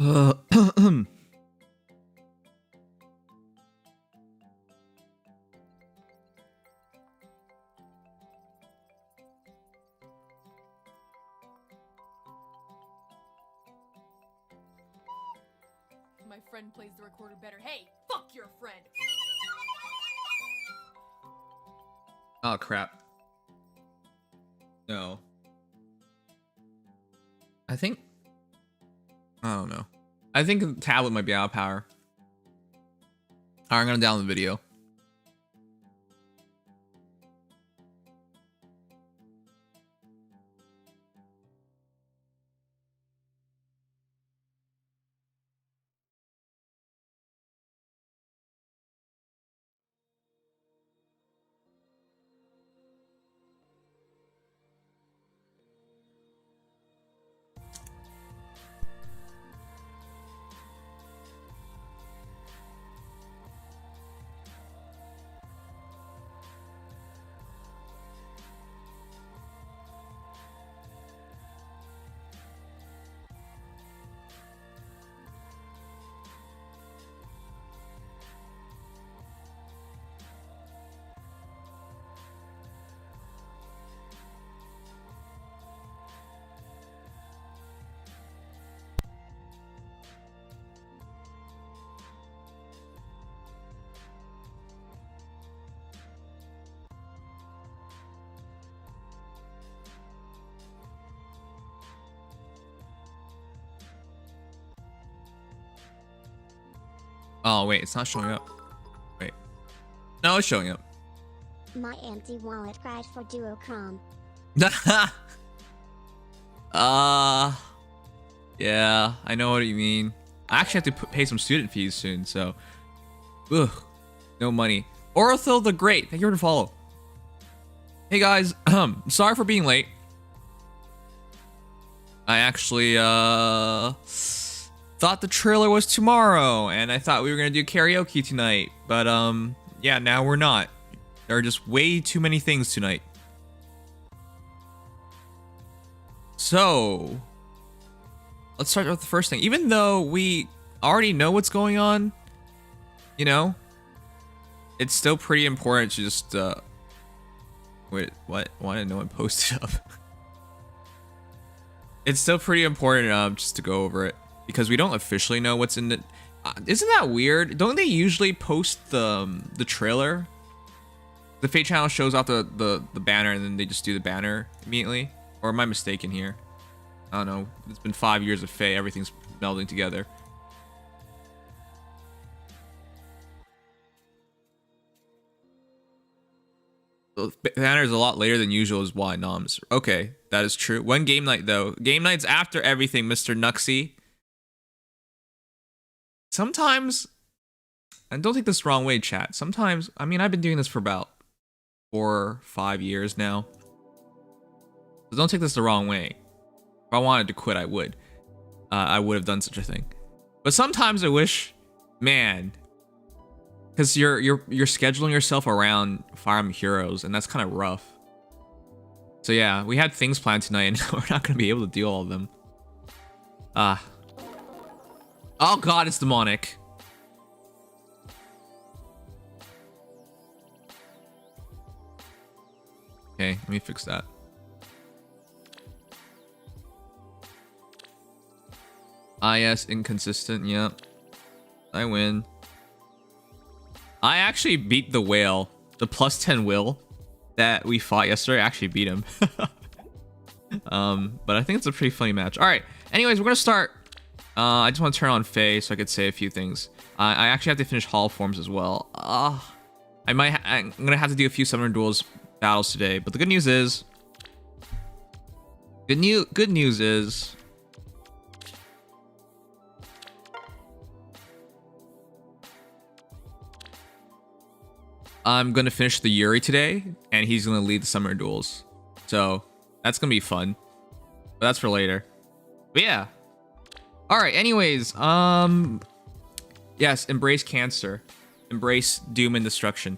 My friend plays the recorder better. Hey, fuck your friend. Oh crap. No. I don't know. I think the tablet might be out of power. Alright, I'm gonna download the video. Oh wait, it's not showing up. Wait. No, it's showing up. My empty wallet cried for Duo Chrom. Yeah, I know what you mean. I actually have to pay some student fees soon, so. Ugh, no money. Orthil the Great, thank you for the follow. Hey guys, sorry for being late. I actually, thought the trailer was tomorrow, and I thought we were gonna do karaoke tonight, but yeah, now we're not. There are just way too many things tonight. So let's start with the first thing. Even though we already know what's going on, you know, it's still pretty important to just wait, what? Why did no one post it up? It's still pretty important just to go over it, because we don't officially know what's in the. Isn't that weird? Don't they usually post the trailer? The Fate channel shows off the banner, and then they just do the banner immediately. Or am I mistaken here? I don't know. It's been 5 years of Fate. Everything's melding together. The banner is a lot later than usual is why noms. Okay, that is true. When game night though? Game night's after everything, Mr. Nuxie. Sometimes, and don't take this the wrong way, chat. Sometimes, I mean, I've been doing this for about 4 or 5 years now. So don't take this the wrong way. If I wanted to quit, I would. I would have done such a thing. But sometimes I wish, man, because you're scheduling yourself around Fire Emblem Heroes, and that's kind of rough. So yeah, we had things planned tonight, and we're not gonna be able to do all of them. Oh god, it's demonic. Okay, let me fix that. Ah yes, inconsistent, yep. I win. I actually beat the whale. The +10 will that we fought yesterday, I actually beat him. But I think it's a pretty funny match. Alright, anyways, we're gonna start. I just want to turn on Faye so I could say a few things. I actually have to finish Hall Forms as well. I'm gonna have to do a few Summoner Duels battles today, but the good news is... Good news is... I'm gonna finish the Yuri today, and he's gonna lead the Summoner Duels. So, that's gonna be fun. But that's for later. But yeah. Alright, anyways, yes, embrace cancer. Embrace doom and destruction.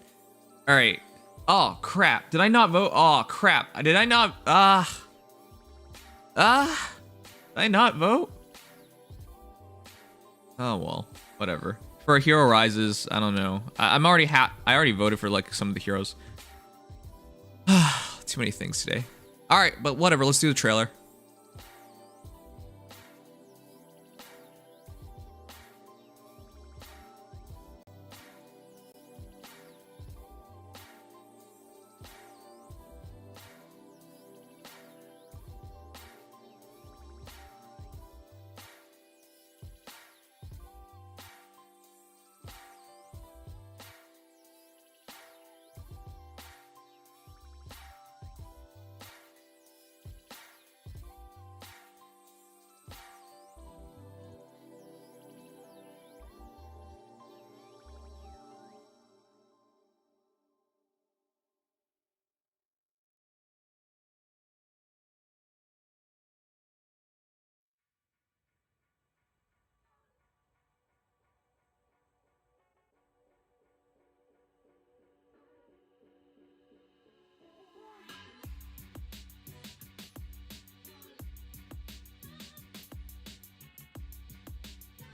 Alright. Oh, crap. Did I not vote? Oh, crap. Did I not... Did I not vote? Oh well, whatever. For Hero Rises, I don't know. I'm already I already voted for like some of the heroes. Too many things today. All right, but whatever. Let's do the trailer.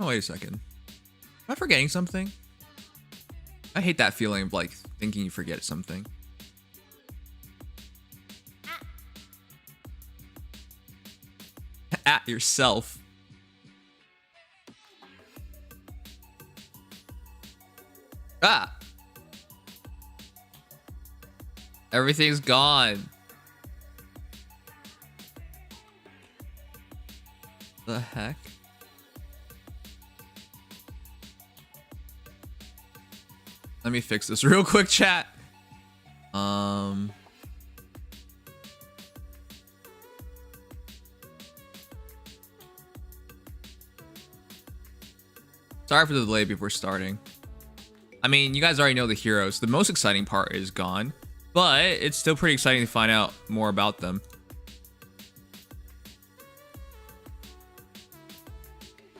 Oh, wait a second. Am I forgetting something? I hate that feeling of like thinking you forget something. At yourself. Ah! Everything's gone. The heck? Let me fix this real quick, chat. Sorry for the delay before starting. I mean, you guys already know the heroes. The most exciting part is gone, but it's still pretty exciting to find out more about them.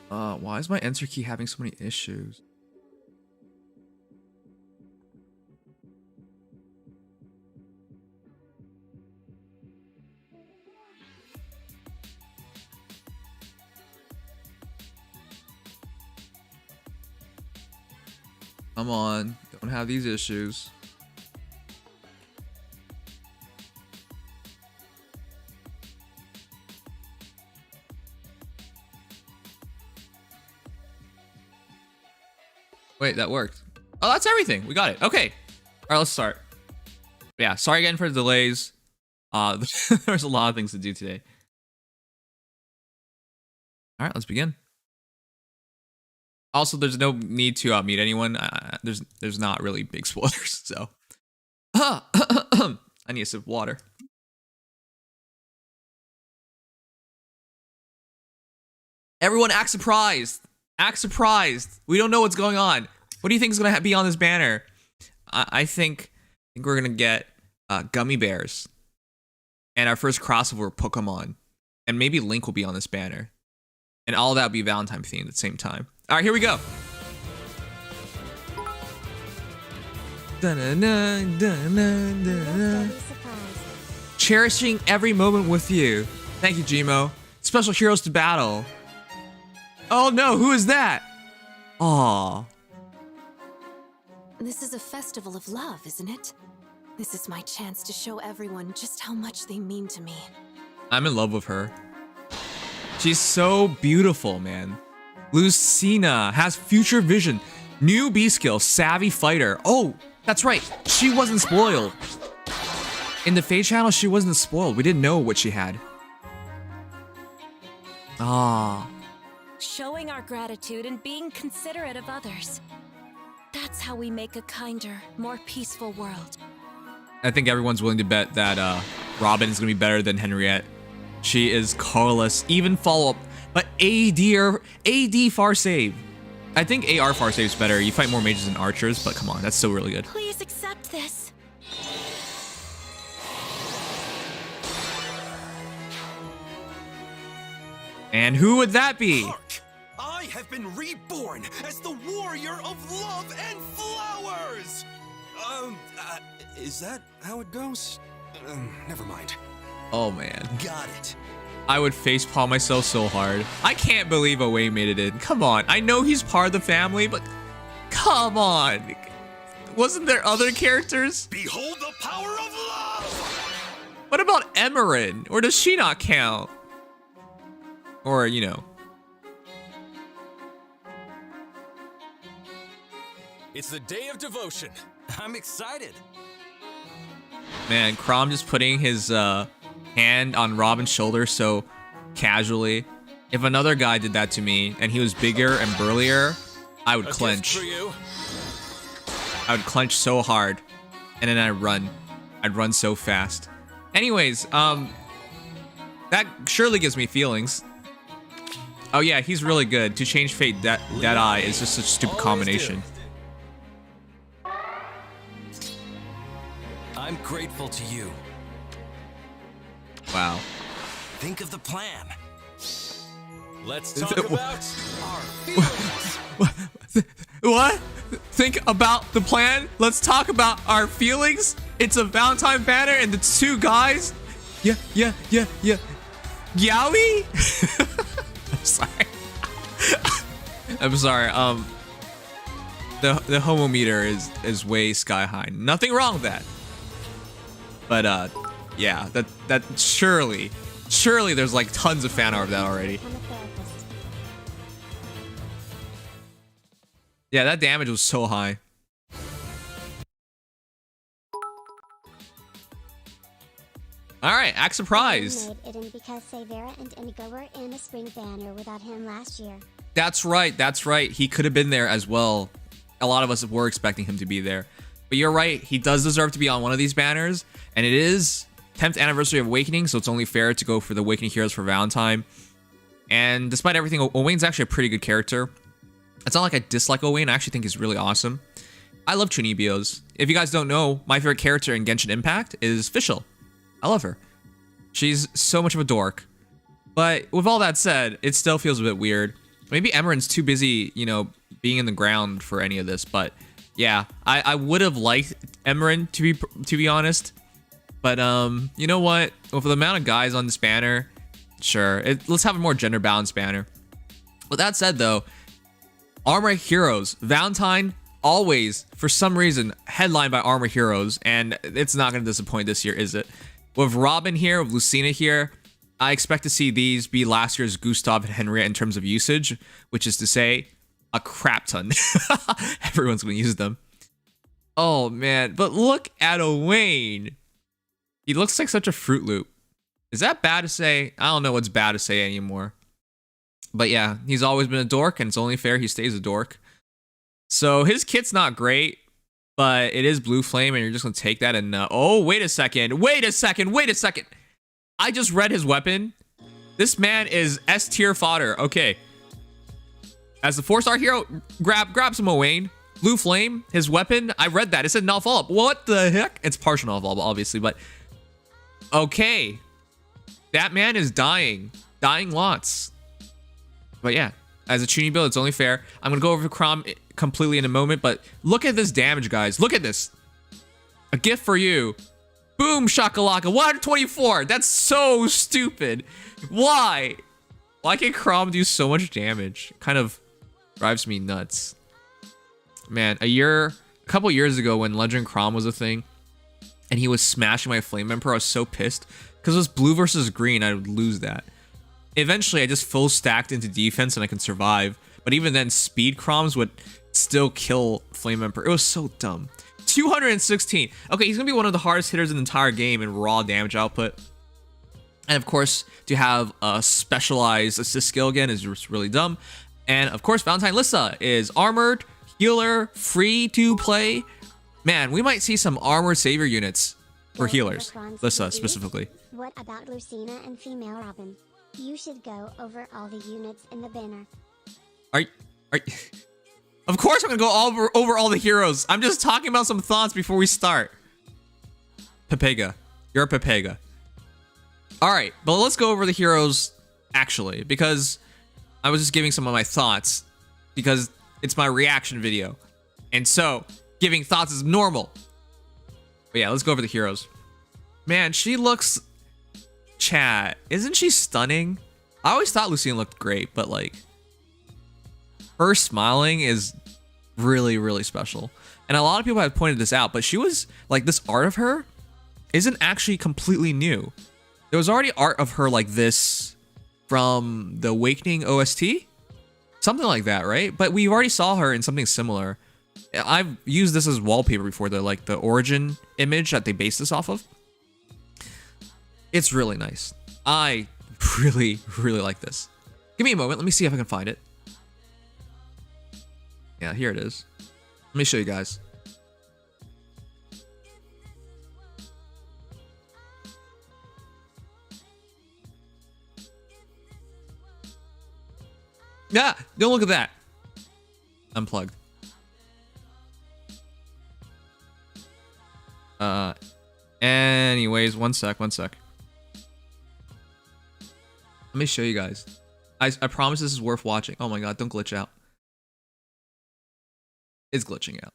Why is my enter key having so many issues? Come on, don't have these issues. Wait, that worked. Oh, that's everything. We got it. Okay. All right, let's start. Yeah, sorry again for the delays. There's a lot of things to do today. All right, let's begin. Also, there's no need to mute anyone. There's not really big spoilers, so. I need a sip of water. Everyone act surprised. Act surprised. We don't know what's going on. What do you think is going to be on this banner? I think we're going to get gummy bears. And our first crossover Pokemon. And maybe Link will be on this banner. And all that will be Valentine themed at the same time. All right, here we go. Cherishing every moment with you. Thank you, Gmo. Special heroes to battle. Oh no, who is that? Aww. This is a festival of love, isn't it? This is my chance to show everyone just how much they mean to me. I'm in love with her. She's so beautiful, man. Lucina has future vision. New B skill, savvy fighter. Oh, that's right. She wasn't spoiled. In the FEH channel, she wasn't spoiled. We didn't know what she had. Ah. Showing our gratitude and being considerate of others. That's how we make a kinder, more peaceful world. I think everyone's willing to bet that Robin is going to be better than Henriette. She is colorless, even follow-up. But AD far save. I think AR far save is better. You fight more mages than archers, but come on, that's still really good. Please accept this. And who would that be? Hark! I have been reborn as the warrior of love and flowers! Is that how it goes? Never mind. Oh man. Got it. I would facepalm myself so hard. I can't believe Owain made it in. Come on. I know he's part of the family, but come on. Wasn't there other characters? Behold the power of love! What about Emerin? Or does she not count? Or, you know. It's the day of devotion. I'm excited. Man, Chrom just putting his hand on Robin's shoulder so casually. If another guy did that to me and he was bigger and burlier, I would clench. I would clench so hard. And then I'd run. I'd run so fast. Anyways, that surely gives me feelings. Oh yeah, he's really good. To change fate, that eye is just such a stupid combination. I'm grateful to you. Wow. Think of the plan. Let's talk about our feelings. What? Think about the plan? Let's talk about our feelings? It's a Valentine banner and it's two guys? Yeah. Yowie? I'm sorry. I'm sorry. The homo meter is way sky high. Nothing wrong with that. But yeah, that surely there's like tons of fan art of that already. Yeah, that damage was so high. All right, act surprised. Made it in because Severa and Inigo were in a spring banner without him last year. That's right. He could have been there as well. A lot of us were expecting him to be there. But you're right, he does deserve to be on one of these banners. And it is 10th anniversary of Awakening, so it's only fair to go for the Awakening Heroes for Valentine. And despite everything, Owain's actually a pretty good character. It's not like I dislike Owain, I actually think he's really awesome. I love Chunibios. If you guys don't know, my favorite character in Genshin Impact is Fischl. I love her. She's so much of a dork. But with all that said, it still feels a bit weird. Maybe Emerin's too busy, you know, being in the ground for any of this, but yeah, I would have liked Emerin to be honest. But you know what? With the amount of guys on this banner, sure, let's have a more gender balanced banner. With that said though, Armor Heroes, Valentine, always, for some reason, headlined by Armor Heroes, and it's not going to disappoint this year, is it? With Robin here, with Lucina here, I expect to see these be last year's Gustav and Henriette in terms of usage, which is to say, a crap ton. Everyone's going to use them. Oh man, but look at Owain. He looks like such a Fruit Loop. Is that bad to say? I don't know what's bad to say anymore. But yeah, he's always been a dork, and it's only fair he stays a dork. So his kit's not great, but it is Blue Flame, and you're just going to take that and... oh, wait a second. I just read his weapon. This man is S tier fodder. Okay. As the 4-star hero, grab some Owain. Blue Flame, his weapon. I read that. It said null follow-up. What the heck? It's partial null follow-up, obviously, but... okay. That man is dying. Dying lots. But yeah, as a tuning build, it's only fair. I'm going to go over Chrom completely in a moment, but look at this damage, guys. Look at this. A gift for you. Boom, shakalaka. 124. That's so stupid. Why? Why can Chrom do so much damage? It kind of drives me nuts. Man, a couple years ago when Legend Chrom was a thing, and he was smashing my Flame Emperor, I was so pissed. Because it was blue versus green, I would lose that. Eventually, I just full stacked into defense and I can survive. But even then, speed Chroms would still kill Flame Emperor. It was so dumb. 216. Okay, he's going to be one of the hardest hitters in the entire game in raw damage output. And of course, to have a specialized assist skill again is just really dumb. And of course, Valentine Lissa is armored, healer, free to play. Man, we might see some armored savior units for healers. Lissa specifically. What about Lucina and female Robin? You should go over all the units in the banner. Are Of course I'm gonna go over all the heroes. I'm just talking about some thoughts before we start. Pepega. You're a Pepega. Alright, but let's go over the heroes actually, because I was just giving some of my thoughts because it's my reaction video. And so, giving thoughts is normal. But yeah, let's go over the heroes. Man, she looks Chat, isn't she stunning? I always thought Lucina looked great, but like her smiling is really, really special. And a lot of people have pointed this out, but she was like, this art of her isn't actually completely new. There was already art of her like this from the Awakening OST, something like that, right? But we already saw her in something similar. I've used this as wallpaper before, the origin image that they based this off of. It's really nice. I really, really like this. Give me a moment. Let me see if I can find it. Yeah, here it is. Let me show you guys. Yeah, don't look at that. Unplugged. Anyways, one sec. Let me show you guys. I promise this is worth watching. Oh my god, don't glitch out. It's glitching out.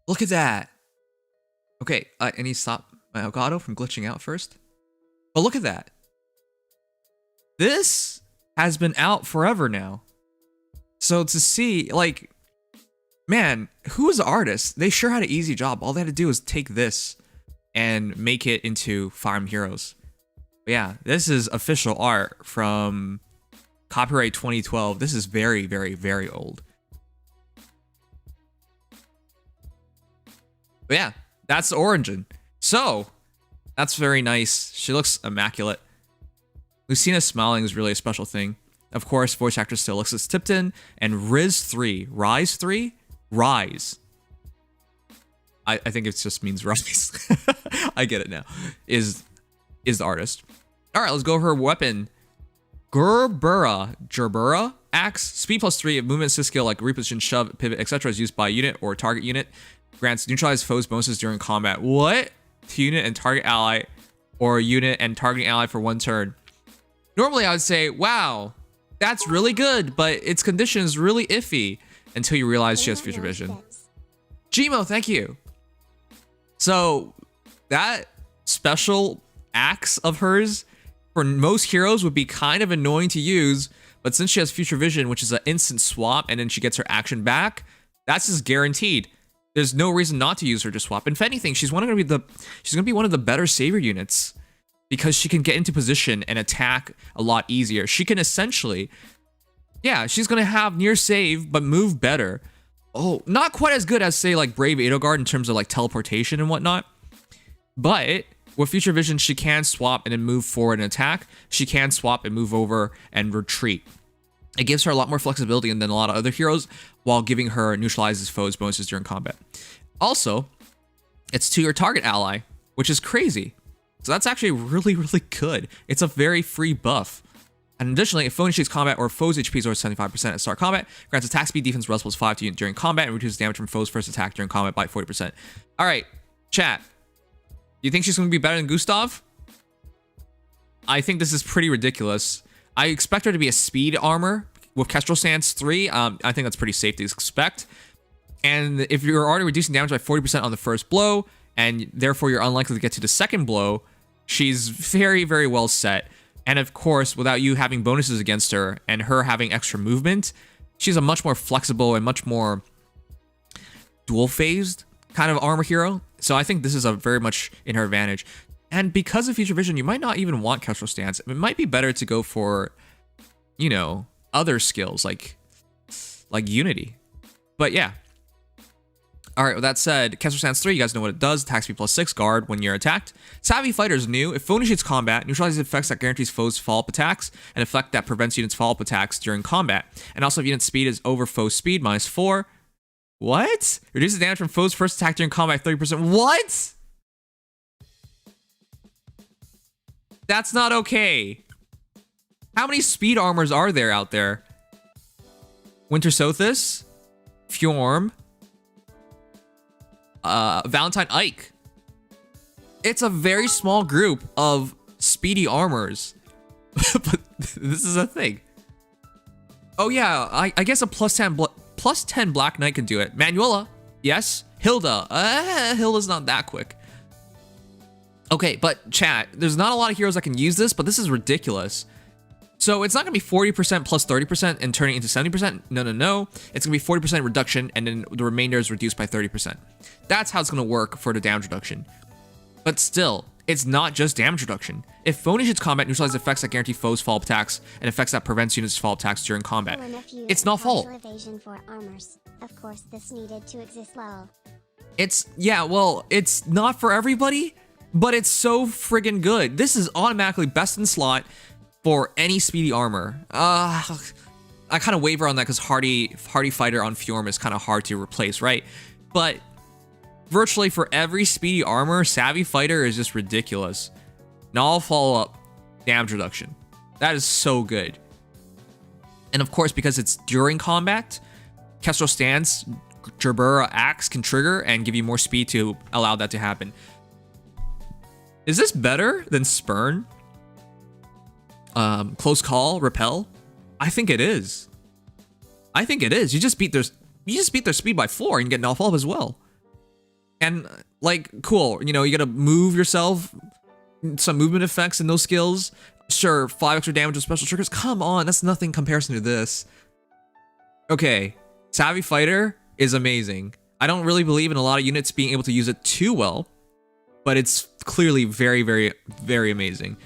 Look at that. Okay, I need to stop my Elgato from glitching out first. But look at that. This has been out forever now. So to see, like, man, who is the artist? They sure had an easy job. All they had to do was take this and make it into Fire Emblem Heroes. But yeah, this is official art from copyright 2012. This is very, very, very old. But yeah, that's the origin. So that's very nice. She looks immaculate. Lucina smiling is really a special thing. Of course, voice actor still Alexis Tipton and Rise 3. Rise. I think it just means rise. I get it now. Is the artist. All right, let's go over her weapon. Gerbera axe. Speed +3 of movement assist skill like reposition, shove, pivot, etc. is used by unit or target unit. Grants neutralize foes bonuses during combat. What? To unit and target ally, or unit and targeting ally for 1 turn. Normally I would say, wow, that's really good, but its condition is really iffy until you realize she has future vision. Gmo, thank you. So that special axe of hers for most heroes would be kind of annoying to use, but since she has future vision, which is an instant swap, and then she gets her action back, that's just guaranteed. There's no reason not to use her to swap. If anything, she's gonna be one of the better savior units because she can get into position and attack a lot easier. She can essentially, yeah, she's gonna have near save but move better. Oh, not quite as good as say like Brave Edelgard in terms of like teleportation and whatnot, but with future vision, she can swap and then move forward and attack. She can swap and move over and retreat. It gives her a lot more flexibility than a lot of other heroes while giving her neutralizes foes bonuses during combat. Also, it's to your target ally, which is crazy. So that's actually really, really good. It's a very free buff. And additionally, if foe initiates combat or foes' HP is over 75% at start combat, grants attack speed defense + 5 to unit during combat and reduces damage from foes' first attack during combat by 40%. All right, chat. Do you think she's going to be better than Gustav? I think this is pretty ridiculous. I expect her to be a speed armor with Kestrel Stance 3. I think that's pretty safe to expect. And if you're already reducing damage by 40% on the first blow, and therefore you're unlikely to get to the second blow, she's very, very well set. And of course, without you having bonuses against her and her having extra movement, she's a much more flexible and much more dual-phased kind of armor hero. So I think this is a very much in her advantage. And because of future vision, you might not even want Kestrel Stance. It might be better to go for, you know, other skills like Unity. But yeah. All right, with that said, Kestrel Stance 3, you guys know what it does. Attack speed +6, guard when you're attacked. Savvy Fighter is new. If foe initiates combat, neutralizes effects that guarantees foes follow-up attacks, and effect that prevents units follow-up attacks during combat. And also if unit speed is over foe speed, -4. What? Reduces damage from foes' first attack during combat 30%. What? That's not okay. How many speed armors are there out there? Winter Sothis, Fjorm, Valentine Ike. It's a very small group of speedy armors. But this is a thing. Oh yeah, I guess a +10 Black Knight can do it. Manuela, yes. Hilda, Hilda's not that quick. Okay, but chat, there's not a lot of heroes that can use this, but this is ridiculous. So it's not going to be 40% plus 30% and turning into 70%. No. It's going to be 40% reduction, and then the remainder is reduced by 30%. That's how it's going to work for the damage reduction. But still, it's not just damage reduction. If phone hits combat, neutralize effects that guarantee foes' fall attacks and effects that prevents units' fall attacks during combat. It's not fall. Evasion for armors. Of course, this needed to exist lol. It's not for everybody, but it's so friggin' good. This is automatically best in slot for any speedy armor. I kind of waver on that because hardy fighter on Fjorm is kind of hard to replace, right? But virtually for every speedy armor, savvy fighter is just ridiculous. Now I'll follow up damage reduction. That is so good. And of course, because it's during combat, Kestrel Stance, Gerbera Axe can trigger and give you more speed to allow that to happen. Is this better than Spurn? Close Call, Repel? I think it is. You just beat their speed by 4 and get an off as well. And like, cool, you know, you gotta move yourself, some movement effects in those skills. Sure, 5 extra damage with special triggers. Come on, that's nothing in comparison to this. Okay, Savvy Fighter is amazing. I don't really believe in a lot of units being able to use it too well, but it's clearly very, very, very amazing.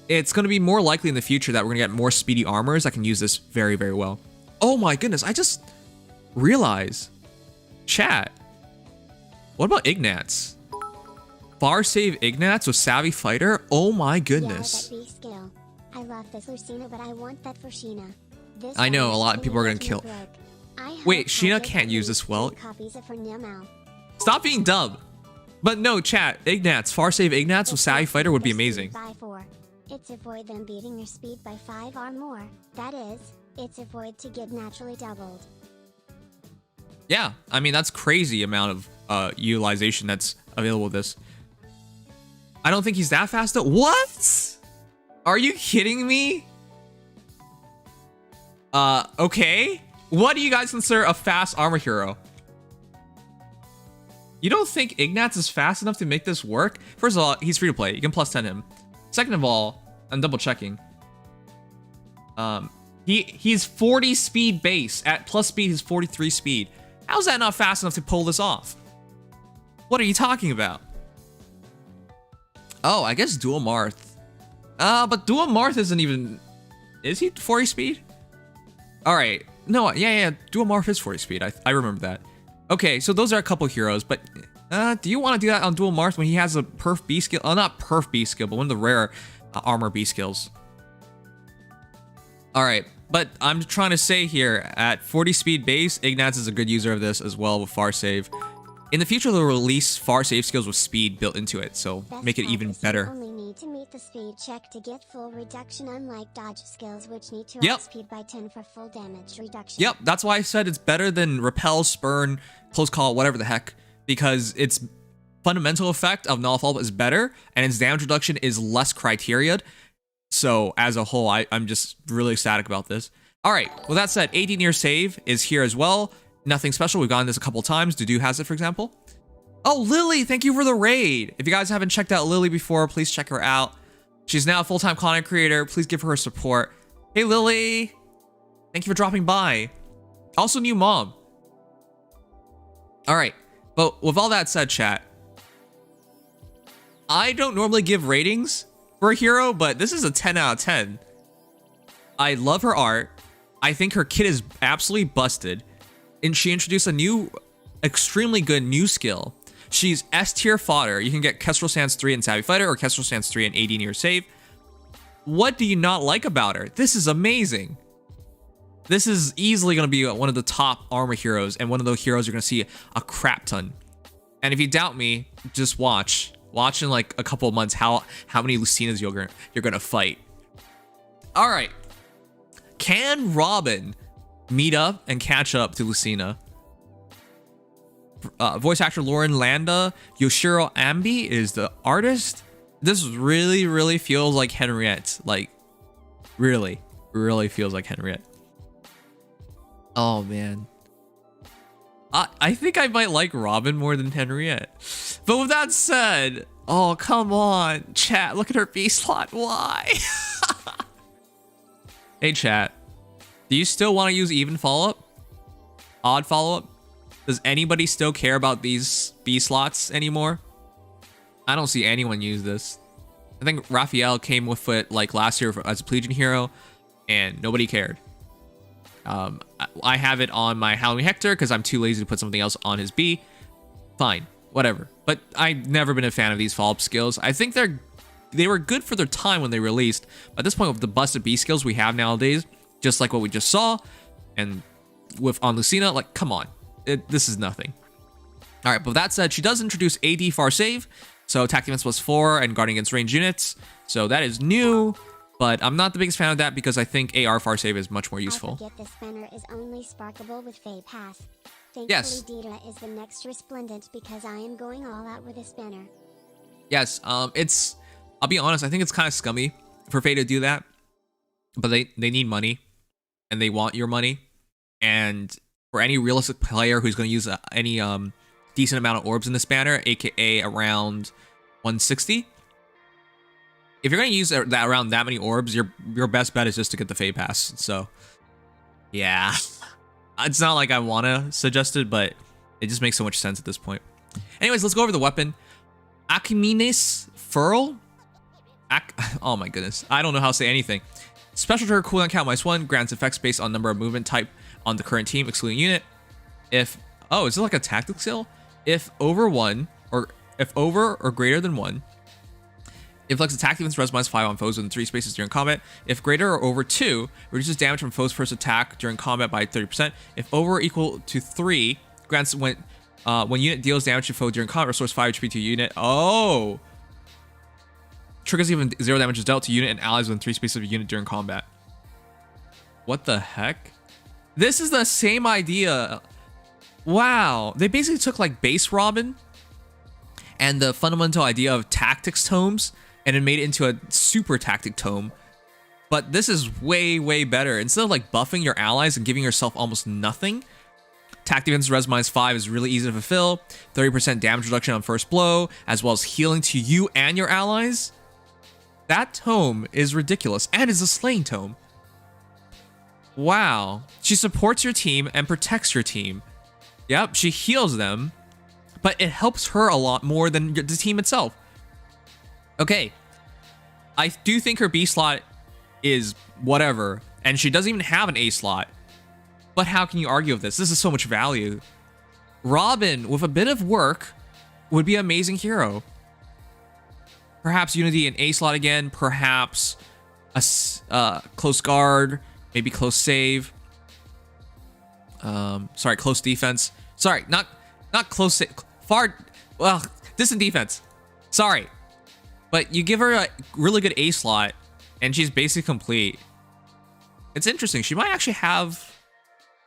It's going to be more likely in the future that we're going to get more speedy armors that can use this very, very well. Oh my goodness, I just realized. Chat. What about Ignats? Far save Ignats with Savvy Fighter? Oh my goodness. Yeah, that B skill. I love this Lucina, but I want that for Sheena. This I know, a lot of people are going to kill. Wait, Sheena can't use this well. Stop being dumb. But no, chat, Ignats, far save Ignats with Savvy Fighter would be amazing. It's avoid them beating your speed by 5 or more. That is, it's avoid to get naturally doubled. Yeah, I mean, that's crazy amount of utilization that's available with this. I don't think he's that fast though. What? Are you kidding me? Okay. What do you guys consider a fast armor hero? You don't think Ignats is fast enough to make this work? First of all, he's free to play. You can plus 10 him. Second of all, I'm double checking. He's 40 speed base. At plus speed, he's 43 speed. How's that not fast enough to pull this off? What are you talking about? Oh, I guess Dual Marth. But Dual Marth isn't even... Is he 40 speed? Alright. No, yeah. Dual Marth is 40 speed. I remember that. Okay, so those are a couple heroes, but... do you want to do that on Dual Marth when he has a perf B skill? Not perf B skill, but one of the rare armor B skills. Alright, but I'm trying to say here, at 40 speed base, Ignats is a good user of this as well with far save. In the future, they'll release far save skills with speed built into it, so make it even better. You only need to meet the speed check to get full reduction, unlike dodge skills, which need to outspeed by 10 for full damage reduction. Yep, that's why I said it's better than Repel, Spurn, Close Call, whatever the heck, because its fundamental effect of Nullfall is better, and its damage reduction is less criteriaed. So as a whole, I'm just really ecstatic about this. All right, with that said, 18-year save is here as well. Nothing special. We've gotten this a couple times. Dudu has it, for example. Oh, Lily, thank you for the raid. If you guys haven't checked out Lily before, please check her out. She's now a full-time content creator. Please give her support. Hey, Lily. Thank you for dropping by. Also, new mom. All right, but with all that said, chat, I don't normally give ratings for a hero, but this is a 10 out of 10. I love her art. I think her kit is absolutely busted. And she introduced a new, extremely good new skill. She's S tier fodder. You can get Kestrel Stance 3 in Savvy Fighter or Kestrel Stance 3 in 18-year save. What do you not like about her? This is amazing. This is easily going to be one of the top armor heroes and one of those heroes you're going to see a crap ton. And if you doubt me, just watch. Watch in like a couple of months how many Lucinas you're going to fight. All right. Can Robin meet up and catch up to Lucina? Voice actor Lauren Landa, Yoshiro Ambi is the artist. This really feels like Henriette. Like, really feels like Henriette. Oh man, I think I might like Robin more than Henriette. But with that said, Oh, come on. Chat, look at her B slot. Why? Hey, chat. Do you still want to use even follow-up? Odd follow-up? Does anybody still care about these B slots anymore? I don't see anyone use this. I think Raphael came with it like last year as a Pleiadian hero, and nobody cared. I have it on my Halloween Hector because I'm too lazy to put something else on his B. Fine, whatever. But I've never been a fan of these follow-up skills. I think they were good for their time when they released. But at this point, with the busted B skills we have nowadays, just like what we just saw, and on Lucina, like, come on. This is nothing. All right, but with that said, she does introduce AD far save. So attack defense +4 and guarding against ranged units. So that is new. But I'm not the biggest fan of that because I think AR far save is much more useful. I forget this banner is only sparkable with Fey Pass. Thankfully, yes. Deidre is the next resplendent because I am going all out with this banner. Yes, I'll be honest, I think it's kind of scummy for Fey to do that. But they need money. And they want your money. And for any realistic player who's going to use any decent amount of orbs in this banner, aka around 160, if you're going to use that around that many orbs, your best bet is just to get the Fey Pass. So, yeah. It's not like I want to suggest it, but it just makes so much sense at this point. Anyways, let's go over the weapon. Akimine's Furl? Oh my goodness. I don't know how to say anything. Special trigger cooldown count -1, grants effects based on number of movement type on the current team, excluding unit. Oh, is it like a tactic skill? If over or greater than 1, inflicts attack defense res -5 on foes within 3 spaces during combat. If greater or over 2, reduces damage from foes' first attack during combat by 30%. If over or equal to 3, grants when unit deals damage to foe during combat, restores 5 HP to unit. Oh! Triggers even 0 damage is dealt to unit and allies within 3 spaces of a unit during combat. What the heck? This is the same idea. Wow. They basically took like base Robin and the fundamental idea of tactics tomes and it made it into a super tactic tome. But this is way, way better. Instead of like buffing your allies and giving yourself almost nothing, attack defense res -5 is really easy to fulfill. 30% damage reduction on first blow, as well as healing to you and your allies. That tome is ridiculous, and is a slaying tome. Wow. She supports your team and protects your team. Yep, she heals them, but it helps her a lot more than the team itself. Okay. I do think her B slot is whatever, and she doesn't even have an A slot. But how can you argue with this? This is so much value. Robin, with a bit of work, would be an amazing hero. Perhaps Unity in A slot again, perhaps a close guard, maybe close save. Sorry, close defense. Sorry, not close save. Distant defense. Sorry. But you give her a really good A slot, and she's basically complete. It's interesting. She might actually have...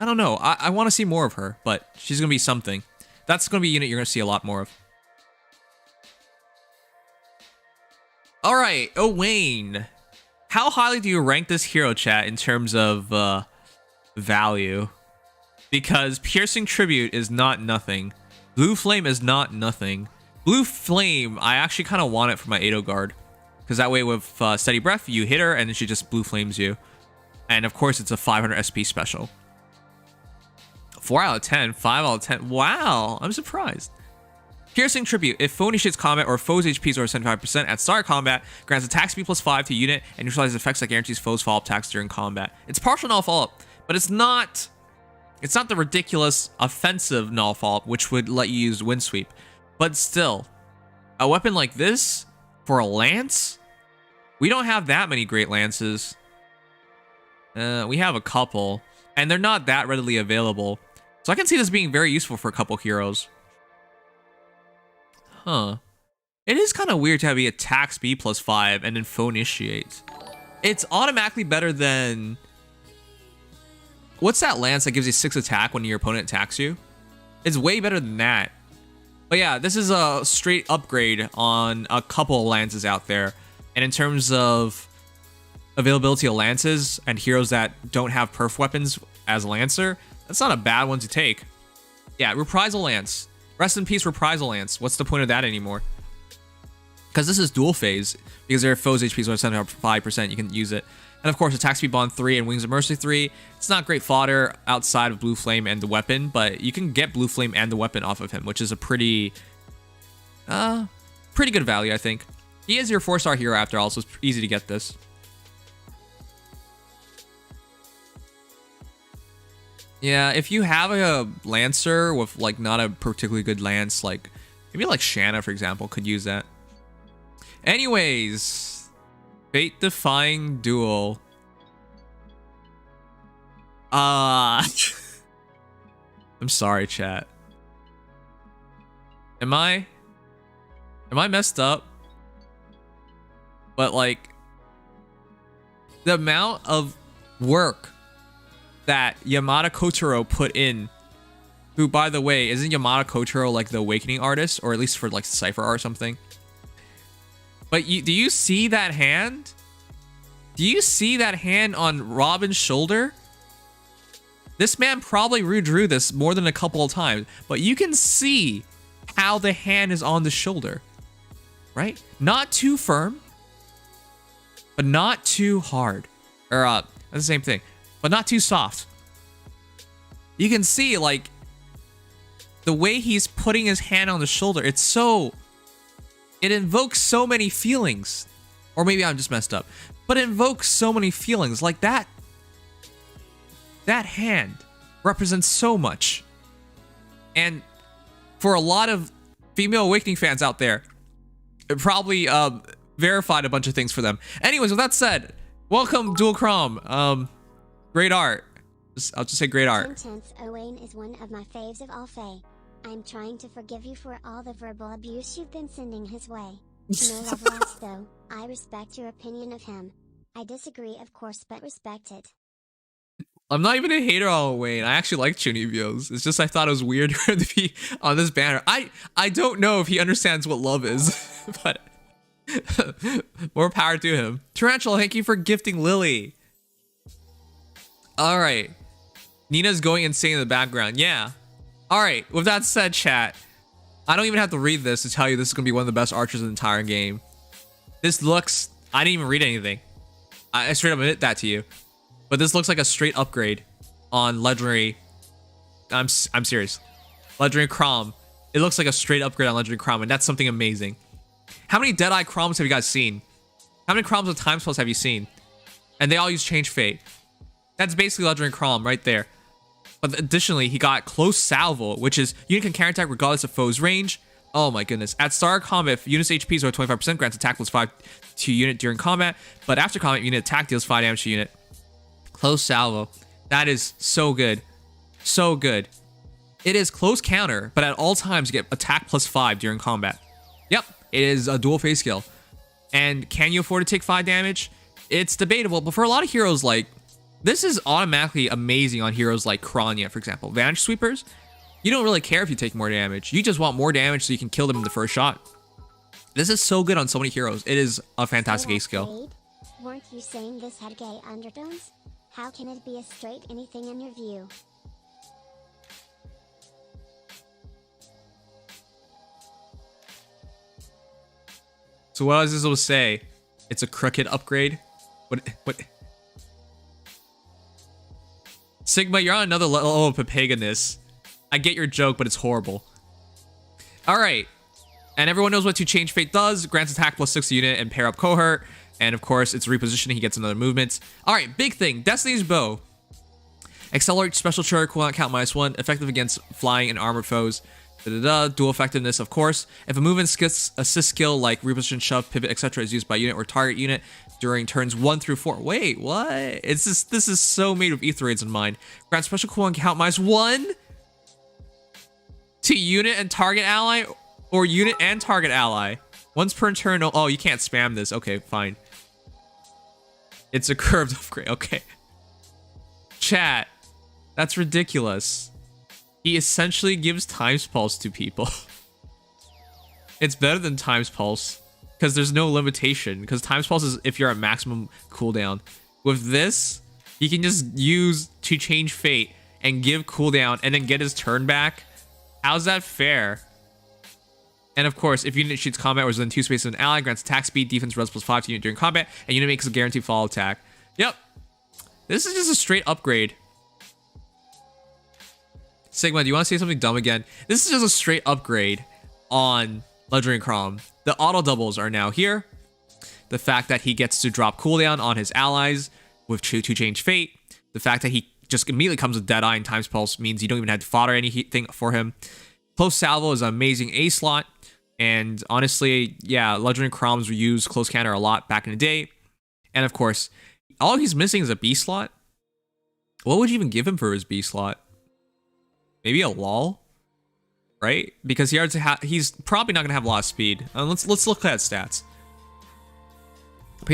I don't know. I want to see more of her, but she's going to be something. That's going to be a unit you're going to see a lot more of. Alright, Owain. How highly do you rank this hero, chat, in terms of value? Because Piercing Tribute is not nothing. Blue Flame is not nothing. Blue Flame, I actually kind of want it for my Edo Guard. Because that way with Steady Breath, you hit her and then she just Blue Flames you. And of course, it's a 500 SP special. 4 out of 10, 5 out of 10. Wow, I'm surprised. Piercing Tribute. If foe initiates combat or foe's HPs are 75% at start combat, grants attack speed +5 to unit and neutralizes effects that guarantees foes follow-up attacks during combat. It's partial null follow-up, but it's not the ridiculous offensive null follow-up, which would let you use Wind Sweep. But still, a weapon like this for a lance? We don't have that many great lances. We have a couple, and they're not that readily available. So I can see this being very useful for a couple heroes. Huh. It is kind of weird to have the attack speed +5 and then foe initiate. It's automatically better than... What's that lance that gives you 6 attack when your opponent attacks you? It's way better than that. But yeah, this is a straight upgrade on a couple of lances out there. And in terms of availability of lances and heroes that don't have perf weapons as Lancer, that's not a bad one to take. Yeah, Reprisal Lance. Rest in peace, Reprisal Lance. What's the point of that anymore? Because this is dual phase. Because their foes' HP is 75%, you can use it. And of course, attack speed bond 3 and Wings of Mercy 3. It's not great fodder outside of Blue Flame and the weapon, but you can get Blue Flame and the weapon off of him, which is a pretty good value, I think. He is your 4-star hero after all, so it's easy to get this. Yeah, if you have a Lancer with like not a particularly good lance, like maybe like Shanna, for example, could use that. Anyways, fate-defying duel. I'm sorry, chat. Am I messed up? But like the amount of work that Yamada Kotaro put in, who, by the way, isn't Yamada Kotaro like the Awakening artist, or at least for like Cypher Art or something? But do you see that hand? Do you see that hand on Robin's shoulder? This man probably redrew this more than a couple of times, but you can see how the hand is on the shoulder, right? Not too firm, but not too hard. Or that's the same thing, but not too soft. You can see like the way he's putting his hand on the shoulder. It invokes so many feelings. Or maybe I'm just messed up. But it invokes so many feelings. Like that hand represents so much. And for a lot of female Awakening fans out there, it probably verified a bunch of things for them. Anyways, with that said, welcome Dual Chrom. Great art. I'll just say great art. Intense Owain is one of my faves of all Fae. I'm trying to forgive you for all the verbal abuse you've been sending his way. No love lost though. I respect your opinion of him. I disagree, of course, but respect it. I'm not even a hater on Wayne. I actually like Chunibyo's. It's just I thought it was weird for him to be on this banner. I don't know if he understands what love is, but more power to him. Tarantula, thank you for gifting Lily. All right. Nina's going insane in the background. Yeah. All right. With that said, chat, I don't even have to read this to tell you this is going to be one of the best archers in the entire game. This looks... I didn't even read anything. I straight up admit that to you. But this looks like a straight upgrade on Legendary... I'm serious. Legendary Chrom. It looks like a straight upgrade on Legendary Chrom, and that's something amazing. How many Deadeye Chroms have you guys seen? How many Chroms with Time Spells have you seen? And they all use Change Fate. That's basically Legendary Chrom right there. But additionally, he got Close Salvo, which is unit can counterattack regardless of foe's range. Oh my goodness. At start of combat, if unit's HP is over 25%, grants attack plus 5 to unit during combat. But after combat, unit attack deals 5 damage to unit. Close Salvo. That is so good. So good. It is close counter, but at all times you get attack plus 5 during combat. Yep, it is a dual phase skill. And can you afford to take 5 damage? It's debatable, but for a lot of heroes like... This is automatically amazing on heroes like Kranya, for example. Vanish Sweepers, you don't really care if you take more damage. You just want more damage so you can kill them in the first shot. This is so good on so many heroes. It is a fantastic ace skill. Weren't you saying this had gay undertones? How can it be a straight anything in your view? So what does this will say? It's a crooked upgrade? What? Sigma, you're on another level of papaganess. I get your joke, but it's horrible. Alright. And everyone knows what to Change Fate does. Grants attack plus 6 unit and pair up cohort. And of course, it's repositioning. He gets another movement. Alright, big thing. Destiny's Bow. Accelerate special trigger cooldown count -1. Effective against flying and armored foes. Dual effectiveness, of course. If a movement assist skill like reposition, shove, pivot, etc. is used by unit or target unit during turns 1 through 4. Wait, what? It's just, this is so made with Aetheroids in mind. Grant special cooldown count -1 to unit and target ally, or unit and target ally. Once per turn. Oh, you can't spam this. Okay, fine. It's a curved upgrade. Okay. Chat. That's ridiculous. He essentially gives Time's Pulse to people. It's better than Time's Pulse because there's no limitation. Because Time's Pulse is if you're at maximum cooldown. With this, he can just use to Change Fate and give cooldown and then get his turn back. How's that fair? And of course, if unit shoots combat or is within 2 spaces of an ally, grants attack speed, defense, res +5 to unit during combat, and unit makes a guaranteed follow attack. Yep. This is just a straight upgrade. Sigma, do you want to say something dumb again? This is just a straight upgrade on Legendary Chrom. The auto doubles are now here. The fact that he gets to drop cooldown on his allies with to change fate. The fact that he just immediately comes with Deadeye and Time's Pulse means you don't even have to fodder anything for him. Close Salvo is an amazing A slot. And honestly, yeah, Legendary Chroms were used close counter a lot back in the day. And of course, all he's missing is a B slot. What would you even give him for his B slot? Maybe a lull, right? Because he's probably not gonna have a lot of speed. Let's look at stats.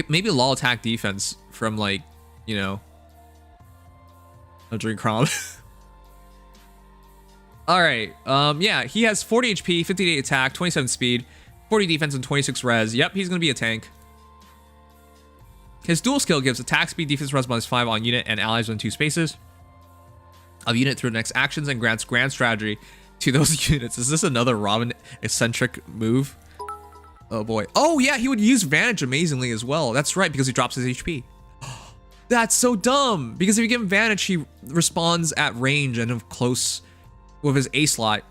Maybe a lull attack defense from like, you know, a Drink Chrom. All right, yeah, he has 40 HP, 58 attack, 27 speed, 40 defense, and 26 res. Yep, he's gonna be a tank. His dual skill gives attack speed, defense, res -5 on unit and allies within 2 spaces of unit through the next actions, and grants grand strategy to those units. Is this another Robin eccentric move? Oh boy. Oh yeah, he would use Vantage amazingly as well. That's right, because he drops his HP. That's so dumb, because if you give him Vantage, he responds at range and of close with his A slot.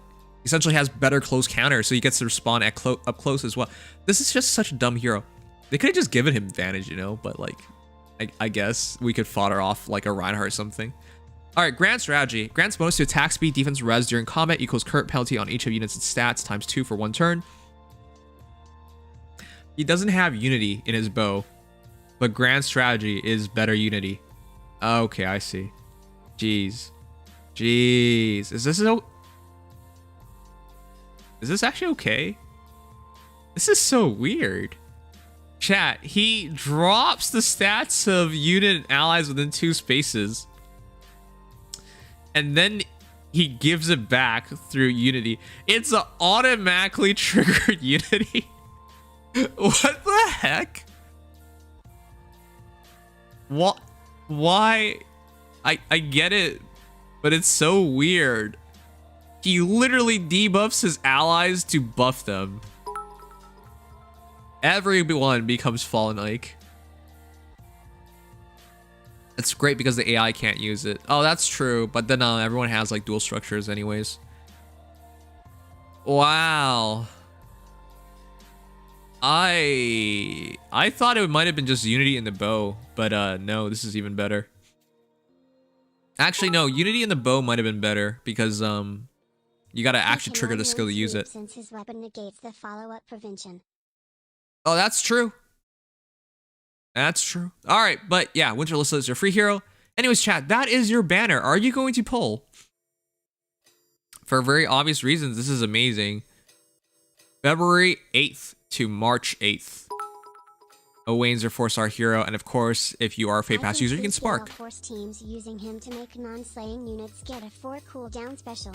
Essentially has better close counter, so he gets to respond at up close as well. This is just such a dumb hero. They could have just given him Vantage, you know, but like, I guess we could fodder off like a Reinhardt or something. All right, Grand Strategy. Grants bonus to attack speed, defense, res during combat equals current penalty on each of units' stats times 2 for 1 turn. He doesn't have Unity in his bow, but Grand Strategy is better Unity. Okay, I see. Jeez. Jeez. Is this actually okay? This is so weird. Chat, he drops the stats of unit and allies within 2 spaces. And then he gives it back through Unity. It's an automatically triggered Unity. What the heck? What? Why? I get it, but it's so weird. He literally debuffs his allies to buff them. Everyone becomes Fallen Ike. It's great because the AI can't use it. Oh, that's true. But then everyone has like dual structures anyways. Wow. I thought it might have been just Unity in the bow, but no, this is even better. Actually, no, Unity in the bow might have been better because you gotta actually trigger the skill to use it. Since his weapon negates the follow-up prevention. Oh, that's true. That's true. All right, but yeah, Winter Alyssa is your free hero. Anyways, chat, that is your banner. Are you going to pull? For very obvious reasons, this is amazing. February 8th to March 8th. Owain's your 4-star hero, and of course, if you are a Fate Pass user, you can Spark. Force teams using him to make non-slaying units get a 4 cooldown special.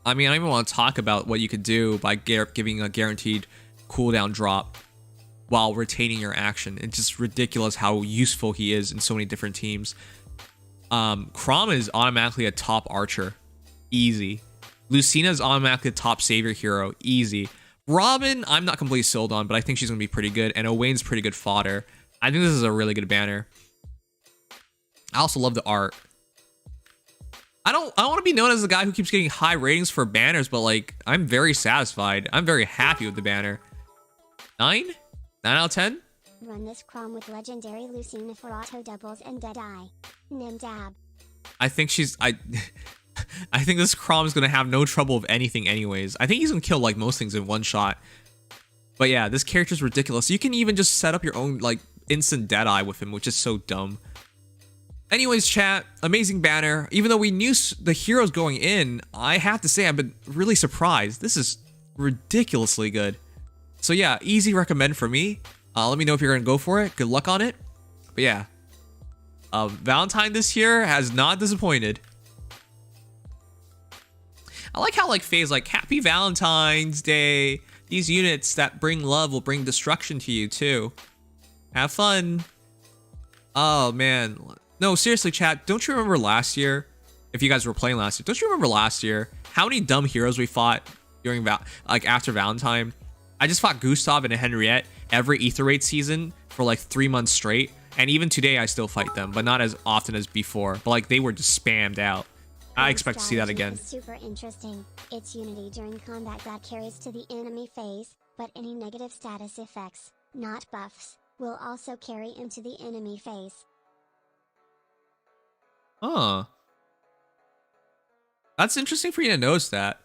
I mean, I don't even want to talk about what you could do by giving a guaranteed cooldown drop while retaining your action. It's just ridiculous how useful he is in so many different teams. Chrom is automatically a top archer. Easy. Lucina is automatically a top savior hero. Easy. Robin, I'm not completely sold on, but I think she's going to be pretty good. And Owain's pretty good fodder. I think this is a really good banner. I also love the art. I don't want to be known as the guy who keeps getting high ratings for banners, but like, I'm very satisfied. I'm very happy with the banner. 9? 9 out of 10? Run this Chrom with legendary Lucina for auto doubles and Deadeye. Nimdom. I think she's... I think this Chrom is going to have no trouble with anything anyways. I think he's going to kill like most things in one shot. But yeah, this character is ridiculous. You can even just set up your own like instant Deadeye with him, which is so dumb. Anyways, chat, amazing banner. Even though we knew the heroes going in, I have to say I've been really surprised. This is ridiculously good. So yeah, easy recommend for me. Let me know if you're going to go for it. Good luck on it. But yeah, Valentine this year has not disappointed. I like how like Faye's like, Happy Valentine's Day. These units that bring love will bring destruction to you too. Have fun. Oh man. No, seriously, chat, don't you remember last year? If you guys were playing last year, don't you remember last year how many dumb heroes we fought during like after Valentine. I just fought Gustav and Henriette every Ether Raid season for like 3 months straight. And even today I still fight them, but not as often as before. But like they were just spammed out. I expect to see that again. Super interesting. It's unity during combat that carries to the enemy phase, but any negative status effects, not buffs, will also carry into the enemy phase. Huh. That's interesting for you to notice that.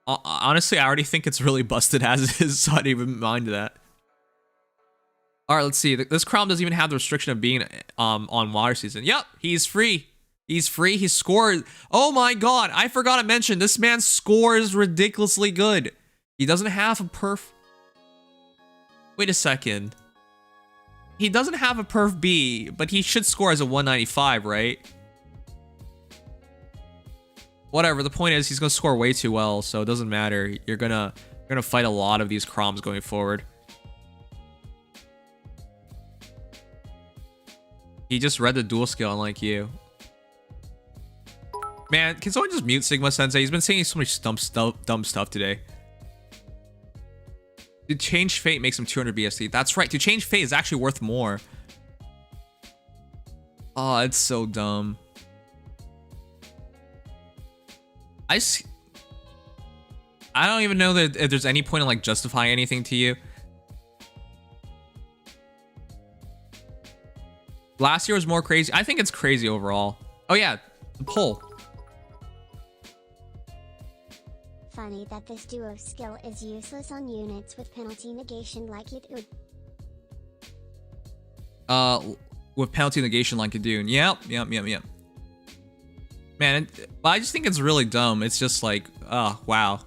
Honestly, I already think it's really busted as it is, so I didn't even mind that. Alright, let's see. This Chrom doesn't even have the restriction of being on water season. Yep, he's free. He's free. He scored. Oh my god, I forgot to mention, this man scores ridiculously good. He doesn't have a perf. Wait a second. He doesn't have a perf B, but he should score as a 195, right? Whatever, the point is he's gonna score way too well, so it doesn't matter. You're gonna fight a lot of these Chroms going forward. He just read the dual skill unlike you. Man, can someone just mute Sigma Sensei? He's been saying so much dumb stuff today. To change fate makes him 200 BST. That's right. To change fate is actually worth more. Oh, it's so dumb. I don't even know that if there's any point in like justifying anything to you. Last year was more crazy. I think it's crazy overall. Oh yeah, the poll. Funny that this duo skill is useless on units with penalty negation like it would. With penalty negation like a Dune. Yep. Man, but I just think it's really dumb. It's just like, oh, wow.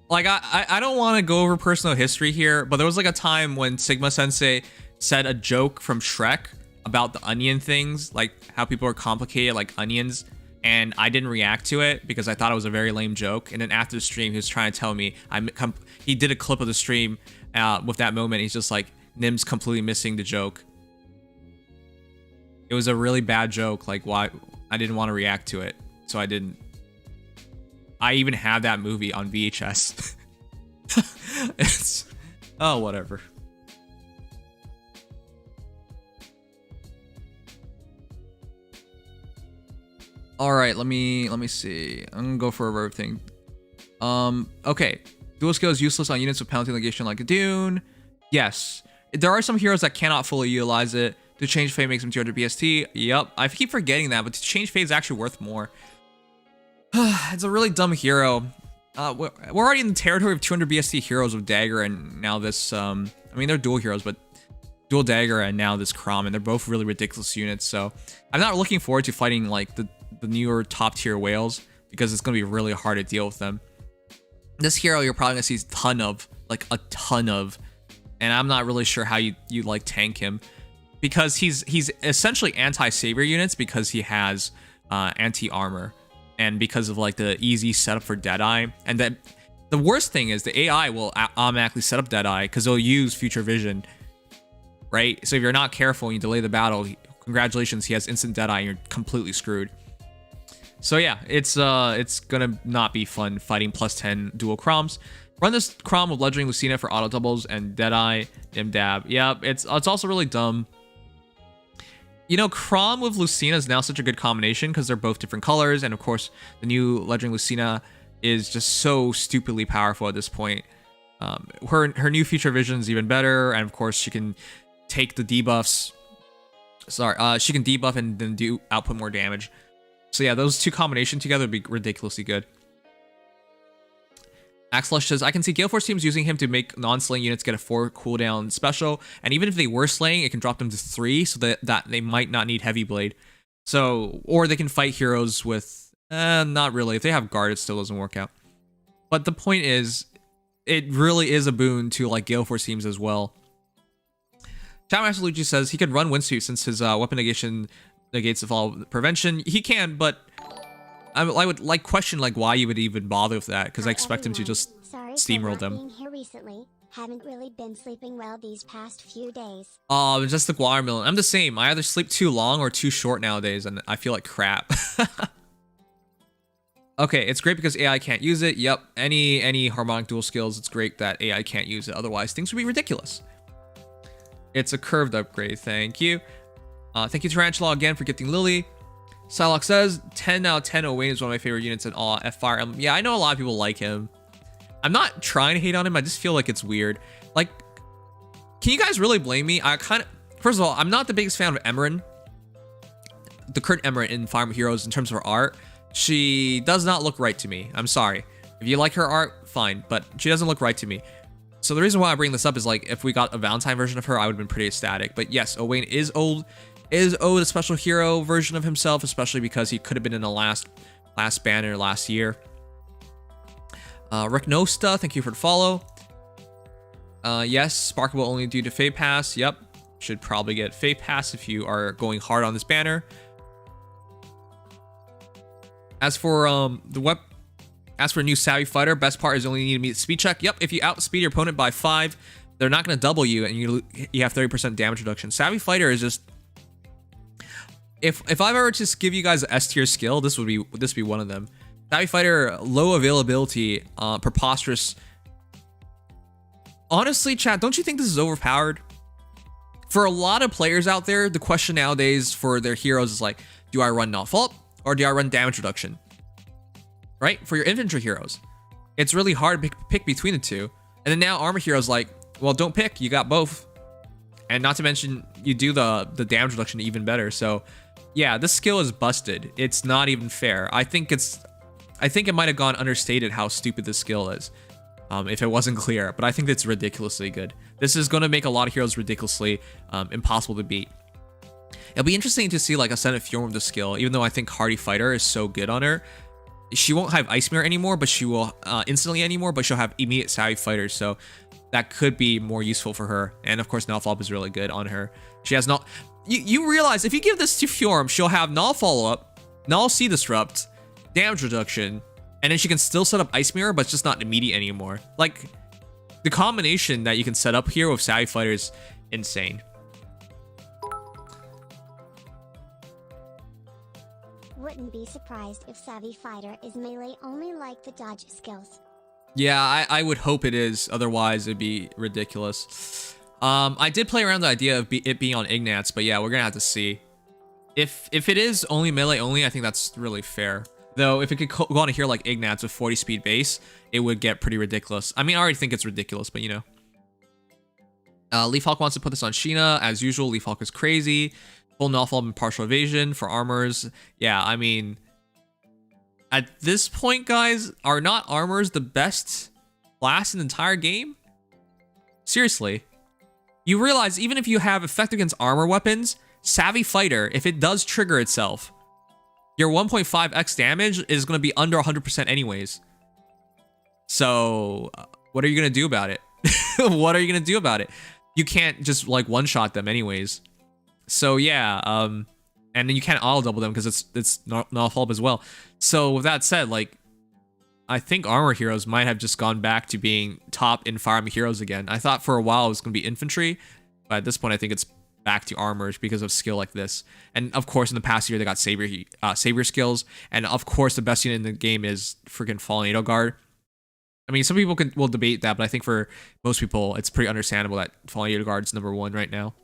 Like, I don't want to go over personal history here, but there was like a time when Sigma Sensei said a joke from Shrek about the onion things, like how people are complicated like onions, and I didn't react to it because I thought it was a very lame joke. And then after the stream, he was trying to tell me, he did a clip of the stream with that moment. He's just like, Nim's completely missing the joke. It was a really bad joke, like why I didn't want to react to it, so I didn't. I even have that movie on VHS. It's, oh, whatever. All right, let me see. I'm gonna go for a verb thing. Okay. Dual skill is useless on units with penalty negation like a Dune. Yes. There are some heroes that cannot fully utilize it. To change fate makes them 200 BST. Yep. I keep forgetting that, but to change fate is actually worth more. It's a really dumb hero. We're already in the territory of 200 BST heroes with Dagger and now this, I mean, they're dual heroes, but dual Dagger and now this Chrom, and they're both really ridiculous units. So I'm not looking forward to fighting like the newer top tier whales because it's going to be really hard to deal with them. This hero you're probably going to see a ton of, and I'm not really sure how you like tank him because he's essentially anti-savior units because he has anti-armor and because of like the easy setup for Deadeye. And then the worst thing is the AI will automatically set up Deadeye because they'll use future vision, right? So if you're not careful and you delay the battle, congratulations, he has instant Deadeye and you're completely screwed. So yeah, it's gonna not be fun fighting +10 dual Chroms. Run this Chrom with Legendary Lucina for auto doubles and Deadeye, Nimdom. Yeah, it's also really dumb. You know, Chrom with Lucina is now such a good combination because they're both different colors, and of course, the new Legendary Lucina is just so stupidly powerful at this point. Her new future vision is even better, and of course, she can take the debuffs. She can debuff and then output more damage. So yeah, those two combinations together would be ridiculously good. Axlush says, I can see Gale Force teams using him to make non-slaying units get a 4 cooldown special, and even if they were slaying, it can drop them to 3 so that they might not need Heavy Blade. So, or they can fight heroes with, not really. If they have guard, it still doesn't work out. But the point is, it really is a boon to like Gale Force teams as well. Chatmaster Luigi says he could run Windsuit since his weapon negation negates the fall prevention. He can, but I would like question like why you would even bother with that because I expect him to just steamroll them. Being here recently, Haven't really been sleeping well these past few days. Oh, just the watermelon. I'm the same. I either sleep too long or too short nowadays, and I feel like crap. Okay, it's great because AI can't use it. Yep, any harmonic dual skills, it's great that AI can't use it. Otherwise, things would be ridiculous. It's a curved upgrade. Thank you. Thank you, Tarantula, again for gifting Lily. Psylocke says, 10 out of 10 Owain is one of my favorite units in all Fire Emblem. Yeah, I know a lot of people like him. I'm not trying to hate on him. I just feel like it's weird. Like, can you guys really blame me? First of all, I'm not the biggest fan of Emerin. The current Emerin in Fire Emblem Heroes in terms of her art. She does not look right to me. I'm sorry. If you like her art, fine. But she doesn't look right to me. So the reason why I bring this up is like, if we got a Valentine version of her, I would have been pretty ecstatic. But yes, Owain is owed a special hero version of himself, especially because he could have been in the last banner last year. Rick Nosta, thank you for the follow. Yes, Spark will only do the Fade Pass. Yep, should probably get Fade Pass if you are going hard on this banner. As for as for new Savvy Fighter, best part is you only need to meet speed check. Yep, if you outspeed your opponent by 5, they're not going to double you, and you have 30% damage reduction. Savvy Fighter is just, if I were to just give you guys an S tier skill, this would be one of them. Savvy Fighter, low availability, preposterous. Honestly, chat, don't you think this is overpowered? For a lot of players out there, the question nowadays for their heroes is like, do I run non-fault or do I run damage reduction? Right? For your infantry heroes, it's really hard to pick between the two. And then now armor heroes like, well, don't pick, you got both. And not to mention, you do the damage reduction even better. So yeah, this skill is busted. It's not even fair. I think it might have gone understated how stupid this skill is, if it wasn't clear. But I think it's ridiculously good. This is going to make a lot of heroes ridiculously impossible to beat. It'll be interesting to see like a Senate Fjord with the skill, even though I think Hardy Fighter is so good on her. She won't have Ice Mirror anymore, but she will instantly anymore, but she'll have immediate Savvy Fighter, so that could be more useful for her. And of course, Null Follow-Up is really good on her. She has not. You realize if you give this to Fjorm, she'll have Null Follow-Up, Null Sea Disrupt, damage reduction, and then she can still set up Ice Mirror, but it's just not immediate anymore. Like, the combination that you can set up here with Savvy Fighter is insane. Wouldn't be surprised if Savvy Fighter is melee only like the dodge skills. Yeah, I would hope it is. Otherwise, it'd be ridiculous. I did play around the idea of it being on Ignats, but yeah, we're gonna have to see. If it is only melee only, I think that's really fair. Though, if it could go on here like Ignats with 40 speed base, it would get pretty ridiculous. I mean, I already think it's ridiculous, but you know. Leafhawk wants to put this on Sheena. As usual, Leafhawk is crazy. Full null fall and partial evasion for armors. Yeah, I mean, at this point, guys, are not armors the best class in the entire game? Seriously. You realize even if you have effect against armor weapons, Savvy Fighter, if it does trigger itself, your 1.5x damage is going to be under 100% anyways. So, what are you going to do about it? What are you going to do about it? You can't just like one-shot them anyways. So yeah, and then you can't auto double them because it's not follow-up as well. So with that said, like, I think armor heroes might have just gone back to being top in Fire Emblem heroes again. I thought for a while it was going to be infantry, but at this point I think it's back to armors because of skill like this. And of course in the past year they got savior skills, and of course the best unit in the game is freaking Fallen Edelgard. I mean, some people will debate that, but I think for most people it's pretty understandable that Fallen Edelgard's #1 right now.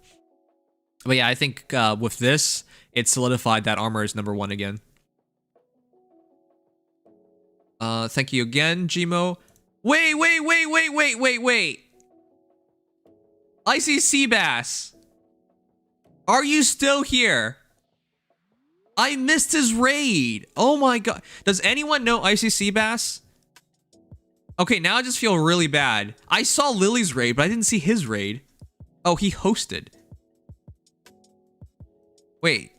But yeah, I think with this, it solidified that armor is #1 again. Thank you again, Gmo. Wait. Icy Seabass. Are you still here? I missed his raid. Oh my god. Does anyone know Icy Seabass? Okay, now I just feel really bad. I saw Lily's raid, but I didn't see his raid. Oh, he hosted. Wait,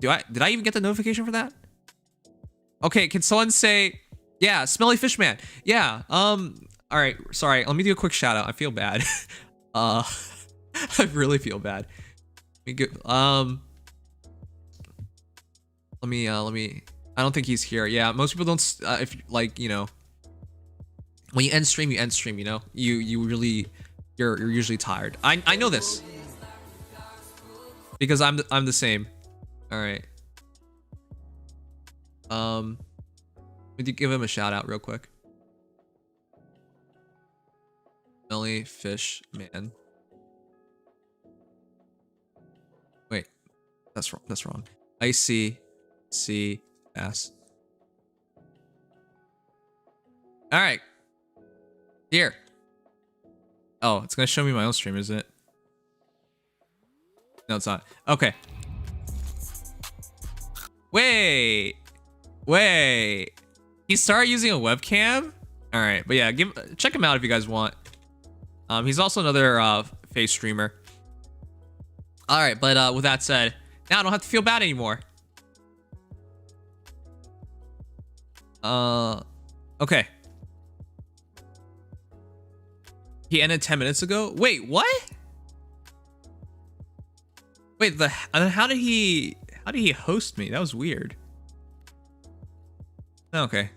did I even get the notification for that? Okay, can someone say, yeah, Smelly Fishman. Yeah, all right, sorry, let me do a quick shout out. I feel bad. I really feel bad. Let me get, let me, I don't think he's here. Yeah, most people don't, if like, you know, When you end stream, you end stream. You know, you really you're usually tired. I know this because I'm the same. All right. Would you give him a shout out real quick? Smelly fish man. Wait, that's wrong. That's wrong. ICCS. All right. Here. Oh, it's gonna show me my own stream, isn't it? No, it's not. Okay. Wait. He started using a webcam? All right, but yeah, check him out if you guys want. He's also another face streamer. All right, but with that said, now I don't have to feel bad anymore. Okay. He ended 10 minutes ago. Wait, what? Wait, how did he host me? That was weird. Okay.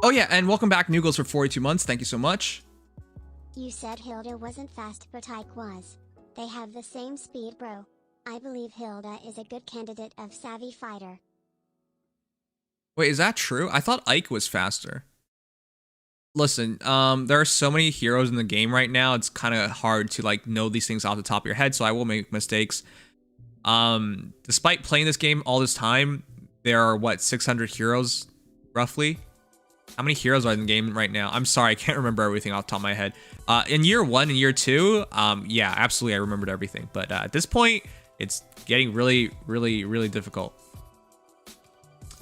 Oh yeah, and welcome back, Noogles, for 42 months. Thank you so much. You said Hilda wasn't fast, but Ike was. They have the same speed, bro. I believe Hilda is a good candidate of savvy fighter. Wait, is that true? I thought Ike was faster. Listen, there are so many heroes in the game right now. It's kind of hard to like know these things off the top of your head, so I will make mistakes. Despite playing this game all this time, there are what, 600 heroes roughly? How many heroes are in the game right now? I'm sorry, I can't remember everything off the top of my head. In year 1 and year 2, yeah, absolutely, I remembered everything. But at this point, it's getting really, really, really difficult.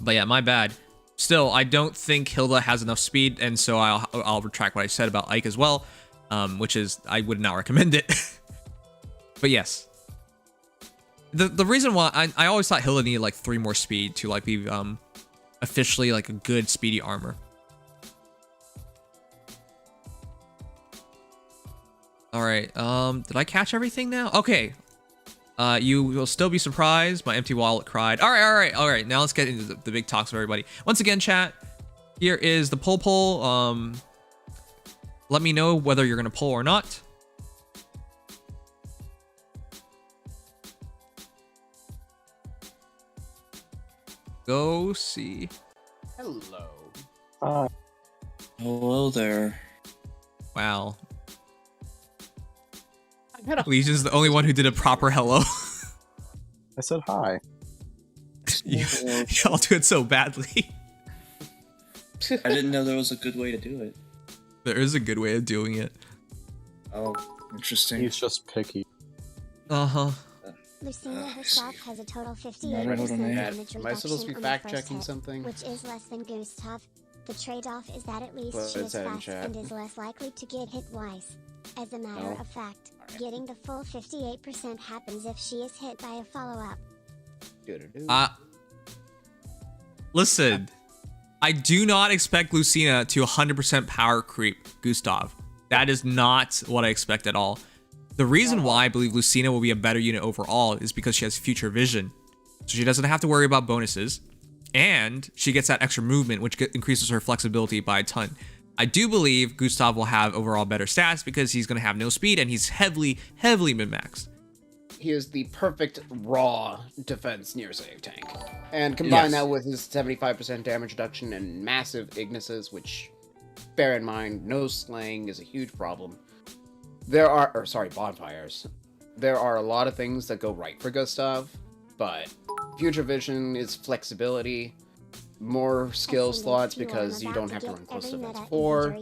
But yeah, my bad. Still, I don't think Hilda has enough speed, and so I'll retract what I said about Ike as well, which is I would not recommend it. But yes. The reason why I always thought Hilda needed like 3 more speed to like be officially like a good speedy armor. All right, did I catch everything now? Okay. You will still be surprised. My empty wallet cried. All right. Now let's get into the big talks of everybody. Once again, chat, here is the poll. Let me know whether you're gonna poll or not. Go see. Hello. Hi. Hello there. Wow. Legion's the only one who did a proper hello. I said hi. Y'all do it so badly. I didn't know there was a good way to do it. There is a good way of doing it. Oh, interesting. He's just picky. Uh-huh. Lucina herself has a total 58% damage Am I supposed to be reduction on the fact first checking hit, something? which is less than Gustav. The trade-off is that at least What she is is that in fast chat? and is less likely to get hit twice. As a matter Oh. of fact, getting the full 58% happens if she is hit by a follow-up. Listen, I do not expect Lucina to 100% power creep Gustav. That is not what I expect at all. The reason why I believe Lucina will be a better unit overall is because she has future vision. So she doesn't have to worry about bonuses. And she gets that extra movement, which increases her flexibility by a ton. I do believe Gustav will have overall better stats because he's going to have no speed and he's heavily min-maxed. He is the perfect raw defense near save tank. And combine that with his 75% damage reduction and massive Ignises, which, bear in mind, no slaying is a huge problem. Bonfires. There are a lot of things that go right for Gustav, but future vision is flexibility, more skill slots because you don't have to run close defense 4,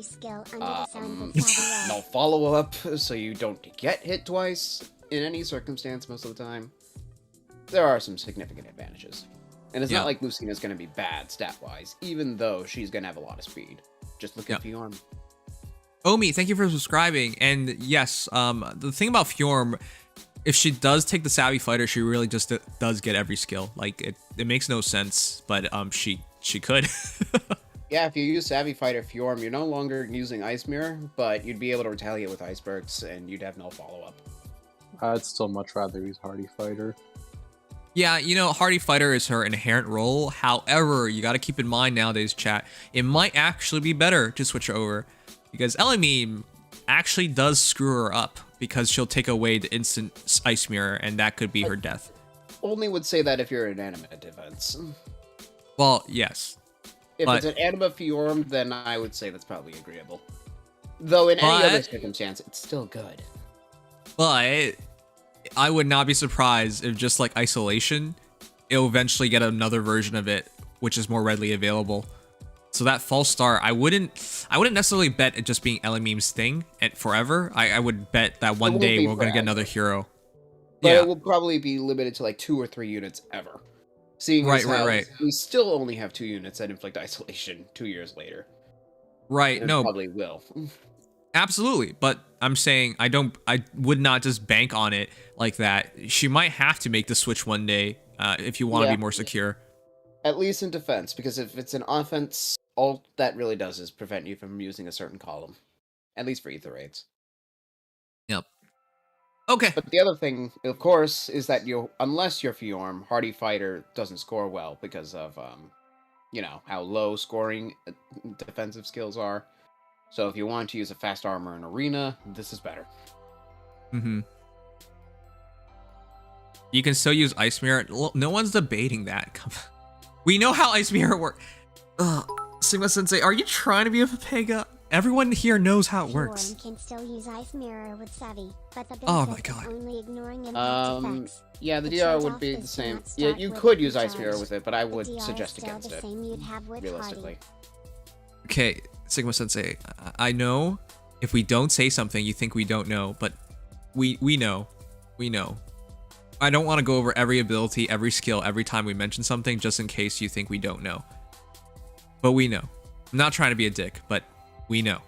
no follow-up so you don't get hit twice in any circumstance most of the time. There are some significant advantages. And it's not like Lucina's going to be bad stat-wise, even though she's going to have a lot of speed. Just look at Fjorm. Omi, thank you for subscribing. And yes, the thing about Fjorm, if she does take the Savvy Fighter, she really just does get every skill. Like, it makes no sense, but she could. Yeah, if you use Savvy Fighter Fjorm, you're no longer using Ice Mirror, but you'd be able to retaliate with Icebergs, and you'd have no follow-up. I'd still much rather use Hardy Fighter. Yeah, you know, Hardy Fighter is her inherent role. However, you got to keep in mind nowadays, chat, it might actually be better to switch her over because Elimeme actually does screw her up because she'll take away the instant Ice Mirror, and that could be her death. Only would say that if you're an anima defense. Well, yes. If it's an anima Fjorm, then I would say that's probably agreeable. Though in any other circumstance, it's still good. But I would not be surprised if just like Isolation, it'll eventually get another version of it, which is more readily available. So that false start, I wouldn't necessarily bet it just being Elimeme's thing and forever. I would bet that one day we're gonna get another hero. But it will probably be limited to like 2 or 3 units ever. Seeing as how we still only have 2 units that inflict isolation 2 years later. Right, no. Probably will. Absolutely, but I'm saying I would not just bank on it like that. She might have to make the switch one day if you want to be more secure. At least in defense, because if it's an offense, all that really does is prevent you from using a certain column. At least for ether raids. Yep. Okay. But the other thing, of course, is that unless you're Fjorm, Hardy Fighter doesn't score well because of, you know, how low scoring defensive skills are. So if you want to use a fast armor in Arena, this is better. Mm-hmm. You can still use Ice Mirror. No one's debating that. We know how Ice Mirror works. Sigma Sensei, are you trying to be a Pega? Everyone here knows how it works. Can still use Ice Mirror with Sevi, but the benefit is only ignoring impact effects. Yeah, the DR would be the same. Yeah, you could use Ice Mirror with it, but I would suggest against it. Realistically. Okay, Sigma Sensei, I know if we don't say something, you think we don't know, but we know. We know. I don't want to go over every ability, every skill, every time we mention something, just in case you think we don't know. But we know. I'm not trying to be a dick, but we know.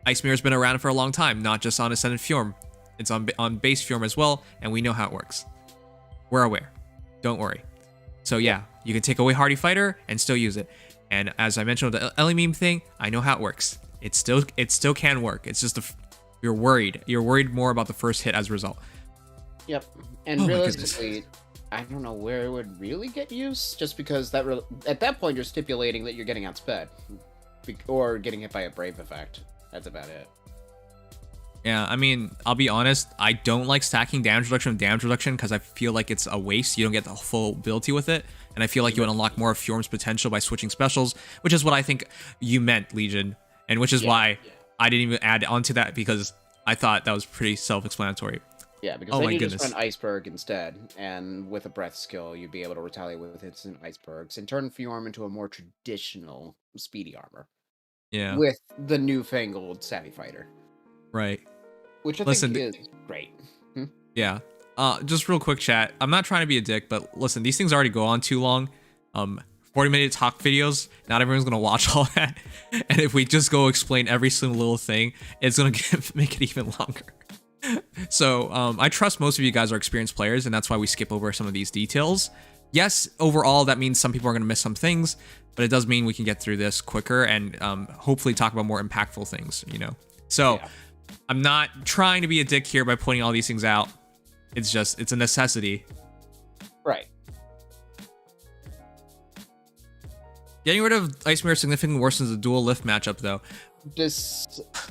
Ice Mirror's been around for a long time, not just on Ascendant Fjorm. It's on base Fjorm as well, and we know how it works. We're aware. Don't worry. So yeah, you can take away Hardy Fighter and still use it. And as I mentioned with the Elimeme thing, I know how it works. It still can work. It's just you're worried. You're worried more about the first hit as a result. Yep. And realistically, I don't know where it would really get used, just because at that point you're stipulating that you're getting outsped. Or getting hit by a Brave effect. That's about it. Yeah, I mean, I'll be honest, I don't like stacking damage reduction with damage reduction because I feel like it's a waste. You don't get the full ability with it. And I feel like you would unlock more of Fjorm's potential by switching specials, which is what I think you meant, Legion. And which is why I didn't even add onto that, because I thought that was pretty self-explanatory. Yeah, because then you just run Iceberg instead, and with a Breath skill, you'd be able to retaliate with instant Icebergs and turn Fjorm into a more traditional speedy armor. Yeah. With the newfangled Savvy Fighter. Right. Which I think is great. Yeah. Just real quick, chat. I'm not trying to be a dick, but listen, these things already go on too long. 40-minute talk videos, not everyone's gonna watch all that. And if we just go explain every single little thing, it's gonna make it even longer. So I trust most of you guys are experienced players, and that's why we skip over some of these details. Yes, overall, that means some people are gonna miss some things, but it does mean we can get through this quicker and hopefully talk about more impactful things, you know? So I'm not trying to be a dick here by pointing all these things out. It's a necessity. Right. Getting rid of Ice Mirror significantly worsens the dual lift matchup, though.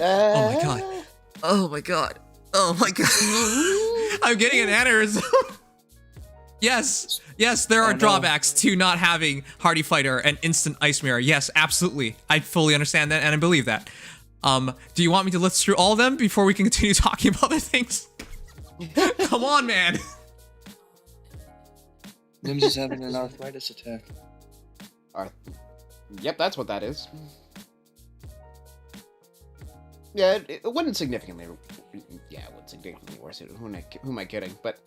Oh my god. Oh my god. Oh my god. I'm getting an aneurysm. Yes, there are drawbacks to not having Hardy Fighter and instant Ice Mirror. Yes, absolutely. I fully understand that, and I believe that. Do you want me to list through all of them before we can continue talking about other things? Come on, man. Nim's is having an arthritis attack. Yep, that's what that is. Yeah, it wouldn't significantly... Yeah, it wouldn't significantly worse. Who am I kidding? But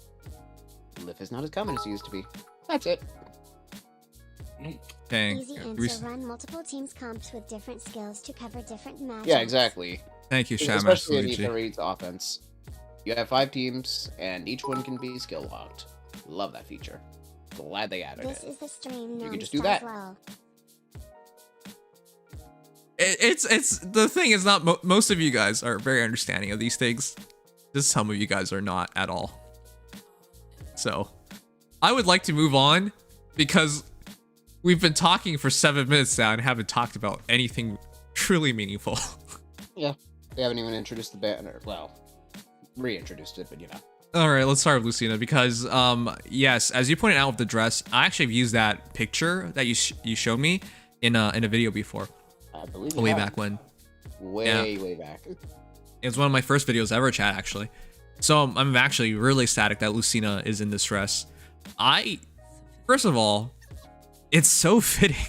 Lift is not as common as it used to be. That's it. Dang. Easy answer. Run multiple teams comps with different skills to cover different matches. Yeah, exactly. Thank you, Shaman. Especially in Ether Reed's offense. You have 5 teams, and each one can be skill locked. Love that feature. Glad they added This is the stream. You can just do that. It's the thing is not most of you guys are very understanding of these things. Just some of you guys are not at all. So I would like to move on because we've been talking for 7 minutes now and haven't talked about anything truly meaningful. Yeah, they haven't even introduced the banner. Well, reintroduced it, but you know. All right, let's start with Lucina because, yes, as you pointed out with the dress, I actually have used that picture that you showed me in a video before. I believe way back when. Way back. It was one of my first videos ever, chat, actually. So I'm actually really ecstatic that Lucina is in this dress. First of all, it's so fitting.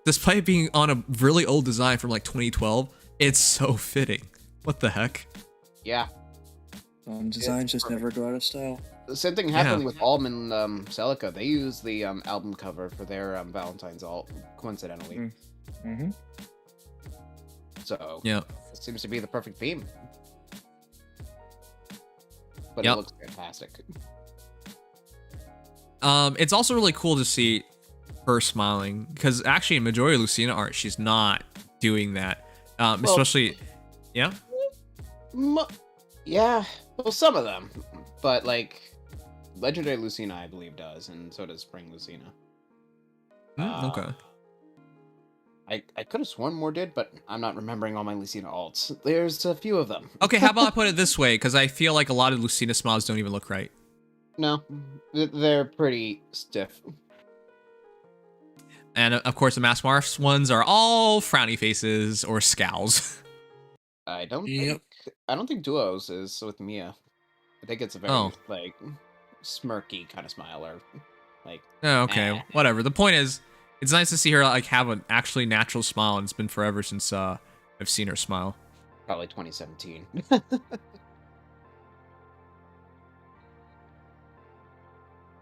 Despite being on a really old design from like 2012, it's so fitting. What the heck? Yeah. Designs just never go out of style. The same thing happened with Alm and Celica. They used the album cover for their Valentine's alt, coincidentally. Mm-hmm. So, yeah, it seems to be the perfect theme. But yep. It looks fantastic. It's also really cool to see her smiling, because actually in majority of Lucina art, she's not doing that. Especially, yeah? Yeah, well, some of them. But, like, Legendary Lucina, I believe, does, and so does Spring Lucina. Okay. I could have sworn more did, but I'm not remembering all my Lucina alts. There's a few of them. Okay, how about I put it this way, because I feel like a lot of Lucina smiles don't even look right. No, they're pretty stiff. And of course, the Mass Marfs ones are all frowny faces or scowls. I don't think Duos is with Mia. I think it's a very like smirky kind of smile, or like. Oh, okay, whatever. The point is, it's nice to see her like have an actually natural smile, and it's been forever since I've seen her smile. Probably 2017.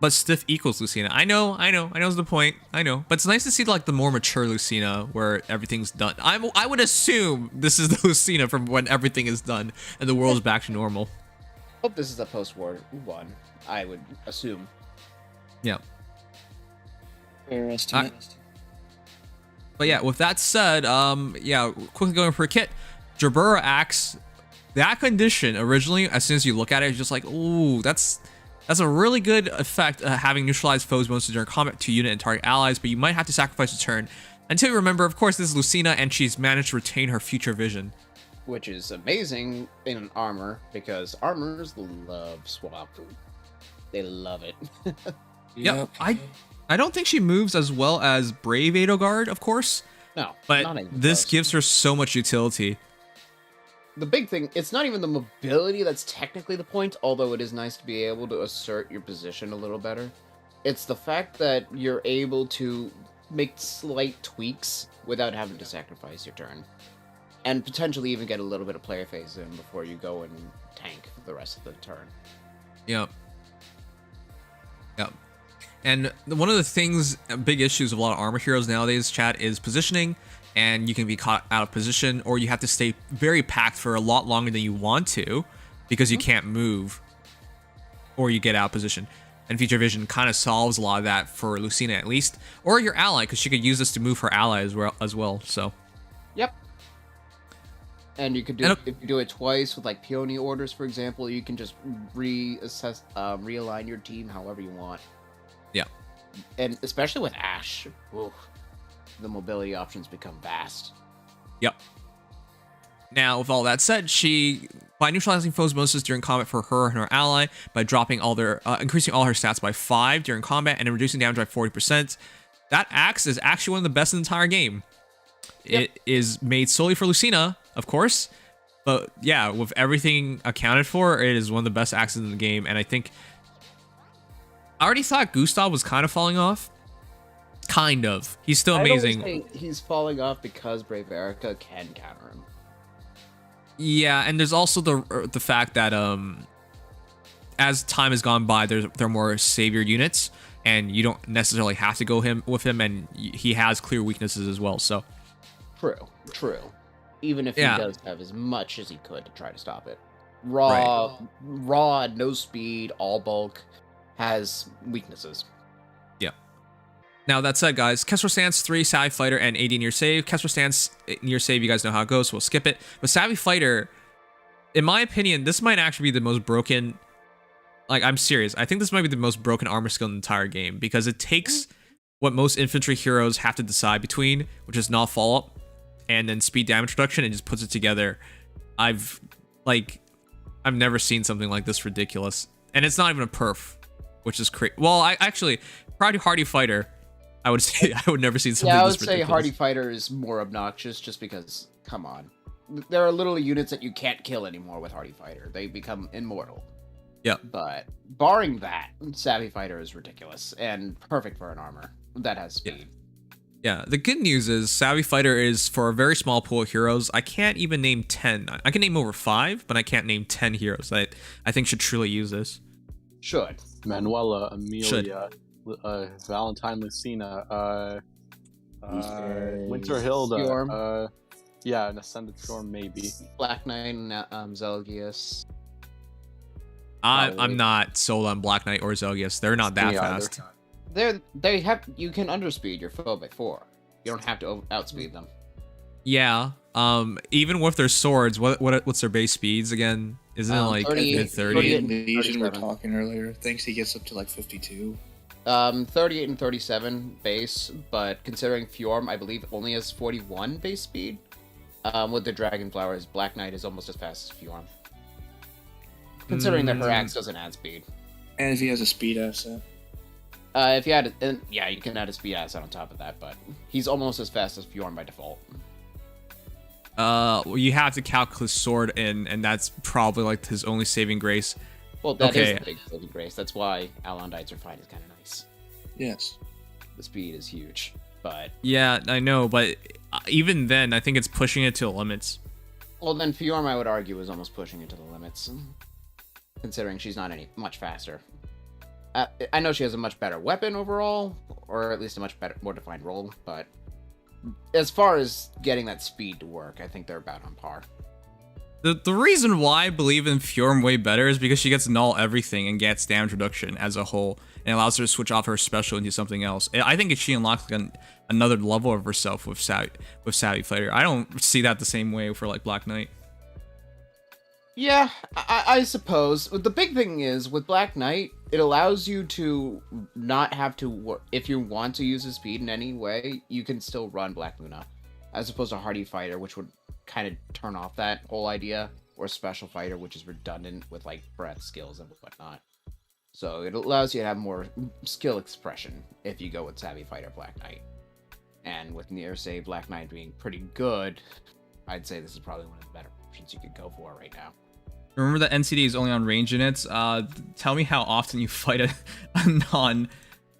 But stiff equals Lucina. I know is the point. I know. But it's nice to see like the more mature Lucina where everything's done. I would assume this is the Lucina from when everything is done and the world's back to normal. Hope this is a post-war one, I would assume. Yeah. Fair estimate. But yeah, with that said, yeah, quickly going for a kit. Jabura Axe, that condition originally, as soon as you look at it, it's just like, ooh, that's a really good effect, having neutralized foes mostly during combat to unit and target allies, but you might have to sacrifice a turn. Until you remember, of course, this is Lucina, and she's managed to retain her future vision. Which is amazing in armor, because armors love swap. They love it. Yep. I don't think she moves as well as Brave Edelgard, of course. No, but not even this close. gives her so much utility. The big thing, it's not even the mobility that's technically the point, although it is nice to be able to assert your position a little better. It's the fact that you're able to make slight tweaks without having to sacrifice your turn. And potentially even get a little bit of player phase in before you go and tank the rest of the turn. Yep. Yep. And one of the things, big issues of a lot of armor heroes nowadays, chat, is positioning. And you can be caught out of position, or you have to stay very packed for a lot longer than you want to because you can't move, or you get out of position. And Feature Vision kind of solves a lot of that for Lucina, at least, or your ally, because she could use this to move her ally as well. So, yep. And you could do if you do it twice with like Peony orders, for example, you can just reassess, realign your team however you want. Yeah. And especially with Ashe. Oof. The mobility options become vast. Yep. Now, with all that said, by neutralizing foes' monsters during combat for her and her ally, by dropping all their, increasing all her stats by 5 during combat, and then reducing damage by 40%, that axe is actually one of the best in the entire game. Yep. It is made solely for Lucina, of course, but yeah, with everything accounted for, it is one of the best axes in the game, and I think... I already thought Gustav was kind of falling off. Kind of. He's still amazing. I don't say he's falling off because Brave Erica can counter him. Yeah, and there's also the fact that as time has gone by, there are more savior units, and you don't necessarily have to go with him, and he has clear weaknesses as well. So true. Even if he does have as much as he could to try to stop it, raw, no speed, all bulk, has weaknesses. Now, that said, guys, Kessler Stance 3, Savvy Fighter, and 80 Near Save. Kessler Stance Near Save, you guys know how it goes, so we'll skip it. But Savvy Fighter, in my opinion, this might actually be the most broken Like, I'm serious. I think this might be the most broken armor skill in the entire game because it takes what most infantry heroes have to decide between, which is not follow-up and then speed damage reduction, and just puts it together. I've never seen something like this ridiculous. And it's not even a perf, which is crazy. Well, I actually, probably Hardy Fighter, I would say I would never seen something Yeah, I this would say ridiculous. Hardy Fighter is more obnoxious just because, come on. There are literally units that you can't kill anymore with Hardy Fighter. They become immortal. Yeah. But barring that, Savvy Fighter is ridiculous and perfect for an armor that has speed. Yeah, the good news is Savvy Fighter is for a very small pool of heroes. I can't even name 10. I can name over 5, but I can't name 10 heroes that I think should truly use this. Should. Manuela, Amelia, Valentine, Lucina, Winter Hilda, Fjorm. yeah, an Ascended Storm maybe. Black Knight and Zelgius. I'm not sold on Black Knight or Zelgius. They're not that Me either. fast. You can underspeed your foe by 4. You don't have to outspeed them. Yeah. Even with their swords, what's their base speeds again? Isn't it like 38, 30? Legion were 37. talking earlier. Thinks he gets up to like 52. 38 and 37 base, but considering Fjorm, I believe, only has 41 base speed. With the Dragon Flowers, Black Knight is almost as fast as Fjorm. Considering that her axe doesn't add speed. And if he has a speed asset. If you add, yeah, you can add a speed asset on top of that, but he's almost as fast as Fjorm by default. Well, you have to calculate sword in, and that's probably like his only saving grace. Well, that is Okay. the big saving grace. That's why Alondites are fine is kind of nice. Yes. The speed is huge, but Yeah, I know, but even then, I think it's pushing it to the limits. well, then Fjorm, I would argue, is almost pushing it to the limits, considering she's not any much faster. I know she has a much better weapon overall, or at least a much better, more defined role, but as far as getting that speed to work, I think they're about on par. The reason why I believe in Fjorm way better is because she gets null everything and gets damage reduction as a whole, and allows her to switch off her special into something else. I think if she unlocks like another level of herself with Savvy Fighter, I don't see that the same way for like Black Knight. Yeah, I suppose. The big thing is, with Black Knight, it allows you to not have to, if you want to use his speed in any way, you can still run Black Luna, as opposed to Hardy Fighter, which would kind of turn off that whole idea, or Special Fighter, which is redundant with, like, breath skills and whatnot. So it allows you to have more skill expression if you go with Savvy Fighter Black Knight. And with Near Say Black Knight being pretty good, I'd say this is probably one of the better options you could go for right now. Remember that NCD is only on range units. Tell me how often you fight a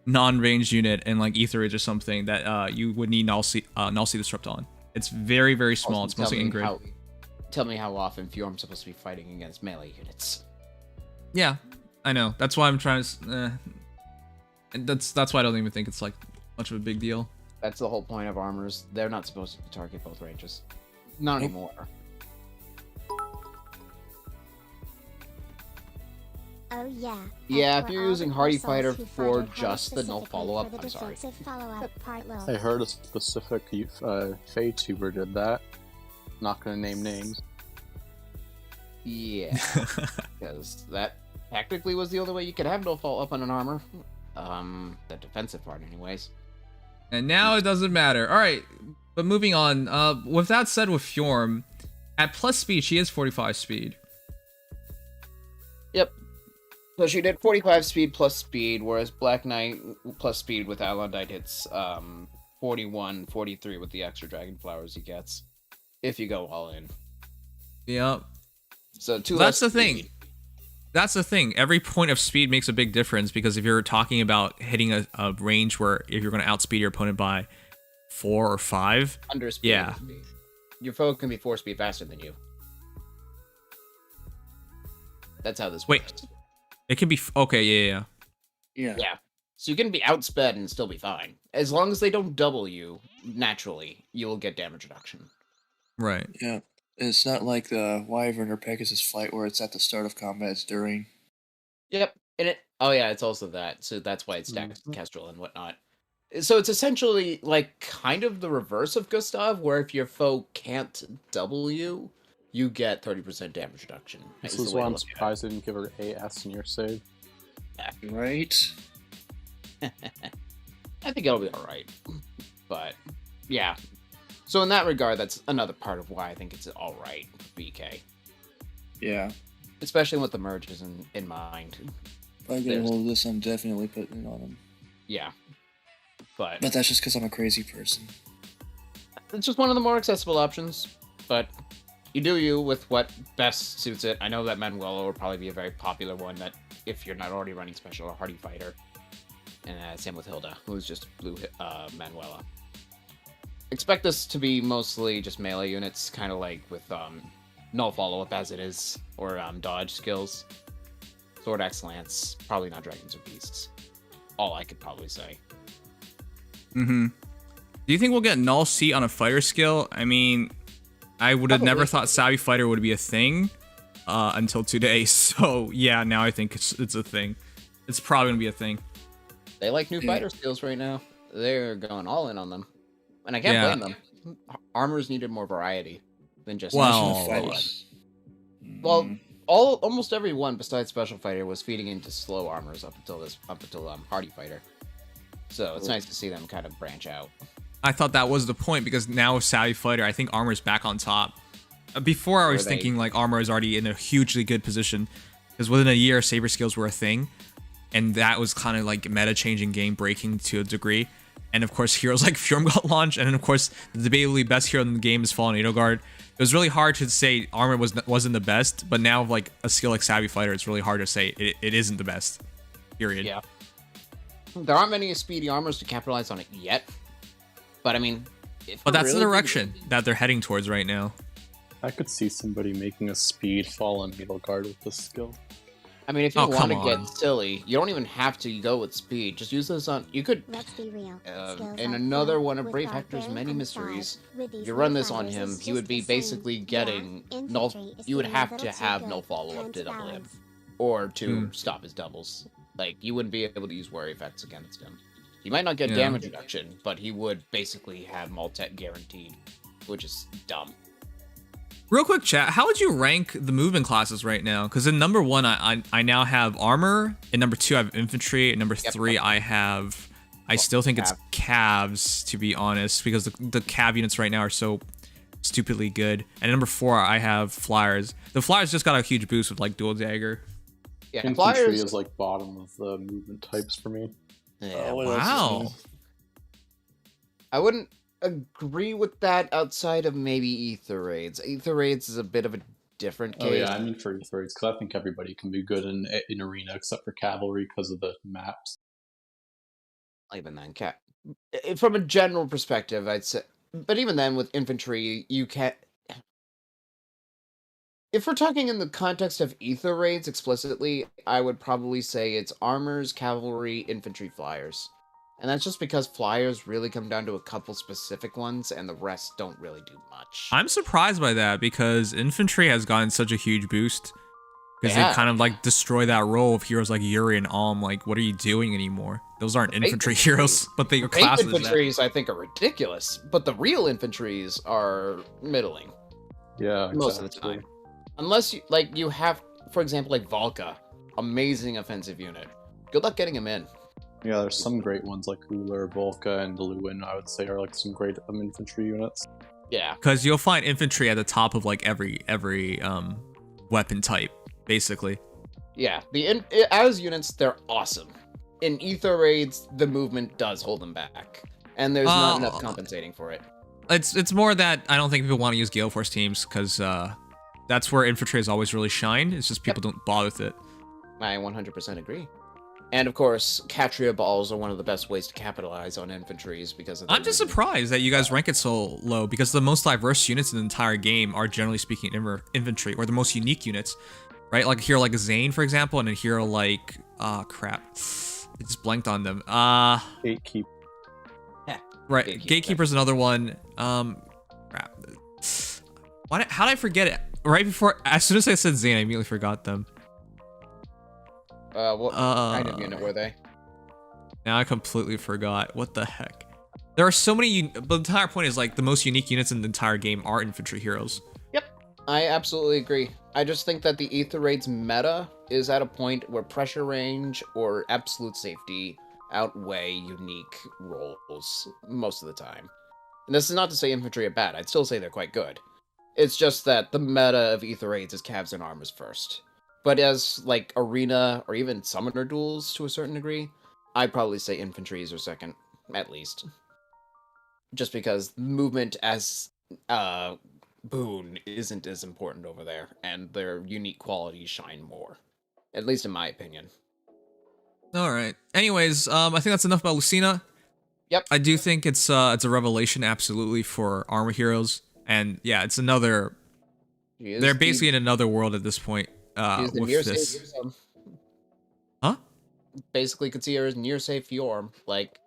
non-range unit in like Aetherage or something that you would need Null Sea Disrupt on. It's very, very small. Also, It's mostly Ingrid. Tell me how often Fjorm's supposed to be fighting against melee units. Yeah, I know. That's why I'm trying to. And that's why I don't even think it's like much of a big deal. That's the whole point of armors. They're not supposed to target both ranges. Not anymore. Oh yeah. Yeah, As if for you're all using the Hardy souls Fighter who for fighted just the null specifically follow-up, for the I'm sorry. defensive follow-up part will. I heard a specific VTuber did that. Not gonna name names. Yeah, because that technically was the only way you could have no follow-up on an armor. The defensive part anyways. And now it doesn't matter. All right, but moving on. With that said, with Fjorm, at plus speed, she is 45 speed. Yep. So she did 45 speed plus speed, whereas Black Knight plus speed with Alondite hits 41, 43 with the extra Dragon Flowers he gets. If you go all in. Yep. So That's the thing. That's the thing. Every point of speed makes a big difference because if you're talking about hitting a range where if you're going to outspeed your opponent by 4 or 5, Under speed. yeah. Speed. Your foe can be 4 speed faster than you. That's how this works. It can be okay. Yeah. Yeah. So you can be outsped and still be fine. As long as they don't double you, naturally, you will get damage reduction. Right. Yeah. It's not like the Wyvern or Pegasus fight where it's at the start of combat, it's during. Yep. And it's also that. So that's why it's stacked Kestrel and whatnot. So it's essentially like kind of the reverse of Gustav, where if your foe can't double you get 30% damage reduction. This is why I'm surprised they didn't give her AS in your save. Right? I think it'll be alright. But, yeah. So in that regard, that's another part of why I think it's alright for BK. Yeah. Especially with the merges in mind. If I get a hold of this, I'm definitely putting it on him. Yeah. But that's just because I'm a crazy person. it's just one of the more accessible options. But you do you with what best suits it. I know that Manuela will probably be a very popular one that if you're not already running Special or Hardy Fighter. And same with Hilda, who's just blue Manuela. Expect this to be mostly just melee units, kind of like with null follow-up as it is, or dodge skills. Sword Axe Lance, probably not Dragons or Beasts. All I could probably say. Mm-hmm. Do you think we'll get null seat on a fighter skill? I mean, I would have never thought Savvy Fighter would be a thing until today. So yeah, now I think it's a thing. It's probably gonna be a thing. They like new fighter skills right now. They're going all in on them, and I can't blame them. Armors needed more variety than just almost every one besides Special Fighter was feeding into slow armors up until Hardy Fighter. So it's nice to see them kind of branch out. I thought that was the point because now with Savvy Fighter, I think armor is back on top. Before I was thinking like armor is already in a hugely good position because within a year saber skills were a thing, and that was kind of like meta changing, game breaking to a degree. And of course, heroes like Fjorm got launched, and then of course the debatably best hero in the game is Fallen Edelgard. It was really hard to say armor wasn't the best, but now like a skill like Savvy Fighter, it's really hard to say it isn't the best. Period. Yeah. There aren't many speedy armors to capitalize on it yet, but I mean, but that's the direction that they're heading towards right now. I could see somebody making a speed Fallen Edelgard with this skill. I mean, if you want to get silly, you don't even have to go with speed. Just use this on. You could. Let's be real. In another one of Brave Hector's many mysteries, if you run this on him, he would be basically getting null. You would have to have null follow up to double him, or to stop his doubles. Like you wouldn't be able to use worry effects against him. He might not get damage reduction, but he would basically have multet guaranteed, which is dumb. Real quick, chat. How would you rank the movement classes right now? Because in number 1, I now have armor. In number 2, I have infantry. In number 3, I have. I still think it's calves, to be honest, because the cav units right now are so stupidly good. And number 4, I have flyers. The flyers just got a huge boost with like dual dagger. Yeah, infantry flyers is like bottom of the movement types for me. Yeah, wow. I wouldn't agree with that outside of maybe Ether Raids. Ether Raids is a bit of a different case. Oh yeah, I mean for Ether Raids, because I think everybody can be good in Arena except for Cavalry because of the maps. Even then, from a general perspective, I'd say, but even then with Infantry, you can't. If we're talking in the context of Ether Raids explicitly, I would probably say it's Armors, Cavalry, Infantry, Flyers. And that's just because Flyers really come down to a couple specific ones, and the rest don't really do much. I'm surprised by that, because Infantry has gotten such a huge boost. Because they kind of, like, destroy that role of heroes like Yuri and Alm. Like, what are you doing anymore? Those aren't infantry heroes, but they are classes. Infantries, I think, are ridiculous, but the real infantries are middling. Yeah, exactly. Most of the time. Unless, you have, for example, like Valka. Amazing offensive unit. Good luck getting him in. Yeah, there's some great ones like Uller, Volka, and Deluin, I would say, are like some great infantry units. Yeah. Because you'll find infantry at the top of like every weapon type, basically. Yeah, as units, they're awesome. In Ether Raids, the movement does hold them back. And there's not enough compensating for it. It's more that I don't think people want to use Gale Force teams, because that's where infantry has always really shined. It's just people don't bother with it. I 100% agree. And of course, Catria balls are one of the best ways to capitalize on infantries because of. I'm just surprised that you guys rank it so low, because the most diverse units in the entire game are generally speaking infantry, or the most unique units, right? Like a hero like Zane, for example, and a hero like crap, I just blanked on them. Gatekeeper. Right, Gatekeeper's another one. Crap. How did I forget it? Right before, as soon as I said Zane, I immediately forgot them. What kind of unit were they? Now I completely forgot. What the heck? There are so many, but the entire point is like the most unique units in the entire game are infantry heroes. Yep, I absolutely agree. I just think that the Ether Raids meta is at a point where pressure range or absolute safety outweigh unique roles most of the time. And this is not to say infantry are bad, I'd still say they're quite good. It's just that the meta of Ether Raids is Cavs and Armors first. But as, like, Arena or even Summoner duels to a certain degree, I'd probably say infantries are second, at least. Just because movement as boon isn't as important over there, and their unique qualities shine more. At least in my opinion. All right. Anyways, I think that's enough about Lucina. Yep. I do think it's a revelation, absolutely, for armor heroes, and yeah, it's another. They're basically in another world at this point. With this. Huh? Basically, could see her as near save Fjorm, like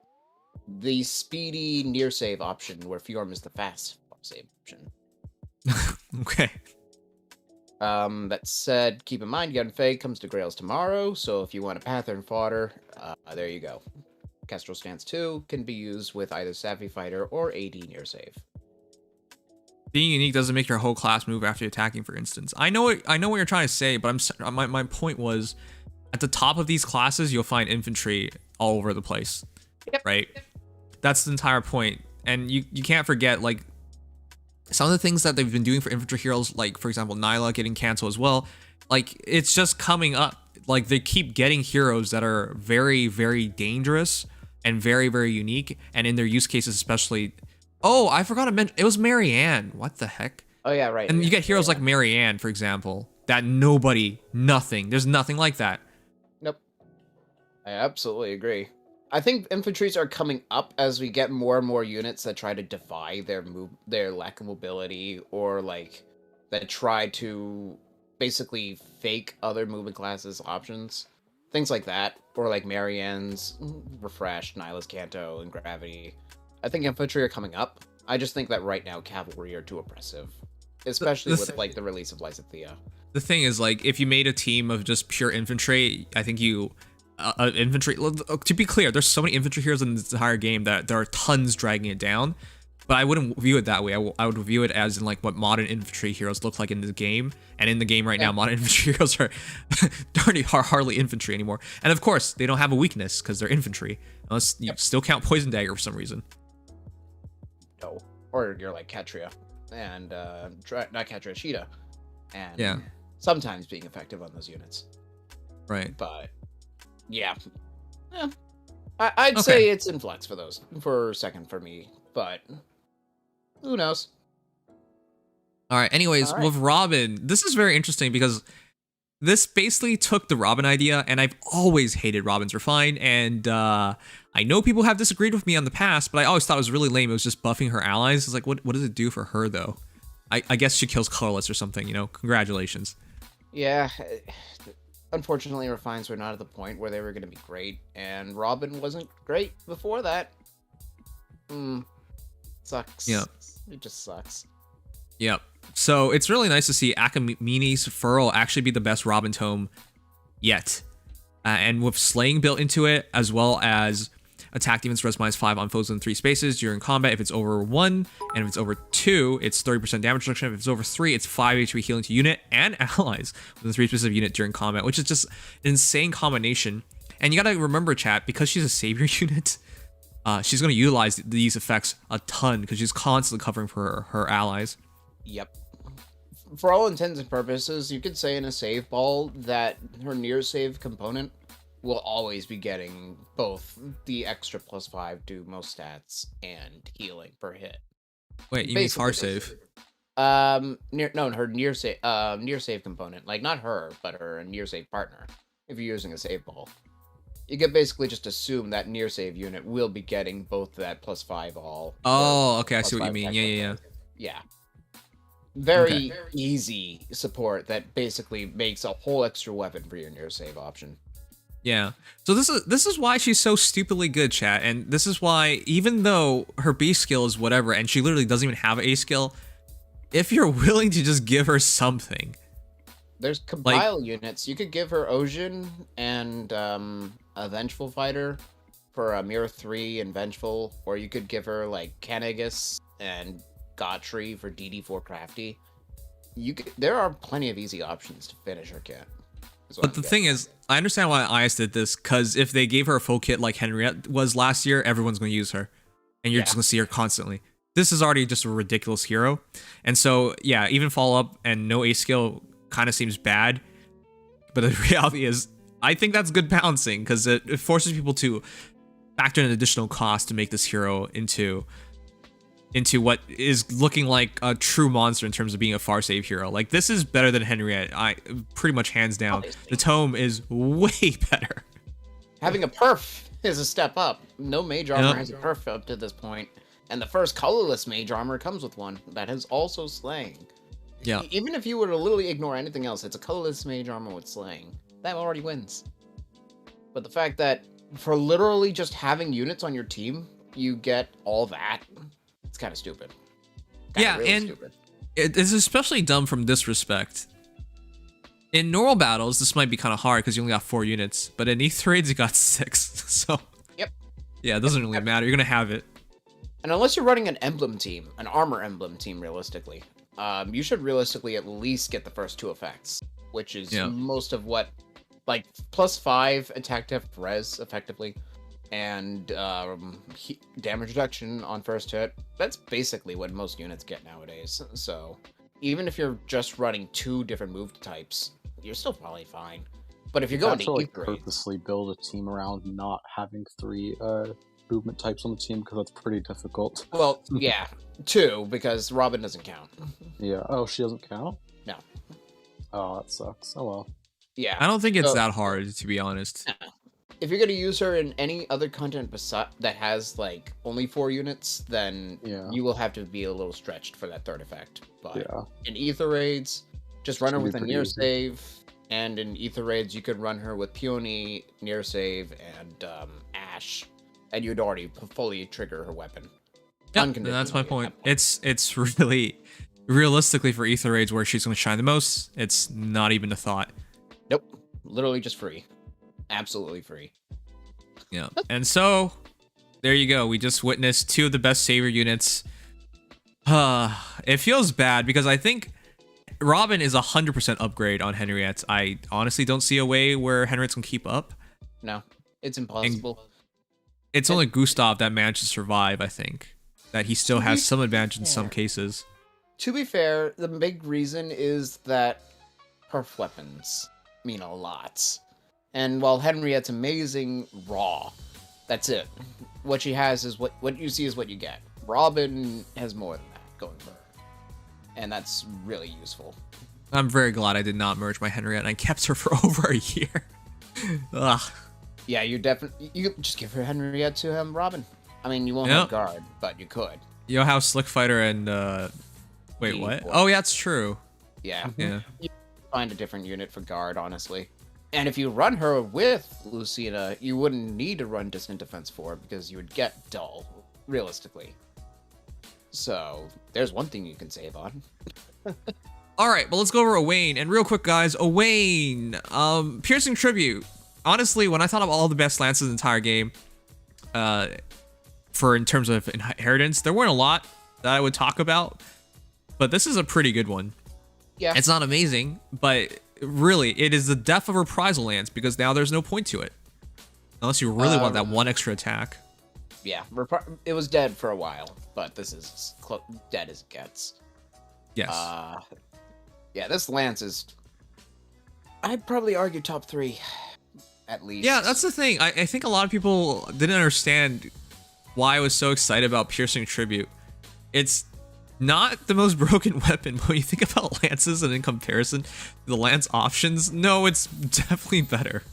the speedy near save option, where Fjorm is the fast save option. Okay. That said, keep in mind, Gun Faye comes to Grails tomorrow, so if you want a Pattern fodder, there you go. Kestrel Stance 2 can be used with either Savvy Fighter or AD near save. Being unique doesn't make your whole class move after attacking, for instance. I know what you're trying to say, but my point was, at the top of these classes, you'll find infantry all over the place. Yep. Right? That's the entire point. And you can't forget, like, some of the things that they've been doing for infantry heroes, like, for example, Nyla getting canceled as well, like, it's just coming up. Like, they keep getting heroes that are very, very dangerous and very, very unique, and in their use cases especially. Oh, I forgot to mention, it was Marianne. What the heck? Oh, yeah, right. And you get heroes like Marianne, for example, that there's nothing like that. Nope. I absolutely agree. I think infantries are coming up as we get more and more units that try to defy their lack of mobility, or like that try to basically fake other movement classes options. Things like that, or like Marianne's Refreshed, Nyla's Canto, and Gravity. I think infantry are coming up. I just think that right now cavalry are too oppressive, especially with like the release of Lysithea. The thing is, like, if you made a team of just pure infantry, I think infantry. To be clear, there's so many infantry heroes in this entire game that there are tons dragging it down. But I wouldn't view it that way. I would view it as in like what modern infantry heroes look like in the game. And in the game right now, modern infantry heroes are hardly infantry anymore. And of course, they don't have a weakness because they're infantry, unless you still count Poison Dagger for some reason. No, or you're like Ketria and not Ketria, Sheeta, and sometimes being effective on those units. Right. But yeah, I'd say it's in flux for second for me, but who knows? All right. Anyways, with Robin, this is very interesting because this basically took the Robin idea, and I've always hated Robin's Refine, and I know people have disagreed with me on the past, but I always thought it was really lame. It was just buffing her allies. It's like, what does it do for her, though? I guess she kills colorless or something, Congratulations. Yeah. Unfortunately, Refines were not at the point where they were going to be great, and Robin wasn't great before that. Sucks. Yeah. It just sucks. Yep. So it's really nice to see Akamini's Furl actually be the best Robin tome yet. And with Slaying built into it, as well as attack defense res -5 on foes in 3 spaces during combat if it's over 1, and if it's over 2, it's 30% damage reduction. If it's over 3, it's 5 HP healing to unit and allies within 3 spaces of unit during combat, which is just an insane combination. And you gotta remember, chat, because she's a savior unit, she's gonna utilize these effects a ton because she's constantly covering for her allies. Yep. For all intents and purposes, you could say in a save ball that her near save component will always be getting both the extra +5 to most stats and healing per hit. Wait, you mean far save? Her near save component, like not her, but her near save partner. If you're using a save ball, you can basically just assume that near save unit will be getting both that +5 all. Oh, okay, I see what you mean. Yeah. Very easy support that basically makes a whole extra weapon for your near save option. Yeah. So this is why she's so stupidly good, chat, and this is why, even though her B skill is whatever, and she literally doesn't even have an A skill, if you're willing to just give her something. There's compile units. You could give her Ocean and a Vengeful Fighter for a Mirror 3 and Vengeful, or you could give her like Canagus and Gotri for DD4 Crafty. There are plenty of easy options to finish her kit. But the thing is, I understand why IS did this, because if they gave her a full kit like Henriette was last year, everyone's going to use her. And you're just going to see her constantly. This is already just a ridiculous hero. And so, yeah, even follow-up and no ace skill kind of seems bad. But the reality is, I think that's good balancing, because it forces people to factor in an additional cost to make this hero into what is looking like a true monster in terms of being a far save hero. Like, this is better than Henriette. I pretty much hands down. Obviously. The tome is way better. Having a perf is a step up. No mage armor has a perf up to this point. And the first colorless mage armor comes with one that has also slaying. Yeah. Even if you were to literally ignore anything else, it's a colorless mage armor with slaying. That already wins. But the fact that for literally just having units on your team, you get all that, it's kind of stupid. Really stupid. It is especially dumb from this respect. In normal battles, this might be kind of hard because you only got 4 units, but in Ether raids, you got 6. So, yep. Yeah, it doesn't really matter. You're going to have it. And unless you're running an emblem team, an armor emblem team, realistically, you should realistically at least get the first 2 effects, which is most of what, like, +5 attack def res, effectively, and damage reduction on first hit. That's basically what most units get nowadays. So even if you're just running 2 different move types, you're still probably fine. But if you're going to like purposely build a team around not having 3 movement types on the team, because that's pretty difficult. Well, yeah, 2, because Robin doesn't count. Yeah. Oh, she doesn't count? No. Oh, that sucks. Oh well. Yeah. I don't think it's that hard, to be honest. If you're going to use her in any other content that has, like, only 4 units, then you will have to be a little stretched for that 3rd effect. But in Ether raids, just run her with a near save, and in Ether raids, you could run her with Peony, near save, and Ash, and you'd already fully trigger her weapon. Yeah, that's my point. It's really, realistically for Ether raids where she's going to shine the most, it's not even a thought. Nope. Literally just free. Absolutely free. Yeah. And so, there you go. We just witnessed 2 of the best savior units. It feels bad because I think Robin is 100% upgrade on Henriette. I honestly don't see a way where Henriette can keep up. No, it's impossible. And it's only Gustav that managed to survive, I think. That he still has some advantage in some cases. To be fair, the big reason is that perf weapons mean a lot. And while Henriette's amazing raw, that's it. What she has is what you see is what you get. Robin has more than that going for her. And that's really useful. I'm very glad I did not merge my Henriette and I kept her for over a year. Ugh. Yeah, you just give her Henriette to him, Robin. I mean, you won't have guard, but you could. You'll have Slick Fighter and wait, what? Oh, yeah, that's true. Yeah. You find a different unit for guard, honestly. And if you run her with Lucina, you wouldn't need to run Distant Defense 4 because you would get dull, realistically. So, there's one thing you can save on. Alright, but let's go over Owain. And real quick, guys, Owain, Piercing Tribute. Honestly, when I thought of all the best lances in the entire game, in terms of inheritance, there weren't a lot that I would talk about, but this is a pretty good one. Yeah. It's not amazing, but really, it is the death of Reprisal Lance, because now there's no point to it. Unless you really want that 1 extra attack. Yeah, it was dead for a while, but this is dead as it gets. Yes. Yeah, this Lance is... I'd probably argue top 3, at least. Yeah, that's the thing. I think a lot of people didn't understand why I was so excited about Piercing Tribute. It's not the most broken weapon, but when you think about lances and in comparison to the lance options, no, it's definitely better.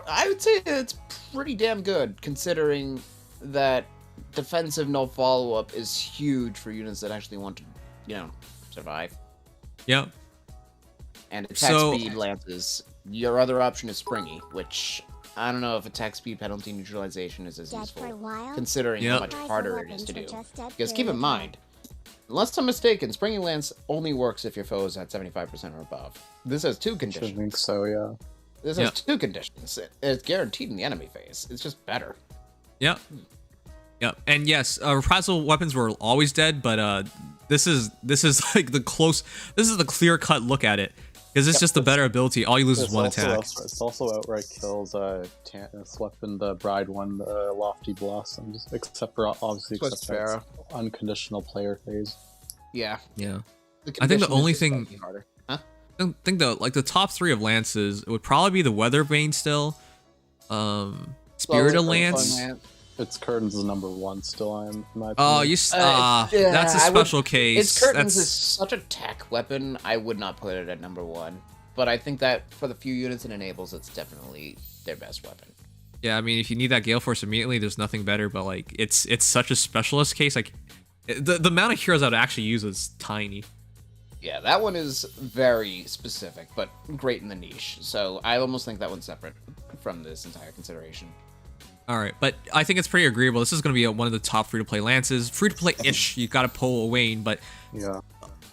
I would say it's pretty damn good, considering that defensive no follow-up is huge for units that actually want to, survive. Yep. And attack speed lances. Your other option is Springy, which I don't know if attack speed penalty neutralization is as useful, considering how much harder it is to do. Because keep in mind, unless I'm mistaken, Springy Lance only works if your foe is at 75% or above. This has 2 conditions. I think so, yeah. This has 2 conditions. It's guaranteed in the enemy phase. It's just better. Yep. Yep. And yes, reprisal weapons were always dead, but this is like the clear-cut look at it. Because it's just a better ability. All you lose is It's one also attack. It's also outright kills Slip and the Bride one, Lofty Blossoms, except for obviously Twist except for its Pharaoh. unconditional player phase. Yeah. Yeah. The I think the condition is only just thing- slightly harder. Huh? I think the top 3 of lances would probably be the Weather Vane still, Spirit of Lance. It's Curtains is number 1 still, in my opinion. Oh, that's a special case. Its Curtains That's is such a tech weapon. I would not put it at number 1, but I think that for the few units it enables, it's definitely their best weapon. yeah. I mean, if you need that Gale Force immediately, there's nothing better. But like, it's such a specialist case. Like, the amount of heroes I would actually use is tiny. Yeah, that one is very specific, but great in the niche. So I almost think that one's separate from this entire consideration. All right, but I think it's pretty agreeable. This is going to be one of the top free-to-play lances. Free-to-play-ish, you got to pull a Wayne, but Yeah.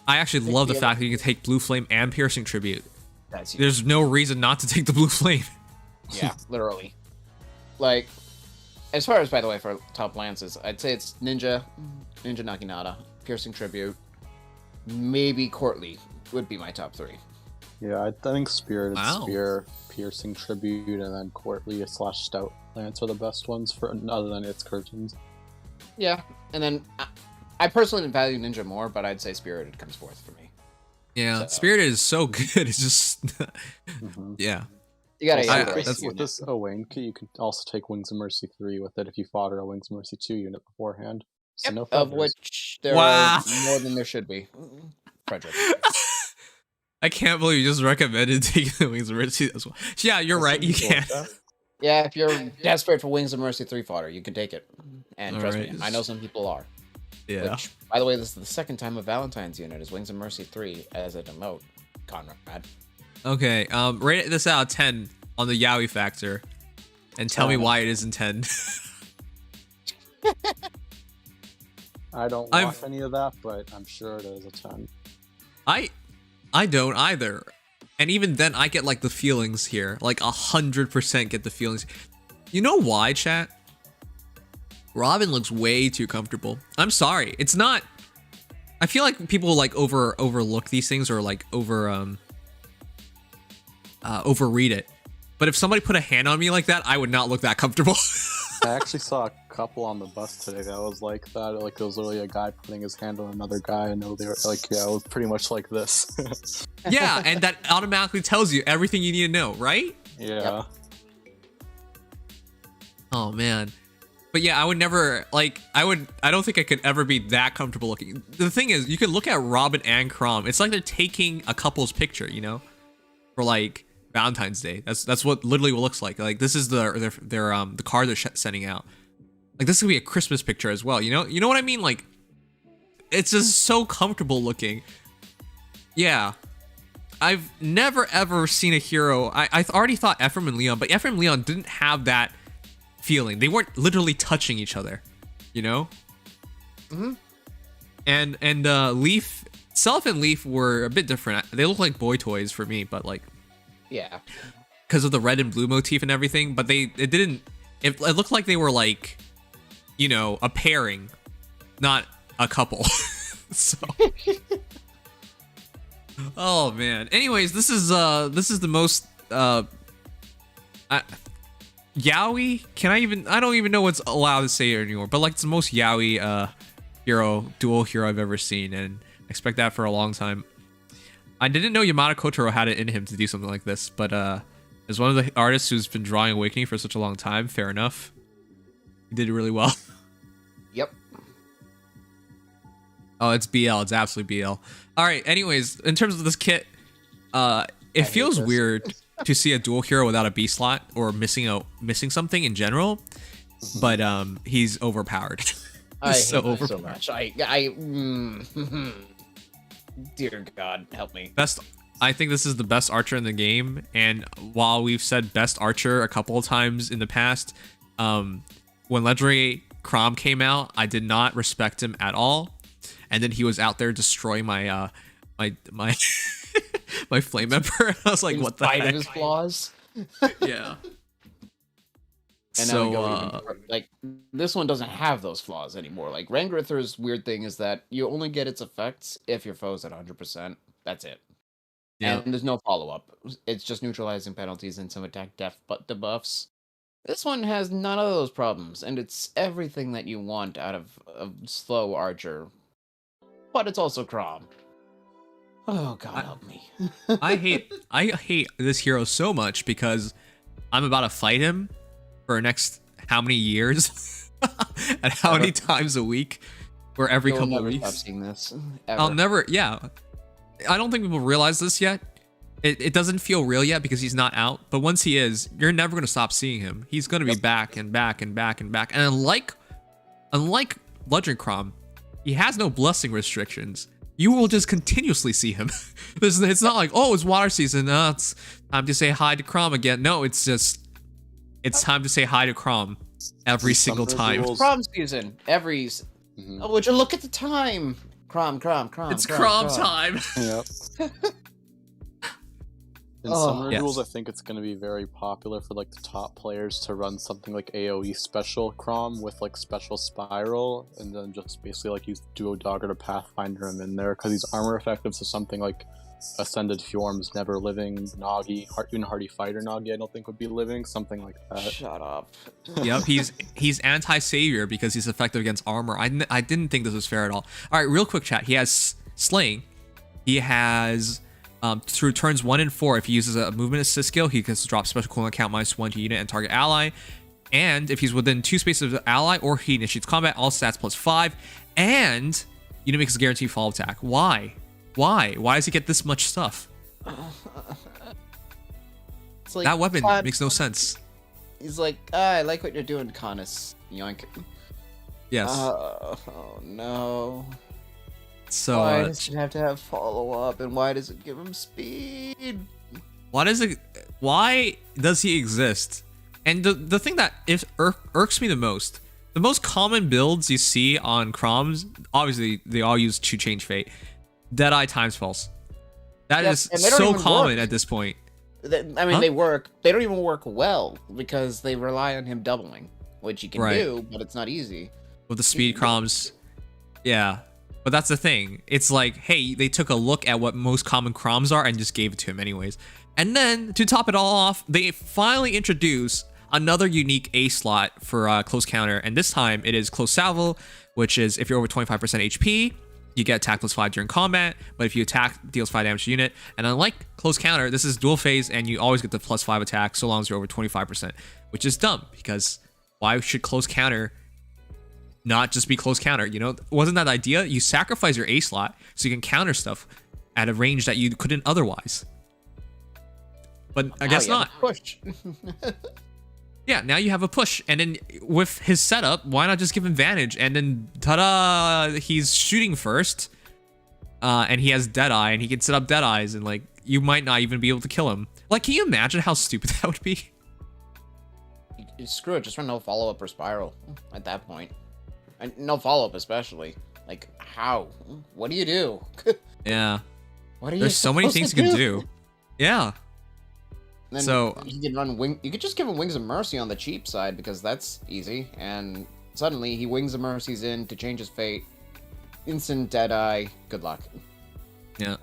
I actually love the fact that you can take Blue Flame and Piercing Tribute. That's huge. There's no reason not to take the Blue Flame. Yeah, literally. Like, as far as, by the way, for top lances, I'd say it's Ninja Naginata, Piercing Tribute, maybe Courtly would be my top 3. Yeah, I think Spirited Wow. Spear, Piercing Tribute, and then Courtly / Stout Lance are the best ones for other than its Curtains. Yeah, and then I personally value Ninja more, but I'd say Spirited comes fourth for me. Yeah, So- Spirited is so good. It's just, yeah. You gotta Also, I- have the with right this, unit. with this Owain, you can also take Wings of Mercy 3 with it if you fought a Wings of Mercy 2 unit beforehand. So Yep, no of feathers. which there Wow. are more than there should be. Frederick. I can't believe you just recommended taking the Wings of Mercy as well. Yeah, you're right. You can. Yeah, if you're desperate for Wings of Mercy 3 fodder, you can take it. And trust me, Alright. I know some people are. Yeah. Which, by the way, this is the second time a Valentine's unit is Wings of Mercy 3 as an emote, Conrad. Okay. Rate this out of 10 on the Yaoi factor, and tell me why it isn't 10. I don't I've- want any of that, but I'm sure it is a 10. I don't either. And even then, I get like the feelings here, like 100% get the feelings. You know why, chat? Robin looks way too comfortable. I'm sorry, it's not. I feel like people like overlook these things or like overread it. But if somebody put a hand on me like that, I would not look that comfortable. I actually saw a couple on the bus today that was like that. Like, it was literally a guy putting his hand on another guy, and they were like, yeah, it was pretty much like this. Yeah, and that automatically tells you everything you need to know, right? Yeah. Oh man. But yeah, I would never I don't think I could ever be that comfortable looking. The thing is, you can look at Robin and Chrom. It's like they're taking a couple's picture, you know? For like Valentine's Day. That's what literally what it looks like. Like this is their the card they're sending out. Like this could be a Christmas picture as well, you know? You know what I mean? Like it's just so comfortable looking. Yeah. I've never ever seen a hero. I already thought Ephraim and Leon, but Ephraim and Leon didn't have that feeling. They weren't literally touching each other, you know? Mm-hmm. And Leaf, Self and Leaf were a bit different. They look like boy toys for me, but like Yeah. because of the red and blue motif and everything. But it looked like they were like, you know, a pairing, not a couple. So. Oh man. Anyways, this is the most yaoi. I don't even know what's allowed to say anymore. But like it's the most yaoi dual hero I've ever seen, and I expect that for a long time. I didn't know Yamada Kotaro had it in him to do something like this, but as one of the artists who's been drawing Awakening for such a long time, fair enough. He did it really well. Yep. Oh, it's BL. It's absolutely BL. All right. Anyways, in terms of this kit, it feels weird to see a dual hero without a B slot or missing something in general. But he's overpowered. I He's hate that so much. Dear God, help me. I think this is the best archer in the game. And while we've said best archer a couple of times in the past, when Legendary Chrom came out, I did not respect him at all. And then he was out there destroying my my flame emperor. I was like, what the spite heck? of his flaws. Yeah. And now we go even, like this one doesn't have those flaws anymore. Like Langrisser's weird thing is that you only get its effects if your foe's at 100%. That's it. Yeah. And there's no follow-up. It's just neutralizing penalties and some attack def debuffs. This one has none of those problems, and it's everything that you want out of a slow archer. But it's also Chrom. Oh, God help me. I hate this hero so much because I'm about to fight him for the next how many years and how many times a week or every couple of weeks. Stop seeing this. Ever. I'll never, yeah. I don't think people realize this yet. It doesn't feel real yet because he's not out. But once he is, you're never going to stop seeing him. He's going to be back and back and back and back. And unlike Legend Chrom, he has no blessing restrictions. You will just continuously see him. It's not like, oh, it's water season. It's time to say hi to Chrom again. No, it's just, it's time to say hi to Chrom every single time. It's Chrom season. Oh, would you look at the time? Chrom. It's Chrom time. Yep. In summer duels, I think it's going to be very popular for like the top players to run something like AoE special Chrom with like special spiral, and then just basically like use Duo Dogger to Pathfinder him in there because he's armor effective. So something like Ascended Fjorm's Never Living Nagi, even Hardy Fighter Nagi, I don't think would be living. Something like that. Shut up. Yep, he's anti-savior because he's effective against armor. I didn't think this was fair at all. All right, real quick chat. He has Slaying. He has through turns 1 and 4, if he uses a movement assist skill, he gets to drop special cooldown count -1 to unit and target ally. And if he's within 2 spaces of the ally or he initiates combat, all stats +5. And unit makes a guaranteed follow attack. Why? Why does he get this much stuff? It's like, that weapon makes no sense. He's like, I like what you're doing, Canis. Yoink. Yes. Oh no. So why does it have to have follow-up, and why does it give him speed? Why does he exist? And the thing that irks me the most common builds you see on Chroms, obviously they all use to change fate. Deadeye times false. That is so common at this point. I mean, they work. They don't even work well because they rely on him doubling, which you can do, but it's not easy. With the speed Chroms, yeah. But that's the thing. It's like, hey, they took a look at what most common Chroms are and just gave it to him anyways. And then, to top it all off, they finally introduce another unique A slot for close counter. And this time, it is close salvo, which is if you're over 25% HP, you get attack +5 during combat. But if you attack, deals 5 damage to unit. And unlike close counter, this is dual phase, and you always get the +5 attack so long as you're over 25%. Which is dumb, because why should close counter not just be close counter? You know, wasn't that the idea? You sacrifice your A slot so you can counter stuff at a range that you couldn't otherwise. But I guess not. Push. Yeah, now you have a push, and then with his setup, why not just give him advantage? And then ta-da, he's shooting first, and he has Deadeye, and he can set up Deadeyes, and like you might not even be able to kill him. Like, can you imagine how stupid that would be? Screw it, just run no follow-up or spiral at that point. And no follow-up especially. Like, how? What do you do? Yeah. What are you There's so many things you can do. Yeah. Then so you can run wing. You could just give him Wings of Mercy on the cheap side because that's easy. And suddenly he Wings of Mercy's in to change his fate. Instant Deadeye. Good luck. Yeah.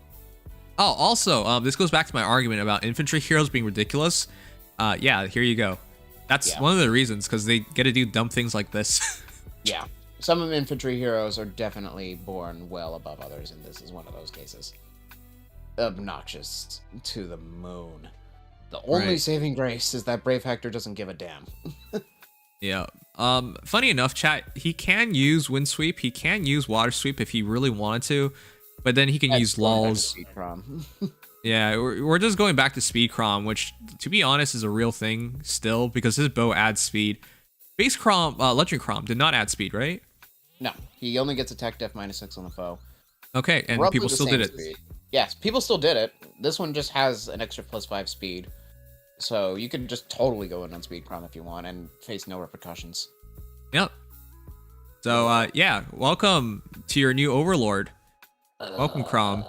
Oh, also, this goes back to my argument about infantry heroes being ridiculous. Yeah, here you go. That's one of the reasons, because they get to do dumb things like this. Yeah. Some of infantry heroes are definitely born well above others, and this is one of those cases. Obnoxious to the moon. The only saving grace is that Brave Hector doesn't give a damn. Yeah. Funny enough, chat, he can use Wind Sweep, he can use Water Sweep if he really wanted to, but then he can use lulls. Yeah, we're just going back to Speed Chrom, which, to be honest, is a real thing still, because his bow adds speed. Base Chrom, Legend Chrom did not add speed, right? No, he only gets attack def -6 on the foe. Okay, and Roughly people still did it. Speed. Yes, people still did it. This one just has an extra +5 speed. So you can just totally go in on Speed Chrom if you want and face no repercussions. Yep. So, yeah, welcome to your new overlord. Welcome, Chrom.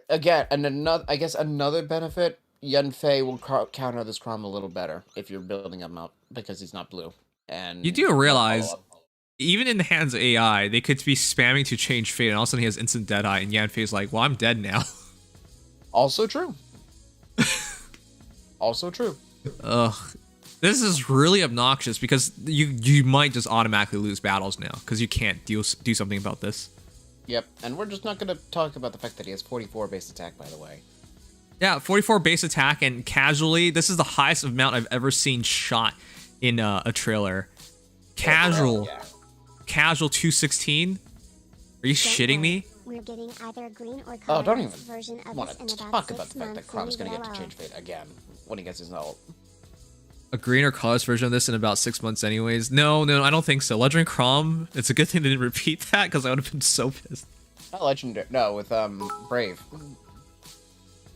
Again, and another benefit, Yunfei will counter this Chrom a little better if you're building him up because he's not blue. And you do realize, even in the hands of AI, they could be spamming to change fate, and all of a sudden he has instant Deadeye, and Yanfei's like, well, I'm dead now. Also true. Also true. Ugh. This is really obnoxious because you might just automatically lose battles now because you can't do something about this. Yep, and we're just not going to talk about the fact that he has 44 base attack, by the way. Yeah, 44 base attack, and casually, this is the highest amount I've ever seen shot in a trailer. Casual. Yeah. Casual 216? Are you shitting me? We're getting either a green or Oh, don't colorless even version of want this in to about talk 6 about the fact that months Chrom's when going we to get to get change fate again when he gets his ult. A green or colorless version of this in about 6 months anyways? No, I don't think so. Legendary Chrom, it's a good thing they didn't repeat that because I would have been so pissed. Not legendary. No, with Brave.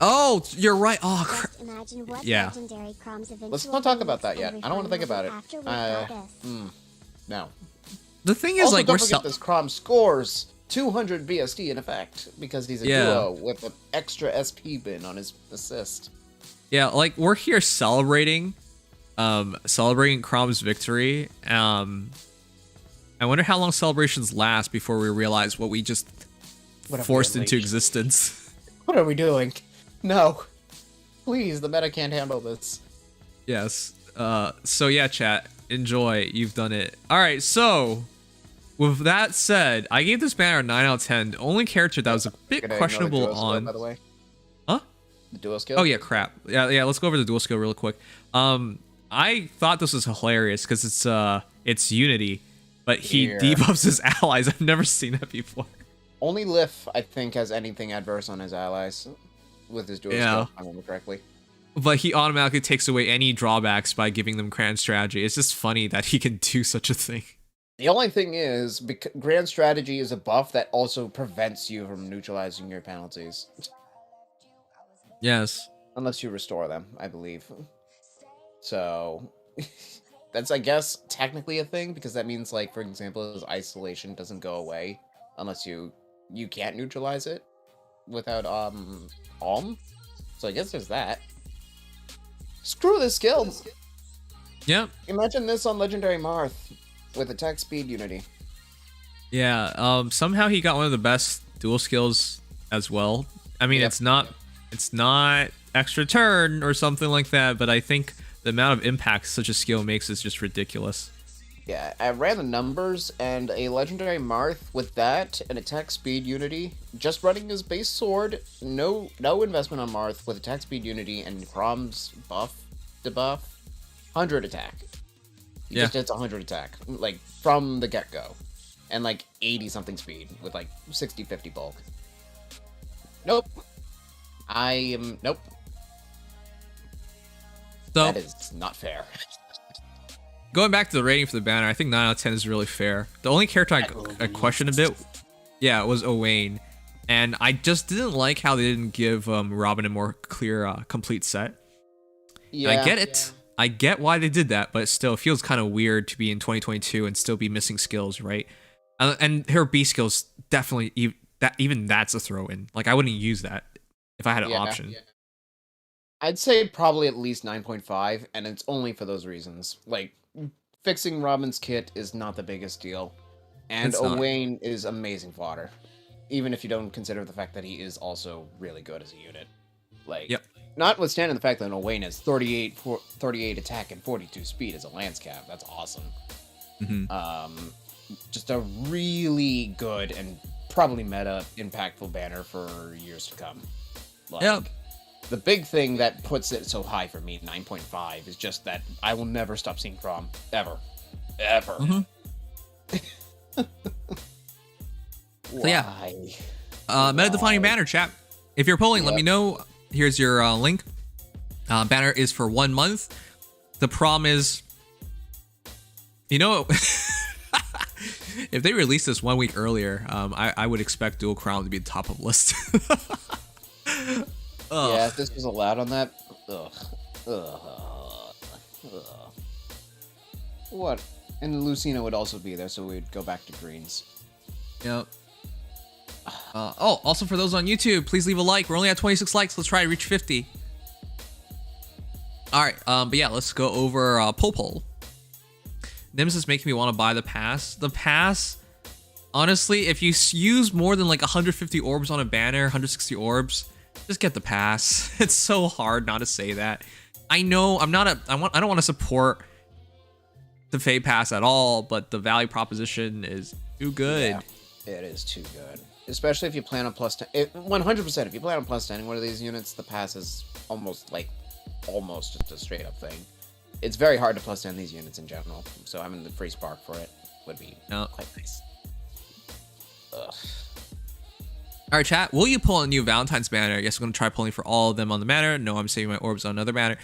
Oh, you're right. Oh, Just imagine what yeah. legendary Chrom's eventual Let's not talk about that release yet. and I don't want to think about refinement it. after we got this. No. The thing is, Also, like, don't we're forget this Chrom scores 200 BSD in effect because he's a duo with an extra SP bin on his assist. Yeah, like, we're here celebrating Chrom's victory. I wonder how long celebrations last before we realize what we just forced into existence. What are we doing? No. Please, the meta can't handle this. Yes. So yeah, chat. Enjoy. You've done it. Alright, so with that said, I gave this banner a 9 out of 10. The only character that was a bit questionable on... By the way. Huh? The dual skill? Oh yeah, crap. Yeah, let's go over the dual skill real quick. I thought this was hilarious because it's Unity, but he debuffs his allies. I've never seen that before. Only Lif, I think, has anything adverse on his allies with his dual skill, if I remember correctly. But he automatically takes away any drawbacks by giving them grand strategy. It's just funny that he can do such a thing. The only thing is, grand strategy is a buff that also prevents you from neutralizing your penalties. Yes. Unless you restore them, I believe. So, that's, I guess, technically a thing, because that means, like, for example, his isolation doesn't go away unless you can't neutralize it without, Alm. So I guess there's that. Screw this skill! Yep. Imagine this on Legendary Marth with attack speed unity. Yeah, somehow he got one of the best dual skills as well. I mean, it's not extra turn or something like that, but I think the amount of impact such a skill makes is just ridiculous. Yeah, I ran the numbers, and a Legendary Marth with that, and attack speed unity, just running his base sword, no investment on Marth, with attack speed unity and Chrom's debuff, 100 attack. He just hits 100 attack, like, from the get-go. And, like, 80-something speed, with, like, 60-50 bulk. Nope. Nope. So, that is not fair. Going back to the rating for the banner, I think 9 out of 10 is really fair. The only character I questioned a bit, was Owain. And I just didn't like how they didn't give Robin a more clear, complete set. Yeah. And I get it. Yeah. I get why they did that, but it still feels kind of weird to be in 2022 and still be missing skills, right? And her B skills, definitely, even that's a throw-in. Like, I wouldn't use that if I had an option. Yeah. I'd say probably at least 9.5, and it's only for those reasons. Like, fixing Robin's kit is not the biggest deal, and Owain is amazing fodder, even if you don't consider the fact that he is also really good as a unit. Like, notwithstanding the fact that Owain has 38 attack and 42 speed as a lance cap, that's awesome. Mm-hmm. Just a really good and probably meta impactful banner for years to come. Like, the big thing that puts it so high for me, 9.5, is just that I will never stop seeing Chrom. Ever. Ever. Mm-hmm. So meta-defining banner, chat. If you're polling, let me know. Here's your link. Banner is for 1 month. The problem is, if they released this 1 week earlier, I would expect Dual Crown to be the top of the list. Yeah, if this was allowed on that. What? And Lucina would also be there, so we'd go back to greens. Yep. Also for those on YouTube, please leave a like. We're only at 26 likes. Let's try to reach 50. Alright, but yeah, let's go over poll. Nims is making me want to buy the pass. The pass, honestly, if you use more than like 150 orbs on a banner, 160 orbs, just get the pass. It's so hard not to say that. I know I'm not I don't want to support the FEH pass at all, but the value proposition is too good. Yeah, it is too good. Especially if you plan on plus 10. 100%, if you plan on plus 10 one of these units, the pass is almost just a straight up thing. It's very hard to plus 10 these units in general, so having the free spark for it would be quite nice. Ugh. All right, chat. Will you pull a new Valentine's banner? Yes, I'm going to try pulling for all of them on the banner. No, I'm saving my orbs on another banner.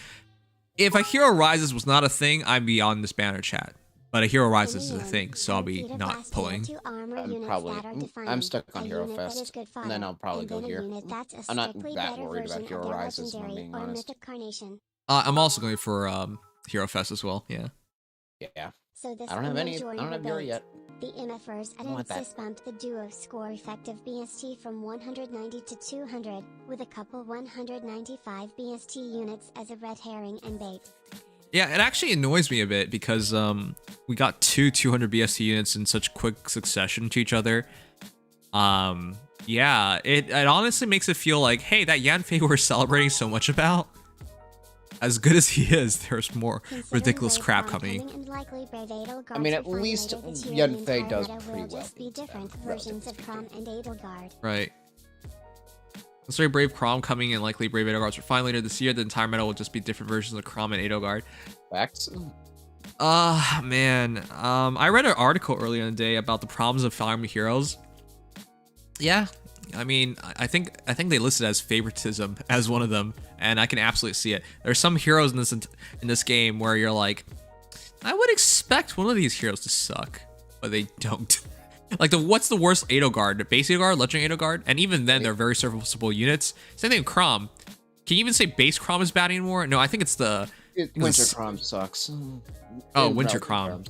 If a Hero Rises was not a thing, I'd be on this banner, chat. But a Hero Rises is a thing, so I'll be not pulling. I'm stuck on Hero Fest, and then I'll probably go here. I'm not that worried about Hero Rises, if I'm being honest. I'm also going for Hero Fest as well, yeah. Yeah. I don't have Hero yet. The MFers at Insys bumped the duo score effective BST from 190 to 200, with a couple 195 BST units as a red herring and bait. Yeah, it actually annoys me a bit because we got two 200 BST units in such quick succession to each other. Yeah, it honestly makes it feel like, hey, that Yanfei we're celebrating so much about, as good as he is, there's more ridiculous crap coming. I mean, at least Yanfei does pretty well. Right. Sorry, Brave Chrom coming and likely Brave Edelgards are fine later this year. The entire meta will just be different versions of Chrom and Edelgard. Facts. Man. I read an article earlier in the day about the problems of farming heroes. Yeah. I mean, I think they listed as favoritism as one of them, and I can absolutely see it. There's some heroes in this game where you're like, I would expect one of these heroes to suck, but they don't. Like what's the worst Edelgard? Base Edelgard, Legendary Edelgard, and even then they're very serviceable units. Same thing with Chrom. Can you even say base Chrom is bad anymore? No, I think it's the Winter Chrom sucks. Oh, Winter Chrom.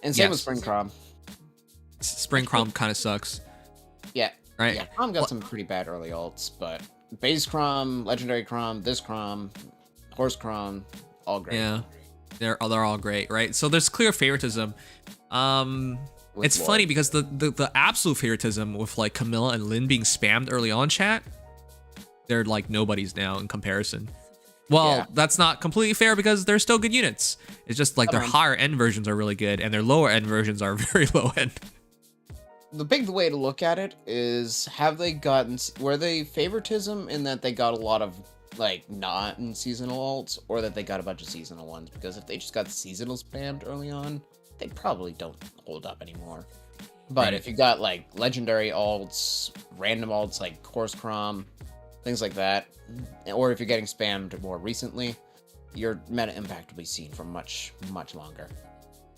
And same with Spring Chrom. Spring Chrom kind of sucks. Yeah. Right. Yeah, Chrom got some pretty bad early ults, but base Chrom, Legendary Chrom, this Chrom, Horse Chrom, all great. Yeah, they're all great, right? So there's clear favoritism. It's funny because the absolute favoritism with like Camilla and Lynn being spammed early on, chat, they're like nobodies now in comparison. Well, yeah. That's not completely fair because they're still good units. It's just like their higher end versions are really good and their lower end versions are very low end. The big way to look at it is, were they favoritism in that they got a lot of like non-seasonal ults, or that they got a bunch of seasonal ones? Because if they just got seasonal spammed early on, they probably don't hold up anymore. But if you got like legendary ults, random ults like Horse Chrom, things like that, or if you're getting spammed more recently, your meta impact will be seen for much, much longer.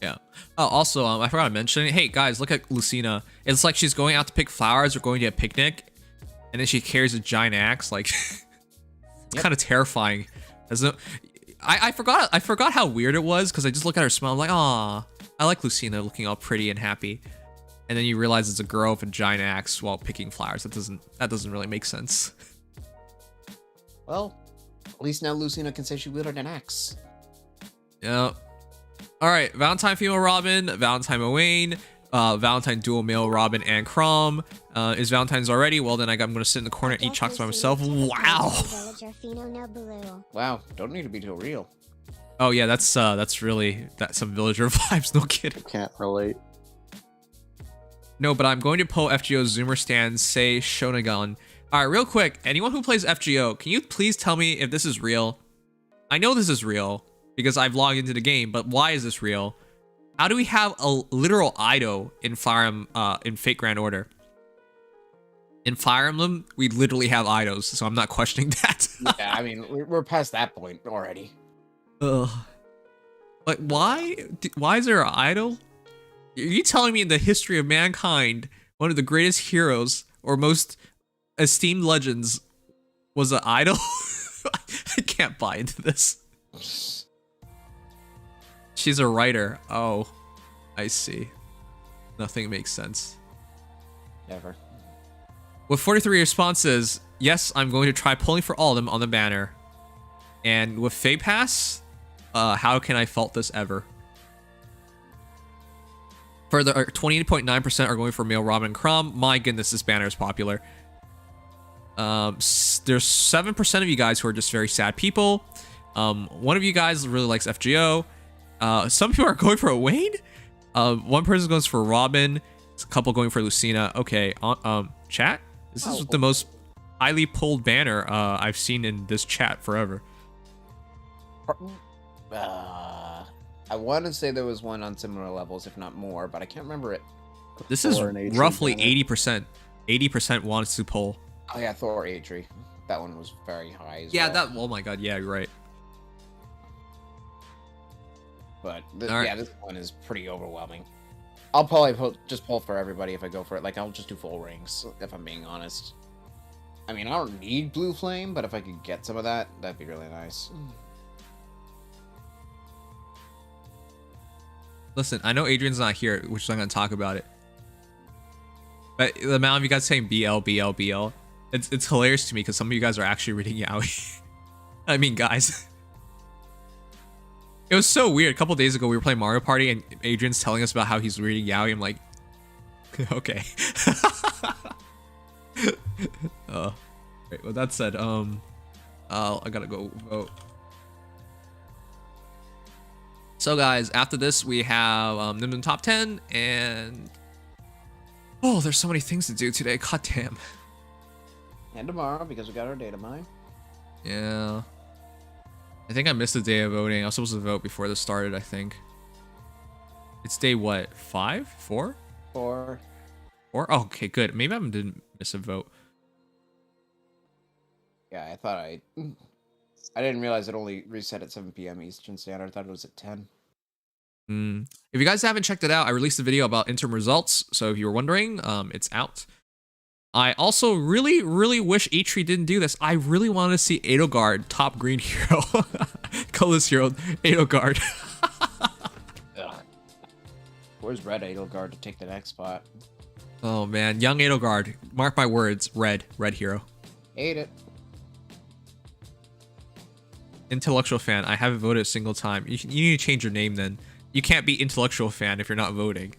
Yeah. Oh, also, I forgot to mention, hey guys, look at Lucina. It's like she's going out to pick flowers or going to a picnic, and then she carries a giant axe. Like, it's kind of terrifying. I forgot how weird it was because I just look at her smile. I'm like, aw, I like Lucina looking all pretty and happy, and then you realize it's a girl with a giant axe while picking flowers. That doesn't really make sense. Well, at least now Lucina can say she wielded an axe. Yeah. All right, Valentine female Robin, Valentine Owain, Valentine dual male Robin and Chrom. Is Valentine's already? Well, then I'm going to sit in the corner and eat chocolates by myself. Wow. Wow, don't need to be too real. Oh yeah, that's some villager vibes. No kidding. Can't relate. No, but I'm going to pull FGO Zoomer stand, say Shonagon. All right, real quick, anyone who plays FGO, can you please tell me if this is real? I know this is real because I've logged into the game, but why is this real? How do we have a literal Ido in in Fate Grand Order? In Fire Emblem, we literally have Idos, so I'm not questioning that. Yeah, I mean, we're past that point already. Ugh. Like, why? Why is there an idol? Are you telling me in the history of mankind, one of the greatest heroes or most esteemed legends was an idol? I can't buy into this. She's a writer. Oh, I see. Nothing makes sense. Never. With 43 responses, yes, I'm going to try pulling for all of them on the banner. And with FEH Pass, how can I fault this ever? Further, 28.9% are going for male Robin and Chrom. My goodness, this banner is popular. There's 7% of you guys who are just very sad people. One of you guys really likes FGO. Some people are going for a Wayne. One person goes for Robin. A couple going for Lucina. Okay, chat. This is the most highly pulled banner I've seen in this chat forever. I want to say there was one on similar levels, if not more, but I can't remember it. This is roughly 80%. 80% wants to pull. Oh yeah, Thor Atri. That one was very high as Yeah, well. that. Oh my god. Yeah, you're right. But right. yeah, this one is pretty overwhelming. I'll probably just pull for everybody if I go for it. Like, I'll just do full rings, if I'm being honest. I mean, I don't need Blue Flame, but if I could get some of that, that'd be really nice. Listen, I know Adrian's not here, which is I'm going to talk about it. But the amount of you guys saying BL, BL, BL, it's hilarious to me because some of you guys are actually reading Yaoi. I mean, guys. It was so weird. A couple days ago, we were playing Mario Party, and Adrian's telling us about how he's reading Yaoi. I'm like, okay. Right, with that said, I gotta go vote. So guys, after this we have Nimdom top 10, and oh, there's so many things to do today. God damn. And tomorrow, because we got our data mine. Yeah. I think I missed the day of voting. I was supposed to vote before this started, I think. It's day what? 5? 4? 4. 4? Oh, okay, good. Maybe I didn't miss a vote. Yeah, I thought I didn't realize it only reset at 7 p.m. Eastern Standard. I thought it was at 10. If you guys haven't checked it out, I released a video about interim results. So if you were wondering, it's out. I also really wish Atri didn't do this. I really wanted to see Edelgard top green hero. Colorless hero, Edelgard. Where's red Edelgard to take the next spot? Oh man, young Edelgard. Mark my words, red hero. Hate it. Intellectual fan. I haven't voted a single time. You need to change your name then. You can't be intellectual fan if you're not voting.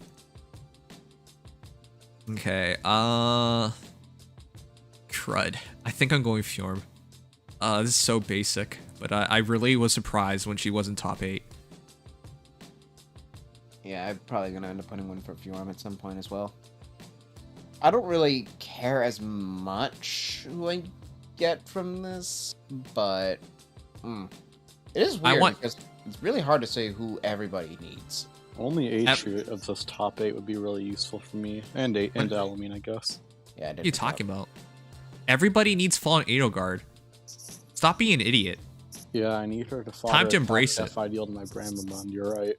Okay, crud. I think I'm going Fjorm. This is so basic, but I really was surprised when she wasn't top 8. Yeah, I'm probably gonna end up putting one for Fjorm at some point as well. I don't really care as much who I get from this, but it is weird because it's really hard to say who everybody needs. Only Atri of this top 8 would be really useful for me, and Alamine, I guess. Yeah, what are you talking about? Everybody needs Fallen Edelgard. Stop being an idiot. Yeah, I need her to follow. Time to embrace it. If I deal to my Brambamon, you're right.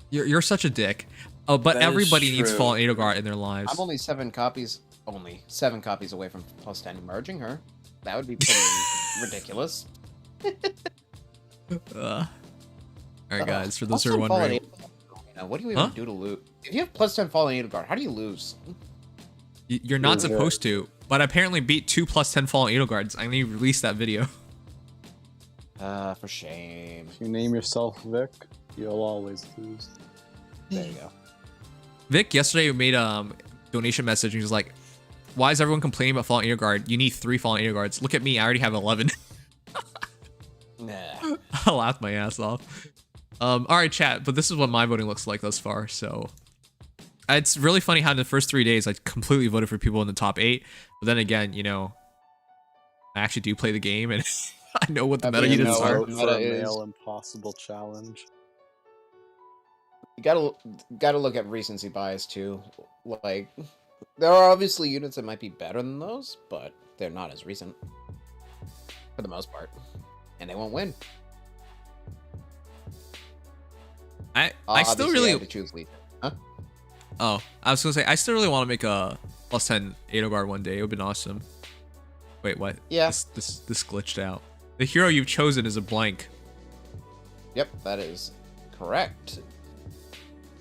You're such a dick. Oh, but That everybody is needs true. Fallen Edelgard in their lives. I'm only 7 copies away from plus 10 merging her. That would be pretty ridiculous. Alright guys, for those who are wondering. What do you even do to lose? If you have plus 10 Fallen Edelgard, how do you lose? You're not supposed to, but I apparently beat 2 plus 10 Fallen Edelgards. I need to release that video. For shame. If you name yourself Vic, you'll always lose. There you go. Vic yesterday made a donation message and he was like, why is everyone complaining about Fallen Edelgard? You need 3 Fallen Edelgards. Look at me, I already have 11. Nah. I laughed my ass off. Alright chat, but this is what my voting looks like thus far, so... It's really funny how in the first 3 days I completely voted for people in the top 8, but then again, you know, I actually do play the game and I know what the meta units are. For a male impossible challenge. You gotta look at recency bias too. Like, there are obviously units that might be better than those, but they're not as recent for the most part, and they won't win. I still really have to choose lead. Huh? Oh, I was gonna say I still really want to make a plus 10 Edelgard one day. It would have been awesome. Wait, what? Yeah. This glitched out. The hero you've chosen is a blank. Yep, that is correct.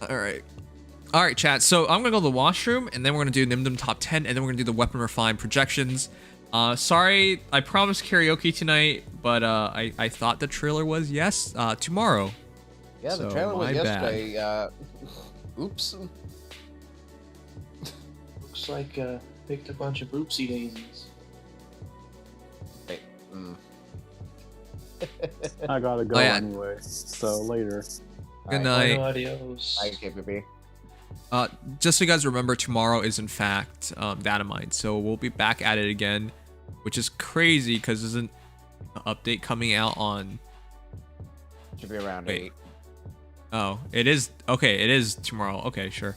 Alright, chat. So I'm gonna go to the washroom, and then we're gonna do Nimdom top 10, and then we're gonna do the weapon refined projections. Sorry, I promised karaoke tonight, but I thought the trailer was tomorrow. Yeah, the So, trailer was my yesterday. Oops. Looks like picked a bunch of oopsie daisies. I gotta go Oh, yeah. anyway. So later. Good night. Adios. Bye, KPP. Just so you guys remember, tomorrow is in fact Dynamite, so we'll be back at it again, which is crazy because there's an update coming out on. Should be around Wait. 8. Oh, it is. Okay, it is tomorrow. Okay, sure.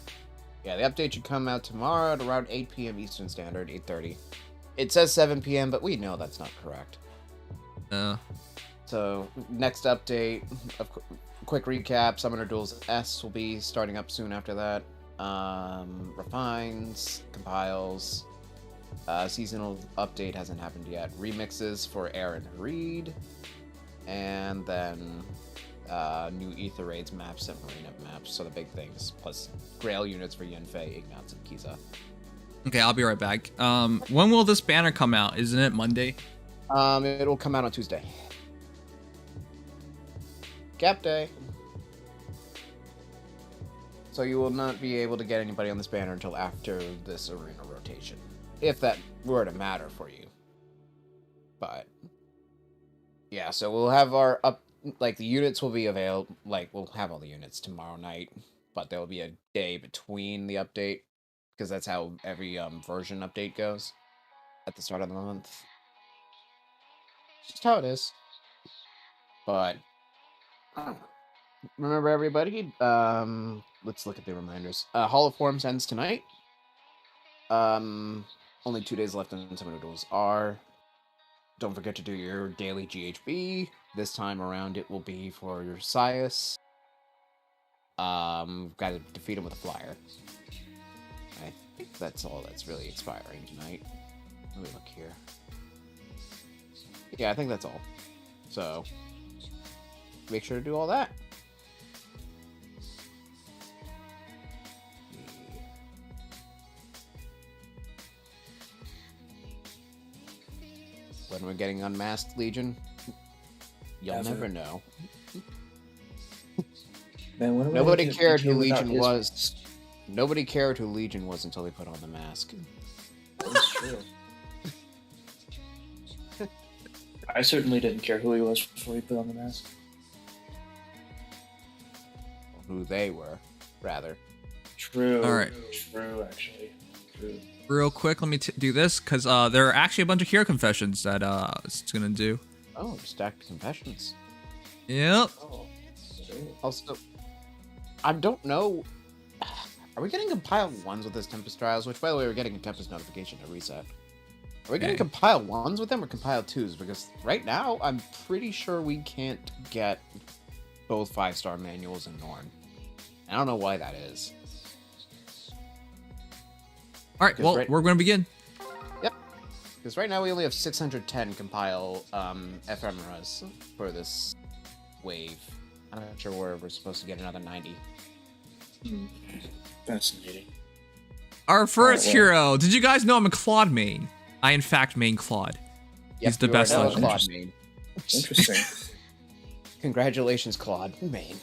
Yeah, the update should come out tomorrow at around 8 p.m. Eastern Standard, 8:30. It says 7 p.m., but we know that's not correct. So, next update, quick recap, Summoner Duels S will be starting up soon after that. Refines, compiles, seasonal update hasn't happened yet. Remixes for Aaron Reed, and then new Ether Raids maps and Marina maps, so the big things, plus Grail units for Yenfei, Ignatz, and Kiza. Okay, I'll be right back. When will this banner come out? Isn't it Monday? It'll come out on Tuesday. Gap day. So you will not be able to get anybody on this banner until after this arena rotation. If that were to matter for you. But yeah, so we'll have our the units will be available, we'll have all the units tomorrow night, but there will be a day between the update, because that's how every version update goes at the start of the month. Just how it is. But remember, everybody, let's look at the reminders. Hall of Forms ends tonight. Only 2 days left in Summoner Duels R. Don't forget to do your daily GHB. This time around, it will be for your Sias. Gotta defeat him with a flyer. I think that's all that's really expiring tonight. Let me look here. Yeah, I think that's all. So, make sure to do all that. When we're getting unmasked, Legion, you'll never know. Man, when Nobody cared who Legion was. Nobody cared who Legion was until they put on the mask. That's true. I certainly didn't care who he was before he put on the mask. Who they were, rather. True. All right. True, actually. True. Real quick, let me do this, because there are actually a bunch of hero confessions that it's gonna do. Oh, stacked confessions. Yep. Oh. Also, I don't know. Are we getting compiled ones with this Tempest Trials? Which, by the way, we're getting a Tempest notification to reset. Are we getting compiled ones with them or compiled twos? Because right now, I'm pretty sure we can't get both 5-star manuals in Norn. I don't know why that is. All right, well, we're going to begin. Yep. Because right now we only have 610 compile ephemeras for this wave. I'm not sure where we're supposed to get another 90. Fascinating. Our first hero. Did you guys know I'm a Claude main? I, in fact, main Claude. He's the best legend. Claude main. Interesting. Congratulations, Claude main.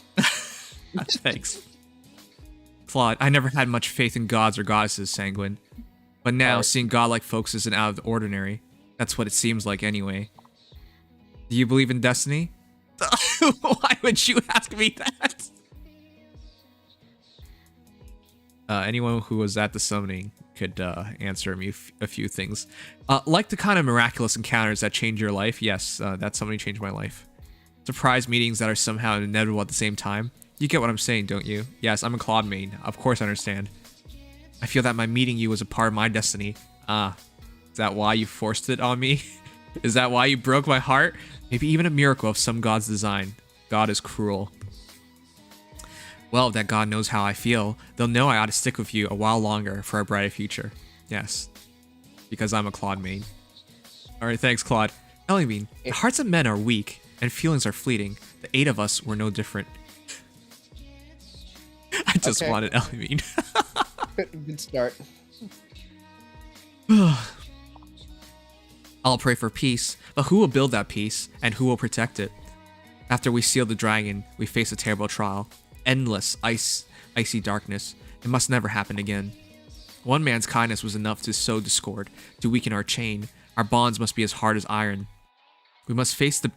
Thanks. Claude, I never had much faith in gods or goddesses, Sanguine. But now, seeing godlike folks isn't out of the ordinary. That's what it seems like anyway. Do you believe in destiny? Why would you ask me that? Anyone who was at the summoning could answer me a few things. Like the kind of miraculous encounters that change your life, yes, that summoning changed my life. Surprise meetings that are somehow inevitable at the same time. You get what I'm saying, don't you? Yes, I'm a Claude main. Of course I understand. I feel that my meeting you was a part of my destiny. Is that why you forced it on me? Is that why you broke my heart? Maybe even a miracle of some god's design. God is cruel. Well, that God knows how I feel, they'll know I ought to stick with you a while longer for a brighter future. Yes. Because I'm a Claude main. Alright, thanks, Claude. Elimine, the hearts of men are weak, and feelings are fleeting. The 8 of us were no different. I just wanted Elimine. Good start. I'll pray for peace, but who will build that peace, and who will protect it? After we seal the dragon, we face a terrible trial. Endless, icy darkness. It must never happen again. One man's kindness was enough to sow discord, to weaken our chain. Our bonds must be as hard as iron. We must face the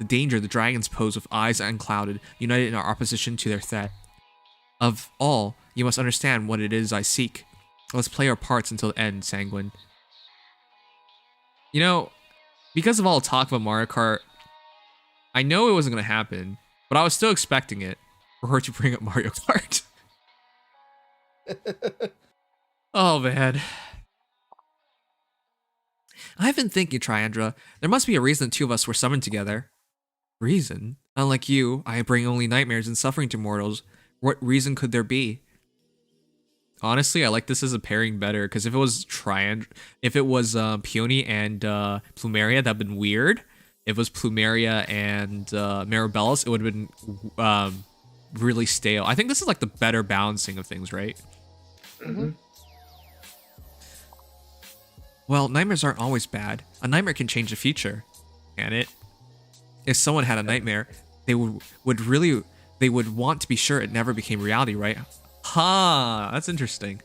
danger the dragons pose with eyes unclouded, united in our opposition to their threat. Of all, you must understand what it is I seek. Let's play our parts until the end, Sanguine. You know, because of all the talk about Mario Kart, I know it wasn't going to happen, but I was still expecting it for her to bring up Mario Kart. Oh, man. I've been thinking, Triandra, there must be a reason the two of us were summoned together. Reason? Unlike you, I bring only nightmares and suffering to mortals. What reason could there be? Honestly, I like this as a pairing better, because if it was Peony and Plumeria, that'd been weird. If it was Plumeria and Maribellis, it would have been really stale. I think this is like the better balancing of things, right? Mm-hmm. Well, nightmares aren't always bad. A nightmare can change the future, can it? If someone had a nightmare, they would want to be sure it never became reality, right? Ha, that's interesting.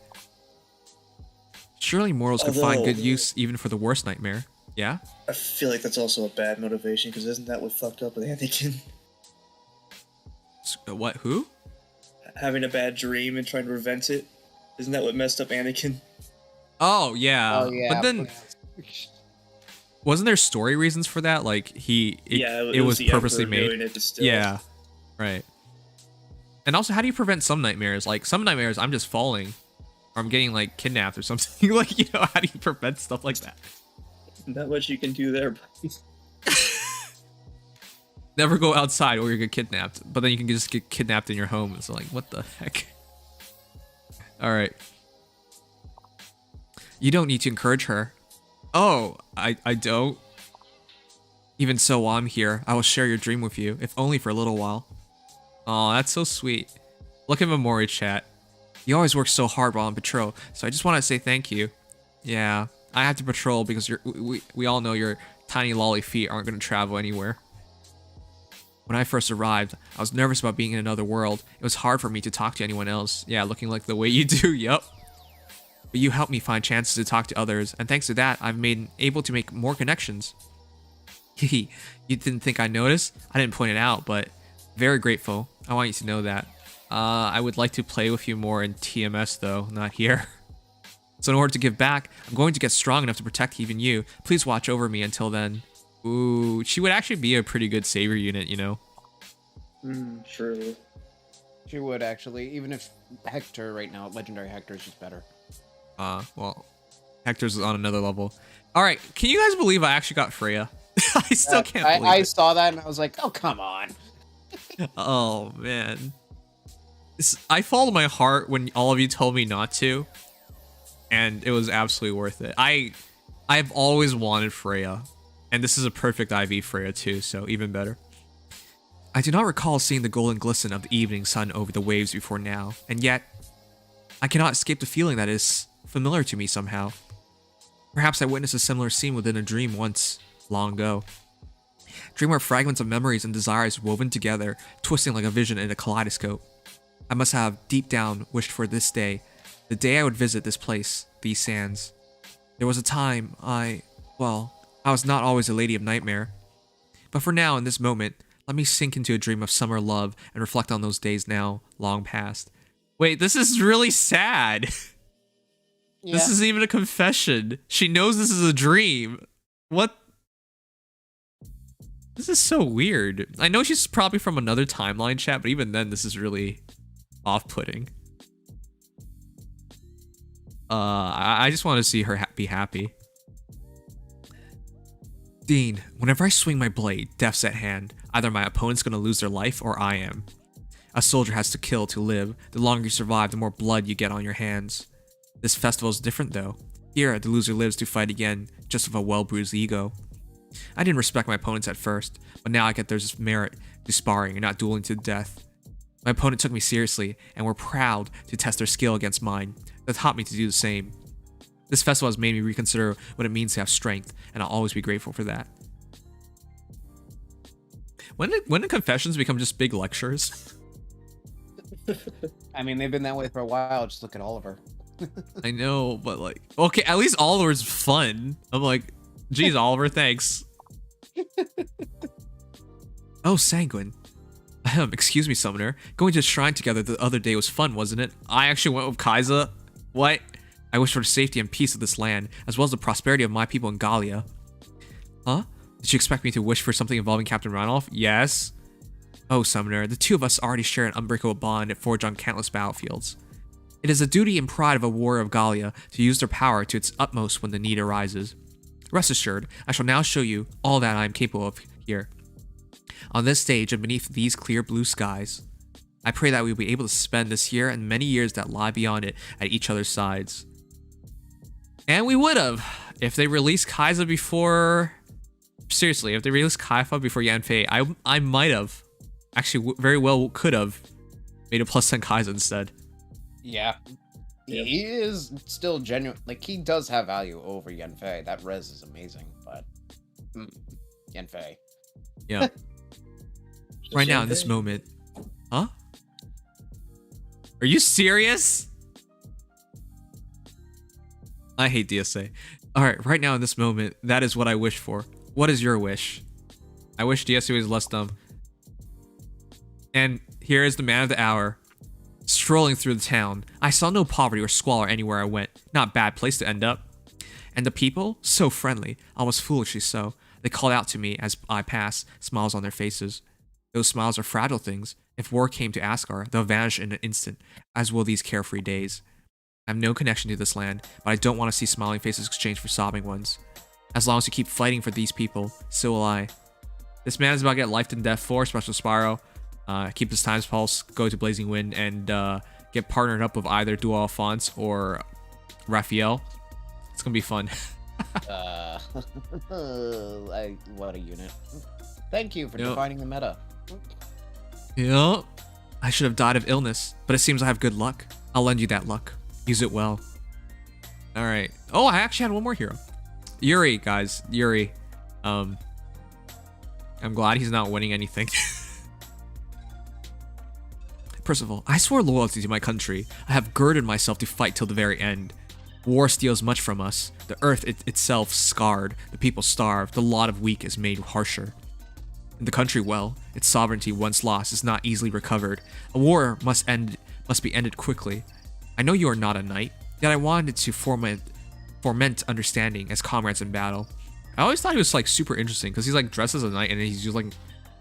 Surely mortals could find good use even for the worst nightmare. Yeah? I feel like that's also a bad motivation, because isn't that what fucked up with Anakin? What? Who? Having a bad dream and trying to prevent it. Isn't that what messed up Anakin? Oh, yeah. Oh, yeah. But then, wasn't there story reasons for that? Like, it was the purposely Emperor made. doing it to still. Yeah, right. And also, how do you prevent some nightmares? Like, some nightmares, I'm just falling. Or I'm getting, like, kidnapped or something. Like, you know, how do you prevent stuff like that? Not much you can do there, buddy. Never go outside or you get kidnapped. But then you can just get kidnapped in your home. It's like, what the heck? Alright. You don't need to encourage her. Oh, I don't. Even so, while I'm here, I will share your dream with you, if only for a little while. Oh, that's so sweet. Look at Memori chat. You always work so hard while on patrol, so I just want to say thank you. Yeah, I have to patrol because we all know your tiny lolly feet aren't going to travel anywhere. When I first arrived, I was nervous about being in another world. It was hard for me to talk to anyone else. Yeah, looking like the way you do, yup. But you helped me find chances to talk to others, and thanks to that, I've been able to make more connections. You didn't think I noticed? I didn't point it out, but very grateful. I want you to know that. I would like to play with you more in TMS, though, not here. So in order to give back, I'm going to get strong enough to protect even you. Please watch over me until then. Ooh, she would actually be a pretty good savior unit, you know? Surely. She would, actually. Even if Hector right now, Legendary Hector, is just better. Well, Hector's on another level. Alright, can you guys believe I actually got Freya? I still can't believe I it. saw that and I was like, oh, come on. Oh, man. I followed my heart when all of you told me not to. And it was absolutely worth it. I've always wanted Freya. And this is a perfect IV Freya too, so even better. I do not recall seeing the golden glisten of the evening sun over the waves before now. And yet, I cannot escape the feeling that is familiar to me somehow. Perhaps I witnessed a similar scene within a dream once, long ago. Dream where fragments of memories and desires woven together, twisting like a vision in a kaleidoscope. I must have, deep down, wished for this day, the day I would visit this place, these sands. There was a time I was not always a lady of nightmare. But for now, in this moment, let me sink into a dream of summer love and reflect on those days now, long past. Wait, this is really sad. Yeah. This isn't even a confession. She knows this is a dream. What? This is so weird. I know she's probably from another timeline chat, but even then, this is really off-putting. I just want to see her be happy. Dean, whenever I swing my blade, death's at hand. Either my opponent's gonna lose their life, or I am. A soldier has to kill to live. The longer you survive, the more blood you get on your hands. This festival is different, though. Here, the loser lives to fight again, just with a well-bruised ego. I didn't respect my opponents at first, but now I get there's merit to sparring and not dueling to death. My opponent took me seriously, and were proud to test their skill against mine. That taught me to do the same. This festival has made me reconsider what it means to have strength, and I'll always be grateful for that. When did confessions become just big lectures? I mean, they've been that way for a while. Just look at Oliver. I know, but like, okay, at least Oliver's fun. I'm like, geez, Oliver, thanks. Oh, Sanguine. Excuse me, Summoner. Going to the shrine together the other day was fun, wasn't it? I actually went with Kaiza. What? I wish for the safety and peace of this land, as well as the prosperity of my people in Galia. Huh? Did you expect me to wish for something involving Captain Ranulf? Yes. Oh, Summoner, the two of us already share an unbreakable bond forged on countless battlefields. It is the duty and pride of a warrior of Galia to use their power to its utmost when the need arises. Rest assured, I shall now show you all that I am capable of here. On this stage and beneath these clear blue skies, I pray that we will be able to spend this year and many years that lie beyond it at each other's sides. And we would have, if they released Kaiza before... Seriously, if they released Kaifa before Yanfei, I might have. Actually, very well could have made a +10 Kaiza instead. Yeah. Yep. He is still genuine. Like, he does have value over Yanfei. That res is amazing, but... Yanfei. Yeah. Right now, in Yanfei. this moment. Huh? Are you serious? I hate DSA. Alright, right now in this moment, that is what I wish for. What is your wish? I wish DSA was less dumb. And here is the man of the hour. Strolling through the town, I saw no poverty or squalor anywhere I went. Not a bad place to end up. And the people? So friendly, almost foolishly so. They called out to me as I passed, smiles on their faces. Those smiles are fragile things. If war came to Asgard, they'll vanish in an instant, as will these carefree days. I have no connection to this land, but I don't want to see smiling faces exchanged for sobbing ones. As long as you keep fighting for these people, so will I. This man is about to get life and death for Special Spyro. Keep his times pulse, go to Blazing Wind, and get partnered up with either Dual Alphonse or Raphael. It's gonna be fun. What a unit. Thank you for defining the meta. Yeah. I should have died of illness, but it seems I have good luck. I'll lend you that luck. Use it well. Alright. Oh, I actually had one more hero. Yuri, guys. Yuri. I'm glad he's not winning anything. Percival, I swore loyalty to my country. I have girded myself to fight till the very end. War steals much from us. The earth itself scarred. The people starve. The lot of weak is made harsher. And the country, well, its sovereignty once lost is not easily recovered. A war must be ended quickly. I know you are not a knight, yet I wanted to foment understanding as comrades in battle. I always thought he was like super interesting because he's like dressed as a knight and he's just like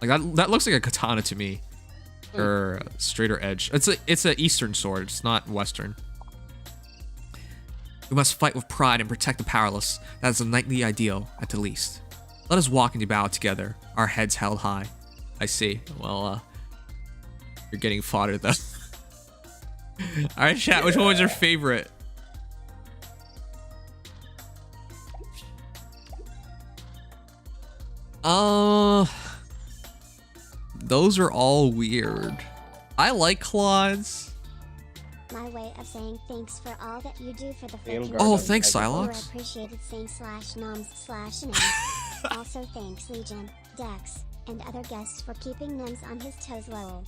that looks like a katana to me, or a straighter edge. It's an Eastern sword. It's not Western. We must fight with pride and protect the powerless. That is a knightly ideal, at the least. Let us walk into battle together, our heads held high. I see. Well, you're getting fodder though. All right, chat. Which one was your favorite? Those are all weird. I like Claude's. My way of saying thanks for all that you do for the It'll folk. guard Oh, us. thanks, Or Psylocke. appreciated saying /noms/names. Also thanks Legion, Dex, and other guests for keeping Nims on his toes lowell.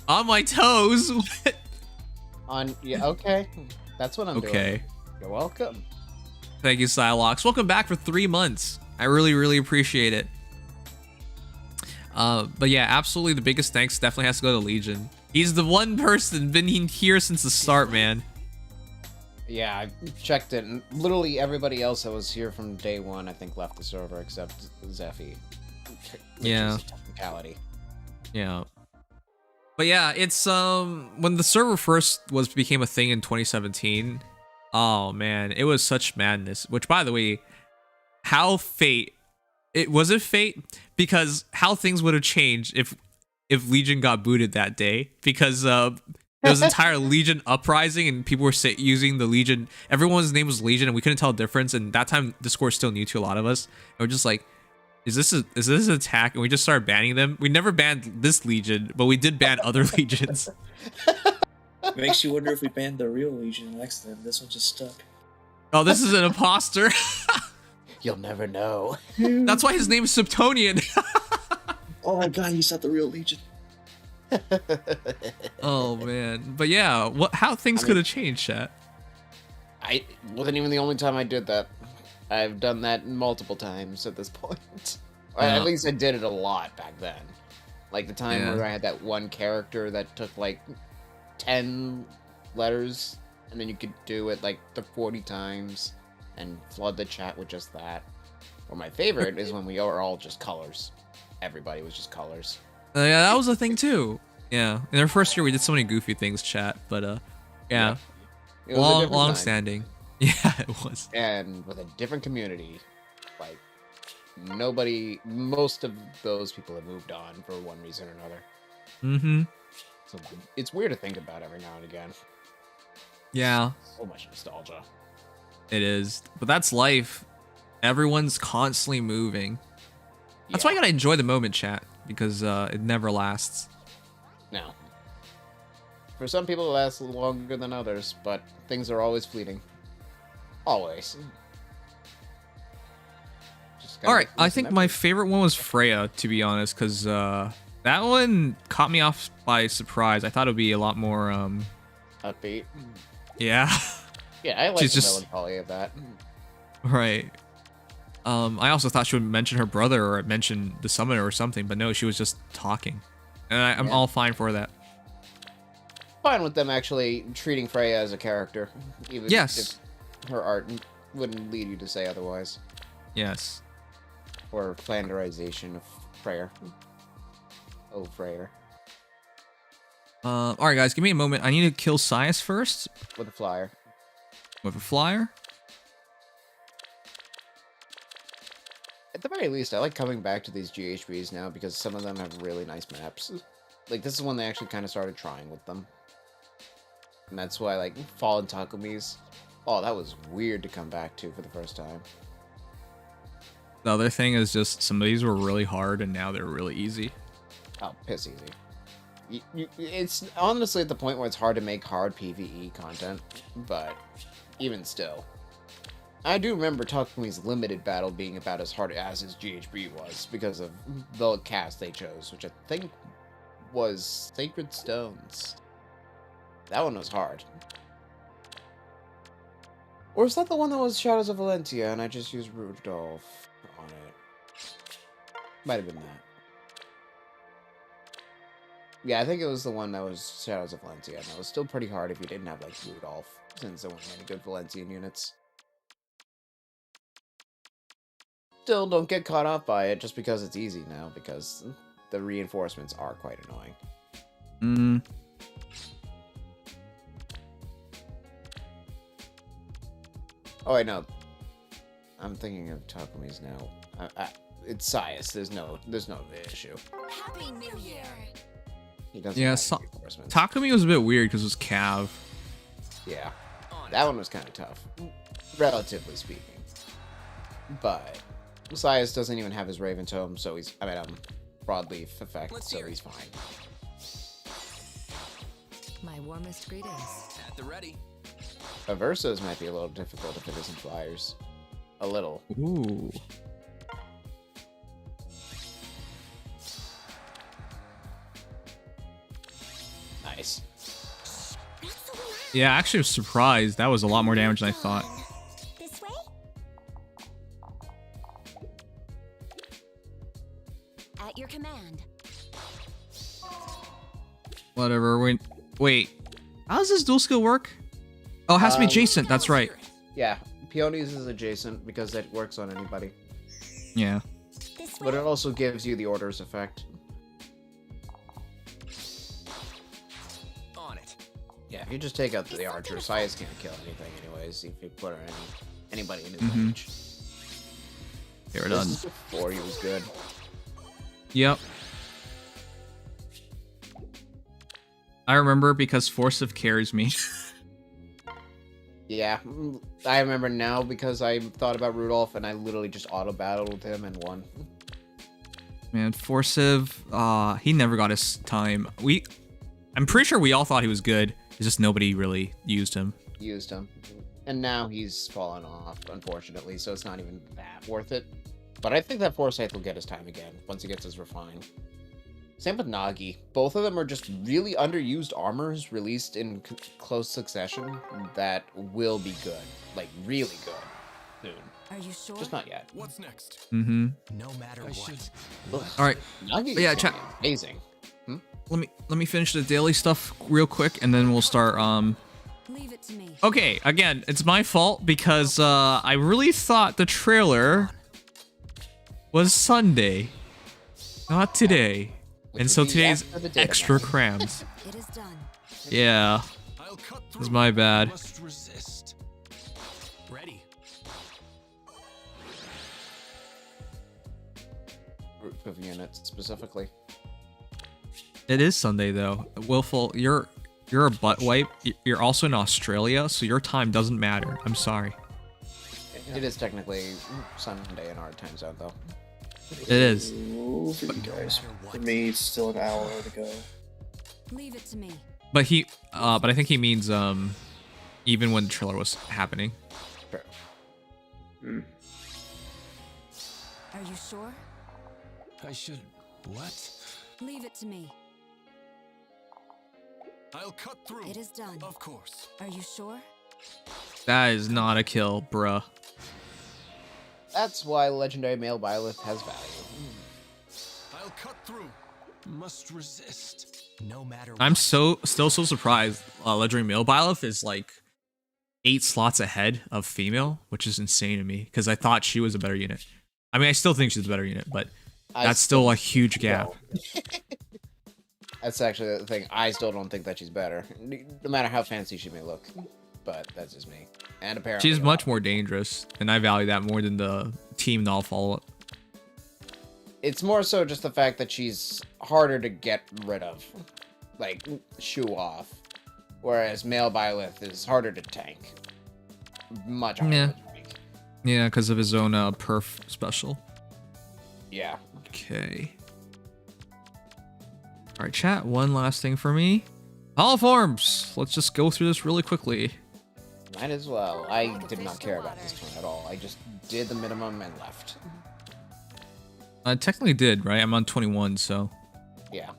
On my toes. Yeah, okay. That's what I'm doing. Okay. You're welcome. Thank you, Psylocke. Welcome back for 3 months. I really, really appreciate it. But yeah, absolutely the biggest thanks definitely has to go to Legion. He's the one person been here since the start, man. Yeah, I checked it, and literally everybody else that was here from day one, I think, left the server except Zephy. Yeah. Is a technicality. Yeah. But yeah, it's when the server first became a thing in 2017. Oh man, it was such madness. Which, by the way, how fate? Was it fate? Because how things would have changed if Legion got booted that day, because there was an entire Legion uprising and people were using the Legion. Everyone's name was Legion and we couldn't tell the difference. And that time Discord was still new to a lot of us. And we're just like, is this an attack? And we just started banning them. We never banned this Legion, but we did ban other Legions. Makes you wonder if we banned the real Legion next time. This one just stuck. Oh, this is an imposter. You'll never know. That's why his name is Subtonian. Oh my god, he's not the real Legion. Oh man, but yeah, how things could have changed, chat. I wasn't even the only time I did that. I've done that multiple times at this point. At least I did it a lot back then. Like the time Yeah. where I had that one character that took like 10 letters, and then you could do it like the 40 times and flood the chat with just that. Or my favorite is when we are all just colors. Everybody was just colors. Yeah, that was a thing too. Yeah, in our first year we did so many goofy things, chat. But yeah, It was a different long time. standing. Yeah, it was. And with a different community. Like, most of those people have moved on for one reason or another. Mm-hmm. So it's weird to think about every now and again. Yeah, So much nostalgia. it is. But that's life. Everyone's constantly moving. That's why you gotta enjoy the moment, chat, because it never lasts. No. For some people, it lasts longer than others, but things are always fleeting. Always. All right, I think my favorite one was Freya, to be honest, because that one caught me off by surprise. I thought it would be a lot more, upbeat. yeah. Yeah, I like She's the just- melancholy of that. Right. I also thought she would mention her brother or mention the summoner or something, but no, she was just talking. And I'm all fine for that. Fine with them actually treating Freya as a character, even Yes. if her art wouldn't lead you to say otherwise. Yes. Or flanderization of Freyr. Oh, Freyr. Alright guys, give me a moment. I need to kill Sias first With a flyer. with a flyer. At the very least, I like coming back to these GHBs now because some of them have really nice maps. Like, this is when they actually kind of started trying with them. And that's why, like, Fallen Takumis. Oh, that was weird to come back to for the first time. The other thing is just some of these were really hard and now they're really easy. Oh, piss easy. It's honestly at the point where it's hard to make hard PvE content, but even still. I do remember Takumi's limited battle being about as hard as his GHB was, because of the cast they chose, which I think was Sacred Stones. That one was hard. Or is that the one that was Shadows of Valentia, and I just used Rudolph on it? Might have been that. Yeah, I think it was the one that was Shadows of Valentia, and it was still pretty hard if you didn't have, like, Rudolph, since there weren't any good Valentian units. Still, don't get caught off by it just because it's easy now, because the reinforcements are quite annoying. Oh, wait, no. I'm thinking of Takumi's now. It's Sias. There's no issue. Happy New Year! He doesn't Yeah, have reinforcements. Takumi was a bit weird because it was Cav. Yeah. That one was kind of tough, relatively speaking. But Sias doesn't even have his Raven Tome, so he's... Broadleaf effect, so he's fine. My warmest greetings. At the ready. Aversa's might be a little difficult if it isn't flyers. A little. Ooh. Nice. Yeah, actually, I was surprised. That was a lot more damage than I thought. This way? At your command. Whatever. Wait. How does this dual skill work? Oh, it has to be adjacent. That's right. Yeah, Peonies is adjacent because it works on anybody. Yeah. This But way? it also gives you the orders effect. On it. Yeah, if you just take out the archer, Sias can't kill anything anyways if you put anybody in his Mhm. range. Here, we're This done. is before he was good. Yep. I remember because Forsive carries me. Yeah, I remember now because I thought about Rudolph and I literally just auto-battled with him and won. Man, Forsive, he never got his time. I'm pretty sure we all thought he was good. It's just nobody really used him. Used him. And now he's fallen off, unfortunately, so it's not even that worth it. But I think that Forsyth will get his time again, once he gets his refine. Same with Nagi. Both of them are just really underused armors released in close succession that will be good. Like, really good. Soon. Are you sure? Just not yet. What's next? Mm-hmm. No matter what. All right. Nagi Yeah, is chat. amazing. Let me finish the daily stuff real quick, and then we'll start. Leave it to me. Okay, again, it's my fault because I really thought the trailer was Sunday, not today, Which and would so be today's after the data extra ban. crammed. It is done. Yeah, I'll cut this is through. my bad. Must resist. Ready. Group of units specifically. It is Sunday though. Willful, you're a butt wipe. You're also in Australia, so your time doesn't matter. I'm sorry. It is technically Sunday in our time zone, though. It is. Ooh, for you guys. For me, it's still an hour to go. Leave it to me. But I think he means even when the trailer was happening. Sure. Are you sure? I should. What? Leave it to me. I'll cut through. It is done. Of course. Are you sure? That is not a kill, bruh. That's why legendary male Byleth has value. I'll cut through. Must resist. No matter what. I'm still so surprised. Legendary male Byleth is like 8 slots ahead of female, which is insane to me because I thought she was a better unit. I mean, I still think she's a better unit, but that's still a huge gap. That's actually the thing. I still don't think that she's better, no matter how fancy she may look. But that's just me. And apparently, She's much more dangerous, and I value that more than the team null follow-up. It's more so just the fact that she's harder to get rid of, like shoo off, whereas male Byleth is harder to tank. Much harder Yeah. to tank. Yeah, because of his own perf special. Yeah. Okay. All right, chat. One last thing for me. Hollow forms. Let's just go through this really quickly. Might as well. I did not care about this one at all. I just did the minimum and left. I technically did, right? I'm on 21, so. Yeah.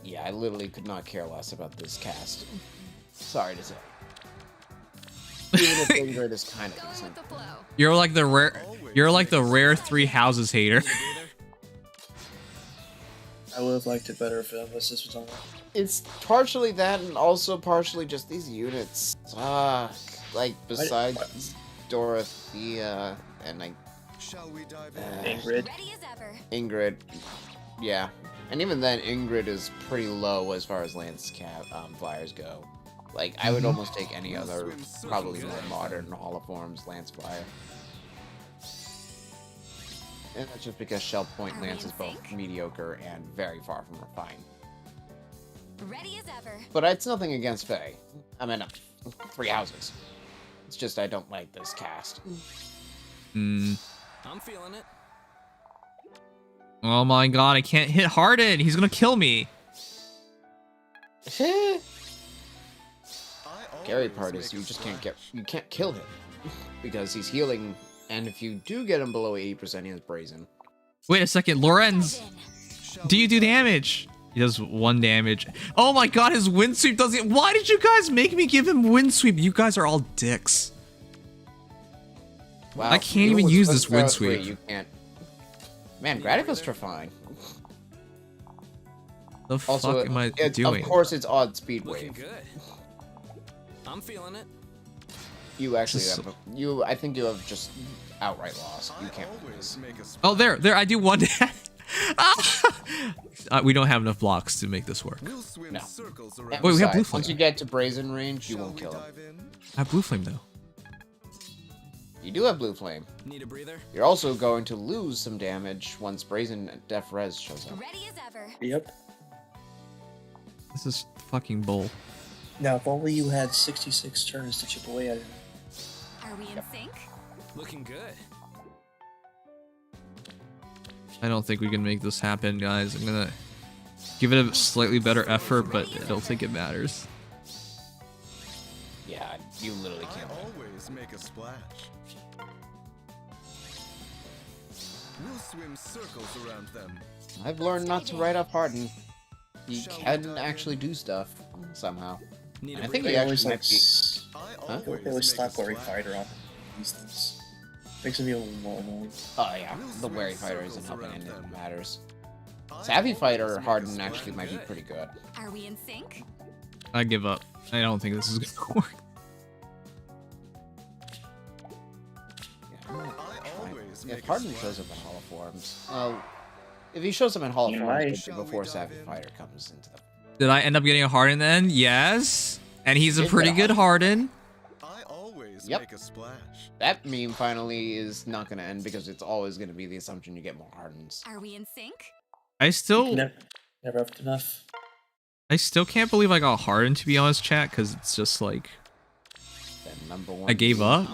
Yeah, I literally could not care less about this cast. Sorry to say. Even if Ingrid is kind of decent. You're like the rare 3 houses hater. I would have liked it better if this was on. It's partially that and also partially just these units suck. Like, besides Dorothea and like Shall we dive Ingrid. Ready as ever. Ingrid. Yeah. And even then, Ingrid is pretty low as far as lance flyers go. Like, I would almost take any other, probably more modern holoforms lance flyer. And that's just because Shell Point Lance is both mediocre and very far from refined. Ready as ever. But it's nothing against Faye. I'm in 3 houses. It's just I don't like this cast. Hmm. I'm feeling it. Oh my god, I can't hit Harden. He's gonna kill me. Scary part is you just can't kill him because he's healing, and if you do get him below 80%, he has brazen. Wait a second, Lorenz. Do you do damage? He does 1 damage. Oh my god, his wind sweep doesn't. Why did you guys make me give him wind sweep? You guys are all dicks. Wow, I can't even use this wind sweep. You can't. Man, Gratica's fine. The Also, fuck am I doing? Of course, it's odd speed Looking wave. good. I'm feeling it. You actually This- have. I think you have just outright lost. You can't win this. Oh, there. I do 1 damage. We don't have enough blocks to make this work. We'll swim No. circles And around. Wait, we have blue besides, once flame. you get to brazen range, you won't kill him. I have blue flame though. You do have blue flame. Need a breather? You're also going to lose some damage once brazen def res shows up. Ready as ever. Yep. This is fucking bull. Now, if only you had 66 turns to chip away at it. Are we in sync? Looking good. I don't think we can make this happen, guys. I'm gonna give it a slightly better effort, but I don't think it matters. Yeah, you literally I can't. always make a splash. We'll swim circles around them. I've learned not to write up Harden. He can actually do stuff somehow. Need And a I think breather? he They always actually like. might be. I feel like they always slap Larry Fighter on. these things. Makes them even more annoying. Oh yeah, the wary fighter isn't helping and it matters. Savvy fighter Harden actually might be pretty good. Are we in sync? I give up. I don't think this is gonna work. Yeah, if Harden shows up in Hall of Forms, if he shows up in Hall of He Forms might. before Savvy Fighter comes into the... Did I end up getting a Harden then? Yes. And he's a Did pretty get a good Harden. I always Yep. make a splash. That meme finally is not going to end because it's always going to be the assumption you get more Hardens. Are we in sync? I still Never up enough. can't believe I got Harden, to be honest, chat, because it's just like That #1. I gave up.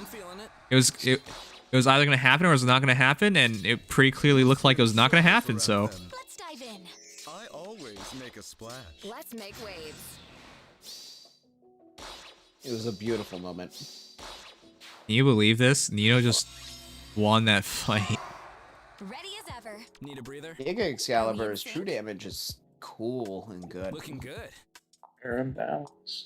It was either gonna happen or it was not gonna happen, and it pretty clearly looked like it was not gonna happen. So Let's dive in. I always make a splash. Let's make waves. It was a beautiful moment. can you believe this? Nino just won that fight. Ready as ever. Need a breather? Giga Excalibur's true damage is cool and good. Looking good. You're in balance.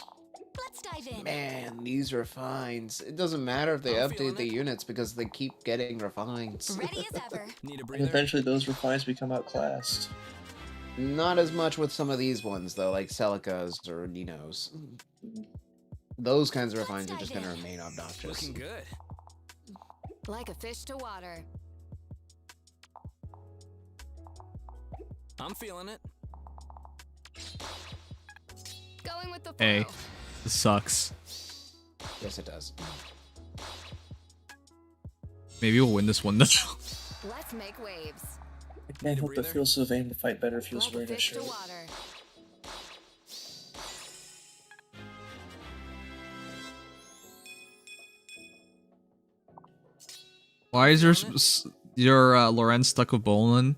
Let's dive in. Man, these refines. It doesn't matter if they update the units because they keep getting refines. Ready as ever. Need a And breather? eventually those refines become outclassed. Not as much with some of these ones though, like Celica's or Nino's. Those kinds of refines are just going to remain obnoxious. Looking good. Like a fish to water. I'm feeling it. Going with the flow. Hey, this sucks. Yes, it does. Maybe we'll win this one though. Let's make waves. I can't help but feel so vain to fight better feels Like a very fish to sure. water. Why is your Lorenz stuck with Bolin?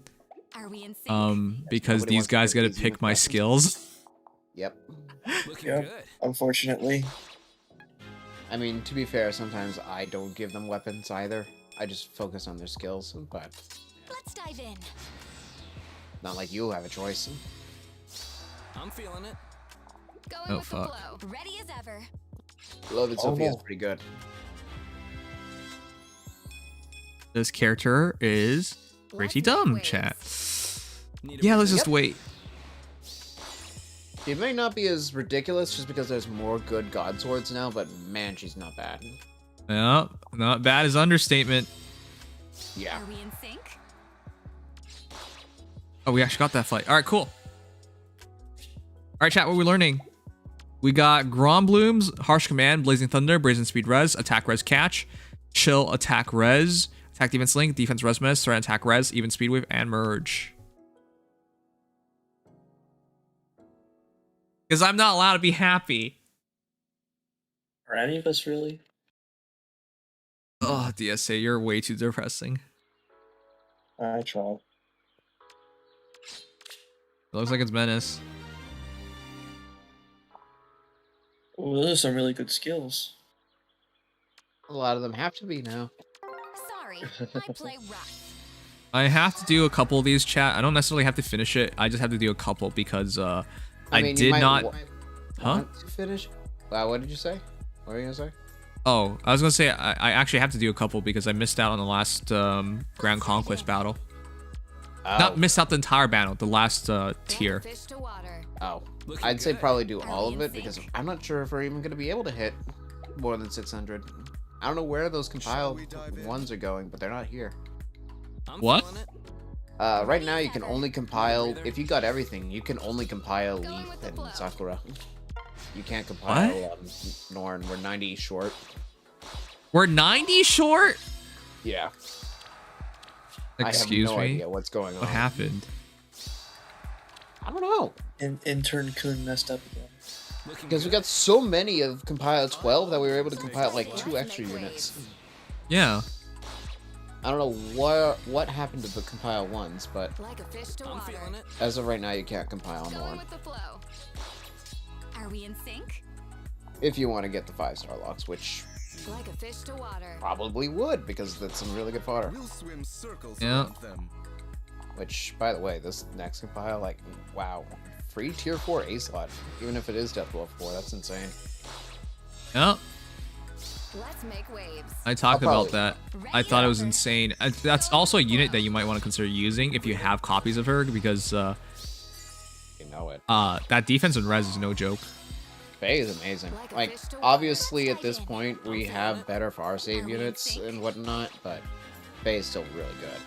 Are we in sync? Because Nobody these wants to guys play gotta these pick unit my weapons. skills. Yep. Looking Yep. good. Unfortunately. I mean, to be fair, sometimes I don't give them weapons either. I just focus on their skills, but Let's dive in. not like you have a choice. I'm feeling it. Going Oh, with fuck. the flow. Ready as ever. Beloved Oh, Sophia is no. pretty good. This character is pretty Let's make dumb, waves. chat. Need a Yeah, breather? let's just wait. She may not be as ridiculous just because there's more good god swords now, but man, she's not bad. No, not bad is understatement. Yeah. Are we in sync? Oh, we actually got that fight. All right, cool. All right, chat, what are we learning? We got Gromblooms, Harsh Command, Blazing Thunder, Brazen Speed Res, Attack Res Catch, Chill Attack Res, Attack Defense Link, Defense Res Miss, Threat Attack Res, Even Speed Wave, and Merge. Because I'm not allowed to be happy. Are any of us really? Oh, DSA, you're way too depressing. I tried. It looks like it's Menace. Well, those are some really good skills. A lot of them have to be now. Sorry, I play rough. I have to do a couple of these, chat. I don't necessarily have to finish it. I just have to do a couple because I mean, you did might not... Huh? want to finish? Wow, what did you say? What were you gonna say? Oh, I was gonna say I actually have to do a couple because I missed out on the last Grand Conquest battle. Not missed out the entire battle, the last tier. Fish to water. Oh, Looking I'd say good. probably do Are all we of in it because sync? I'm not sure if we're even gonna be able to hit more than 600. I don't know where those compiled we dive in? ones are going, but they're not here. I'm What? feeling it. Right now you can only compile, if you got everything, you can only compile Going Leaf with the and flow. Sakura. You can't compile Norn. We're 90 short. We're 90 short? Yeah. Excuse I have no me? idea what's going on. What happened? I don't know. Intern Kun messed up again. Looking Because we good. got so many of compile 12 that we were able to compile like 2 extra units. Yeah. I don't know what happened to the compile ones, but Like a fish to I'm water. feeling it. as of right now you can't compile Going Norn. with the flow. Are we in sync? If you want to get the 5-star locks, which Like a fish to water. probably would, because that's some really good fodder. We'll swim circles Yeah. around them. Which, by the way, this next compile, like, wow. Free tier 4 A slot, even if it is Death Blow 4, that's insane. Yeah. Let's make waves. I talked I'll about that. I thought it was insane. That's also a unit that you might want to consider using if you have copies of her, because You know it. that defense and res is no joke. Faye is amazing. Like, obviously at this point we have better far save units and whatnot, but Faye is still really good.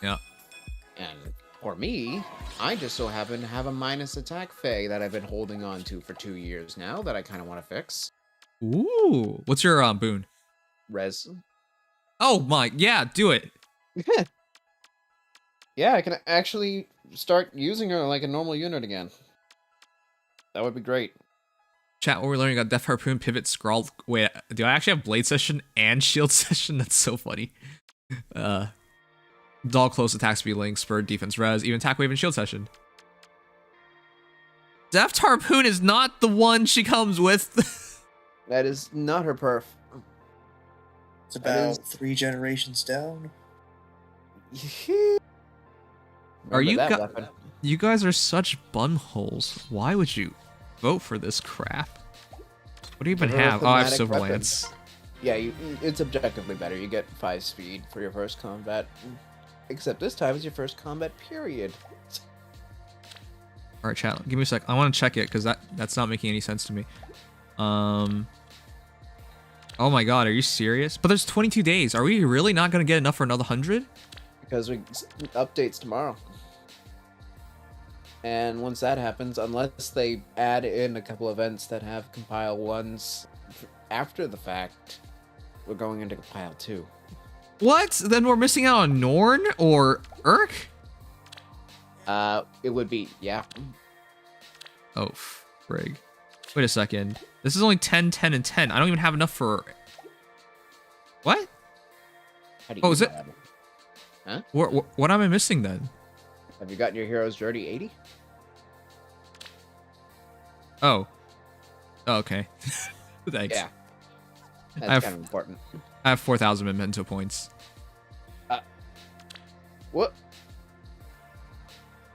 Yeah. And for me, I just so happen to have a minus attack Faye that I've been holding on to for 2 years now that I kind of want to fix. Ooh. What's your boon? Res. Oh my, yeah, do it. Yeah, I can actually start using her like a normal unit again. That would be great. Chat, what we're learning about Death Harpoon, Pivot, Scrawl. Wait, do I actually have Blade Session and Shield Session? That's so funny. Doll close attack speed link, spur, defense res, even attack wave and shield session. Death Harpoon is not the one she comes with. That is not her perf. It's about 3 generations down. Are you that guys? weapon. You guys are such bumholes. Why would you vote for this crap? What do you even Give her a have? Oh, I have thematic Silver weapon. Lance. Yeah, it's objectively better. You get 5 speed for your first combat. Except this time it's your first combat period. All right, chat. Give me a sec. I want to check it because that's not making any sense to me. Oh my god, are you serious? But there's 22 days. Are we really not gonna get enough for another 100? Because we updates tomorrow. And once that happens, unless they add in a couple events that have compile 1s after the fact, we're going into compile 2. What? Then we're missing out on Norn or Urk? It would be, yeah. Oh, frig. Wait a second. This is only 10, 10, and 10. I don't even have enough for... What? How do you Oh, is it? that? Huh? What am I missing then? Have you gotten your heroes dirty 80? Oh. Oh, okay. Thanks. Yeah. I That's have- kind of important. I have 4,000 memento points. What?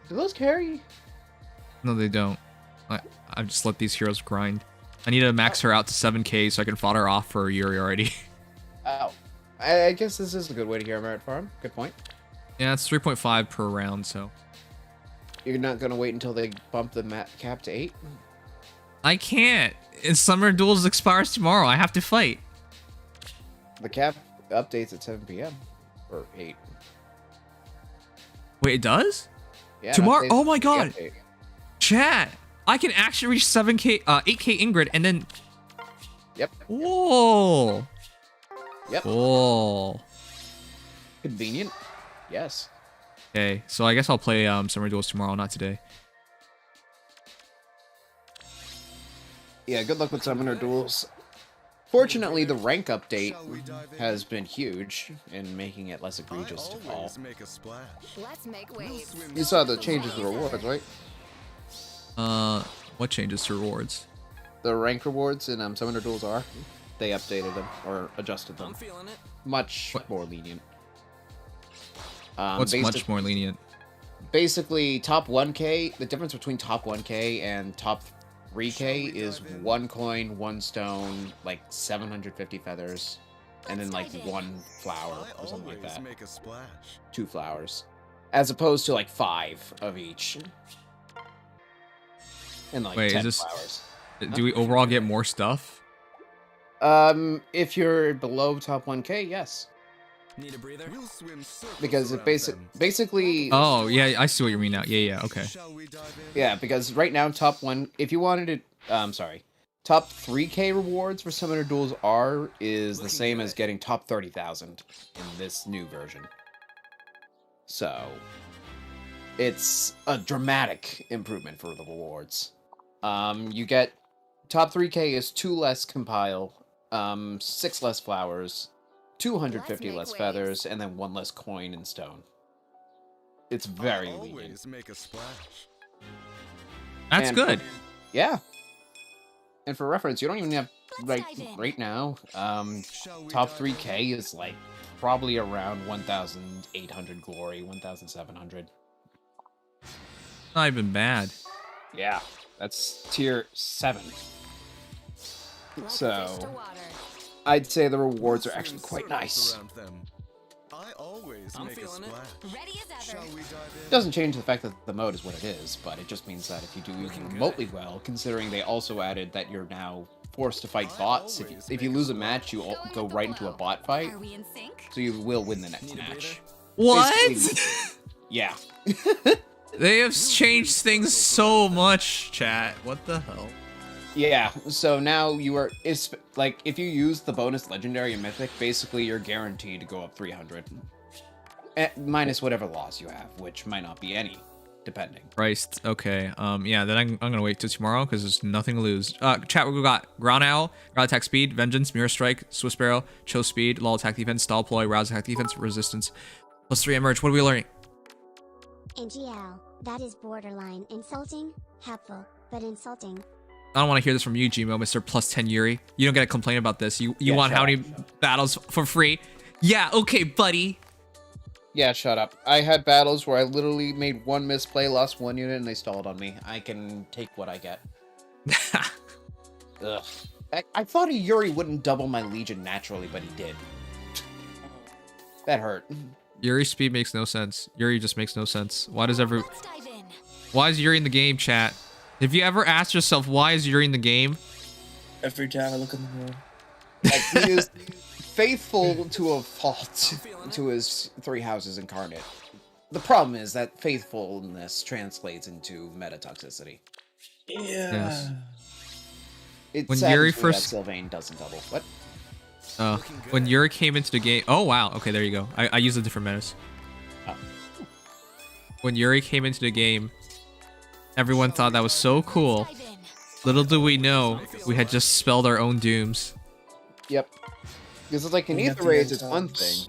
Do those carry? No, they don't. I just let these heroes grind. I need to max her out to 7k so I can fodder her off for Yuri already. Oh. I guess this is a good way to hear Merit Farm. Good point. Yeah, it's 3.5 per round, so... You're not going to wait until they bump the cap to 8? I can't. It's Summer Duels expires tomorrow. I have to fight. The cap updates at 7 p.m. Or 8. Wait, it does? Yeah, Tomorrow? updates Oh my the god. update. Chat. I can actually reach 7k, 8k Ingrid, and then... Yep. Whoa. Yep. Whoa. Convenient. Yes. Okay, so I guess I'll play Summer Duels tomorrow, not today. Yeah, good luck with Summoner Duels. Fortunately, the rank update has been huge in making it less egregious to fall. Let's make waves. You saw the changes to rewards, right? What changes to rewards? The rank rewards in Summoner Duels are. They updated them, or adjusted them. I'm feeling it. Much more lenient. What's much more lenient? Basically, top 1k, the difference between top 1k and top 3k is 1 coin, 1 stone, like 750 feathers, and then like 1 flower or something like that. 2 flowers. As opposed to like 5 of each. And like Wait, 10 is this... flowers. Do we overall get more stuff? If you're below top 1k, yes. Need a breather? Because it basically... Oh, yeah, I see what you mean now. Yeah, okay. Yeah, because right now, top 1... If you wanted to... Top 3k rewards for Summoner Duels is the same as getting top 30,000 in this new version. So... It's a dramatic improvement for the rewards. You get... Top 3k is 2 less compile, 6 less flowers, 250 less feathers, and then 1 less coin and stone. It's very lenient. That's good. Yeah. And for reference, you don't even have, like, right now, top 3k is, like, probably around 1,800 glory, 1,700. Not even bad. Yeah. That's tier 7. So... I'd say the rewards are actually quite nice. I always I'm make a feeling it. splash. Ready as ever. Shall we dive in? Doesn't change the fact that the mode is what it is, but it just means that if you do Looking good. remotely well, considering they also added that you're now forced to fight bots. If you lose a match, you go right into a bot fight, Are we in sync? so you will win the next Need a match. What? Basically, yeah. They have changed things so much, chat. What the hell? Yeah, so now you are, like, if you use the bonus Legendary and Mythic, basically you're guaranteed to go up 300. Minus whatever loss you have, which might not be any, depending. Christ. Okay. Yeah. Then I'm gonna wait till tomorrow because there's nothing to lose. Chat. We got Ground Owl, Ground Attack Speed, Vengeance, Mirror Strike, Swiss Barrel, Chill Speed, Lull Attack Defense, Stall Ploy, Rouse Attack Defense, Resistance, +3 Emerge. What are we learning? NGL, that is borderline insulting, helpful, but insulting. I don't want to hear this from you, Gmo, Mr. +10 Yuri. You don't get to complain about this. You Yeah, want shut how up. many battles for free? Yeah. Okay, buddy. Yeah, shut up. I had battles where I literally made one misplay, lost one unit, and they stalled on me. I can take what I get. Ugh. I thought a Yuri wouldn't double my Legion naturally, but he did. That hurt. Yuri speed makes no sense. Yuri just makes no sense. Why does Let's dive in. Why is Yuri in the game, chat? If you ever asked yourself why is Yuri in the game, Every time I look in the mirror. Like, he is faithful to a fault to his 3 houses incarnate. The problem is that faithfulness translates into meta toxicity. Yeah. Yes. It When saddens Yuri me first- that Sylvain doesn't double. What? when Yuri came into the game, oh wow, okay, there you go. I used a different menace. Oh. When Yuri came into the game, everyone thought that was so cool. Dive in. Little do we know, we had just spelled our own dooms. Yep. Because it's like in We have Ether to Raids, make it's one thing. times.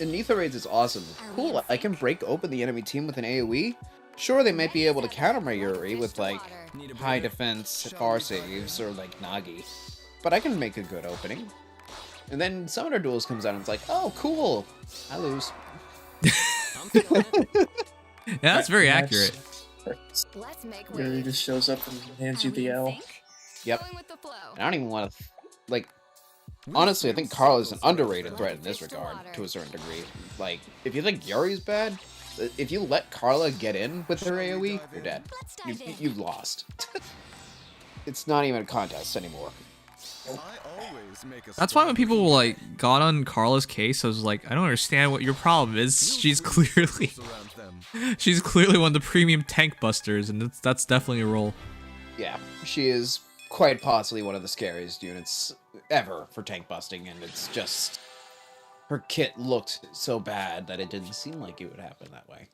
In Ether Raids, it's awesome. Cool, I can break open the enemy team with an AoE. Sure, they might be able to counter my Yuri with, like, Need a high breather. defense far saves or, like, Nagi. But I can make a good opening. And then Summoner Duels comes out and it's like, oh, cool. I lose. I'm feeling it. Yeah, that's very accurate. Let's make Yuri waves. just shows up and hands you Are we the in L. sync? Yep. Going with the flow. I don't even want to, like, honestly, I think Carl is an underrated threat in this regard, to a certain degree. Like, if you think Yuri's bad, if you let Carla get in with her AoE, you're dead. Let's dive in. You've lost. It's not even a contest anymore. I always make a That's why when splash. people like got on Carla's case, I was like, I don't understand what your problem is. She's clearly Surround them. she's clearly one of the premium tank busters, and that's definitely a role. Yeah, she is quite possibly one of the scariest units ever for tank busting, and it's just... her kit looked so bad that it didn't seem like it would happen that way.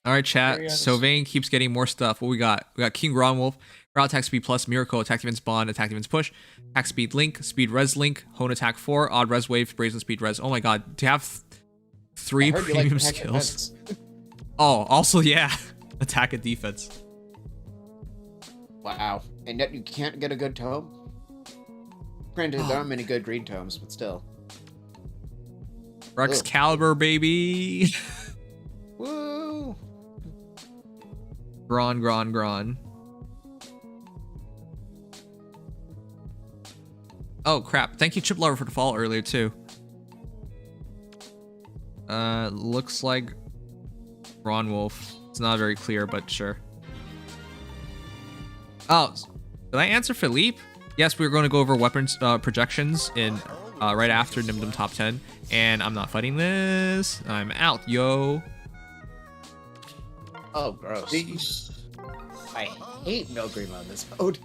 All right, chat. Very honest. Sylvain keeps getting more stuff. What we got? We got King Gronwolf, Ground Attack Speed Plus, Miracle, Attack Defense Bond, Attack Defense Push, Attack Speed Link, Speed Res Link, Hone Attack 4, Odd Res Wave, Brazen Speed Res. Oh my god, to have three I heard you like premium attack skills. defense. Oh, also, yeah, Attack and Defense. Wow. And yet you can't get a good tome? Granted, there aren't many good green tomes, but still. Rex Ugh. Caliber, baby. Woo! Gron. Oh crap! Thank you, Chip Lover, for the follow earlier too. Looks like Ron Wolf. It's not very clear, but sure. Oh, did I answer Philippe? Yes, we were going to go over weapons projections in right after Nimdom top 10, and I'm not fighting this. I'm out, yo. Oh, gross. I hate Milgrima in this mode.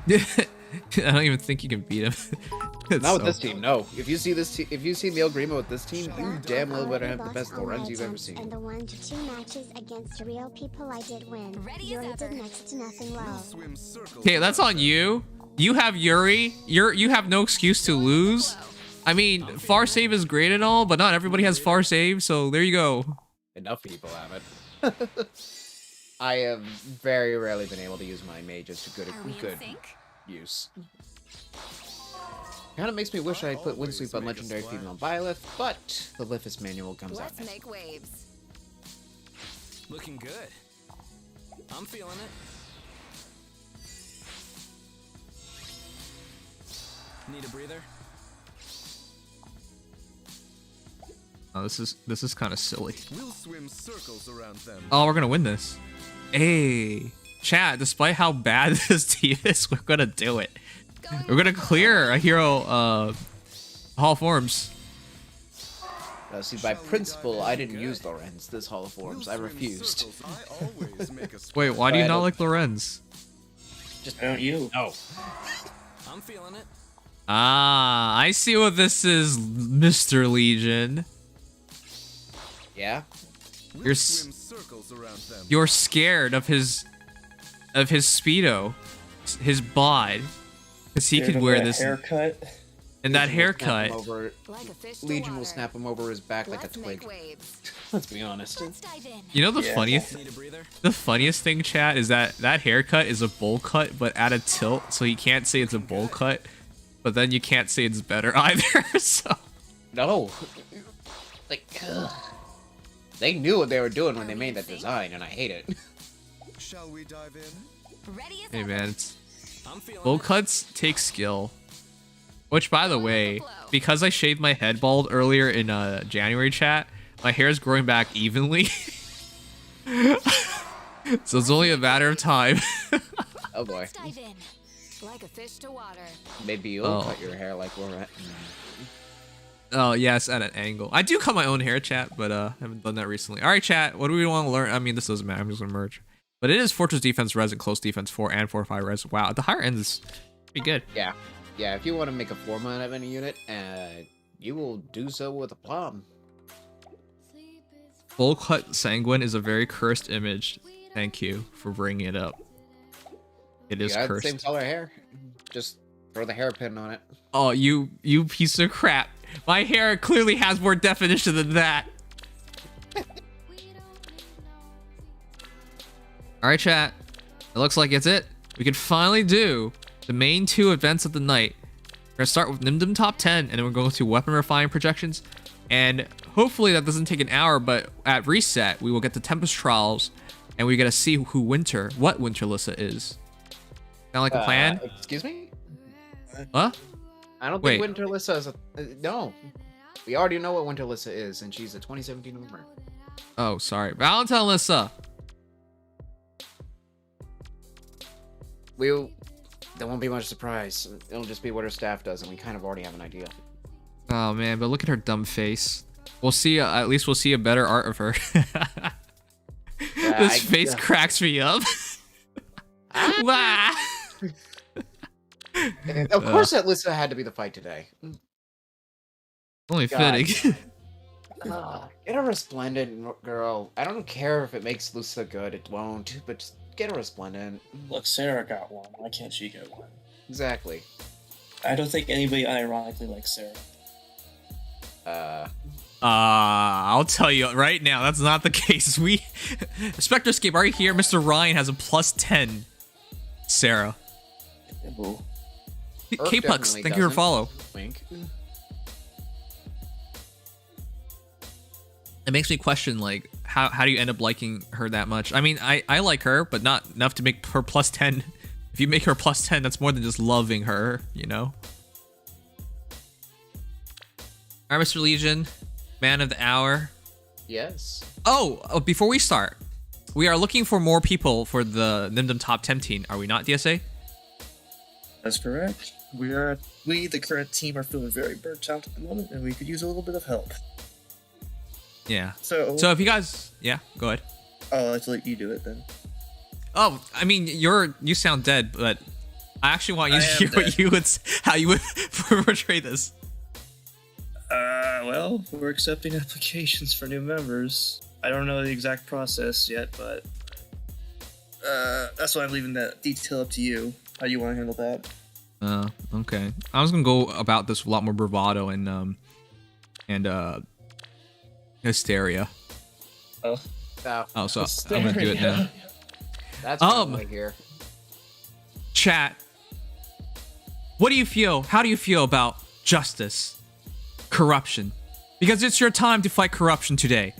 I don't even think you can beat him. It's Not with so- this team, no. If you see this, if you see Milgrima with this team, you damn well better have the best Lorenz you've ever And seen. the 1 to 2 matches against real people I did win. Ready as Yuri ever. did next to nothing well. Swim circles Okay, that's on you. You have Yuri. You have no excuse to lose. I mean, far save is great and all, but not everybody has far save, so there you go. Enough people have it. I have very rarely been able to use my mages to good Are we in good sync? use. Kind of makes me wish I had put Windsweep on Legendary Female Byleth, but the Lithus manual comes out Let's next. make waves. Looking good. I'm feeling it. Need a breather? Oh, this is kind of silly. We'll swim circles around them. Oh, we're gonna win this. Hey, chat. Despite how bad this team is, we're gonna do it. We're gonna clear a hero Hall of Forms. See, by principle, I didn't use Lorenz this Hall of Forms. I refused. Wait, why do you not like Lorenz? Just Don't you? no. I'm feeling it. Ah, I see what this is, Mr. Legion. Yeah. You're scared of his speedo, his bod, because he could wear this haircut. and that haircut. Legion will snap him over his back like a twig. Let's be honest. You know the Yeah. funniest thing, chat, is that haircut is a bowl cut, but at a tilt, so you can't say it's a bowl cut, but then you can't say it's better either. So No. Like, ugh. They knew what they were doing when they made that design, and I hate it. Shall we dive in? hey man, I'm feeling bowl it. cuts take skill. Which, by the way, because I shaved my head bald earlier in January chat, my hair is growing back evenly. So it's only a matter of time. Oh boy. Like a fish to water. Maybe you'll cut your hair like we're at. Oh, yes, at an angle. I do cut my own hair, chat, but haven't done that recently. All right, chat, what do we want to learn? I mean, this doesn't matter. I'm just going to merge. But it is Fortress Defense Res and Close Defense 4 and 4-5 Res. Wow, at the higher end is pretty good. Yeah. Yeah, if you want to make a 4-man of any unit, you will do so with aplomb. Full Cut Sanguine is a very cursed image. Thank you for bringing it up. It is You got the cursed. same color hair. Just throw the hairpin on it. Oh, you piece of crap. My hair clearly has more definition than that. Alright, chat. It looks like it's it. We can finally do the main 2 events of the night. We're gonna start with Nimdom top 10, and then we're going to weapon refining projections. And hopefully that doesn't take an hour, but at reset, we will get the Tempest Trials, and we get to see what Winter Lissa is. Sound like a plan? Excuse me? Huh? I don't Wait. think Winter Lissa is a... no. We already know what Winter Lissa is, and she's a 2017 winner. Oh, sorry. Valentine Lissa. There won't be much surprise. It'll just be what her staff does, and we kind of already have an idea. Oh man, but look at her dumb face. We'll see. At least we'll see a better art of her. This face cracks me up. Wah! And of course, that Lissa had to be the fight today. Only God. fitting. Get a resplendent, girl. I don't care if it makes Lissa good. It won't. But just get a resplendent. Look, Sarah got one. Why can't she get one? Exactly. I don't think anybody unironically likes Sarah. I'll tell you right now, that's not the case. Spectrescape right here. Mr. Ryan has a +10. Sarah. Ooh. K-Pucks, thank you for follow. Wink. It makes me question, like, how do you end up liking her that much? I mean, I like her, but not enough to make her +10. If you make her +10, that's more than just loving her, you know? Alright, Mr. Legion, man of the hour. Yes. Oh, before we start, we are looking for more people for the Nimdom top 10 team. Are we not, DSA? That's correct. We, the current team, are feeling very burnt out at the moment, and we could use a little bit of help. Yeah. So if you guys, yeah, go ahead. I'll let let you do it then. Oh, I mean, you sound dead, but I actually want you to hear what how you would portray this. Well, we're accepting applications for new members. I don't know the exact process yet, but that's why I'm leaving that detail up to you. How do you want to handle that? Okay. I was gonna go about this with a lot more bravado and hysteria. Oh, so I'm gonna do it now. That's right here. Chat. What do you feel? How do you feel about justice, corruption? Because it's your time to fight corruption today.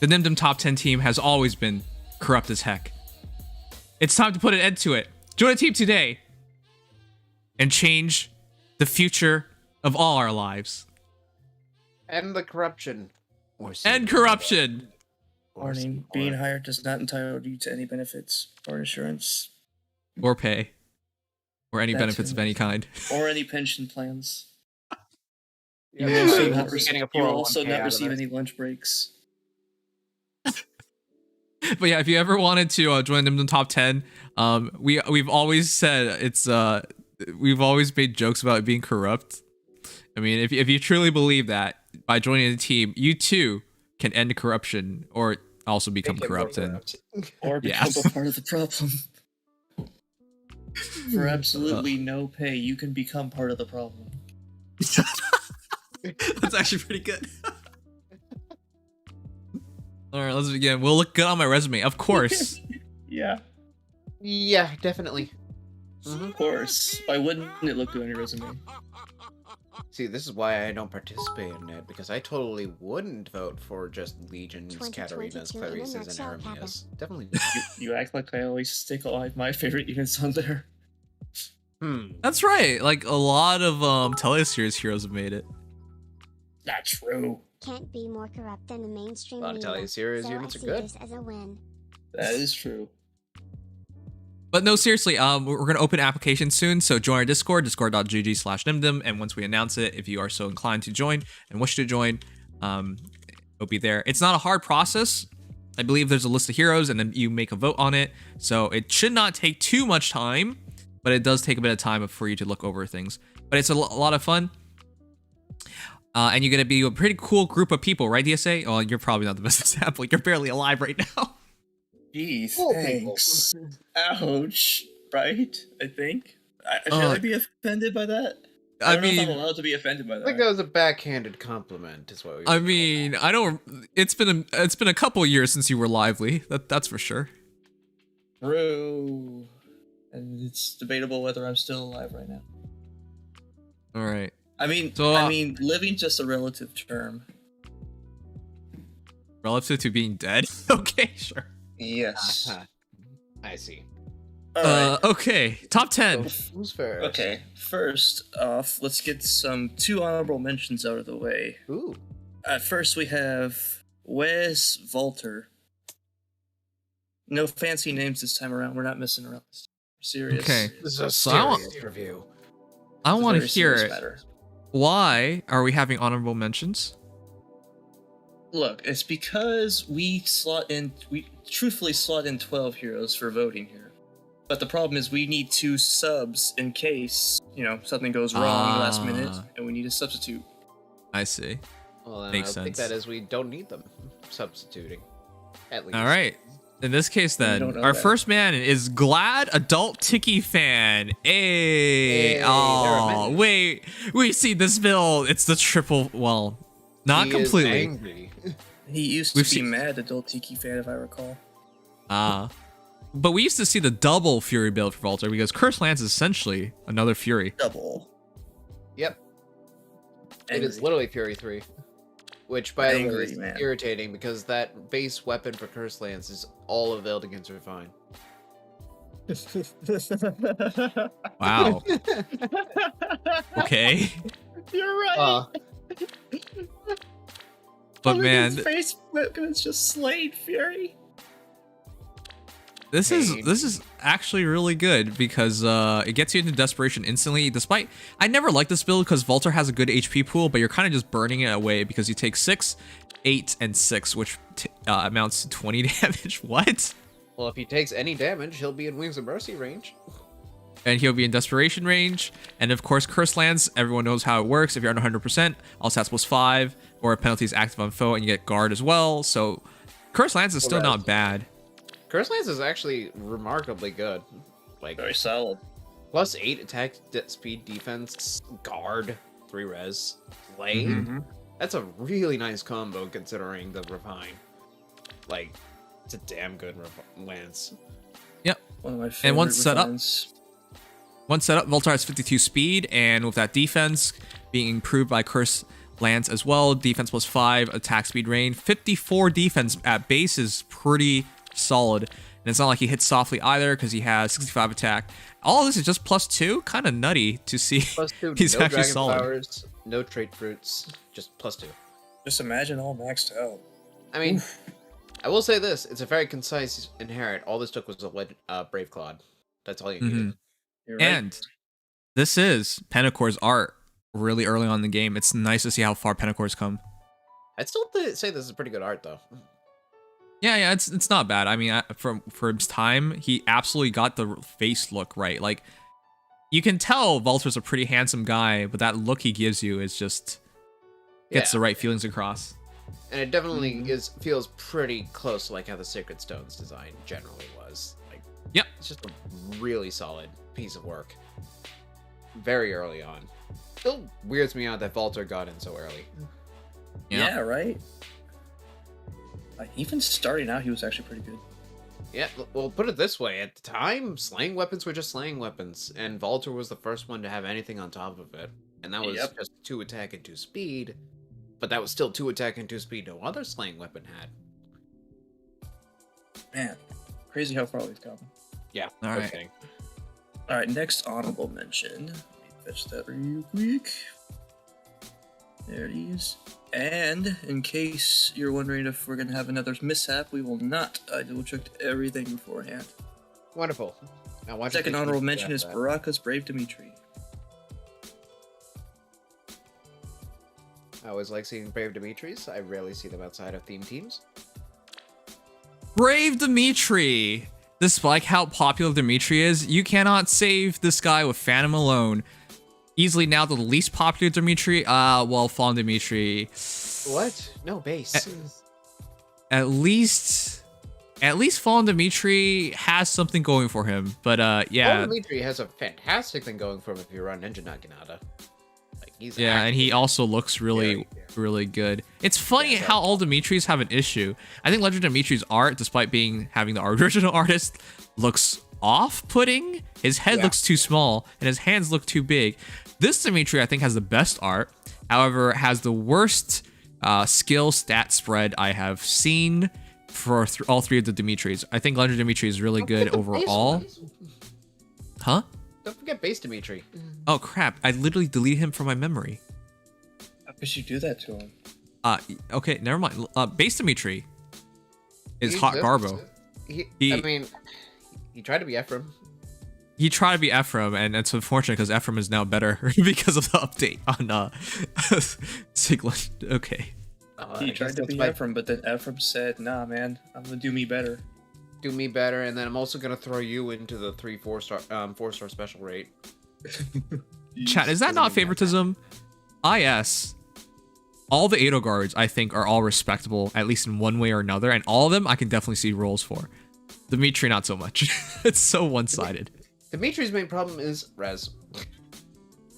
The Nimdom top 10 team has always been corrupt as heck. It's time to put an end to it. Join a team today and change the future of all our lives. End the corruption. End corruption. Warning, being hired does not entitle you to any benefits or insurance Or pay. Or any That benefits too. of any kind. or any pension plans. Yeah, You also you're not getting receive, a you will also 401k not out of receive this. any lunch breaks. But yeah, if you ever wanted to join Nimdom top 10, we've always said it's we've always made jokes about it being corrupt. I mean, if you truly believe that by joining the team, you too can end corruption or also become corrupt. Or become Yes. a part of the problem. For absolutely no pay, you can become part of the problem. That's actually pretty good. All right, let's begin. We'll look good on my resume, of course. Yeah, Yeah, definitely. of course. Why wouldn't it look good on your resume? See, this is why I don't participate in it, because I totally wouldn't vote for just legions, 2022 Catarinas, in a Clarices, and nutshell, Papa. Eremias. Definitely not. You act like I always stick all my favorite units on there. That's right. Like a lot of teleseries heroes have made it. Not true. Can't be more corrupt than the mainstream A lot of media, teleseries so units I are see good. this as a win. That is true. But no, seriously, we're gonna open applications soon, so join our Discord, discord.gg/nimdom, and once we announce it, if you are so inclined to join and wish to join, it'll be there. It's not a hard process. I believe there's a list of heroes, and then you make a vote on it, so it should not take too much time, but it does take a bit of time for you to look over things. But it's a lot of fun. And you're gonna be a pretty cool group of people, right, DSA? Oh, you're probably not the best example. You're barely alive right now. Jeez, Cool thanks. Ouch. Right? I think. Should I be offended by that? I don't know if I'm allowed to be offended by I think that. that was a backhanded compliment, is what we I would mean, I don't. It's been a couple years since you were lively. That's for sure. True. And it's debatable whether I'm still alive right now. All right. I mean, So, living's just a relative term. Relative to being dead. Okay, sure. Yes. call. I see. Alright. Okay. Top 10. So, who's first? Okay, first off, let's get two honorable mentions out of the way. Ooh. At first, we have Wes Volter. No fancy names this time around. We're not messing around. Serious. Okay. This is a So I want- serious review. I It's a want to very hear serious it. matter. Why are we having honorable mentions? Look, it's because we truthfully slot in 12 heroes for voting here. But the problem is we need 2 subs in case, something goes wrong last minute and we need a substitute. I see. Well, then Makes I think sense. that is we don't need them substituting. At least. All right. In this case, don't then, know our that. first man is Glad Adult Tiki Fan. Hey. Hey, Oh, there wait. We see this build. It's the triple. Well, not He is completely. angry. He used to We've be seen- mad Adult Tiki fan, if I recall. But we used to see the double Fury build for Volter because Curse Lance is essentially another Fury. Double. Yep. It Angry. is literally Fury 3. Which, by the way, Angry, is man. irritating because that base weapon for Curse Lance is all of Veiled Refine. Wow. Okay. You're right. But man, face weapon is just slayed Fury. this is actually really good because it gets you into desperation instantly. Despite I never liked this build because Volter has a good HP pool, but you're kind of just burning it away because you take 6, 8, and 6, which amounts to 20 damage. What? Well, if he takes any damage, he'll be in Wings of Mercy range. And he'll be in desperation range. And of course, Curse Lands, everyone knows how it works. If you're under 100%, all stats +5, or a penalty is active on foe, and you get guard as well. So Curse Lands is still not bad. Curse Lance is actually remarkably good. Like, Very solid. +8 attack, speed, defense, guard, 3 res, slay. That's a really nice combo considering the refine. Like, it's a damn good lance. Yep. One of my favorite And once set up, refines. Volter has 52 speed, and with that defense being improved by Curse Lance as well, defense +5, attack speed range, 54 defense at base is pretty solid. And it's not like he hits softly either because he has 65 attack. All this is just +2, kind of nutty to see. +2, He's no actually dragon solid. powers, no trait fruits, just +2. Just imagine all maxed out. I mean, I will say this: it's a very concise inherit. All this took was a Brave Claude. That's all you needed. You're right. And this is Pennicor's art really early on in the game. It's nice to see how far Pennicor's come. I'd still say this is pretty good art, though. Yeah, it's not bad. I mean, for his time, he absolutely got the face look right. Like, you can tell Valter's a pretty handsome guy, but that look he gives you is just gets the right feelings across. And it definitely feels pretty close to like how the Sacred Stones design generally was. Like, yep, it's just a really solid piece of work. Very early on. Still weirds me out that Valter got in so early. Yeah, right? Even starting out, he was actually pretty good. Yeah, well, put it this way. At the time, slaying weapons were just slaying weapons, and Valter was the first one to have anything on top of it. And that was just 2 attack and 2 speed, but that was still 2 attack and 2 speed no other slaying weapon had. Man, crazy how far we've come. Yeah, all right. kidding. All right, next honorable mention. Let me fetch that real quick. There it is. And in case you're wondering if we're going to have another mishap, we will not. I double-checked everything beforehand. Wonderful. Now, watch Second honorable mention is Baraka's Brave Dimitri. I always like seeing Brave Dimitris. I rarely see them outside of theme teams. Brave Dimitri! Despite how popular Dimitri is, you cannot save this guy with Phantom alone. Easily now the least popular Dimitri. Well, Fallen Dimitri. What? No, base. At least Fallen Dimitri has something going for him. But yeah. Fallen Dimitri has a fantastic thing going for him if you run Ninja Naginata. Like, he's and he also looks really good. It's funny how all Dimitris have an issue. I think Legend Dimitri's art, despite having the original artist, looks off-putting. His head looks too small and his hands look too big. This Dimitri, I think, has the best art. However, has the worst skill stat spread I have seen for all 3 of the Dimitris. I think Legend Dimitri is really good overall. Huh? Don't forget base Dimitri. Oh crap! I literally deleted him from my memory. How could you do that to him? Okay, never mind. Base Dimitri is Hot Garbo. I mean, he tried to be Ephraim. He tried to be Ephraim, and it's unfortunate because Ephraim is now better because of the update on Sigland. Okay. He tried to be Ephraim, but then Ephraim said, "Nah, man, I'm gonna do me better. Do me better, and then I'm also gonna throw you into the 4-star special rate." Chat, is that not favoritism? Yes. All the Edelgards, I think, are all respectable, at least in one way or another, and all of them I can definitely see roles for. Dimitri, not so much. It's so one-sided. Dimitri's main problem is res.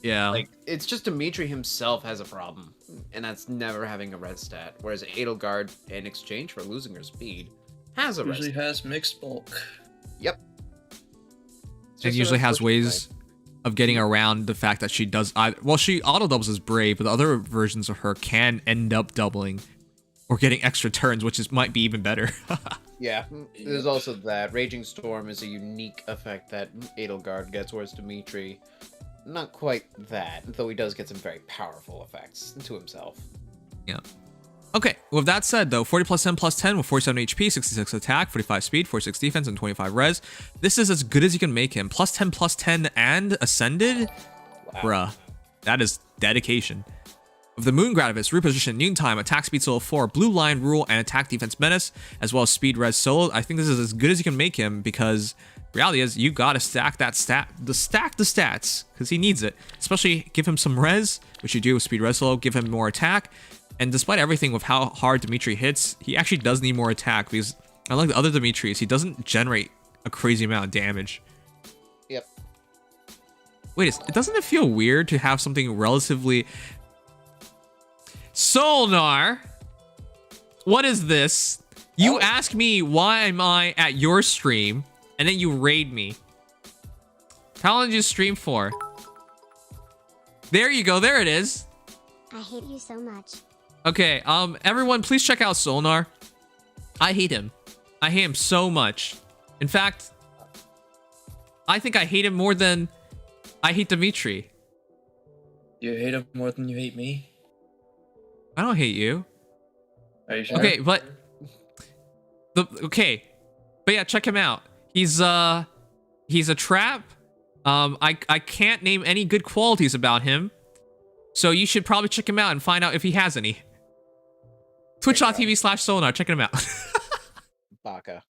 Yeah. Like, it's just Dimitri himself has a problem, and that's never having a res stat, whereas Edelgard, in exchange for losing her speed, has a res Usually stat. has mixed bulk. Yep. It usually has ways of getting around the fact that she does... she auto-doubles as Brave, but the other versions of her can end up doubling or getting extra turns, which might be even better. Yeah, there's also that. Raging Storm is a unique effect that Edelgard gets, whereas Dimitri, not quite that, though he does get some very powerful effects to himself. Yeah. Okay, with that said, though, 40 plus 10 plus 10 with 47 HP, 66 attack, 45 speed, 46 defense, and 25 res. This is as good as you can make him. Plus 10 and Ascended? Wow. Bruh, that is dedication. Of the Moon Grativis, reposition, noontime, attack speed solo 4, blue line rule, and attack defense menace, as well as speed res solo. I think this is as good as you can make him because reality is you gotta stack that stack the stats because he needs it. Especially give him some res, which you do with speed res solo, give him more attack. And despite everything with how hard Dimitri hits, he actually does need more attack because unlike the other Dimitris, he doesn't generate a crazy amount of damage. Yep. Wait, doesn't it feel weird to have something relatively... Solnar, what is this? You ask me why am I at your stream, and then you raid me. How long did you stream for? There you go, there it is. I hate you so much. Okay, everyone please check out Solnar. I hate him. I hate him so much. In fact, I think I hate him more than I hate Dimitri. You hate him more than you hate me? I don't hate you. Are you sure? Okay, but but yeah, check him out. He's a trap. I can't name any good qualities about him, so you should probably check him out and find out if he has any. Twitch.tv/Sonar, check him out. Baka.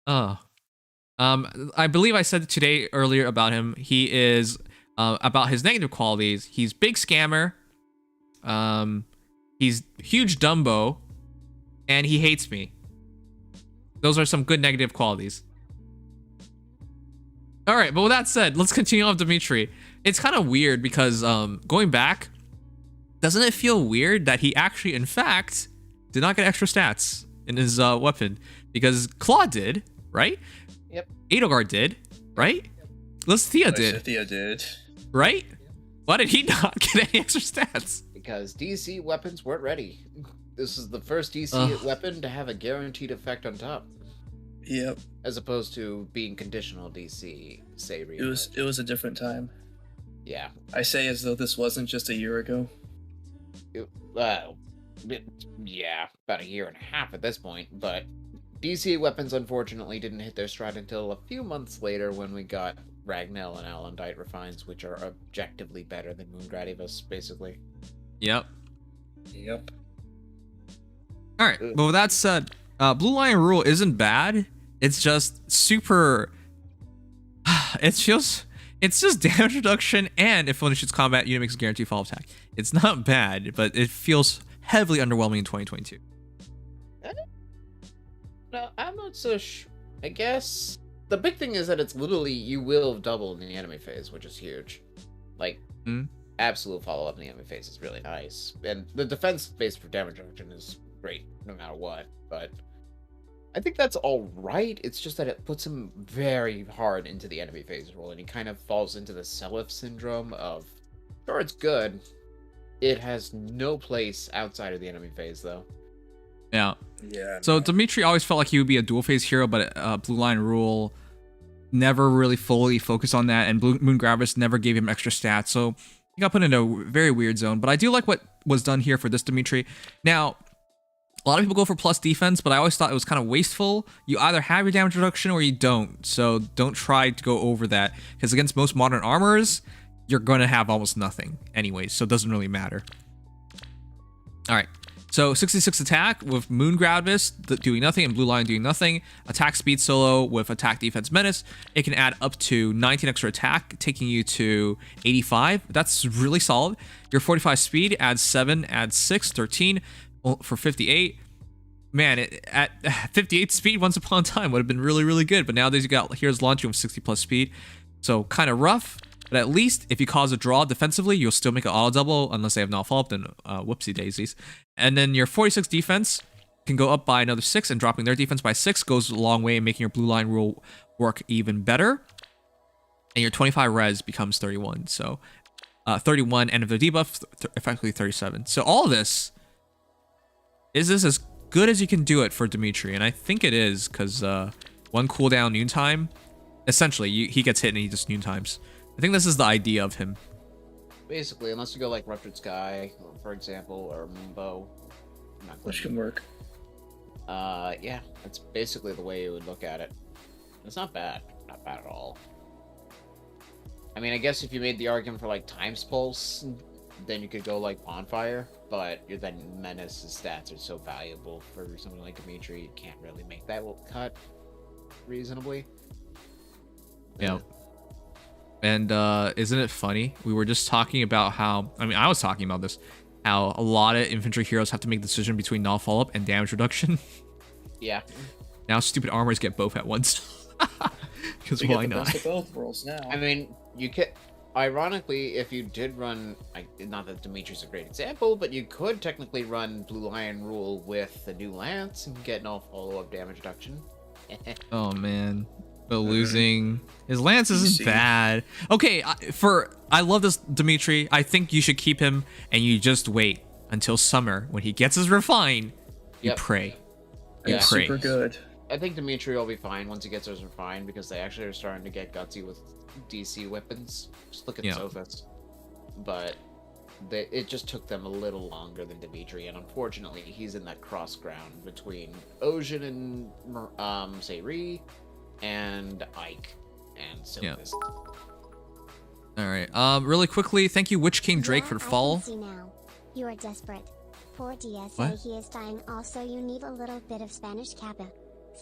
I believe I said today earlier about him. He is about his negative qualities. He's big scammer. He's huge Dumbo, and he hates me. Those are some good negative qualities. All right, but with that said, let's continue on with Dimitri. It's kind of weird because going back, doesn't it feel weird that he actually, in fact, did not get extra stats in his weapon? Because Claw did, right? Yep. Edelgard did, right? Lysithea did. Lysithea did. Right? Why did he not get any extra stats? Because DC weapons weren't ready. This is the first DC weapon to have a guaranteed effect on top. Yep. As opposed to being conditional DC, say It was a different time. Yeah. I say as though this wasn't just a year ago. Yeah, about a year and a half at this point, but DC weapons unfortunately didn't hit their stride until a few months later when we got Ragnell and Alendite Refines, which are objectively better than Moongradivus, basically. Yep. Yep. Alright, but with that said, Blue Lion Rule isn't bad. It's just super... It's just damage reduction, and if one shoots combat, unit makes a guaranteed follow attack. It's not bad, but it feels heavily underwhelming in 2022. No, I'm not so sure. I guess the big thing is that it's literally you will double in the enemy phase, which is huge. Like, absolute follow-up in the enemy phase is really nice. And the defense base for damage reduction is great, no matter what. But I think that's all right. It's just that it puts him very hard into the enemy phase role, and he kind of falls into the Seliph syndrome of, sure, it's good. It has no place outside of the enemy phase, though. Yeah. Yeah. So Dimitri always felt like he would be a dual phase hero, but Blue Line Rule never really fully focused on that, and Moongradivus never gave him extra stats, so he got put in a very weird zone. But I do like what was done here for this Dimitri. Now, a lot of people go for plus defense, but I always thought it was kind of wasteful. You either have your damage reduction or you don't, so don't try to go over that, because against most modern armors, you're going to have almost nothing anyways, so it doesn't really matter. Alright, so 66 attack with Moongradivus doing nothing and Blue Lion doing nothing. Attack speed solo with attack defense menace. It can add up to 19 extra attack, taking you to 85. That's really solid. Your 45 speed adds 7, adds 6, 13 for 58. Man, at 58 speed once upon a time would have been really, really good. But nowadays you got here's launching with 60 plus speed. So kind of rough. But at least if you cause a draw defensively, you'll still make an auto double unless they have not follow up, then whoopsie daisies. And then your 46 defense can go up by another 6, and dropping their defense by 6 goes a long way in making your Blue Line Rule work even better. And your 25 res becomes 31. So 31 end of their debuff, effectively 37. So all this is this as good as you can do it for Dimitri, and I think it is, because one cooldown noontime, essentially he gets hit and he just noontimes. I think this is the idea of him. Basically, unless you go like Ruptured Sky, for example, or Moonbow. Which can work. Yeah, that's basically the way you would look at it. It's not bad. Not bad at all. I mean, I guess if you made the argument for like Times Pulse, then you could go like Bonfire, but your then Menace's stats are so valuable for something like Dimitri, you can't really make that cut reasonably. Yeah. And isn't it funny? We were just talking about how, I mean, I was talking about this, how a lot of infantry heroes have to make the decision between null follow-up and damage reduction. Yeah. Now stupid armors get both at once. Because why not? Best of both worlds now. I mean, you could, ironically, if you did run, not that Dimitri's a great example, but you could technically run Blue Lion Rule with the new Lance and get null follow-up damage reduction. Oh man. But losing his lance isn't bad. Okay, I love this Dimitri. I think you should keep him, and you just wait until summer when he gets his refine. You pray. You pray. Super good. I think Dimitri will be fine once he gets his refine, because they actually are starting to get gutsy with DC weapons. Just look at Sophis. But it just took them a little longer than Dimitri, and unfortunately, he's in that cross ground between Ocean and Sayri, and Ike and Sylvis. All right. Really quickly, thank you, Witch King Drake, for the follow. I can see now. You are desperate. Poor DSA, What? he is dying. Also, you need a little bit of Spanish kappa.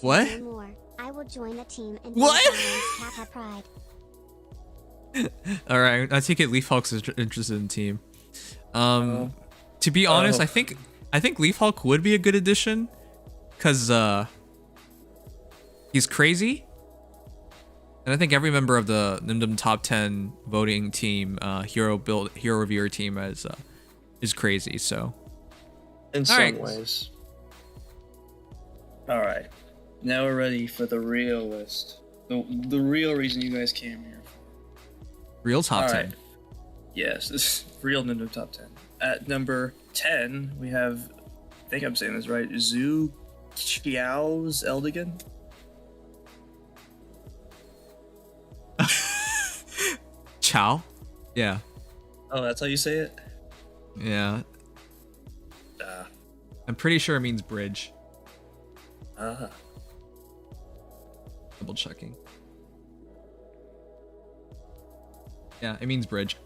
What? Say no more. I will join the team and What? Kappa pride. All right. I take it Leaf Hulk's is interested in the team. To be honest, I think Leaf Hulk would be a good addition, cause he's crazy, and I think every member of the Nimdom top 10 voting team, hero reviewer team is crazy. So, in some ways. All right, now we're ready for the real list. The real reason you guys came here. Real top All 10. right. Yes, this is real Nimdom top 10. At number 10, we have, I think I'm saying this right, Zhu Qiao's Eldigan. Chow? Yeah. Oh, that's how you say it? Yeah. I'm pretty sure it means bridge. Double checking. Yeah, it means bridge.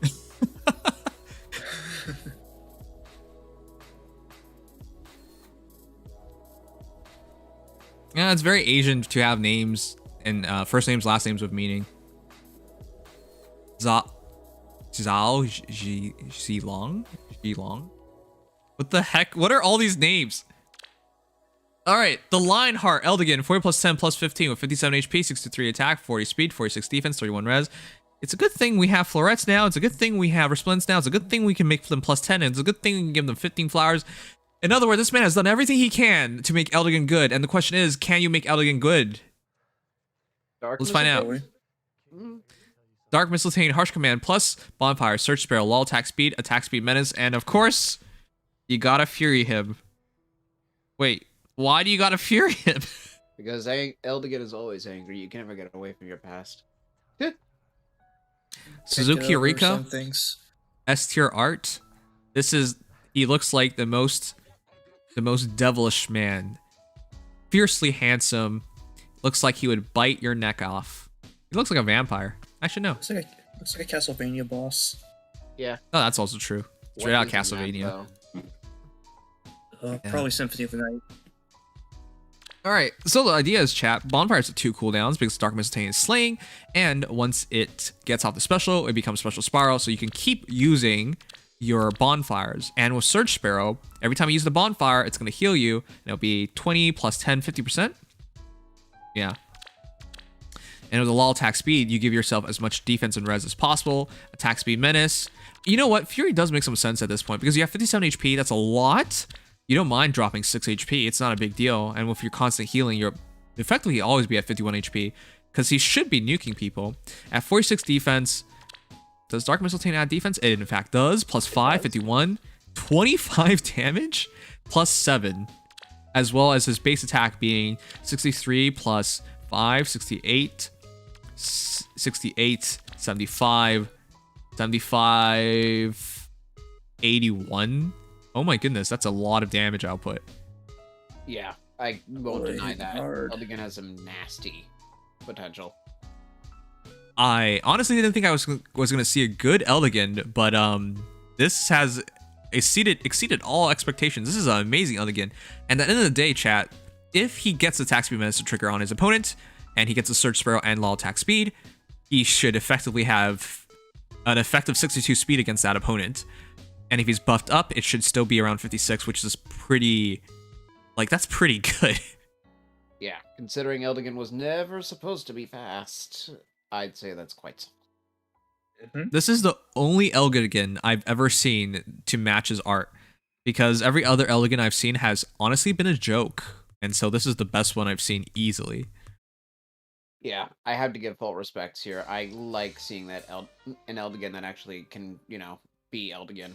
Yeah, it's very Asian to have names and first names, last names with meaning. Zhao Zilong? What the heck? What are all these names? Alright, the Lionheart, Eldigan, 40 plus 10 plus 15 with 57 HP, 63 attack, 40 speed, 46 defense, 31 res. It's a good thing we have Florets now. It's a good thing we have Resplendence now. It's a good thing we can make them plus 10. And it's a good thing we can give them 15 flowers. In other words, this man has done everything he can to make Eldigan good. And the question is, can you make Eldigan good? Let's find out. Dark Mistletoe, Harsh Command, plus Bonfire, Search Sparrow, Lull, attack speed, menace, and of course, you gotta Fury him. Wait, why do you gotta Fury him? Because Eldigan is always angry. You can never get away from your past. Suzuki Rika, S tier art. He looks like the most devilish man. Fiercely handsome. Looks like he would bite your neck off. He looks like a vampire. Actually, no. Looks like a Castlevania boss. Yeah. Oh, that's also true. Straight out Castlevania. Probably Symphony of the Night. Alright, so the idea is, chat, Bonfires have 2 cooldowns because Dark Mistletoe is slaying, and once it gets off the special, it becomes Special Spiral, so you can keep using your Bonfires. And with Surge Sparrow, every time you use the Bonfire, it's going to heal you, and it'll be 20 plus 10, 50%. Yeah. And with the Lull attack speed, you give yourself as much defense and res as possible. Attack speed menace. You know what? Fury does make some sense at this point because you have 57 HP. That's a lot. You don't mind dropping 6 HP. It's not a big deal. And with your constant healing, you're effectively always be at 51 HP because he should be nuking people. At 46 defense, does Dark Mistletoe add defense? It in fact does. Plus 5, 51, 25 damage, plus 7. As well as his base attack being 63 plus 5, 68, 68, 75, 75, 81. Oh my goodness, that's a lot of damage output. Yeah, I won't deny that. Eldigan has some nasty potential. I honestly didn't think I was gonna see a good Eldigan, but this has exceeded all expectations. This is an amazing Eldigan. And at the end of the day, chat, if he gets the attack speed menace to trigger on his opponent, and he gets a Surge Sparrow and Lull attack speed, he should effectively have an effective 62 speed against that opponent. And if he's buffed up, it should still be around 56, which is pretty... like, that's pretty good. Yeah, considering Eldigan was never supposed to be fast, I'd say that's quite something. This is the only Eldigan I've ever seen to match his art. Because every other Eldigan I've seen has honestly been a joke. And so this is the best one I've seen easily. Yeah, I have to give full respects here. I like seeing that an Eldigan that actually can, be Eldigan.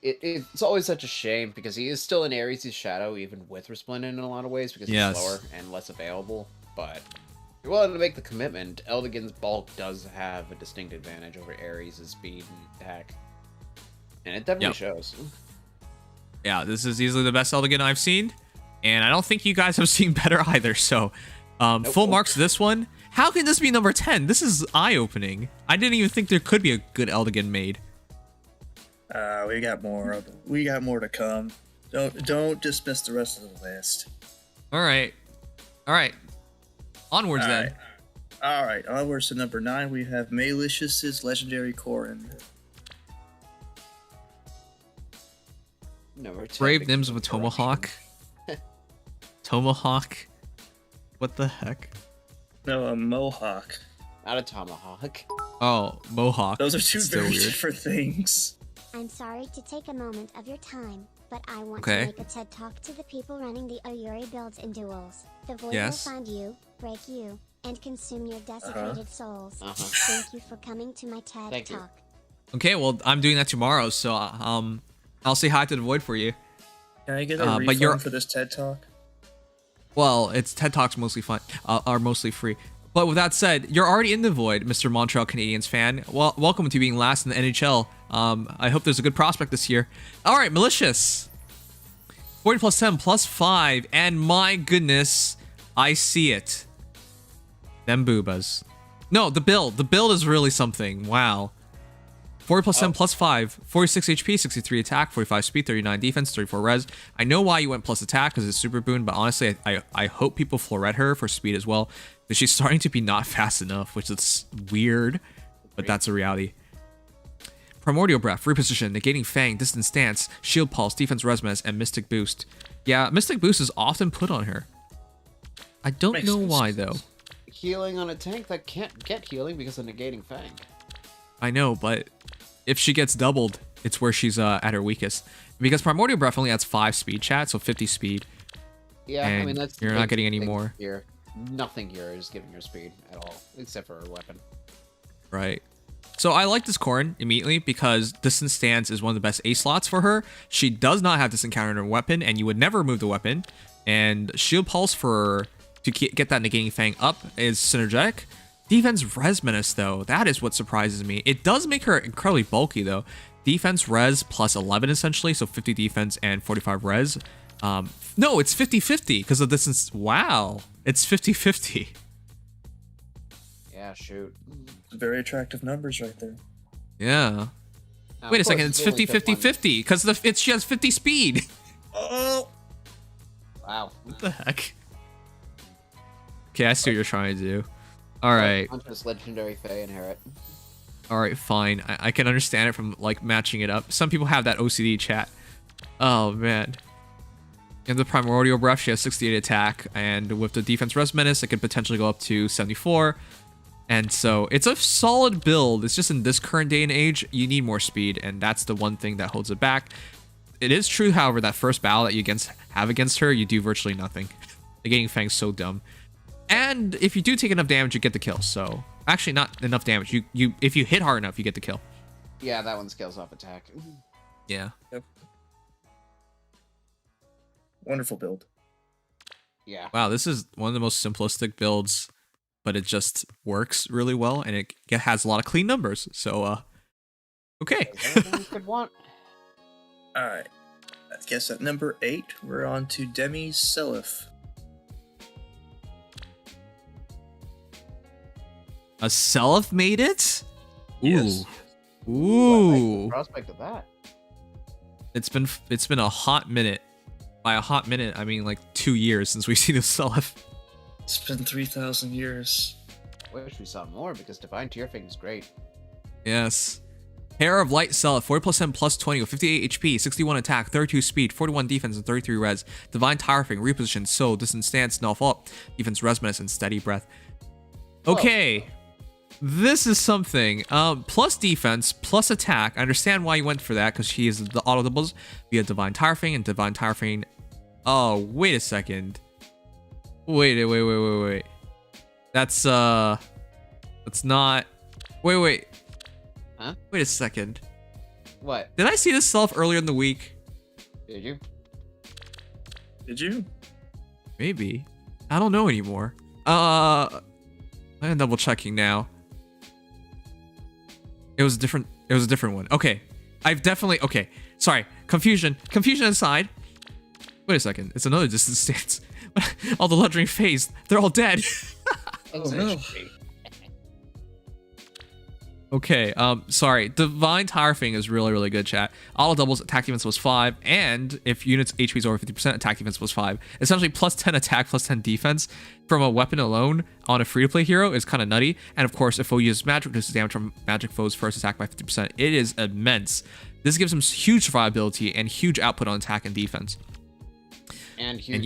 It's always such a shame because he is still in Ares' shadow, even with Resplendent in a lot of ways, because he's slower and less available. But if you're willing to make the commitment, Eldigan's bulk does have a distinct advantage over Ares' speed and attack. And it definitely Yep. shows. Yeah, this is easily the best Eldigan I've seen, and I don't think you guys have seen better either. So, full marks to this one. How can this be number 10? This is eye-opening. I didn't even think there could be a good Eldigan made. We got more. We got more to come. Don't dismiss the rest of the list. All right. Onwards then. All right. Onwards to number 9. We have Malicious's legendary Corin. Number 10, Brave big Nims with correction. Tomahawk. Tomahawk. What the heck? No, a Mohawk. Not a tomahawk. Oh, Mohawk. Those are two It's still very weird. different things. I'm sorry to take a moment of your time, but I want Okay. to make a TED Talk to the people running the Oyuri builds in Duels. The void Yes. will find you, break you, and consume your desecrated souls. Uh-huh. Thank you for coming to my TED Thank you. Talk. Okay, well, I'm doing that tomorrow, so I'll say hi to the Void for you. Can I get a but refund you're- for this TED Talk? Well, it's TED Talks mostly fun, are mostly free. But with that said, you're already in the Void, Mr. Montreal Canadiens fan. Well, welcome to being last in the NHL. I hope there's a good prospect this year. All right, Malicious. 40 plus 10 plus 5, and my goodness, I see it. Them boobas. No, the build. The build is really something. Wow. 40 plus 10 plus 5, 46 HP, 63 attack, 45 speed, 39 defense, 34 res. I know why you went plus attack because it's super boon, but honestly, I hope people floret her for speed as well because she's starting to be not fast enough, which is weird, but that's a reality. Primordial Breath, reposition, negating Fang, distance stance, shield pulse, defense resonance, and mystic boost. Yeah, mystic boost is often put on her. I don't Makes know sense. why though. Healing on a tank that can't get healing because of negating Fang. I know, but if she gets doubled, it's where she's at her weakest. Because Primordial Breath only adds 5 speed, chat, so 50 speed. Yeah, I And mean that's the you're not big getting any thing more. here. Nothing here is giving her speed at all, except for her weapon. Right. So I like this Corrin immediately because distance stance is one of the best A slots for her. She does not have this encounter in her weapon, and you would never remove the weapon. And shield pulse for to get that negating Fang up is synergetic. Defense res menace though, that is what surprises me. It does make her incredibly bulky though. Defense res plus 11 essentially, so 50 defense and 45 res. No, it's 50-50 because of distance. Wow, it's 50-50. Yeah, shoot. Very attractive numbers right there. Yeah. Now, Wait a of second, course, it's only took 50-50 because she has 50 speed. Oh! one- Wow. What the heck? Okay, I see what you're trying to do. All right. Huntress legendary Fae inherit. All right, fine. I can understand it from like matching it up. Some people have that OCD, chat. Oh man. In the Primordial Breath, she has 68 attack, and with the defense res menace, it could potentially go up to 74. And so it's a solid build. It's just in this current day and age, you need more speed, and that's the one thing that holds it back. It is true, however, that first battle that you have against her, you do virtually nothing. The Gating Fang's so dumb. And if you do take enough damage, you get the kill. So actually, not enough damage. You if you hit hard enough, you get the kill. Yeah, that one scales off attack. Yeah. Yep. Wonderful build. Yeah. Wow, this is one of the most simplistic builds, but it just works really well, and it has a lot of clean numbers. So, okay. Is everything you could want? Alright. I guess at number 8, we're on to Demi's Seliph. A Seliph made it? Yes. Ooh. Ooh. I like Ooh. the prospect of that. It's been a hot minute. By a hot minute, I mean like 2 years since we've seen a Seliph. It's been 3,000 years. Wish we saw more because Divine Tearfang is great. Yes. Hair of Light Seliph, 40% plus 20 with 58 HP, 61 attack, 32 speed, 41 defense, and 33 res. Divine Tirefang, reposition, soul, distance stance, null up, defense res menace, and steady breath. Okay. This is something. Plus defense, plus attack. I understand why you went for that, because she is the auto doubles via Divine Tirefang and Divine Tirefang. Oh, wait a second. Wait. That's not. Wait. Huh? Wait a second. What? Did I see this Seliph earlier in the week? Did you? Did you? Maybe. I don't know anymore. I'm double checking now. It was a different one. Okay. I've definitely okay. Sorry, confusion aside. Wait a second, it's another distance stance. All the luxury phase, they're all dead. Oh no. Okay, sorry. Divine Tire Thing is really, really good, chat. Auto doubles attack defense was 5, and if units HP is over 50%, attack defense was 5. Essentially, plus 10 attack, plus 10 defense from a weapon alone on a free-to-play hero is kind of nutty. And of course, if foe uses magic, reduces damage from magic foes' first attack by 50%. It is immense. This gives them huge survivability and huge output on attack and defense. And huge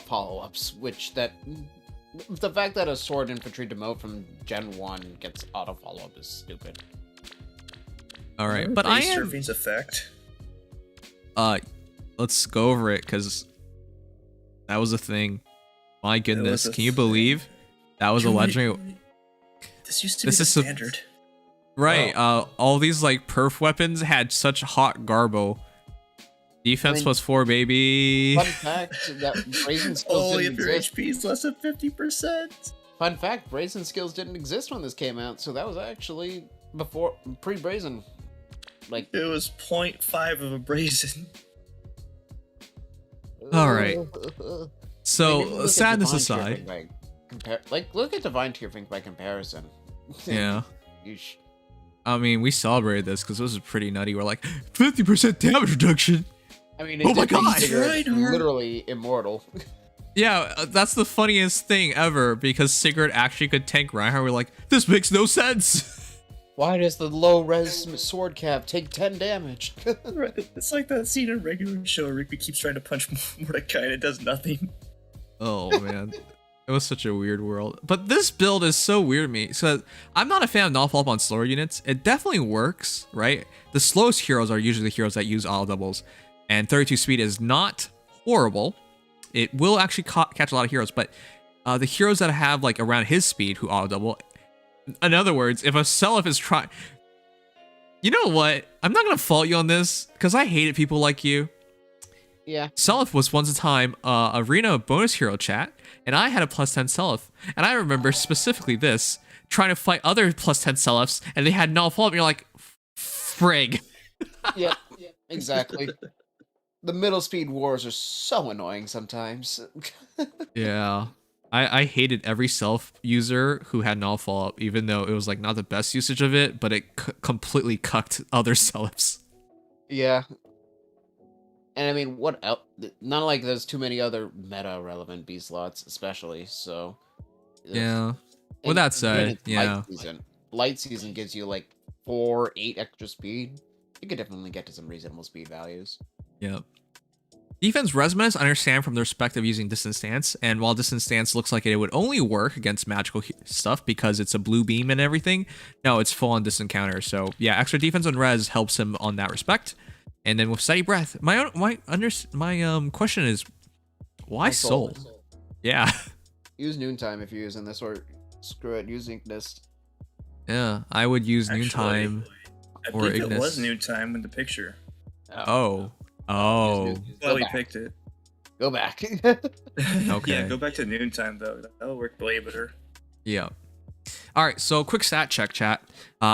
follow-ups, which that... The fact that a sword infantry demote from Gen 1 gets auto follow-up is stupid. Alright, but I am... Surfing's effect. Let's go over it, because that was a thing. My goodness, can you believe that was a legendary... This used to be the standard. Right, all these, like, perf weapons had such hot garbo. Defense plus 4, baby. Fun fact that brazen skills Only didn't if your exist. HP is less than 50%. Fun fact, brazen skills didn't exist when this came out, so that was actually before pre-brazen. Like it was 0.5 of a brazen. All right. So sadness aside, look at Divine Tier Think by comparison. Yeah. I mean, we celebrated this because this was pretty nutty. We're like 50% damage reduction. I mean, oh my god, literally immortal. Yeah, that's the funniest thing ever because Sigurd actually could tank Reinhardt. We're like, this makes no sense. Why does the low res sword cap take 10 damage? It's like that scene in regular show. Rigby keeps trying to punch Mordecai and it does nothing. Oh man, it was such a weird world. But this build is so weird to me. So I'm not a fan of non-follow up on slower units. It definitely works, right? The slowest heroes are usually the heroes that use auto doubles. And 32 speed is not horrible. It will actually catch a lot of heroes, but the heroes that have like around his speed who auto double. In other words, if a Seliph is trying, you know what? I'm not gonna fault you on this because I hated people like you. Yeah. Seliph was once a time arena bonus hero chat, and I had a plus 10 Seliph, and I remember specifically this trying to fight other plus 10 Seliphs, and they had no follow up. And you're like, frig. Yep. Exactly. The middle speed wars are so annoying sometimes. Yeah. I hated every self user who had null follow-up, even though it was like not the best usage of it, but it completely cucked other selfs. Yeah. And I mean, what else? Not like there's too many other meta-relevant B slots, especially, so... Yeah. With that said, yeah. Light season gives you like 4-8 extra speed. You could definitely get to some reasonable speed values. Yep. Defense resonance, I understand from the perspective of using distance stance, and while distance stance looks like it would only work against magical stuff because it's a blue beam and everything, no, it's full on distant counter. So yeah, extra defense on res helps him on that respect. And then with steady breath, my question is, why soul? Yeah. Use noontime if you're using this, or screw it, use Ignis. Yeah, I would use noontime or Ignis. Ignis. It was noontime in the picture. Oh. Well, we picked it. Go back. Okay. Yeah, go back to noontime though. That'll work way better. Yeah. All right, so quick stat check, chat.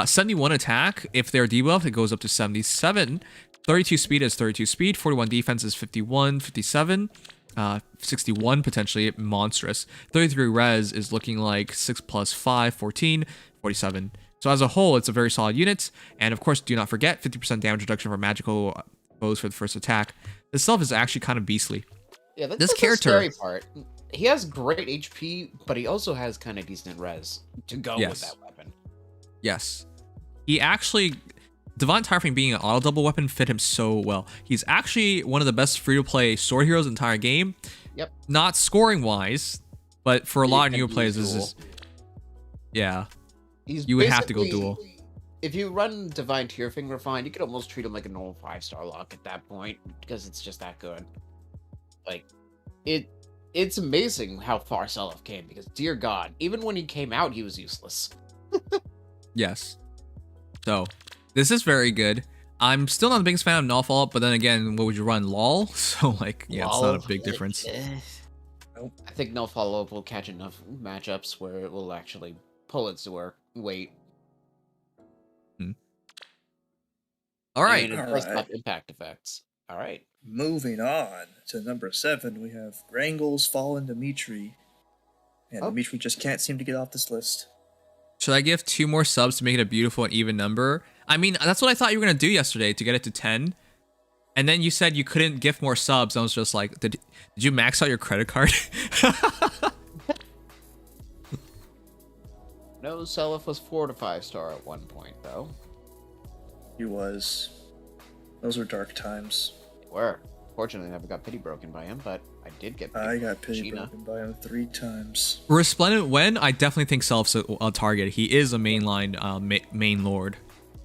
71 attack. If they're debuffed, it goes up to 77. 32 speed is 32 speed. 41 defense is 51, 57. 61 potentially monstrous. 33 res is looking like 6 plus 5, 14, 47. So as a whole, it's a very solid unit. And of course, do not forget 50% damage reduction for magical foes for the first attack. This stuff is actually kind of beastly. Yeah, that's this the character scary part. He has great HP, but he also has kind of decent res to go with that weapon. Yes. He actually, Divine Tarfing being an auto double weapon fit him so well. He's actually one of the best free-to-play sword heroes in the entire game. Yep. Not scoring-wise, but for a lot of new players, this is... Yeah. You would have to go duel. If you run Divine Tearfing Refined, you could almost treat him like a normal 5-star lock at that point, because it's just that good. Like, it's amazing how far Seliph came, because dear god, even when he came out, he was useless. Yes. So, this is very good. I'm still not the biggest fan of null follow-up, but then again, what would you run? LOL? So, like, yeah, it's not a big difference. I think null follow-up will catch enough matchups where it will actually pull its weight. All right. And it does have impact effects. All right. Moving on to number 7, we have Grangle's Fallen Dimitri. And Dimitri just can't seem to get off this list. Should I give 2 more subs to make it a beautiful and even number? I mean, that's what I thought you were going to do yesterday to get it to 10. And then you said you couldn't gift more subs. I was just like, did you max out your credit card? No, Seliph was 4 to 5 star at one point, though. He was. Those were dark times. They were. Fortunately, I never got pity broken by him, but I did get pity. I got pity Gina. broken by him 3 times. Resplendent when? I definitely think Selph's a target. He is a mainline main lord.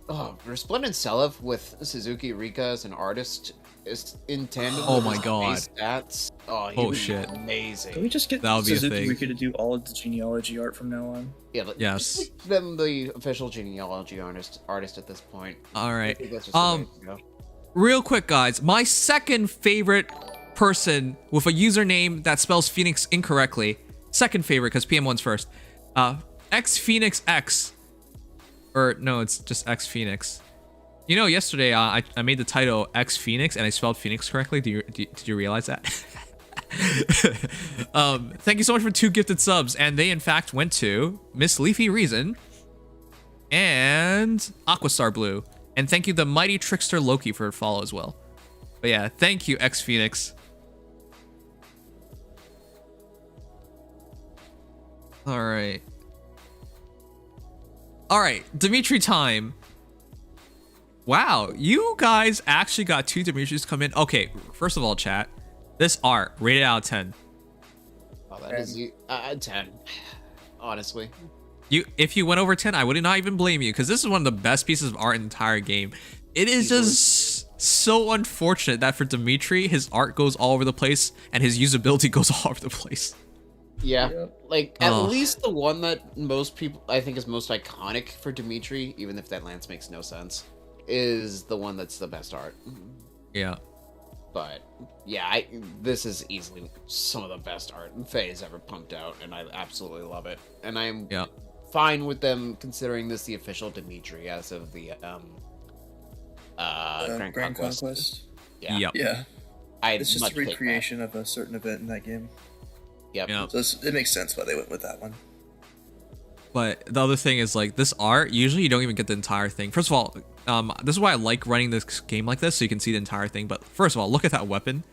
Oh, Resplendent Seliph with Suzuki Rika as an artist is in tandem. Oh with my his god. base stats. Oh, he Oh, would be shit. amazing. Can we just get That would be a Suzuki thing. Rika to do all of the genealogy art from now on? Yeah, Yes. just make them the official genealogy artist at this point. All I right. think that's just the way to go. Real quick, guys. My second favorite person with a username that spells Phoenix incorrectly. Second favorite, because PM1's first. X Phoenix X. Or, no, it's just X Phoenix. You know, yesterday I made the title X Phoenix and I spelled Phoenix correctly. Did you realize that? Thank you so much for 2 gifted subs. And they, in fact, went to Miss Leafy Reason and Aquastar Blue. And thank you, the Mighty Trickster Loki, for a follow as well. But yeah, thank you, X Phoenix. All right. All right, Dimitri time. Wow, you guys actually got 2 Dimitris come in. Okay, first of all, chat, this art rated out of 10. Oh, that is 10. Honestly. If you went over 10, I would not even blame you, because this is one of the best pieces of art in the entire game. It is just so unfortunate that for Dimitri, his art goes all over the place and his usability goes all over the place. Yeah, like at least the one that most people I think is most iconic for Dimitri, even if that lance makes no sense, is the one that's the best art. Yeah. But yeah, this is easily some of the best art Faye has ever pumped out, and I absolutely love it. And I'm fine with them considering this the official Dimitri as of the Grand Conquest. Yeah. Yeah. It's just much a take recreation of a certain event in that game. Yep. So it makes sense why they went with that one. But the other thing is, like, this art, usually you don't even get the entire thing. First of all, this is why I like running this game like this, so you can see the entire thing. But first of all, look at that weapon.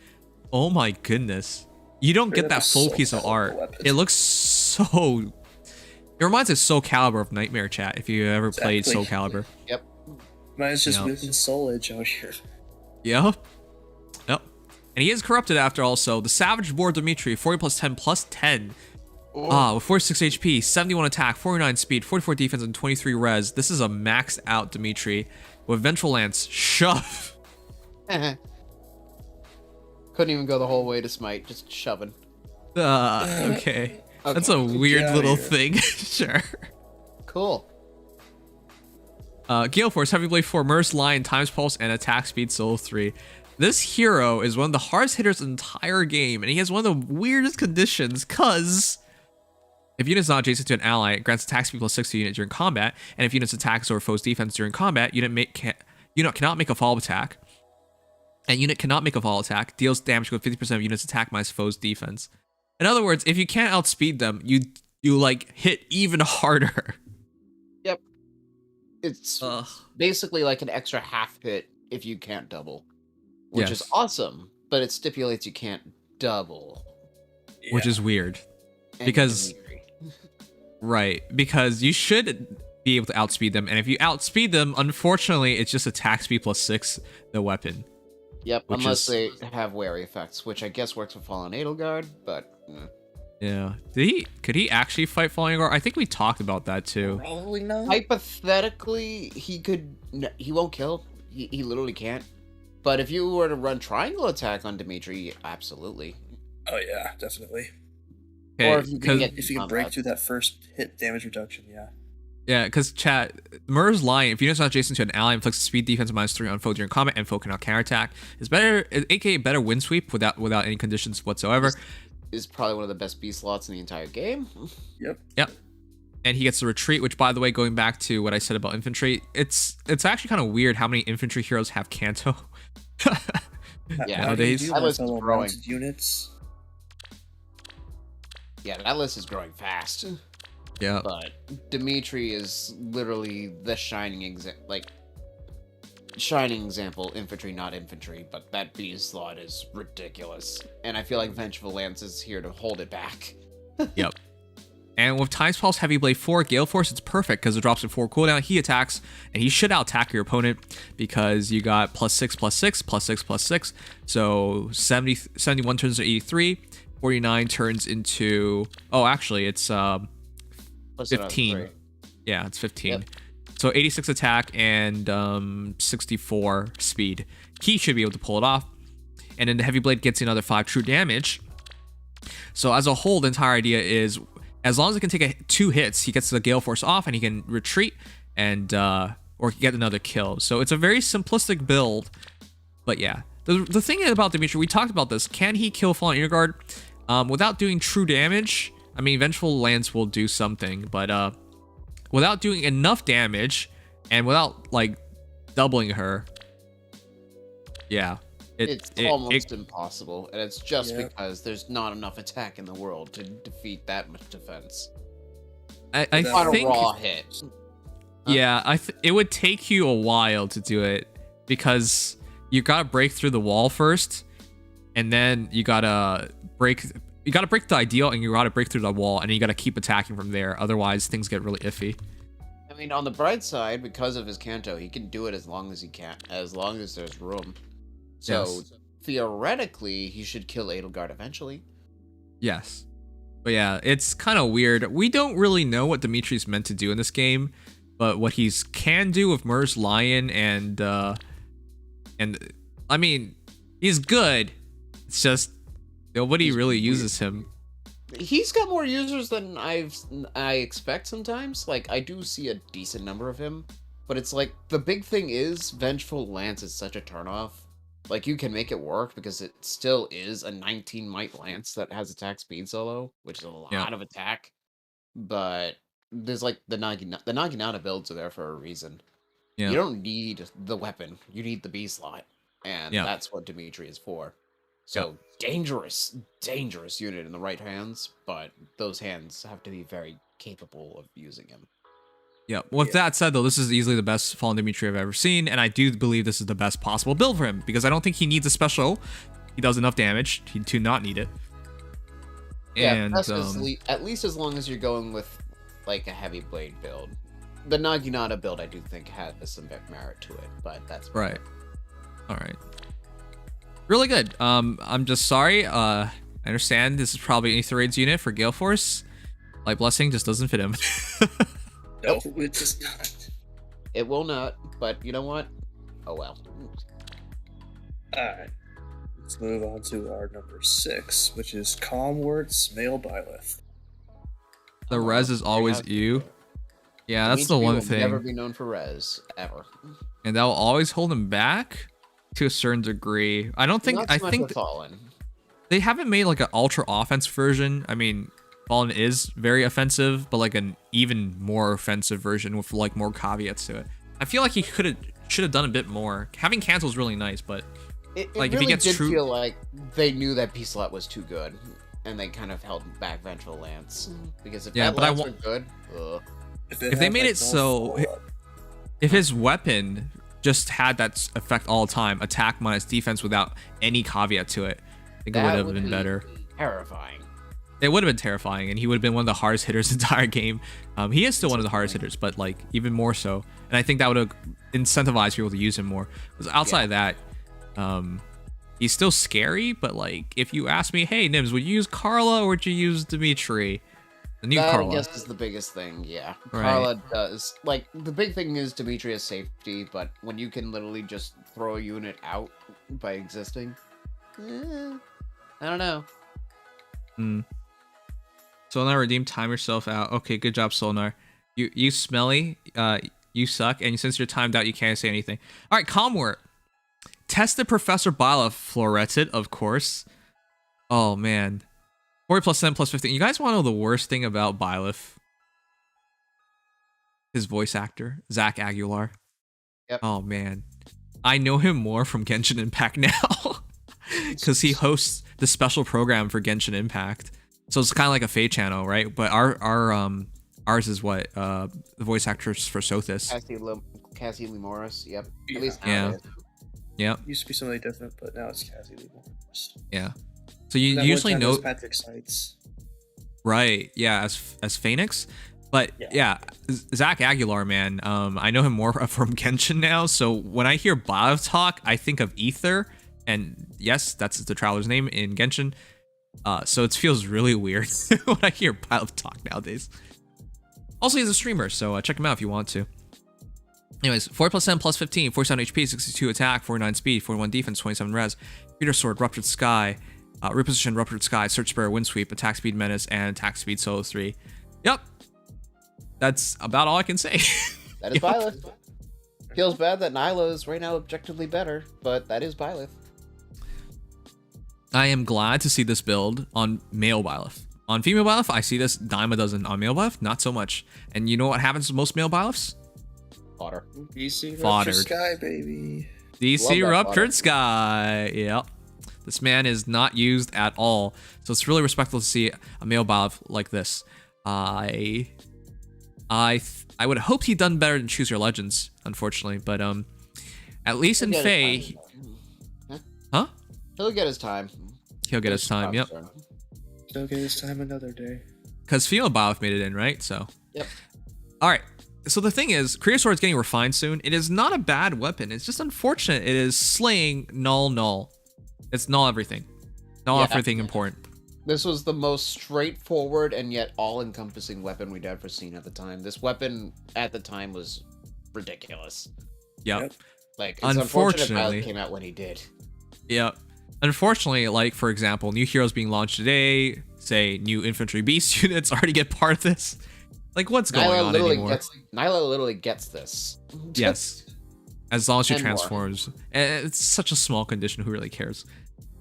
Oh my goodness. You don't get that full piece of art. It looks so... It reminds us of Soul Calibur of Nightmare Chat, if you ever played Soul Calibur. Yep. Mine's just within Soul Edge out here. Yep. And he is corrupted after also. The Savage Boar Dimitri, 40 plus 10 plus 10. With 46 HP, 71 attack, 49 speed, 44 defense, and 23 res. This is a maxed out Dimitri with Vengeful Lance. Shove. Couldn't even go the whole way to smite, just shoving. Okay. That's a weird little thing. Sure. Cool. Gale Force, Heavy Blade 4, Mer's Lion, Times Pulse, and Attack Speed Soul 3. This hero is one of the hardest hitters in the entire game, and he has one of the weirdest conditions, because if unit's not adjacent to an ally, it grants attack speed plus 6 to unit during combat, and if unit's attacks or foe's defense during combat, unit cannot make a follow attack, and unit cannot make a follow attack, deals damage with 50% of unit's attack minus foe's defense. In other words, if you can't outspeed them, you like hit even harder. Yep. It's basically like an extra half hit if you can't double. Which is awesome, but it stipulates you can't double. Which is weird. Because because you should be able to outspeed them, and if you outspeed them, unfortunately, it's just attack speed plus 6, the weapon. Yep, unless they have wary effects, which I guess works with Fallen Edelgard, but... Yeah. Could he actually fight Fallen Edelgard? I think we talked about that too. Probably not. Hypothetically, he could... No, he won't kill. He literally can't. But if you were to run triangle attack on Dimitri, absolutely. Oh yeah, definitely. Okay, or if you can break through that first hit damage reduction, yeah. Yeah, because chat, Mer's Lion, if unit's not adjacent to an ally, inflicts speed defense -3 on foe during combat, and foe cannot counterattack. It's better, aka better wind sweep without any conditions whatsoever. Is probably one of the best B slots in the entire game. Yep. and he gets the retreat, which, by the way, going back to what I said about infantry, it's actually kind of weird how many infantry heroes have Kanto. Yeah, nowadays. that list is fellow growing. mounted units. Yeah, that list is growing fast. Yeah. But Dimitri is literally the shining example, infantry, not infantry, but that B slot is ridiculous. And I feel like Vengeful Lance is here to hold it back. Yep. And with Time's Pulse Heavy Blade 4 Gale Force, it's perfect because it drops in 4 cooldown. He attacks, and he should out-attack your opponent because you got +6, +6, +6, +6. So 71 turns to 83. 49 turns into... Oh, actually, it's 15. Yeah, it's 15. Yep. So 86 attack and 64 speed. He should be able to pull it off. And then the Heavy Blade gets another 5 true damage. So as a whole, the entire idea is... As long as it can take 2 hits, he gets the Gale Force off and he can retreat and or get another kill. So it's a very simplistic build. But yeah, the thing about Dimitri, we talked about this. Can he kill Fallen Inner Guard without doing true damage? I mean, Vengeful Lance will do something, but without doing enough damage and without like doubling her, yeah. It's almost impossible, and it's just because there's not enough attack in the world to defeat that much defense. I On think a raw hit. Yeah, it would take you a while to do it because you gotta break through the wall first, and then you gotta break the ideal, and you gotta break through the wall, and then you gotta keep attacking from there. Otherwise, things get really iffy. I mean, on the bright side, because of his Kanto, he can do it as long as he can, as long as there's room. So Yes. theoretically, he should kill Edelgard eventually. Yes. But yeah, it's kind of weird. We don't really know what Dimitri's meant to do in this game, but what he can do with Murs Lion and I mean, he's good. It's just nobody really uses him. He's got more users than I expect sometimes. Like, I do see a decent number of him, but it's like the big thing is Vengeful Lance is such a turnoff. Like, you can make it work because it still is a 19 might lance that has attack speed solo, which is a lot of attack. But there's like the Naginata builds are there for a reason. Yeah. You don't need the weapon, you need the B slot. And Yeah. that's what Dimitri is for. So dangerous unit in the right hands, but those hands have to be very capable of using him. Yeah. With that said, though, this is easily the best Fallen Dimitri I've ever seen, and I do believe this is the best possible build for him because I don't think he needs a special. He does enough damage to not need it. Yeah, And at least as long as you're going with like a heavy blade build. The Naginata build, I do think, has some merit to it, but that's right. All right. Really good. I'm just sorry. I understand this is probably an Aetheraids unit for Gale Force. Light Blessing just doesn't fit him. No, it does not. It will not, but you know what? Oh well. Alright. Let's move on to our number 6, which is Calmwort's Male Byleth. The res is always you. Yeah, that's the one will thing. Never be known for res ever. And that will always hold him back to a certain degree. I don't think. Not so much with Fallen. They haven't made like an ultra offense version. I mean, Fallen is very offensive, but like an even more offensive version with like more caveats to it. I feel like he should have done a bit more. Having cancel is really nice, but It like really if he gets did true, feel like they knew that P slot was too good, and they kind of held back Vengeful Lance because if that lance were good, if they made it so, if his weapon just had that effect all the time, attack minus defense without any caveat to it, I think it would have been better. Terrifying. It would have been terrifying, and he would have been one of the hardest hitters the entire game. He is still one of the hardest hitters, but like even more so. And I think that would have incentivized people to use him more. Because outside of that, he's still scary. But like, if you ask me, hey Nims, would you use Carla or would you use Dimitri? The new Carla. I guess is the biggest thing. Yeah, Right. Carla does. Like the big thing is Dimitri has safety, but when you can literally just throw a unit out by existing, I don't know. Solnar, redeem, time yourself out. Okay, good job, Solnar. You smelly, you suck, and since you're timed out, you can't say anything. All right, Calmwort. Tested Professor Byleth, Floretted, of course. Oh, man. 40 plus 7 plus 15. You guys want to know the worst thing about Byleth? his voice actor, Zach Aguilar. Yep. Oh man, I know him more from Genshin Impact now, because he hosts the special program for Genshin Impact. So it's kind of like a Faye channel, right? But ours is what the voice actress for Sothis. Cassie Lee Morris. Yep. Yeah. At least Yeah. nowadays. Yep. Used to be somebody different, but now it's Cassie Lee Morris. Yeah. So you That usually one time it know, was Patrick Sites. right? Yeah, as Phoenix. But yeah, Zach Aguilar, man, I know him more from Genshin now. So when I hear Bob talk, I think of Ether, and yes, that's the traveler's name in Genshin. So it feels really weird when I hear Bob talk nowadays. Also, he's a streamer, so check him out if you want to. Anyways, 4 plus 10 plus 15, 47 HP, 62 attack, 49 speed, 41 defense, 27 res, Peter Sword, Ruptured Sky, Reposition, Ruptured Sky, Search Sparrow, Wind Sweep, Attack Speed Menace, and Attack Speed Solo 3. Yep. That's about all I can say. That is Byleth. Feels bad that Nyla is right now objectively better, but that is Byleth. I am glad to see this build on male Byleth. On female Byleth, I see this dime a dozen. On male Byleth, not so much. And you know what happens to most male Byleths? Fodder. DC Foddered. Ruptured Sky, baby. DC Love that Ruptured fodder. Sky. Yep. This man is not used at all. So it's really respectful to see a male Byleth like this. I would have hoped he'd done better than Choose Your Legends, unfortunately. But at least in Faye... Huh? He'll get his time. He'll get his time, yep. He'll get his time another day. Because female Byleth made it in, right? So... Yep. Alright. So the thing is, Career Sword's getting refined soon. It is not a bad weapon. It's just unfortunate it is slaying null. It's null everything. Null everything important. This was the most straightforward and yet all-encompassing weapon we'd ever seen at the time. This weapon at the time was ridiculous. Yep. Like, it's unfortunate Unfortunately. Byleth came out when he did. Yep. Unfortunately, like, for example, new heroes being launched today, say, new infantry beast units already get part of this. Like, what's going on anymore? Nyla literally gets this. Yes. As long as she And more. transforms. And it's such a small condition, who really cares?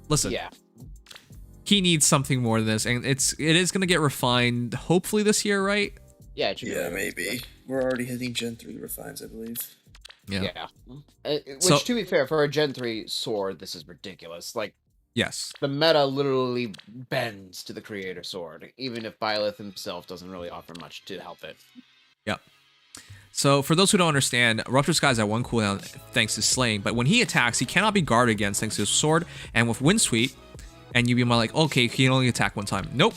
Listen. Yeah. He needs something more than this, and it is going to get refined, hopefully this year, right? Yeah, it should Yeah, be maybe. We're already hitting Gen 3 refines, I believe. Yeah. Which, So- to be fair, for a Gen 3 sword, this is ridiculous. Like, Yes. the meta literally bends to the creator sword, even if Byleth himself doesn't really offer much to help it. Yep. So for those who don't understand, Ruptured Sky is at 1 cooldown thanks to Slaying, but when he attacks, he cannot be guarded against thanks to his sword, and with Wind Sweep, and you'd be like, okay, he can only attack one time. Nope.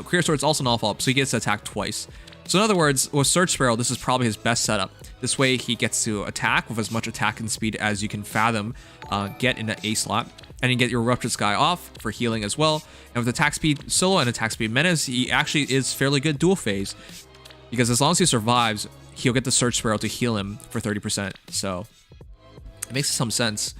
Career Sword's also null up, so he gets to attack twice. So in other words, with Search Sparrow, this is probably his best setup. This way he gets to attack with as much attack and speed as you can fathom, get in an A slot, and you get your Ruptured Sky off for healing as well. And with attack speed solo and attack speed menace, he actually is fairly good dual phase, because as long as he survives, he'll get the Search Sparrow to heal him for 30%. So it makes some sense.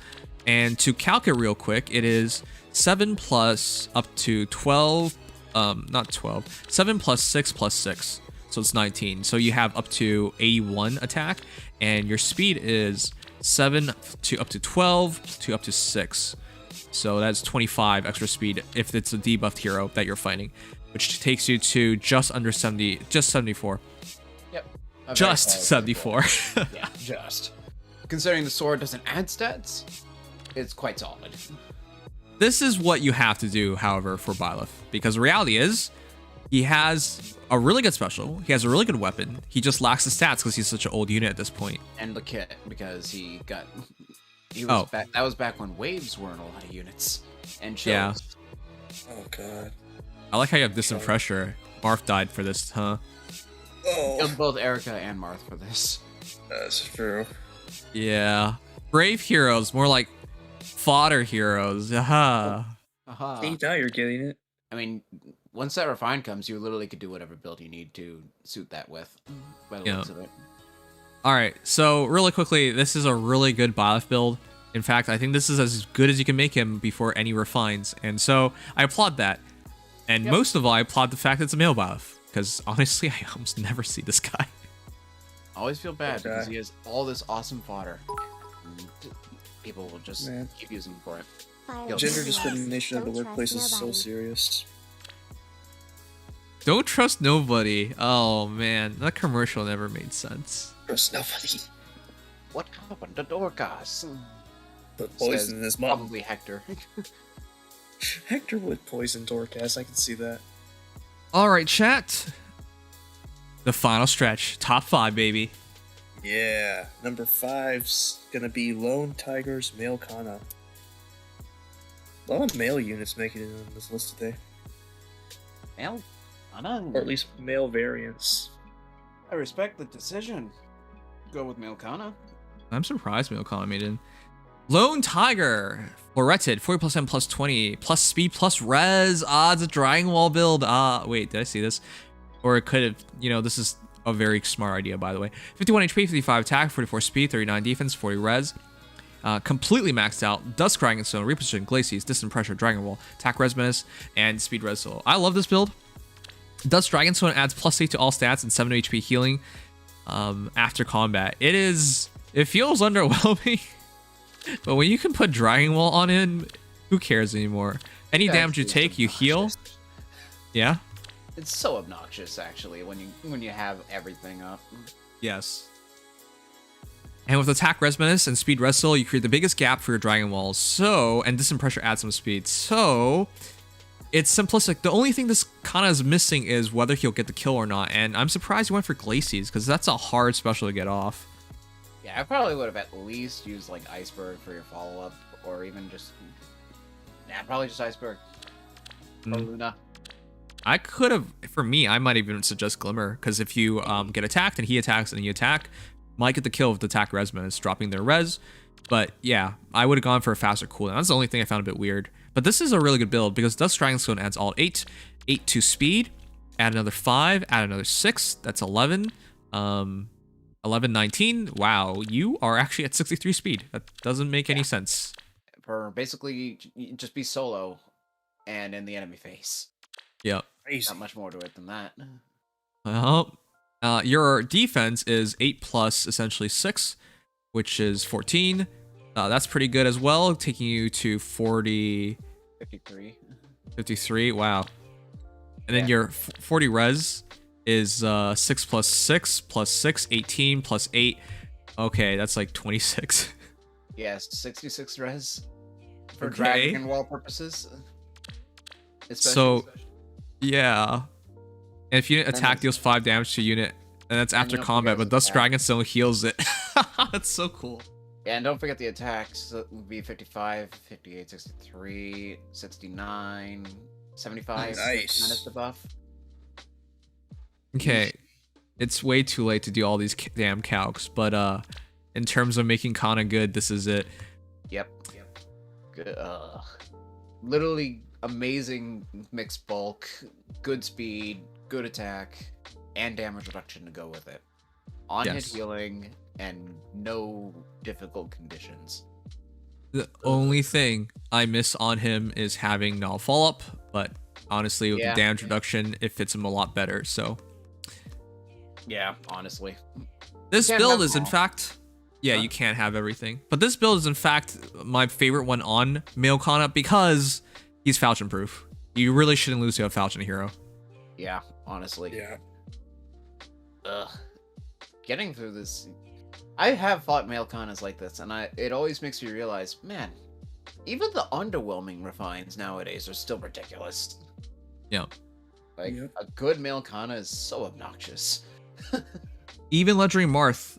And to calc it real quick, it is 7 plus up to 12, not 12, 7 plus 6 plus 6. So it's 19. So you have up to 81 attack, and your speed is 7 to up to 12 to up to 6. So that's 25 extra speed if it's a debuffed hero that you're fighting, which takes you to just under 70, just 74. Yep. Just 74. Yeah, just. Considering the sword doesn't add stats, it's quite solid. This is what you have to do, however, for Byleth, because the reality is he has a really good special, he has a really good weapon, he just lacks the stats because he's such an old unit at this point. And the kit, because he was back, that was back when waves weren't a lot of units. And chills. Yeah. Oh, God. I like how you have Distant Pressure. Marth died for this, huh? Oh, Both Erica and Marth for this. that's true. Yeah. Brave heroes, more like fodder heroes. Aha. Aha. See, now you're getting it. I mean, once that refine comes, you literally could do whatever build you need to suit that with. By the Yeah. looks of it. Alright, so really quickly, this is a really good Byleth build. In fact, I think this is as good as you can make him before any refines. And so I applaud that. And most of all, I applaud the fact that it's a male Byleth. Because honestly, I almost never see this guy. I always feel bad Okay. because he has all this awesome fodder. And people will just Man. keep using him for it. Fire Gender Blast. discrimination at the Don't workplace trust is so nobody. serious. Don't trust nobody. Oh man, that commercial never made sense. Trust nobody. What happened to Dorcas? Put poison in his mom. Probably Hector. Hector would poison Dorcas. I can see that. All right, chat. The final stretch, top 5, baby. Yeah, number 5's gonna be Lone Tiger's Male Kana. A lot of male units making it on this list today. Male? I know. Or at least male variants. I respect the decision. Go with Milkana. I'm surprised Milkana made it in. Lone Tiger, Floretted, 40 plus M plus 20, plus speed plus res. It's a Dragon Wall build. Wait, did I see this? Or it could have, this is a very smart idea, by the way. 51 HP, 55 attack, 44 speed, 39 defense, 40 res. Completely maxed out. Dusk Dragon Stone, Reposition, Glacies, Distant Pressure, Dragon Wall, Attack Res Menace, and Speed Res Solo. I love this build. Dusk Dragon Stone adds plus 8 to all stats and 7 HP healing after combat. It feels underwhelming. But when you can put Dragon Wall on him, who cares anymore? Any damage you take, you heal. Yeah. It's so obnoxious, actually, when you have everything up. Yes. And with Attack Res Menace and Speed Res Soul, you create the biggest gap for your Dragon Walls. And Distant Pressure adds some speed. So it's simplistic. The only thing this kind of is missing is whether he'll get the kill or not. And I'm surprised he went for Glacies, because that's a hard special to get off. Yeah, I probably would have at least used like Iceberg for your follow-up, or even just probably just Iceberg or Luna. I could have, for me, I might even suggest Glimmer, because if you get attacked and he attacks and you attack, might get the kill with the Attack Res Menace, dropping their res. But yeah, I would have gone for a faster cooldown. That's the only thing I found a bit weird. But this is a really good build because Dusk Dragon Stone adds all 8, 8 to speed, add another 5, add another 6. That's 11. 11, 19. Wow, you are actually at 63 speed. That doesn't make any sense. For basically just be solo and in the enemy face. Yep. Not much more to it than that. Well, your defense is 8 plus essentially 6, which is 14. That's pretty good as well, taking you to 40. 53. 53. Wow. And then your 40 res is 6 plus 6 plus 6, 18 plus 8. Okay, that's like 26. Yes, 66 res for Okay. Dragon Wall purposes. So, yeah. And if unit attack deals 5 damage to unit, and that's after combat, but Dusk Dragon Stone heals it. That's so cool. Yeah, and don't forget the attacks. So it would be 55, 58, 63, 69, 75. Nice. Minus the buff. Okay, it's way too late to do all these damn calcs, but in terms of making Kana good, this is it. Yep. Good. Literally amazing mixed bulk, good speed, good attack, and damage reduction to go with it. On-hit healing, and no difficult conditions. The only thing I miss on him is having null follow-up, but honestly, with the damage reduction, it fits him a lot better, so... Yeah, honestly. This build is, in fact... Yeah, you can't have everything. But this build is, in fact, my favorite one on Male Kana because he's Falchion-proof. You really shouldn't lose to a Falchion hero. Yeah, honestly. Yeah. Ugh. Getting through this... I have fought Male Kanas like this, and it always makes me realize, man, even the underwhelming refines nowadays are still ridiculous. Yeah. Like, a good Male Kana is so obnoxious. Even Legendary Marth.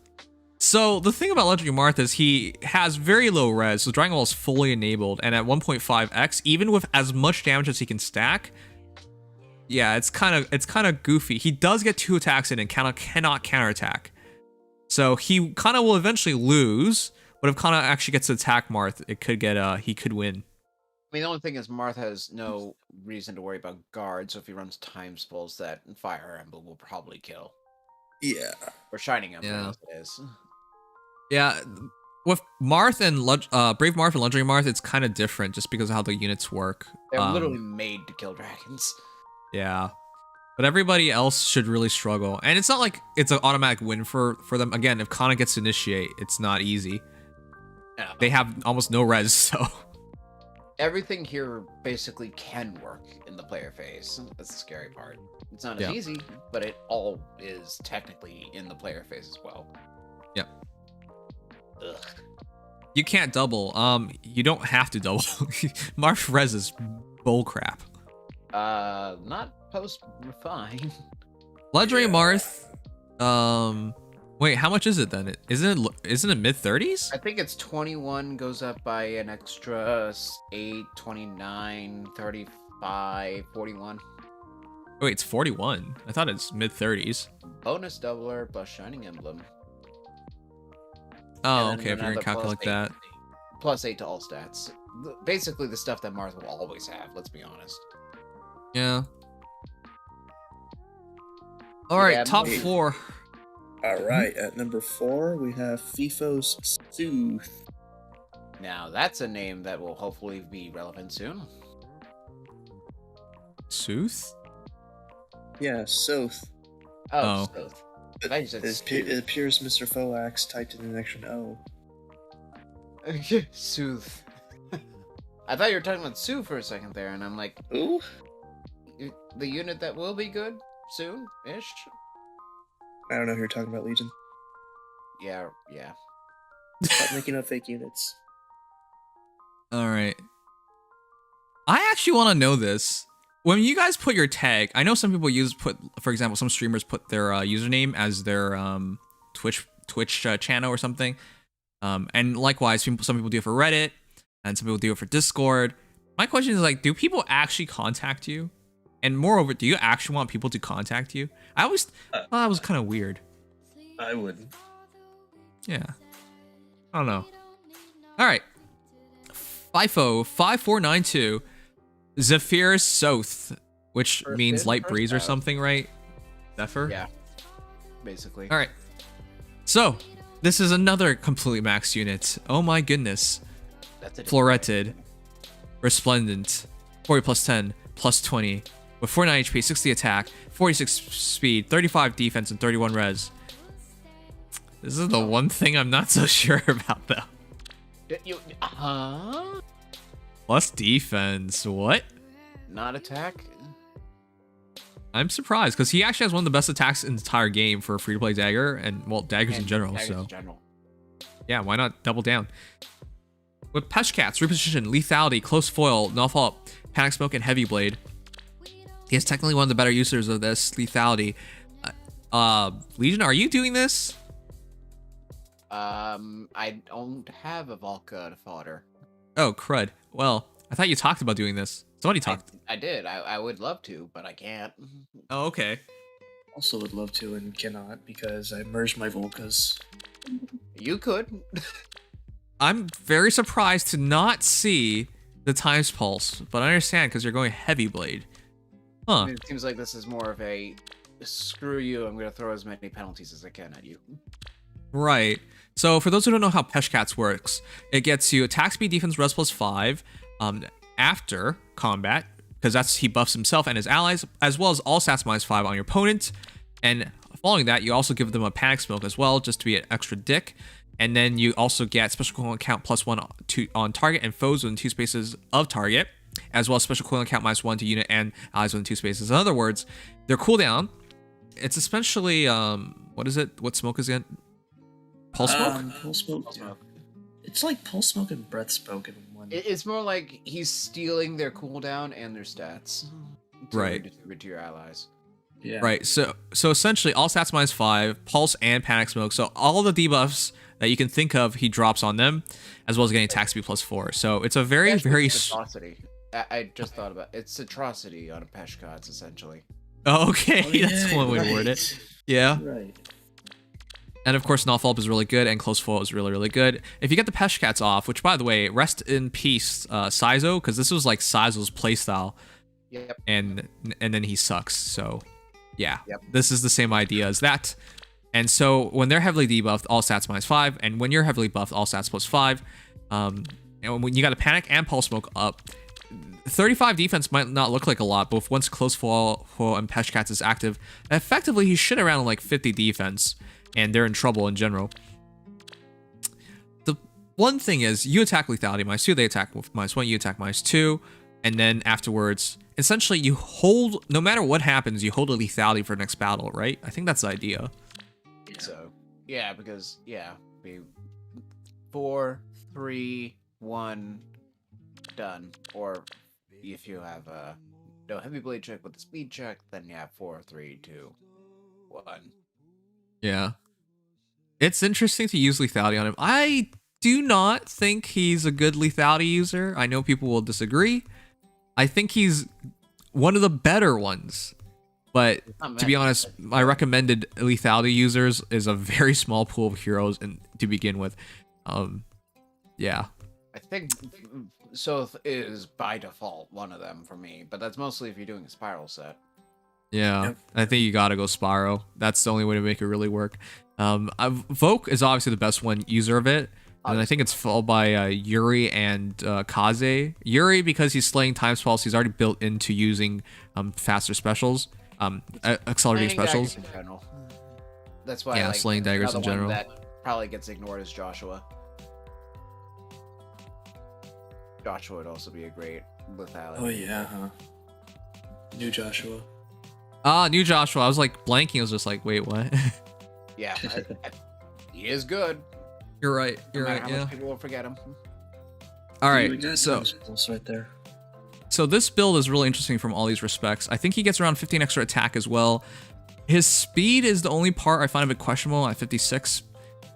So the thing about Legendary Marth is he has very low res, so Dragon Wall is fully enabled, and at 1.5x, even with as much damage as he can stack, yeah, it's kind of goofy. He does get 2 attacks in and cannot counterattack. So he kind of will eventually lose, but if Kana actually gets to attack Marth, it could get he could win. I mean, the only thing is Marth has no reason to worry about guard, so if he runs time spells, that Fire Emblem will probably kill. Yeah. Or Shining Emblem, as it is. Yeah, with Marth and Brave Marth and Legendary Marth, it's kind of different just because of how the units work. They're literally made to kill dragons. Yeah. But everybody else should really struggle. And it's not like it's an automatic win for them. Again, if Kana gets to initiate, it's not easy. Yeah. They have almost no res, so... everything here basically can work in the player phase. That's the scary part. It's not as easy, but it all is technically in the player phase as well. Yep. Ugh. You can't double. You don't have to double. Marth res is bullcrap. Not post refine. Legendary Marth. Wait, how much is it then? Isn't it mid 30s? I think it's 21, goes up by an extra 8, 29, 35, 41. Wait, it's 41. I thought it's mid 30s. Bonus doubler plus Shining Emblem. Oh, And then okay. If you're gonna another calculate that. Plus 8 to all stats. Basically the stuff that Marth will always have, let's be honest. Yeah. All right, Yeah, top maybe. 4. All right, at number 4 we have FIFO's Sooth. Now that's a name that will hopefully be relevant soon. Sooth? Yeah, Soth. Oh. So, I said It appears Mr. Foax typed in an extra O. Sooth. I thought you were talking about Sue for a second there, and I'm like, Ooh? the unit that will be good soon-ish? I don't know who you're talking about, Legion. Yeah. Stop making up fake units. All right. I actually want to know this. When you guys put your tag, I know some people for example, some streamers put their username as their Twitch channel or something. And likewise, some people do it for Reddit, and some people do it for Discord. My question is like, do people actually contact you? And moreover, do you actually want people to contact you? I always thought that was kind of weird. I wouldn't. Yeah. I don't know. All right. FIFO 5492 Zephyr Soth, which means light breeze or something, right? Zephyr? Yeah. Basically. All right. So, this is another completely maxed unit. Oh my goodness. That's it. Floretted. Resplendent. 40 plus 10 plus 20. With 49 HP, 60 attack, 46 speed, 35 defense, and 31 res. This is the one thing I'm not so sure about, though. Huh? Plus defense. What? Not attack? I'm surprised, because he actually has one of the best attacks in the entire game for a free-to-play dagger, and, well, daggers in general, so... Yeah, why not double down? With Peshcats, Reposition, Lethality, Close Foil, Nullfall, Panic Smoke, and Heavy Blade. He is technically one of the better users of this Lethality. Legion, are you doing this? I don't have a Volca to fodder. Oh, crud. Well, I thought you talked about doing this. Somebody talked. I did. I would love to, but I can't. Oh, okay. Also would love to and cannot because I merged my Volcas. You could. I'm very surprised to not see the Times Pulse, but I understand because you're going Heavy Blade. Huh. It seems like this is more of a screw you, I'm going to throw as many penalties as I can at you. Right. So for those who don't know how Peshcats works, it gets you attack speed, defense, res plus 5 after combat, because he buffs himself and his allies, as well as all stats minus 5 on your opponent. And following that, you also give them a Panic Smoke as well, just to be an extra dick. And then you also get special equivalent count plus 1 on target and foes within 2 spaces of target, as well as special equivalent count minus 1 to unit and allies within 2 spaces. In other words, their cooldown, it's essentially, what is it? What smoke is it? Pulse smoke? Pulse smoke. It's like pulse smoke and breath smoke in one. It's more like he's stealing their cooldown and their stats. Right. To your allies. Yeah. Right. So essentially all stats minus 5, pulse and panic smoke. So all the debuffs that you can think of, he drops on them, as well as getting attack speed plus 4. So it's a very, very... Atrocity. I just thought about it. It's atrocity on a Peshcats, essentially. Oh, okay, that's one way to word it. Yeah. Right. And of course, Nullfall is really good, and Close Foil is really, really good. If you get the Peshcats off, which by the way, rest in peace, Saizo, because this was like Saizo's playstyle. Yep. And then he sucks. So yeah, Yep. This is the same idea as that. And so when they're heavily debuffed, all stats minus 5, and when you're heavily buffed, all stats plus 5. And when you got a Panic and Pulse Smoke up, 35 defense might not look like a lot, but once Close Foil and Peshcats is active, effectively he should around like 50 defense, and they're in trouble in general. one thing is you attack lethality minus 2, they attack with minus 1, you attack minus 2, and then afterwards, essentially you hold, no matter what happens, you hold a lethality for the next battle, right? I think that's the idea. So, yeah, because, yeah, be 4, 3, 1, done. Or if you have no heavy blade check with the speed check, then you have 4, 3, 2, 1. Yeah. It's interesting to use lethality on him. I do not think he's a good lethality user. I know people will disagree. I think he's one of the better ones. But to be honest, my recommended lethality users is a very small pool of heroes and to begin with. Yeah. I think Soth is by default one of them for me, but that's mostly if you're doing a spiral set. Yeah, Yep. I think you gotta go Spyro. That's the only way to make it really work. Voke is obviously the best one user of it. And I think it's followed by Yuri and Kaze. Yuri, because he's slaying time spells, he's already built into using faster specials, accelerating Slaying specials. daggers in general. That's why, Yeah, like, slaying daggers in another one general. that probably gets ignored is Joshua. Joshua would also be a great lethality. Oh yeah, huh? New Joshua. New Joshua. I was like blanking. I was just like, wait, what? Yeah, he is good. You're right. No You're matter right. how Yeah. much people will forget him. All We right. got So. those skills right there. So this build is really interesting from all these respects. I think he gets around 15 extra attack as well. His speed is the only part I find a bit questionable at 56.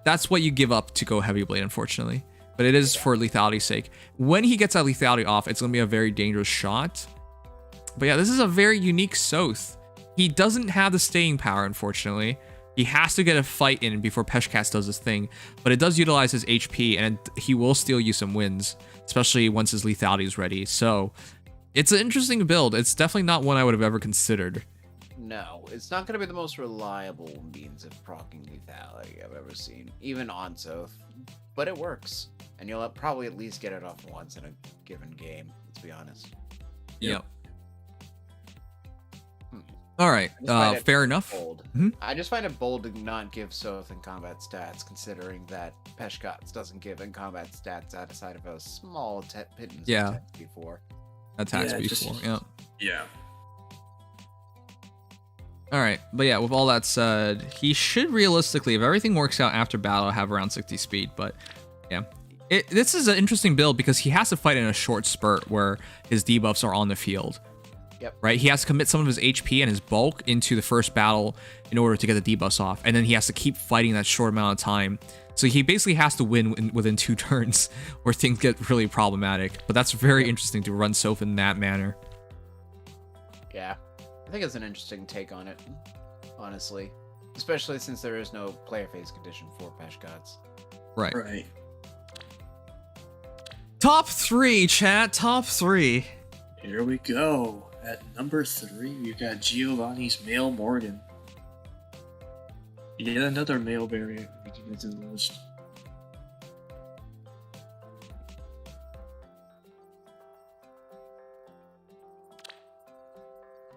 That's what you give up to go heavy blade, unfortunately. But it is for lethality's sake. When he gets that lethality off, it's going to be a very dangerous shot. But yeah, this is a very unique Soth. He doesn't have the staying power, unfortunately. He has to get a fight in before Peshcast does his thing. But it does utilize his HP, and he will steal you some wins, especially once his lethality is ready. So it's an interesting build. It's definitely not one I would have ever considered. No, it's not going to be the most reliable means of proccing lethality I've ever seen, even on Soth. But it works, and you'll probably at least get it off once in a given game, let's be honest. Yep. All right, I just find it fair enough. Bold. Mhm. I just find it bold to not give Soth in combat stats, considering that Peshkats doesn't give in combat stats outside of a small pittance Yeah. of before. Attacks Yeah, before, just- yeah. Yeah. All right, but yeah, with all that said, he should realistically, if everything works out after battle, have around 60 speed. But yeah, this is an interesting build because he has to fight in a short spurt where his debuffs are on the field. Yep. Right? He has to commit some of his HP and his bulk into the first battle in order to get the debuffs off, and then he has to keep fighting that short amount of time. So he basically has to win within 2 turns, or things get really problematic. But that's very interesting to run Soph in that manner. Yeah, I think it's an interesting take on it, honestly. Especially since there is no player phase condition for Peshkats. Right. Right. Top 3, chat. Top 3. Here we go. At number 3, we've got Giovanni's Male Morgan. Yet another male variant making it to the list.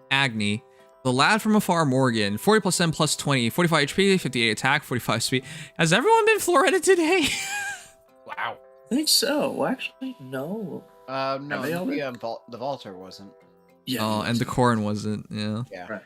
Agni. The lad from afar Morgan. 40 plus 10 plus 20. 45 HP, 58 attack, 45 speed. Has everyone been floreted today? Wow. I think so. Well, actually, no. No, they all been? the Vaulter wasn't. Yeah. Oh, and the Corrin wasn't. Yeah. Yeah. Right.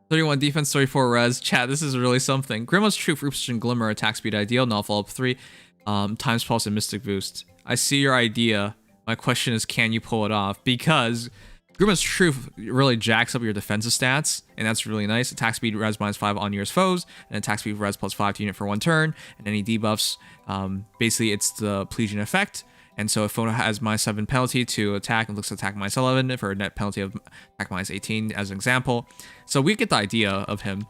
31 defense, 34 res. Chat, this is really something. Grima's Troop, Roops and Glimmer, attack speed ideal, null follow up 3, times pulse and mystic boost. I see your idea. My question is, can you pull it off? Because Grima's Troop really jacks up your defensive stats, and that's really nice. Attack speed res -5 on your foes, and attack speed res +5 to unit for 1 turn, and any debuffs. Basically, it's the Plesian effect. And so if Fono has -7 penalty to attack and looks to attack -11 for a net penalty of attack -18 as an example. So we get the idea of him.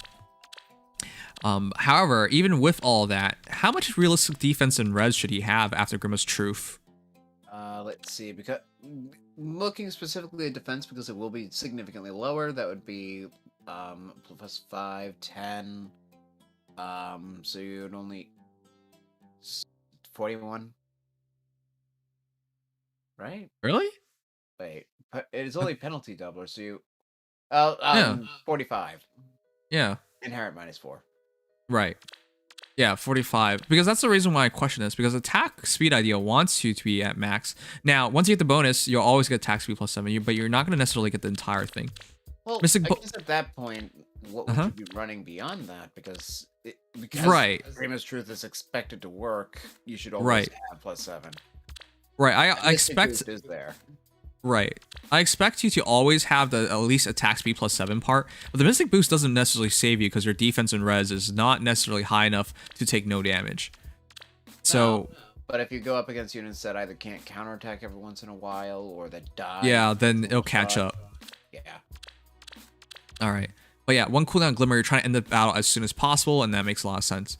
However, even with all that, how much realistic defense and res should he have after Grima's Truth? Let's see, because looking specifically at defense, because it will be significantly lower, that would be +5, 10. So you would only 41. Right? Really? Wait, it is only penalty doubler, so you 45. Yeah. Inherit -4. Right. Yeah, 45. Because that's the reason why I question this. Because attack speed idea wants you to be at max. Now, once you get the bonus, you'll always get attack speed plus 7, but you're not going to necessarily get the entire thing. Well, Mystic I guess at that point, what would you be running beyond that? Because Right. Grima's Truth is expected to work, you should always have plus 7. Right, I Mystic expect... Boost is there. Right. I expect you to always have the at least attack speed plus 7 part, but the Mystic Boost doesn't necessarily save you because your defense and res is not necessarily high enough to take no damage. So... But if you go up against units that either can't counterattack every once in a while, or that die... Yeah, then it'll catch up. Yeah. Alright. But yeah, one cooldown Glimmer, you're trying to end the battle as soon as possible, and that makes a lot of sense.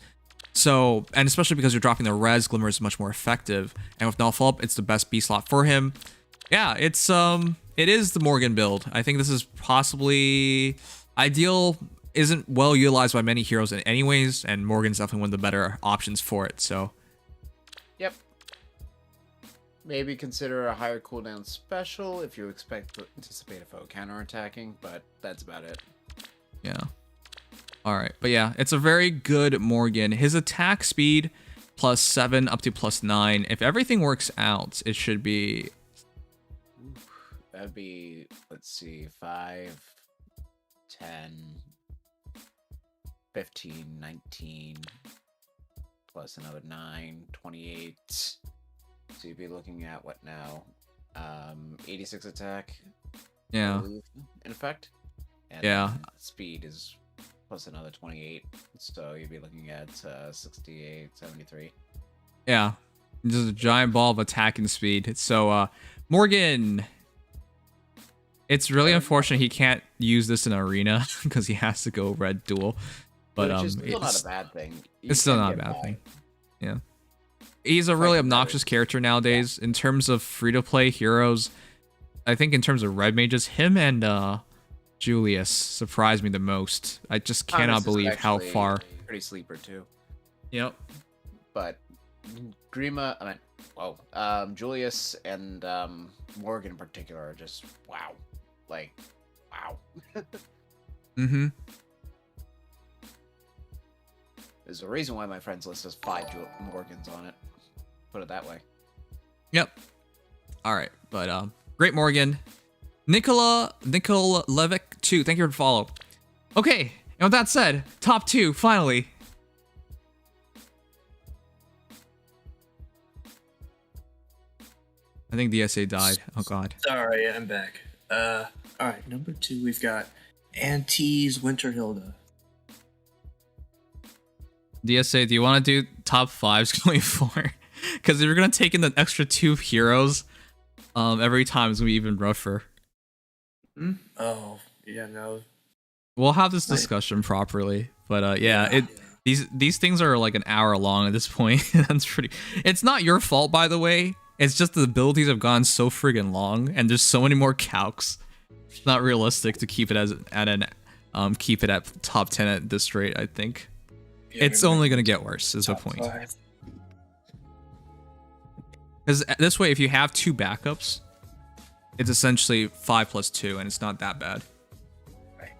So, and especially because you're dropping the res, Glimmer is much more effective. And with Null Up, it's the best B slot for him. Yeah, it is the Morgan build. I think this is possibly ideal. Isn't well utilized by many heroes in anyways, and Morgan's definitely one of the better options for it. So, yep. Maybe consider a higher cooldown special if you anticipate a foe counterattacking, but that's about it. Yeah. All right, but yeah, it's a very good Morgan. His attack speed plus 7 up to plus 9. If everything works out, it should be. That'd be, let's see, 5, 10, 15, 19, plus another 9, 28. So you'd be looking at what now? 86 attack. Yeah. In effect. And yeah. Speed is plus another 28. So you'd be looking at 68, 73. Yeah. Just a giant ball of attacking speed. So, Morgan. It's really unfortunate he can't use this in arena because he has to go red duel. But it's still not a bad thing. It's still not a bad thing. Yeah. He's a really obnoxious character nowadays. In terms of free-to-play heroes, I think in terms of red mages, him and Julius surprised me the most. I just cannot believe how far. Pretty sleeper too. Yep. But Grima, Julius and Morgan in particular are just wow. Like, wow. Mm-hmm. There's a reason why my friends list has 5 Morgans on it. Put it that way. Yep. All right, but great Morgan. Nikola Levick 2, thank you for the follow. Okay, and with that said, top 2 finally. I think DSA died. Oh god. Sorry, I'm back. Alright, number 2, we've got Auntie's Winter Hilda. DSA, do you want to do top 5s going forward? Because if you're going to take in the extra 2 heroes, every time it's going to be even rougher. Oh, yeah, no. We'll have this discussion properly. But yeah, these things are like an hour long at this point. That's pretty... It's not your fault, by the way. It's just the abilities have gone so friggin' long, and there's so many more calcs. It's not realistic to keep it at top 10 at this rate, I think. Yeah, it's only gonna get worse, is the point. Because this way, if you have 2 backups, it's essentially 5 plus 2, and it's not that bad. Right.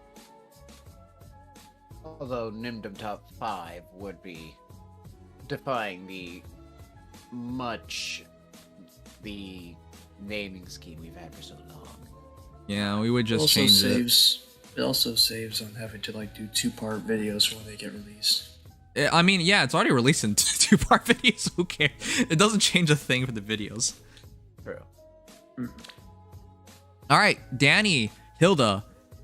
Although Nimdom top 5 would be defying the naming scheme we've had for so long. Yeah, we would just change it. It also saves on having to like do 2-part videos when they get released. I mean, yeah, it's already released in 2-part videos. Who cares? It doesn't change a thing for the videos. True. All right, Danny, Hilda.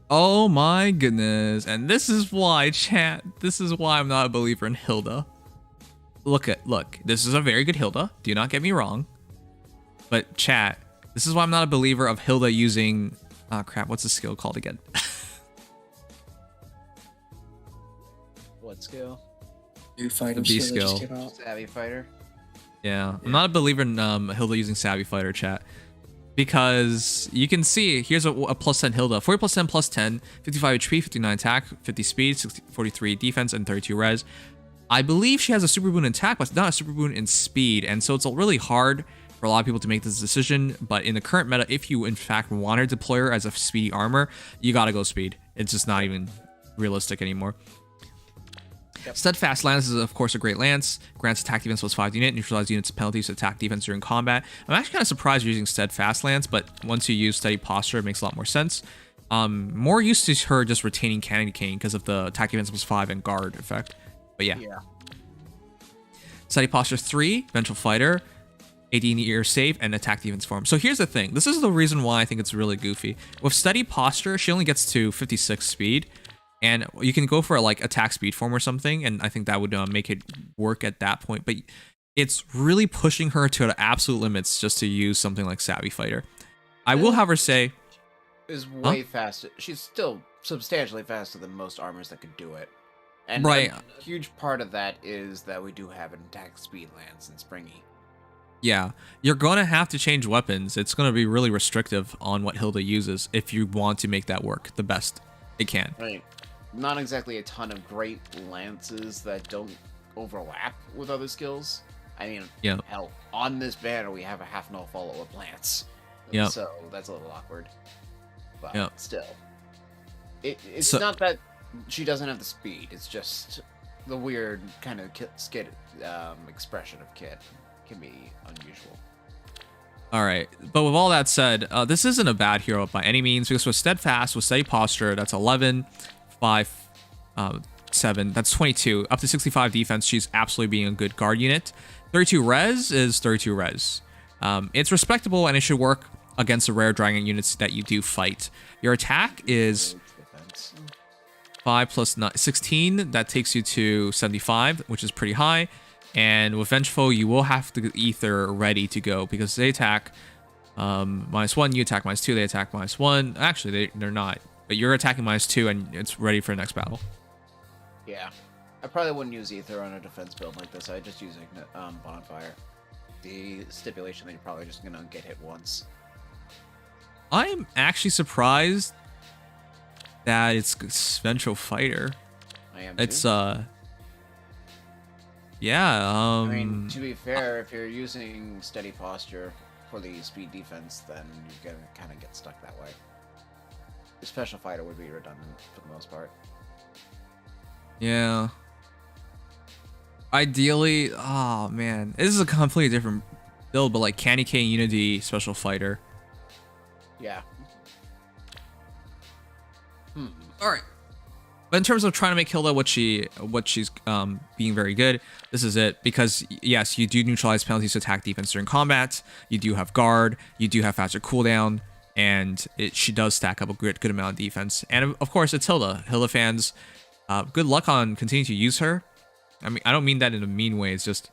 Oh my goodness. And this is why, chat. This is why I'm not a believer in Hilda. Look, this is a very good Hilda. Do not get me wrong. But chat, this is why I'm not a believer of Hilda using... Oh crap, what's the skill called again? What skill? New fighter B skill. Savvy Fighter? Yeah, I'm not a believer in Hilda using Savvy Fighter, chat. Because you can see, here's a plus 10 Hilda. 40 plus 10 plus 10, 55 HP, 59 attack, 50 speed, 43 defense, and 32 res. I believe she has a super boon in attack, but not a super boon in speed. And so it's really hard for a lot of people to make this decision. But in the current meta, if you in fact want to deploy her as a speedy armor, you gotta go speed. It's just not even realistic anymore. Yep. Steadfast Lance is, of course, a great lance. Grants attack defense +5 unit, neutralize units penalties to attack defense during combat. I'm actually kind of surprised you're using Steadfast Lance, but once you use Steady Posture, it makes a lot more sense. More used to her just retaining Candy Cane because of the attack defense +5 and guard effect. But yeah. Steady Posture 3, Vengeful Fighter, 18 year save, and attack defense form. So here's the thing. This is the reason why I think it's really goofy. With Steady Posture, she only gets to 56 speed. And you can go for like attack speed form or something, and I think that would make it work at that point. But it's really pushing her to the absolute limits just to use something like Savvy Fighter. I will have her say... Is way faster. She's still substantially faster than most armors that could do it. And right. A huge part of that is that we do have an attack speed lance and springy. Yeah, you're going to have to change weapons. It's going to be really restrictive on what Hilda uses if you want to make that work the best it can. Right. Not exactly a ton of great lances that don't overlap with other skills. I mean, hell, on this banner we have a half null follow-up lance. Yeah. So that's a little awkward. But still. It's not that she doesn't have the speed, it's just the weird kind of skid expression of Kit can be unusual. Alright, but with all that said, this isn't a bad hero by any means, because with Steadfast, with Steady Posture, that's 11, 5, 7, that's 22. Up to 65 defense, she's absolutely being a good guard unit. 32 res is 32 res. It's respectable, and it should work against the rare dragon units that you do fight. Your attack is 5 plus 9, 16. That takes you to 75, which is pretty high. And with Vengeful, you will have the Ether ready to go because they attack -1, you attack -2, they attack -1. Actually, they're not. But you're attacking -2, and it's ready for the next battle. Yeah. I probably wouldn't use Ether on a defense build like this. I'd just use Bonfire. The stipulation that you're probably just going to get hit once. I'm actually surprised that it's Vengeful Fighter. I am too. It's, yeah, I mean, to be fair, if you're using Steady Posture for the speed defense, then you're going to kind of get stuck that way. The Special Fighter would be redundant for the most part. Yeah. Ideally, oh man, this is a completely different build, but like Candy Cane Unity Special Fighter. Yeah. All right. But in terms of trying to make Hilda what she's being very good, this is it. Because yes, you do neutralize penalties to attack defense during combat. You do have guard. You do have faster cooldown, and she does stack up a good amount of defense. And of course, it's Hilda. Hilda fans, good luck on continuing to use her. I mean, I don't mean that in a mean way. It's just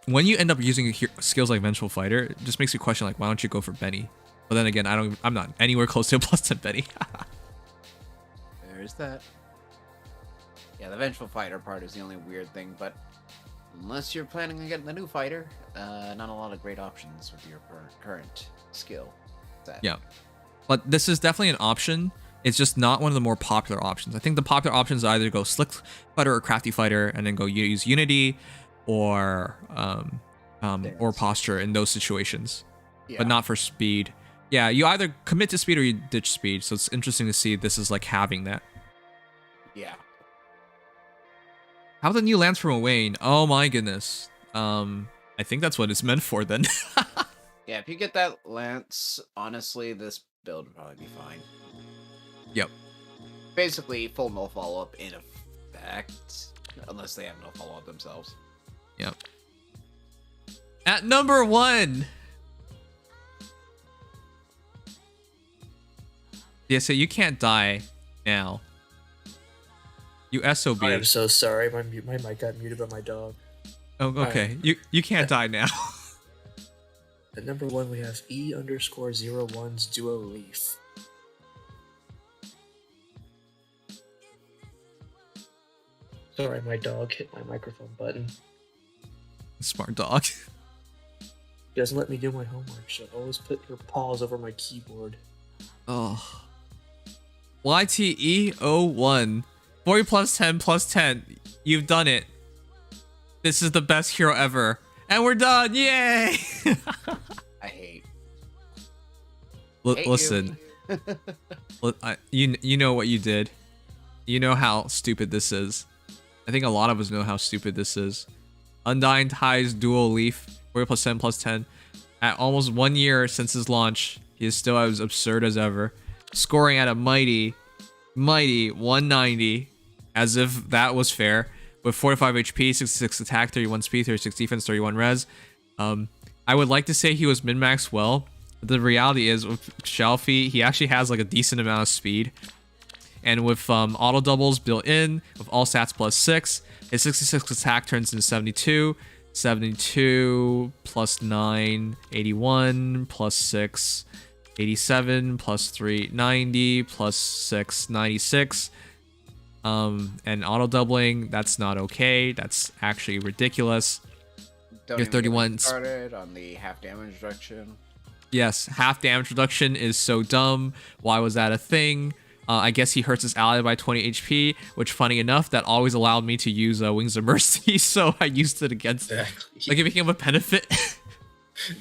when you end up using skills like Vengeful Fighter, it just makes you question like, why don't you go for Benny? But then again, I'm not anywhere close to a +10 Benny. There's that. Yeah, the Vengeful Fighter part is the only weird thing, but unless you're planning on getting the new fighter, not a lot of great options with your current skill set. Yeah, but this is definitely an option. It's just not one of the more popular options. I think the popular options are either go Slick Fighter or Crafty Fighter, and then go use Unity or Posture in those situations, but not for speed. Yeah, you either commit to speed or you ditch speed. So it's interesting to see this is like having that. Yeah. How about the new lance from Wayne? Oh my goodness. I think that's what it's meant for then. Yeah, if you get that lance, honestly, this build would probably be fine. Yep. Basically, full null follow-up in effect, unless they have no follow-up themselves. Yep. At number 1. Yeah, so you can't die now. You SOB. I am so sorry. My mic got muted by my dog. Oh, okay. Right. You can't die now. At number 1, we have E_01's Duo Leaf. Sorry, my dog hit my microphone button. Smart dog. He doesn't let me do my homework, so always put your paws over my keyboard. Oh. YTE01. 40 plus 10 plus 10. You've done it. This is the best hero ever. And we're done. Yay! I hate. Listen. You know what you did. You know how stupid this is. I think a lot of us know how stupid this is. Undying Ties Dual Leaf, 40 plus 10 plus 10. At almost 1 year since his launch, he is still as absurd as ever. Scoring at a mighty 190, as if that was fair. With 45 HP, 66 attack, 31 speed, 36 defense, 31 res. I would like to say he was min-maxed well. But the reality is, with Shelfie, he actually has like a decent amount of speed. And with auto doubles built in, with all stats plus 6, his 66 attack turns into 72. 72 plus 9, 81 plus 6, 87 plus 3, 90 plus 6, 96. And auto doubling, that's not okay. That's actually ridiculous. Don't You're even 31 get me started on the half damage reduction. Yes, half damage reduction is so dumb. Why was that a thing? I guess he hurts his ally by 20 HP, which, funny enough, that always allowed me to use Wings of Mercy, so I used it against Exactly. like it became a benefit.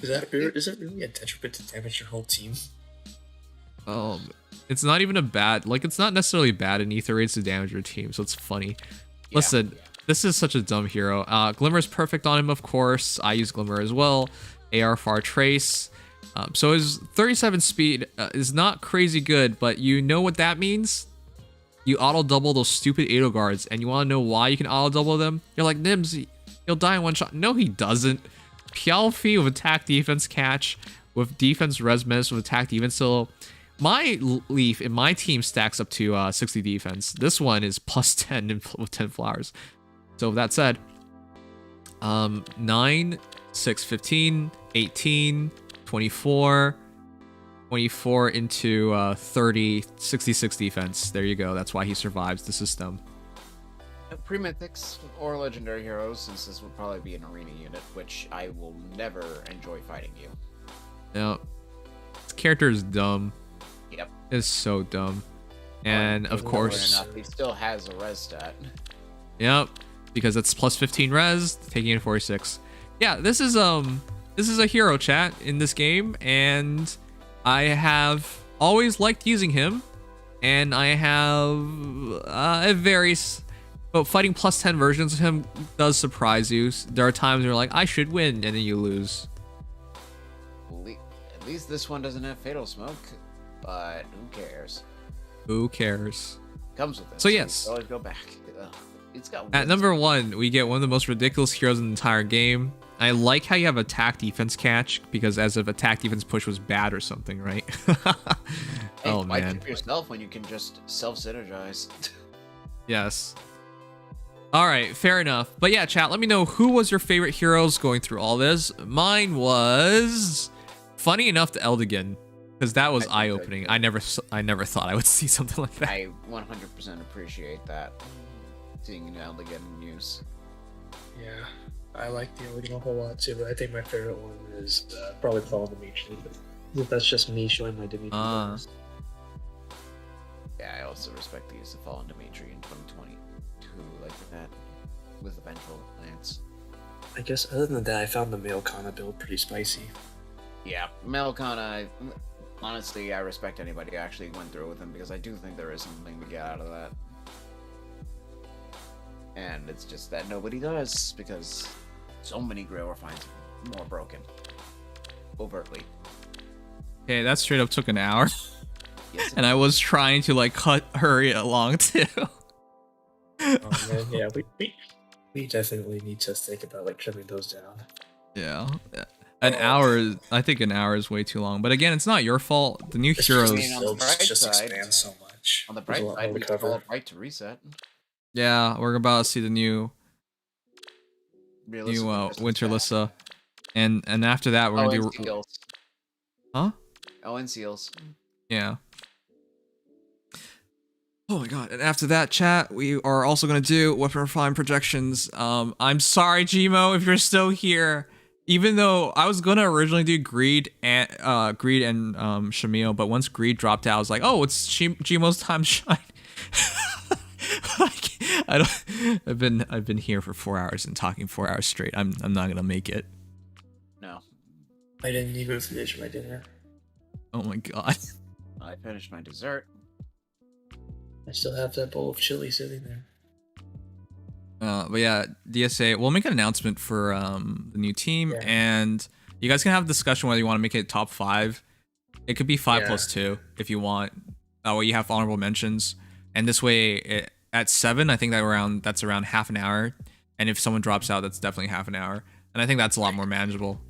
Is that really a detriment to damage your whole team? It's not even a bad, like, it's not necessarily bad in ether rates to damage your team, so it's funny. Yeah. Listen, this is such a dumb hero. Glimmer's perfect on him, of course. I use Glimmer as well. AR Far Trace. So his 37 speed is not crazy good, but you know what that means? You auto double those stupid Edo guards, and you want to know why you can auto double them? You're like, Nims, he'll die in one shot. No, he doesn't. Pialfi with attack defense catch, with defense res menace, with attack defense. So my leaf in my team stacks up to 60 defense. This one is plus 10 with 10 flowers. So with that said, 9, 6, 15, 18, 24 into 30, 66 defense. There you go. That's why he survives the system. Pre-mythics or legendary heroes, since this would probably be an arena unit, which I will never enjoy fighting you. Now, this character is dumb. Yep. It's so dumb. And of course, enough, he still has a res stat. Yep, because it's plus 15 res, taking in 46. Yeah, this is a hero, chat, in this game, and I have always liked using him, and I have it varies, but fighting plus 10 versions of him does surprise you. There are times where you're like, I should win, and then you lose. At least this one doesn't have Fatal Smoke, but who cares? Who cares? Comes with it. So yes. Always go back. It's got At number 1, we get one of the most ridiculous heroes in the entire game. I like how you have attack defense catch, because as if attack defense push was bad or something, right? Hey, oh why man. keep yourself when you can just self-synergize? Yes. All right, fair enough. But yeah, chat, let me know who was your favorite heroes going through all this. Mine was, funny enough, the Eldigan, because that was eye-opening. I never thought I would see something like that. I 100% appreciate that. Seeing an Eldigan in use. Yeah, I like the Eldigan a whole lot too, but I think my favorite one is probably Fallen Dimitri. But that's just me showing my Dimitri. Yeah, I also respect the use of Fallen Dimitri in 2022 like that, with Vengeful Lance. I guess other than that, I found the Malekana build pretty spicy. Yeah, Malekana, honestly, I respect anybody who actually went through with him, because I do think there is something to get out of that. And it's just that nobody does, because so many Grail finds more broken. Overtly. Okay, that straight up took an hour. Yes, and I was trying to like hurry it along too. Oh man, yeah, we definitely need to think about like trimming those down. Yeah. An hour, I think an hour is way too long. But again, it's not your fault. The new heroes. on the bright just side, expand so much. On the bright side, we can all right to reset. Yeah, we're about to see the new Winter Lissa. And after that we're gonna do Seals. Huh? Oh, and Seals. Yeah. Oh my god. And after that, chat, we are also gonna do weapon refine projections. I'm sorry, Gmo, if you're still here. Even though I was gonna originally do Greed and Shamil, but once Greed dropped out, I was like, oh, it's Gmo's time to shine. Like, I've been here for 4 hours and talking 4 hours straight. I'm not gonna make it. No. I didn't even finish my dinner. Oh my god. I finished my dessert. I still have that bowl of chili sitting there. But yeah, DSA, we'll make an announcement for the new team, Yeah. and you guys can have a discussion whether you want to make it top 5. It could be 5 plus 2 if you want. That way you have honorable mentions, and this way at 7, I think that's around half an hour, and if someone drops out, that's definitely half an hour, and I think that's a lot more manageable.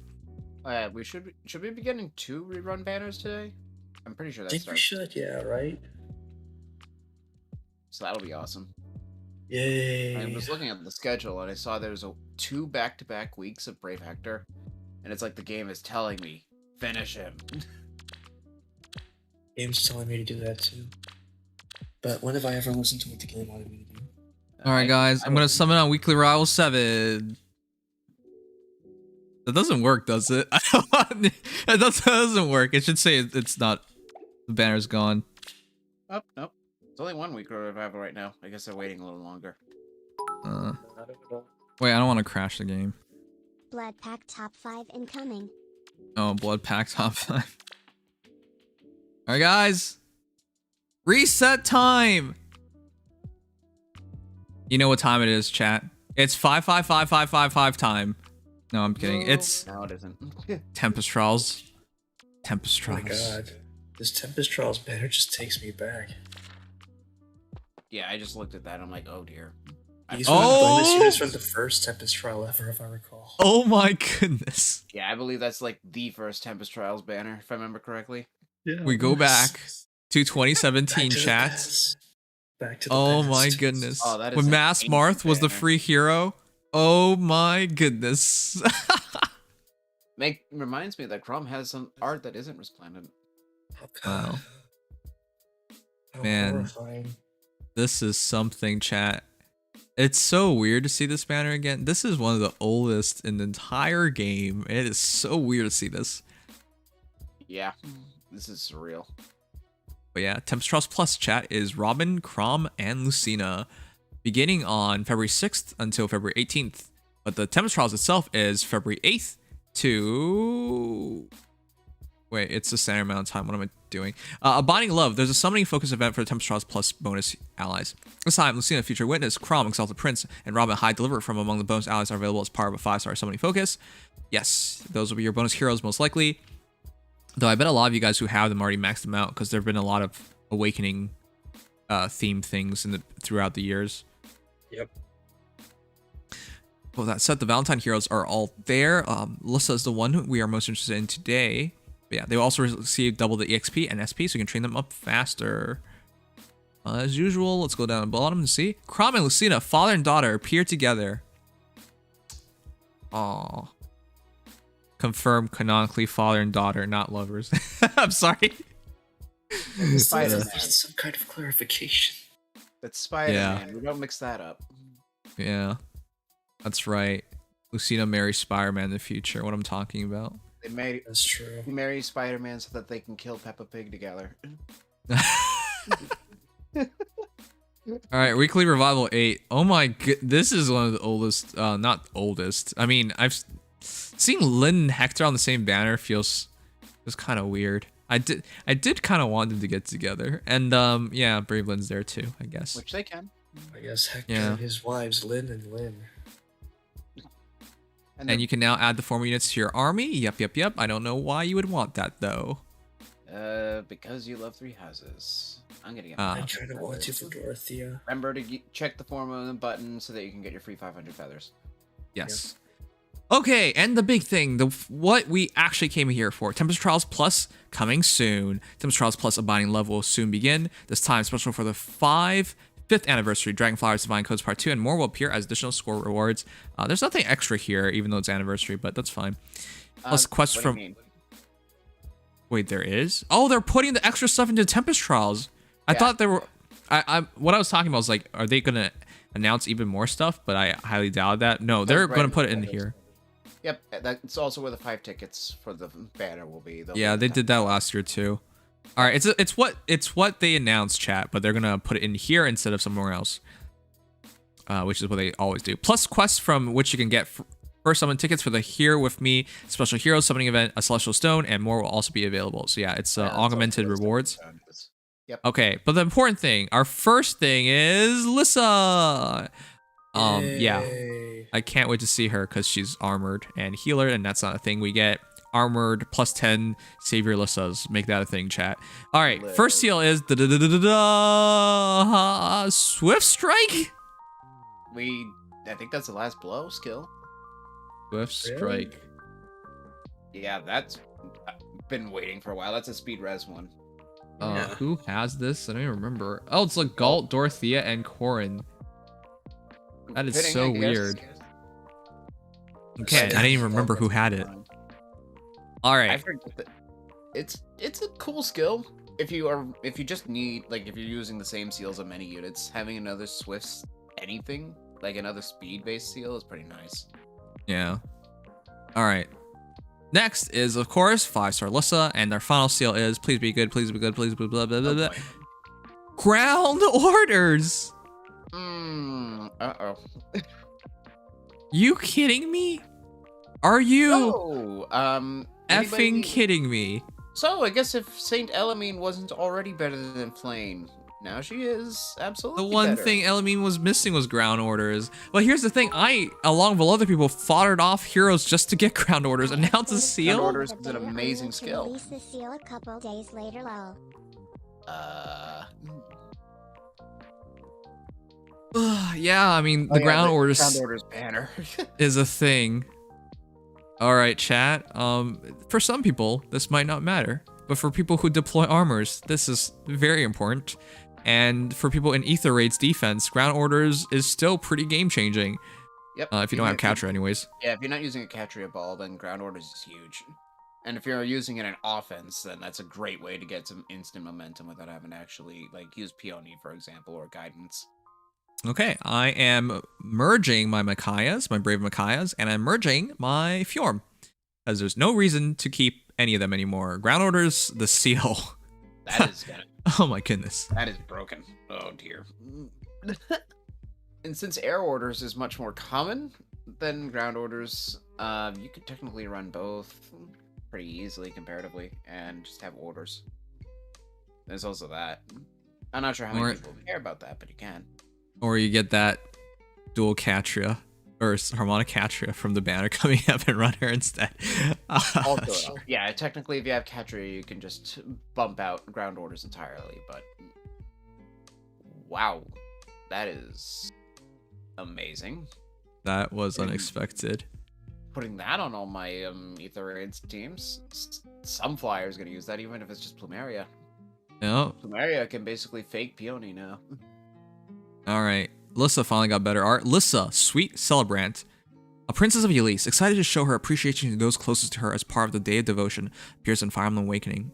Should we be getting 2 rerun banners today? I'm pretty sure I that's think we should, yeah, right? So that'll be awesome. Yay. I was looking at the schedule and I saw there's 2 back-to-back weeks of Brave Hector, and it's like the game is telling me, finish him. Game's telling me to do that too. But when have I ever listened to what the game wanted me to do? Alright guys, I'm gonna summon on Weekly Rival 7. That doesn't work, does it? That doesn't work. It should say it's not. The banner's gone. Oh, nope. It's only 1 week revival right now. I guess they're waiting a little longer. Wait, I don't want to crash the game. Blood Pack top 5 incoming. Oh, Blood Pack top 5. Alright guys. Reset time! You know what time it is, chat. It's 55555 time. No, I'm kidding. It's... No, it isn't. Tempest Trials. Tempest Oh my Trials. god. This Tempest Trials banner just takes me back. Yeah, I just looked at that. I'm like, oh dear. These units from the first Tempest Trial ever, if I recall. Oh my goodness. Yeah, I believe that's like the first Tempest Trials banner, if I remember correctly. Yeah. We go back to 2017 chat. Back to the Oh past. my goodness. Oh, that is when an Mass ancient Marth was the banner. free hero. Oh my goodness. Reminds me that Chrom has some art that isn't resplendent. Oh, God. Wow. How Man. horrifying. This is something, chat. It's so weird to see this banner again. This is one of the oldest in the entire game. It is so weird to see this. Yeah, this is surreal. But yeah, Tempest Trials Plus chat is Robin, Chrom, and Lucina, beginning on February 6th until February 18th. But the Tempest Trials itself is February 8th to... Wait, it's the standard amount of time. What am I doing? Abiding Love. There's a summoning focus event for the Tempest Trials Plus bonus allies. This time, Lucina, Future Witness, Chrom, Exalted Prince, and Robin High Deliver from among the bonus allies are available as part of a 5-star summoning focus. Yes, those will be your bonus heroes most likely. Though I bet a lot of you guys who have them already maxed them out because there have been a lot of Awakening themed things throughout the years. Yep. Well, that said, the Valentine heroes are all there. Lissa is the one we are most interested in today. But yeah, they will also receive double the EXP and SP, so you can train them up faster. As usual, let's go down the bottom and see. Chrom and Lucina, father and daughter, appear together. Aww. Confirmed canonically father and daughter, not lovers. I'm sorry. Spider-Man. Some kind of clarification. That's Spider-Man. We don't mix that up. Yeah, that's right. Lucina marries Spider-Man in the future. What I'm talking about. That's true. He marries Spider-Man so that they can kill Peppa Pig together. Alright, Weekly Revival 8. Oh my god, this is one of the oldest, not oldest. I mean, seeing Lynn and Hector on the same banner feels kind of weird. I did kind of want them to get together. And, yeah, Brave Lynn's there too, I guess. Which they can. I guess Hector Yeah. and his wives, Lynn and Lynn. And you can now add the former units to your army. Yep. I don't know why you would want that, though. Because you love 3 houses. I'm gonna get. Ah. I kind of want to for Dorothea. Remember to check the form on the button so that you can get your free 500 feathers. Yes. Okay, and the big thing, what we actually came here for. Tempest Trials Plus coming soon. Tempest Trials Plus Abiding Love will soon begin. This time special for the 5th anniversary. Dragonflowers Divine Codes Part 2 and more will appear as additional score rewards. There's nothing extra here, even though it's anniversary, but that's fine. Plus quests what do you from... mean? Wait, there is? Oh, they're putting the extra stuff into Tempest Trials. I thought they were... what I was talking about was like, are they going to announce even more stuff? But I highly doubt that. No, they're going to put it in here. Yep, that's also where the 5 tickets for the banner will be. Yeah, they did that last year too. All right, it's what they announced, chat, but they're gonna put it in here instead of somewhere else, which is what they always do. Plus quests from which you can get first summon tickets for the Here With Me special hero summoning event, a Celestial Stone, and more will also be available. So yeah, it's augmented rewards. Yep. Okay, but the important thing, our first thing is Lissa. Yeah. Yay. I can't wait to see her because she's armored and healer, and that's not a thing we get. Armored plus 10 Savior Lissas. Make that a thing, chat. All right, first seal is Swift Strike. I think that's the last blow skill. Swift Strike. Yeah, that's been waiting for a while. That's a speed res one. Who has this? I don't even remember. Oh, it's like Galt, Dorothea, and Corin. That is so weird. Okay, I didn't even remember who had it. All right. I forget that it's a cool skill. If you just need, like, if you're using the same seals on many units, having another Swift anything, like another speed-based seal is pretty nice. Yeah. All right. Next is, of course, 5-star Lissa, and their final seal is please be good, please be good, please be blah blah blah blah. Ground orders. Uh-oh. You kidding me? Are you No. effing kidding me? So I guess if Saint Elamine wasn't already better than Flame, now she is absolutely The one better. thing Elamine was missing was ground orders. Well, here's the thing. I, along with other people, foddered off heroes just to get ground orders, and now it's a seal? Ground orders is an amazing skill. Release the seal a couple days later, lol. Yeah, I mean, the ground orders banner is a thing. All right, chat. For some people, this might not matter, but for people who deploy armors, this is very important. And for people in Ether Raid's defense, ground orders is still pretty game-changing. Yep. If you don't have Catcher anyways. Yeah, if you're not using a Catria ball, then ground orders is huge. And if you're using it in offense, then that's a great way to get some instant momentum without having to actually, like, use Peony, for example, or Guidance. Okay, I am merging my Micaiahs, my Brave Micaiahs, and I'm merging my Fjorm. Because there's no reason to keep any of them anymore. Ground orders, the seal. That is gonna... Oh my goodness. That is broken. Oh dear. And since air orders is much more common than ground orders, you could technically run both pretty easily comparatively and just have orders. There's also that. I'm not sure how many people care about that, but you can. Or you get that dual Catria, or harmonic Catria from the banner coming up and run her instead. Also, yeah, technically if you have Catria, you can just bump out ground orders entirely, but wow, that is amazing. That was unexpected. Putting that on all my Ether Raids teams, some flyer is going to use that, even if it's just Plumeria. No. Plumeria can basically fake Peony now. All right, Lissa finally got better art. Lissa, sweet celebrant, a princess of Elise, excited to show her appreciation to those closest to her as part of the Day of Devotion, appears in Fire Emblem Awakening.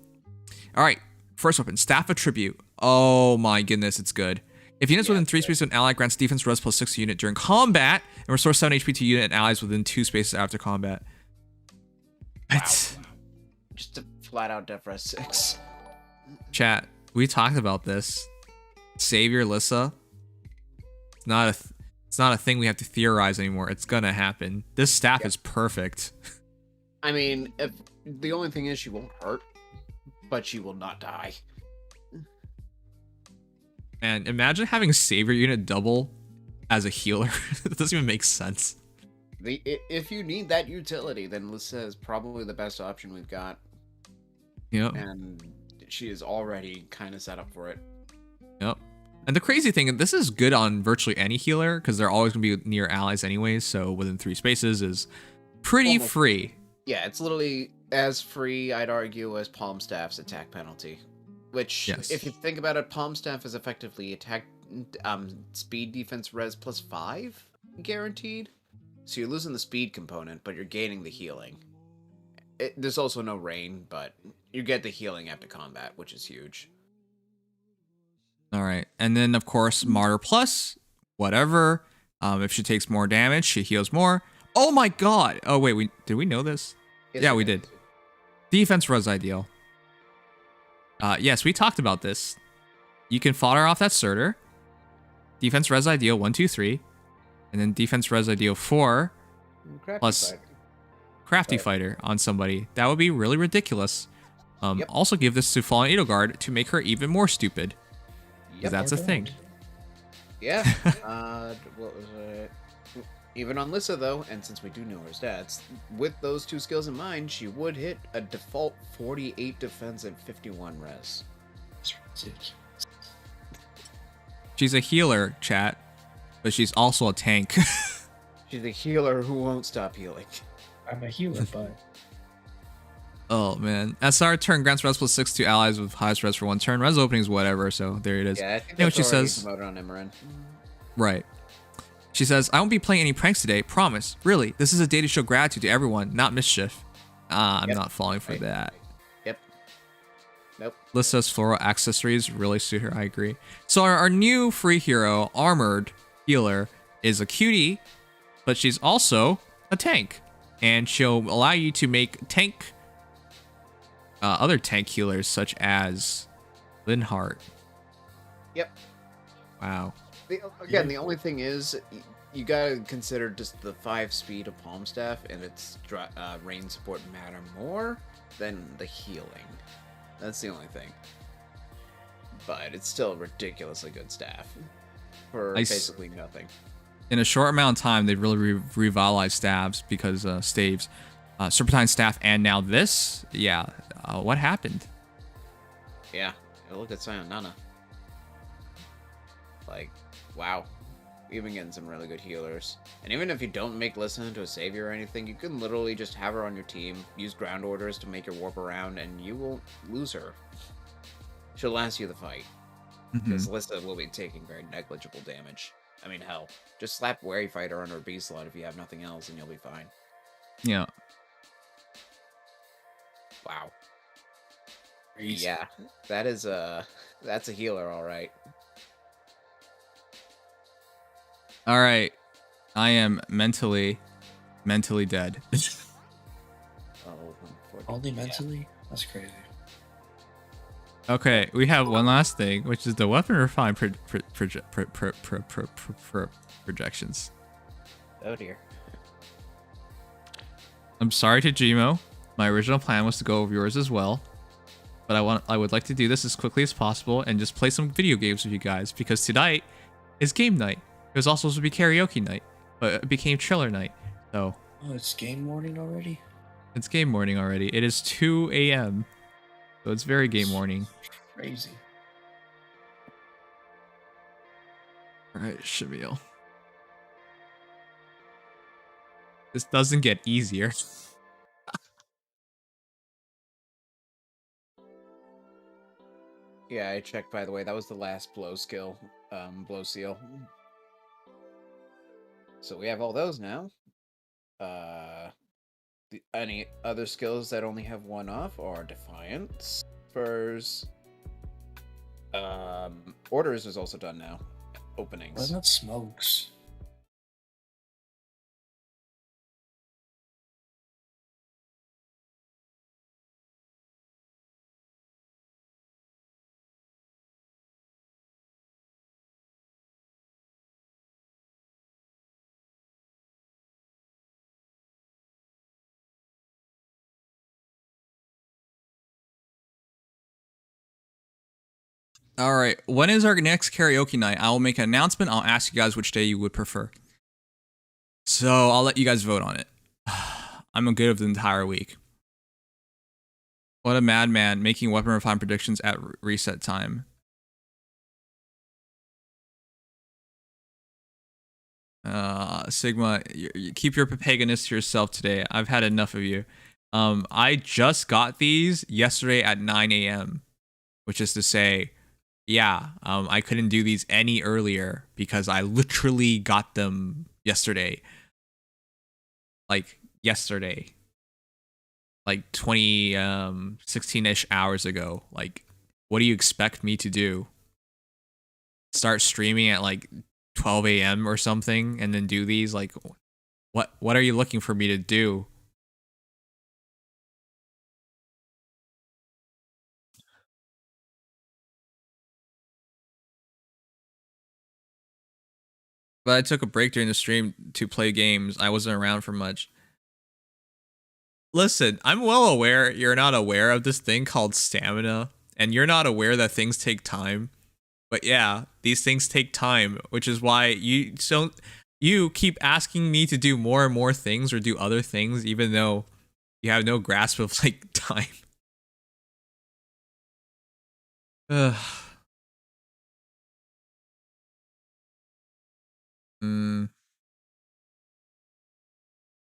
All right, first weapon, Staff of Tribute. Oh my goodness, it's good. If units within 3 spaces of an ally grants defense res plus 6 to unit during combat, and restores 7 HP to unit and allies within 2 spaces after combat. Wow. Just a flat out def res 6. Chat, we talked about this. Savior Lissa. It's not a thing we have to theorize anymore. It's gonna happen. This staff is perfect. I mean, if the only thing is she won't hurt, but she will not die. And imagine having a Savior unit double as a healer. It doesn't even make sense. If you need that utility, then Lissa is probably the best option we've got. Yep. And she is already kind of set up for it. Yep. And the crazy thing, this is good on virtually any healer, because they're always going to be near allies anyways, so within 3 spaces is pretty free. Yeah, it's literally as free, I'd argue, as Palm Staff's attack penalty. Which, if you think about it, Palm Staff is effectively attack speed defense res plus 5 guaranteed. So you're losing the speed component, but you're gaining the healing. There's also no rain, but you get the healing after combat, which is huge. All right, and then of course Martyr Plus, whatever. If she takes more damage, she heals more. Oh my god! Oh wait, did we know this? Yes, yeah, we did. Defense res ideal. Yes, we talked about this. You can fodder off that Surtur. Defense res ideal 1, 2, 3, and then defense res ideal 4 plus Crafty Fighter on somebody. That would be really ridiculous. Also give this to Fallen Edelgard to make her even more stupid. Because that's a thing. Yeah. What was it? Even on Lissa, though, and since we do know her stats, with those two skills in mind, she would hit a default 48 defense and 51 res. It's ridiculous. She's a healer, chat, but she's also a tank. She's a healer who won't stop healing. I'm a healer, but Oh man. SR turn grants res plus 6 to allies with highest res for 1 turn. Res openings, whatever, so there it is. Yeah, I think You know what that's she already says? promoted on Imran. Right. She says, I won't be playing any pranks today, promise. Really, this is a day to show gratitude to everyone, not mischief. I'm Yep. not falling for Right. that. Yep. Nope. Lissa's floral accessories really suit her, I agree. So our new free hero, Armored Healer, is a cutie, but she's also a tank. And she'll allow you to make tank, other tank healers such as Linhardt. Yep. Wow. The only thing is, you gotta consider just the 5 speed of Palm Staff and its rain support matter more than the healing. That's the only thing. But it's still a ridiculously good staff for basically nothing. In a short amount of time, they really revitalized staves because staves, Serpentine staff, and now this. Yeah, what happened? Yeah, look at Sayonara. Like, wow. We've been getting some really good healers. And even if you don't make Lissa into a savior or anything, you can literally just have her on your team, use ground orders to make her warp around, and you won't lose her. She'll last you the fight. Because Lissa will be taking very negligible damage. I mean, hell, just slap Wary Fighter on her B slot if you have nothing else, and you'll be fine. Yeah. Wow. crazy. Yeah, that's a healer, all right. All right. I am mentally dead. Oh, Only mentally? That's crazy. Okay, we have one last thing, which is the weapon refine projections. Oh dear. I'm sorry to Gmo. My original plan was to go over yours as well, but I would like to do this as quickly as possible and just play some video games with you guys because tonight is game night. It was also supposed to be karaoke night, but it became chiller night. So Oh, it's game morning already? it's game morning already. It is 2 a.m. So it's very game morning. Crazy. All right, Shamil. This doesn't get easier. Yeah, I checked, by the way. That was the last blow skill, blow seal. So we have all those now. Any other skills that only have one off are Defiance, Spurs. Orders is also done now. Openings. Why not smokes? All right, when is our next karaoke night? I will make an announcement. I'll ask you guys which day you would prefer. So I'll let you guys vote on it. I'm good of the entire week. What a madman making weapon refine predictions at reset time. Sigma, you keep your paganist to yourself today. I've had enough of you. I just got these yesterday at 9 a.m., which is to say, yeah, I couldn't do these any earlier because I literally got them yesterday. Like yesterday. Like 16-ish hours ago. Like, what do you expect me to do? Start streaming at like 12 a.m. or something and then do these? Like, what are you looking for me to do? But I took a break during the stream to play games. I wasn't around for much. Listen, I'm well aware you're not aware of this thing called stamina, and you're not aware that things take time. But yeah, These things take time, which is why you keep asking me to do more and more things or do other things, even though you have no grasp of like time. Ugh.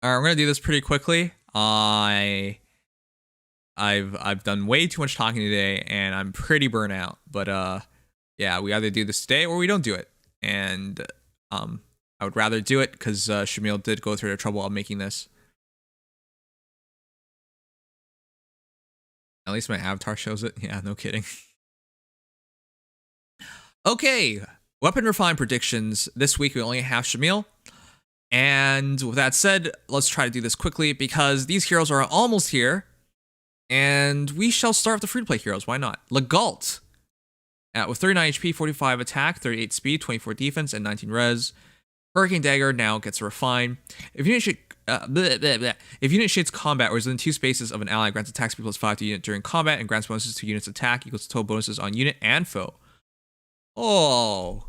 All right, we're gonna do this pretty quickly. I've done way too much talking today, and I'm pretty burnt out. But yeah, we either do this today or we don't do it. And I would rather do it because Shamil did go through the trouble of making this. At least my avatar shows it. Yeah, no kidding. Okay, weapon refine predictions. This week we only have Shamil. And with that said, let's try to do this quickly because these heroes are almost here. And we shall start with the free-to-play heroes. Why not? Legault. With 39 HP, 45 attack, 38 speed, 24 defense, and 19 res. Hurricane Dagger now gets a refine. If unit initiates combat or is within 2 spaces of an ally, grants attack speed +5 to unit during combat and grants bonuses to units attack equals total bonuses on unit and foe. Oh.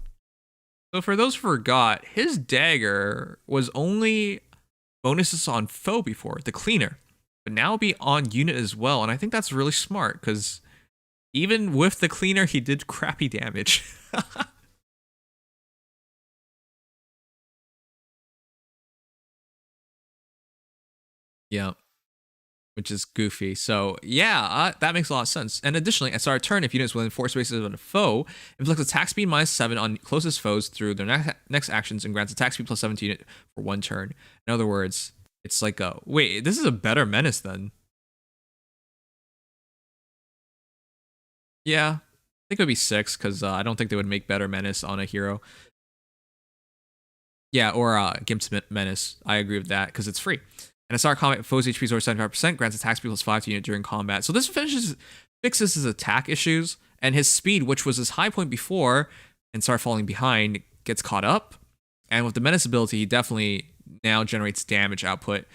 So for those who forgot, his dagger was only bonuses on foe before, the cleaner. But now it'll be on unit as well. And I think that's really smart because even with the cleaner, he did crappy damage. Yeah. Which is goofy. So yeah, that makes a lot of sense. And additionally, at start of turn, if units within 4 spaces of a foe, inflicts attack speed -7 on closest foes through their next actions and grants attack speed +7 to unit for 1 turn. In other words, it's like a wait. This is a better menace then. Yeah, I think it would be 6 because I don't think they would make better menace on a hero. Yeah, or Gimp's menace. I agree with that because it's free. And at start combat, foes HP is over 75%, grants attack speed +5 to unit during combat. So this fixes his attack issues, and his speed, which was his high point before and start falling behind, gets caught up. And with the menace ability, he definitely now generates damage output.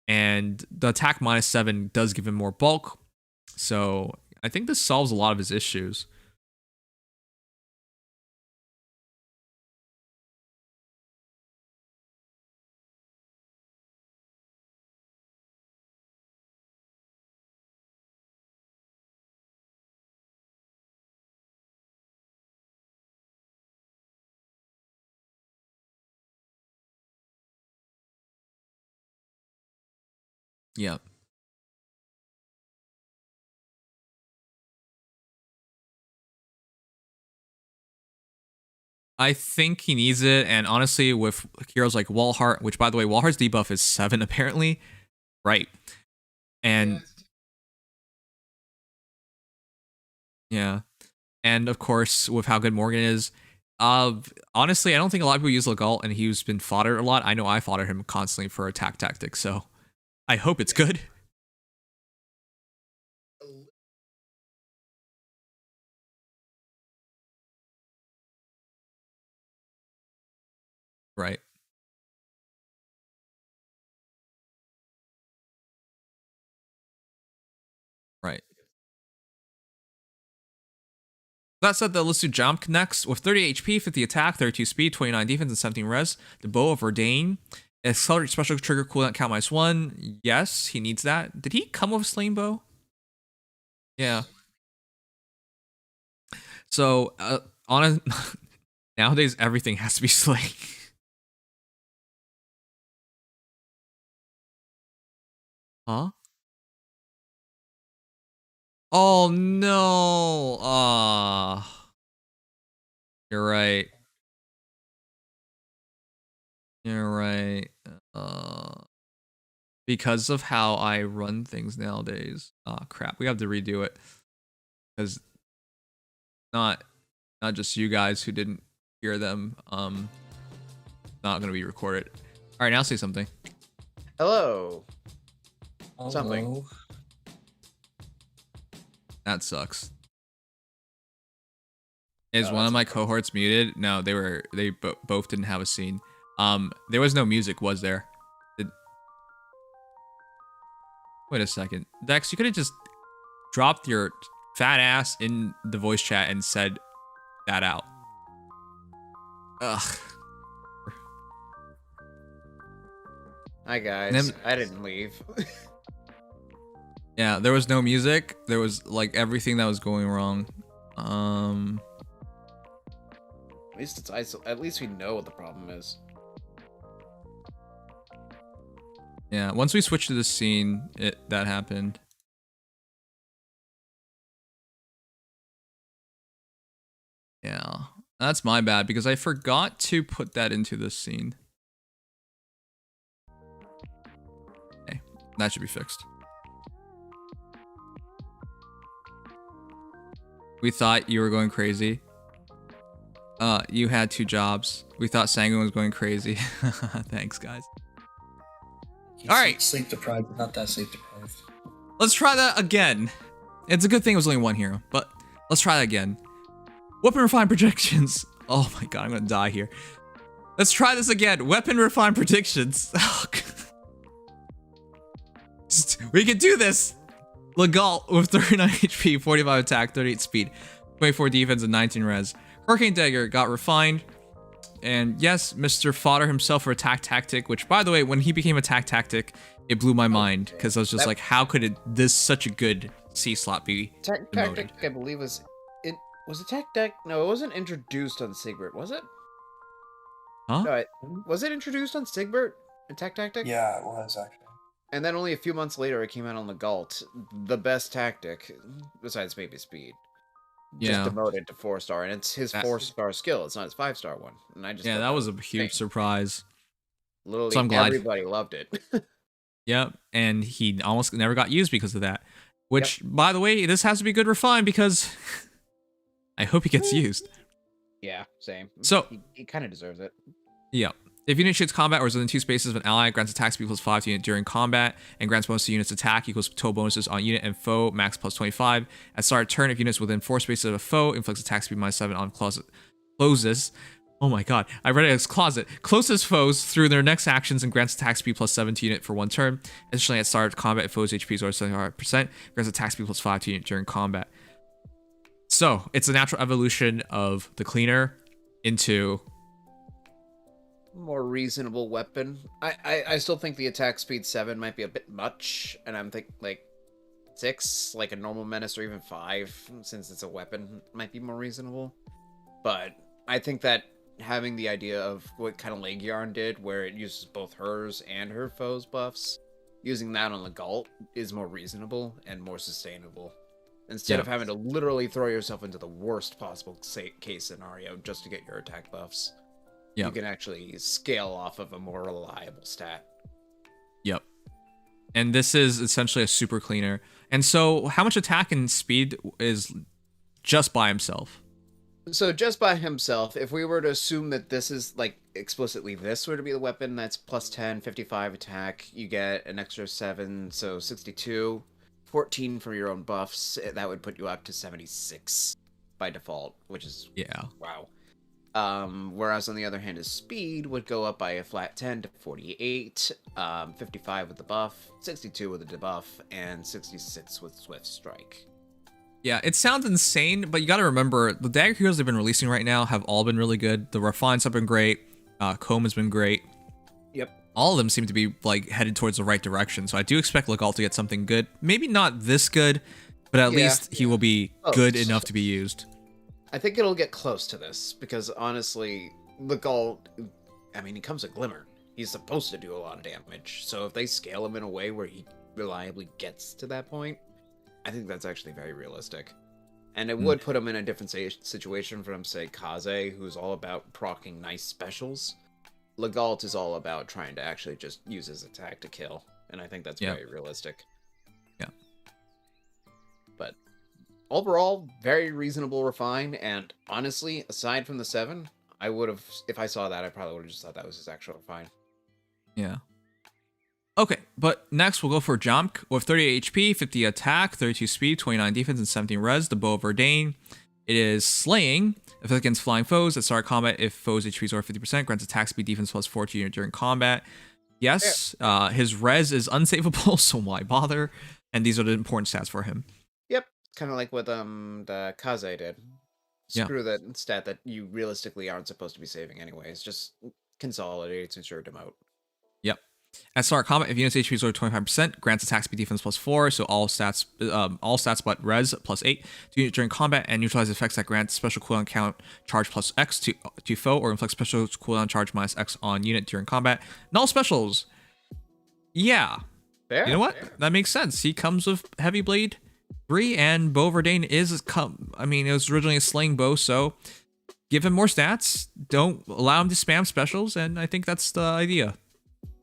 And the attack -7 does give him more bulk. So I think this solves a lot of his issues. Yeah. I think he needs it, and honestly, with heroes like Walhart, which by the way, Walhart's debuff is 7 apparently, right? And yeah, and of course, with how good Morgan is, honestly, I don't think a lot of people use Legault, and he's been foddered a lot. I know I fodder him constantly for attack tactics, so I hope it's good. Right. Right. That said, let's do Jump next. With 30 HP, 50 attack, 32 speed, 29 defense, and 17 res. The Bow of Verdain. Accelerate special trigger cooldown count -1. Yes, he needs that. Did he come with a Slain Bow? Yeah. So, nowadays, everything has to be Slain. Huh? Oh no! You're right. You're right. Because of how I run things nowadays. Oh crap, we have to redo it. Because not just you guys who didn't hear them, not gonna be recorded. Alright, now say something. Hello. Something. That sucks. Is one of my cohorts muted? No, they both didn't have a scene. There was no music, was there? Wait a second. Dex, you could have just dropped your fat ass in the voice chat and said that out. Ugh. Hi guys, I didn't leave. Yeah, there was no music. There was like everything that was going wrong. At least it's at least we know what the problem is. Yeah, once we switched to this scene, that happened. Yeah, that's my bad because I forgot to put that into this scene. Okay, that should be fixed. We thought you were going crazy. You had 2 jobs. We thought Sanguine was going crazy. Thanks, guys. All right. Sleep deprived, not that sleep deprived. Let's try that again. It's a good thing it was only 1 hero, but let's try that again. Weapon refine predictions. Oh my god, I'm gonna die here. Let's try this again. Weapon refine predictions. Oh, we can do this. Legault with 39 HP, 45 attack, 38 speed, 24 defense, and 19 res. Hurricane Dagger got refined. And yes, Mr. Fodder himself for attack tactic, which by the way, when he became attack tactic, it blew my mind because I was just like, how could this such a good C slot be Attack tactic, I believe was attack tactic. No, it wasn't introduced on Sigbert, was it? Huh? No, was it introduced on Sigbert? Attack tactic? Yeah, it was actually. And then only a few months later, it came out on Legault, the best tactic besides maybe speed. Yeah. Just demoted to 4-star, and it's his 4-star skill. It's not his 5-star one. And I just that was a huge surprise. Literally, so I'm glad everybody loved it. Yep, and he almost never got used because of that. Which, by the way, this has to be good refine because I hope he gets used. Yeah, same. So he kind of deserves it. Yeah. If unit initiates combat or is within 2 spaces of an ally, grants attack speed plus 5 to unit during combat, and grants bonus to unit's attack equals total bonuses on unit and foe, max plus 25. At start of turn, if units within 4 spaces of a foe, inflicts attack speed minus 7 on closes. Oh my god, I read it as closet. Closest foes through their next actions and grants attack speed plus 7 to unit for 1 turn. Additionally, at start of combat, if foes' HP is over 75%, grants attack speed plus 5 to unit during combat. So, it's a natural evolution of the cleaner into more reasonable weapon. I still think the attack speed 7 might be a bit much, and I'm thinking like 6, like a normal menace, or even 5, since it's a weapon, might be more reasonable. But I think that having the idea of what kind of Leg Yarn did, where it uses both hers and her foes buffs, using that on Legault is more reasonable and more sustainable. Instead of having to literally throw yourself into the worst possible case scenario just to get your attack buffs. You can actually scale off of a more reliable stat. Yep. And this is essentially a super cleaner. And so how much attack and speed is just by himself? So just by himself, if we were to assume that this is like explicitly this were to be the weapon, that's plus 10, 55 attack, you get an extra 7, so 62, 14 for your own buffs, that would put you up to 76 by default, which is wow. Whereas on the other hand, his speed would go up by a flat 10 to 48, 55 with the buff, 62 with the debuff, and 66 with Swift Strike. Yeah, it sounds insane, but you gotta remember, the dagger heroes they've been releasing right now have all been really good. The refines have been great, Chrom has been great. Yep. All of them seem to be like headed towards the right direction, so I do expect Legault to get something good. Maybe not this good, but at least he will be good enough to be used. I think it'll get close to this, because honestly, Legault, I mean, he comes with Glimmer. He's supposed to do a lot of damage, so if they scale him in a way where he reliably gets to that point, I think that's actually very realistic. And it would put him in a different situation from, say, Kaze, who's all about proccing nice specials. Legault is all about trying to actually just use his attack to kill, and I think that's very realistic. Yeah. But overall, very reasonable refine, and honestly, aside from the 7, I would have, if I saw that, I probably would have just thought that was his actual refine. Yeah. Okay, but next we'll go for Jomk with 38 HP, 50 attack, 32 speed, 29 defense, and 17 res, the Bow of Verdain. It is slaying, if against flying foes. At start of combat, if foes' HP is over 50%, grants attack speed, defense plus 4 to unit during combat. Yes, his res is unsavable, so why bother? And these are the important stats for him. Yep, kind of like what the Kaze did. Yeah. Screw that stat that you realistically aren't supposed to be saving anyways. Just consolidates and short them out. Yep. At start combat, if unit's HP is over 25%, grants attack speed defense +4, so all stats but res +8 to unit during combat, and neutralize effects that grant special cooldown count charge +X to foe, or inflict special cooldown charge -X on unit during combat. Null specials. Yeah. Fair, you know what? fair. That makes sense. He comes with Heavy Blade 3, and Bow of Verdain is I mean, it was originally a slaying bow, so give him more stats. Don't allow him to spam specials, and I think that's the idea.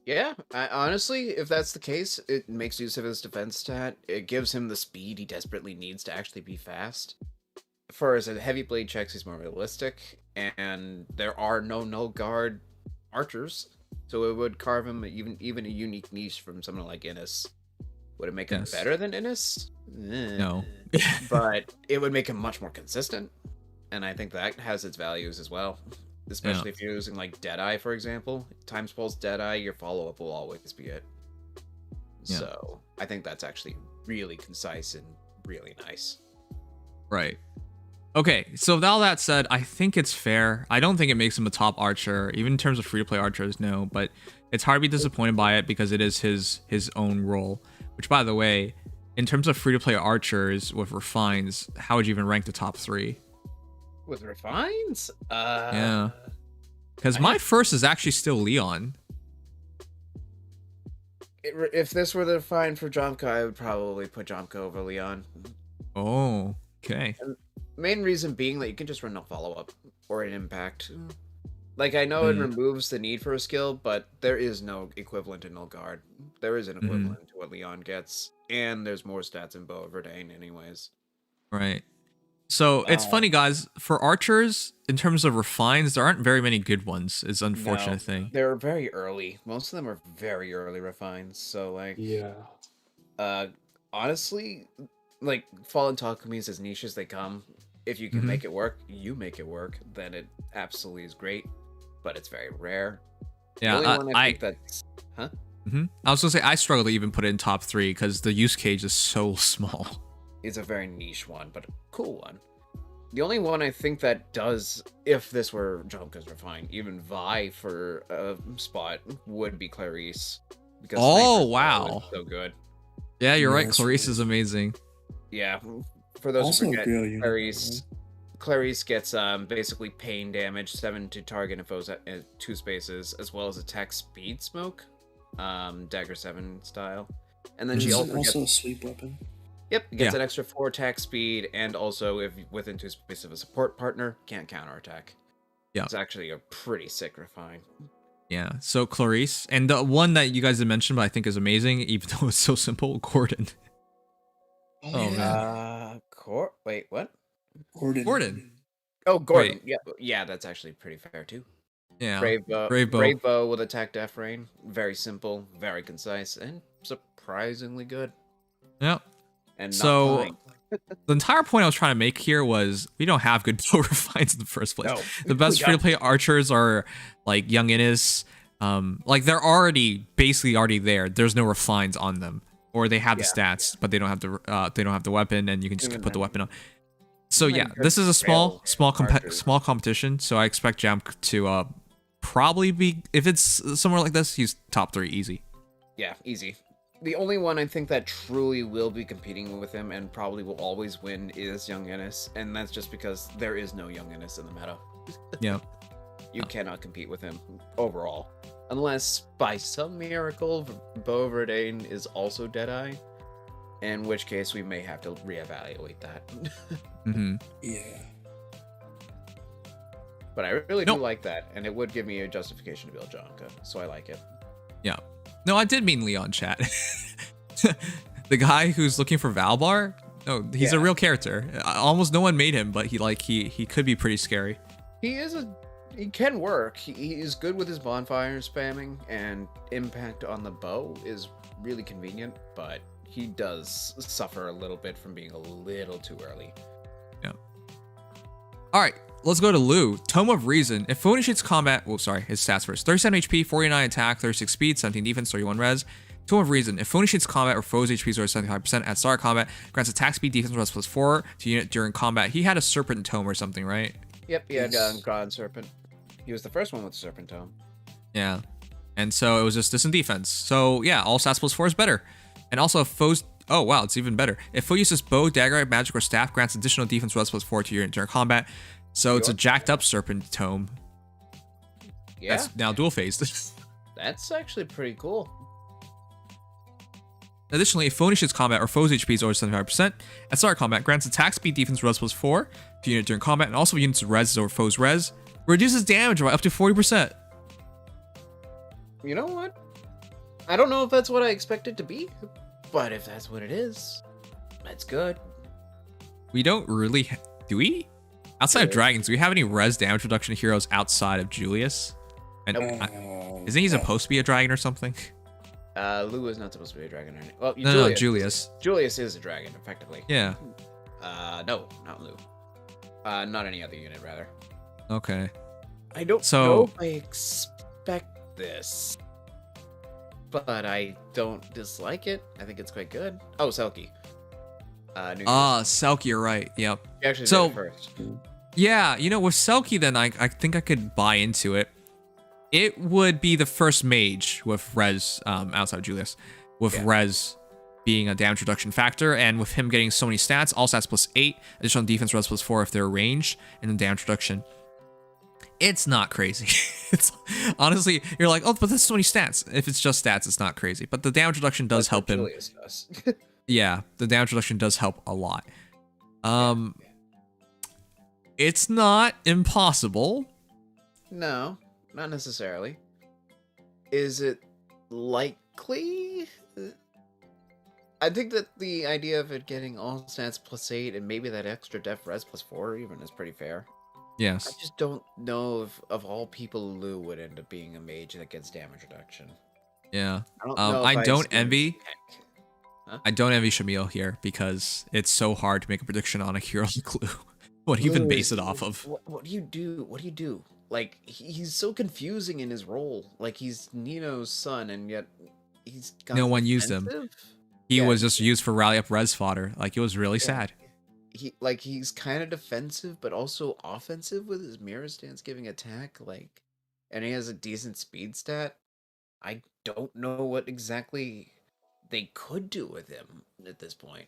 Yeah, honestly, if that's the case, it makes use of his defense stat. It gives him the speed he desperately needs to actually be fast. For as a heavy blade checks, he's more realistic, and there are no null guard archers, so it would carve him even a unique niche from someone like Innis. Would it make him better than Innis? No. But it would make him much more consistent, and I think that has its values as well. Especially if you're using like Deadeye, for example. Times Pulse Deadeye, your follow-up will always be it. Yeah. So I think that's actually really concise and really nice. Right. Okay, so with all that said, I think it's fair. I don't think it makes him a top archer, even in terms of free-to-play archers, no. But it's hard to be disappointed by it because it is his own role. Which, by the way, in terms of free-to-play archers with refines, how would you even rank the top 3? With refines? Yeah. Because my first is actually still Leon. If this were the refine for Jomka, I would probably put Jomka over Leon. Oh, okay. And main reason being that you can just run a follow-up or an impact. Like, I know it removes the need for a skill, but there is no equivalent in Null Guard. There is an equivalent to what Leon gets, and there's more stats in Bow of Verdain anyways. Right. So it's funny, guys. For archers, in terms of refines, there aren't very many good ones. It's an unfortunate thing. They're very early. Most of them are very early refines. So like, honestly, like Fallen Takumi is as niche as they come. If you can make it work, you make it work. Then it absolutely is great. But it's very rare. Yeah, the only one I think that's I was gonna say I struggle to even put it in top 3 because the use cage is so small. It's a very niche one, but a cool one. The only one I think that does, if this were Jomka's refine, even vie for a spot, would be Clarice. Because wow. So good. Yeah, you're right. Clarice is amazing. Yeah, for those Also who forget, a good Clarice gets basically pain damage, 7 to target and foes at 2 spaces, as well as attack speed smoke, Dagger 7 style. And then she also a gets... sweep weapon. Yep, gets an extra 4 attack speed, and also if within 2 spaces of a support partner, can't counterattack. Yeah. It's actually a pretty sick refine. Yeah, so Clarice, and the one that you guys had mentioned, but I think is amazing, even though it's so simple, Gordon. Man. Wait, what? Gordon. Oh, Gordon. Wait. Yeah, that's actually pretty fair too. Yeah. Brave Bow. Brave Bow with attack def rain. Very simple, very concise, and surprisingly good. Yep. And so the entire point I was trying to make here was we don't have good bow refines in the first place. No, the best free to play archers are like Young Innis. Like they're basically already there. There's no refines on them, or they have the stats, but they don't have the weapon, and you can just put the weapon on. So yeah, this is a small competition. So I expect Jamk to probably be, if it's somewhere like this, he's top 3 easy. Yeah, easy. The only one I think that truly will be competing with him and probably will always win is Young Innis, and that's just because there is no Young Innis in the meta. Yeah. You cannot compete with him overall. Unless, by some miracle, Bow of Verdain is also Deadeye, in which case we may have to reevaluate that. Yeah. But I really do like that, and it would give me a justification to build Jomka, so I like it. Yeah. No, I did mean Leon, chat. The guy who's looking for Valbar? No, he's a real character. Almost no one made him, but he could be pretty scary. He can work. He is good with his bonfire spamming, and impact on the bow is really convenient, but he does suffer a little bit from being a little too early. Yeah. Alright, let's go to Lu. Tome of Reason. If foe initiates combat, his stats first. 37 HP, 49 attack, 36 speed, 17 defense, 31 res. Tool of Reason. If foe initiates combat or foe's HP is over 75% at start of combat, grants attack speed, defense plus +4 to unit during combat. He had a Serpent Tome or something, right? Yep, he had God Serpent. He was the first one with the Serpent Tome. Yeah. And so it was just distant defense. So yeah, all stats +4 is better. And also if foes... Oh wow, it's even better. If foe uses bow, dagger, magic, or staff, grants additional defense +4 to unit during combat. So it's a jacked up Serpent Tome. Yeah. That's now dual phased. That's actually pretty cool. Additionally, if foe initiates combat or foe's HP is over 75%, at start of combat, grants attack speed, defense +4 to unit during combat, and also units res over foe's res, reduces damage by up to 40%. You know what? I don't know if that's what I expect it to be, but if that's what it is, that's good. We don't really... Do we? Outside of dragons, do we have any res damage reduction heroes outside of Julius? And isn't he supposed to be a dragon or something? Lou is not supposed to be a dragon. Well, No, Julius. Julius is a dragon, effectively. Yeah. No, not Lou. Not any other unit, rather. Okay. I don't know if I expect this, but I don't dislike it. I think it's quite good. Oh, Selkie. Selkie, you're right. Yep. You actually did it first. Yeah, you know, with Selkie, then I think I could buy into it. It would be the first mage with res outside of Julius, with res being a damage reduction factor, and with him getting so many stats, all stats +8, additional defense res +4 if they're ranged, and then damage reduction. It's not crazy. It's honestly, you're like, oh, but there's so many stats. If it's just stats, it's not crazy. But the damage reduction does help him. Julius does. Yeah, the damage reduction does help a lot. It's not impossible. No, not necessarily. Is it likely? I think that the idea of it getting all stats +8 and maybe that extra def res +4 even is pretty fair. Yes. I just don't know if of all people Lou would end up being a mage that gets damage reduction. Yeah. I don't envy. I don't envy Shamil here because it's so hard to make a prediction on a hero like Lou. What do you even base it off of? What do you do? What do you do? Like, he's so confusing in his role. Like, he's Nino's son, and yet he's got no one used him. He was just used for rally up res fodder. Like, it was really sad. He's kind of defensive, but also offensive with his mirror stance giving attack. Like, and he has a decent speed stat. I don't know what exactly they could do with him at this point.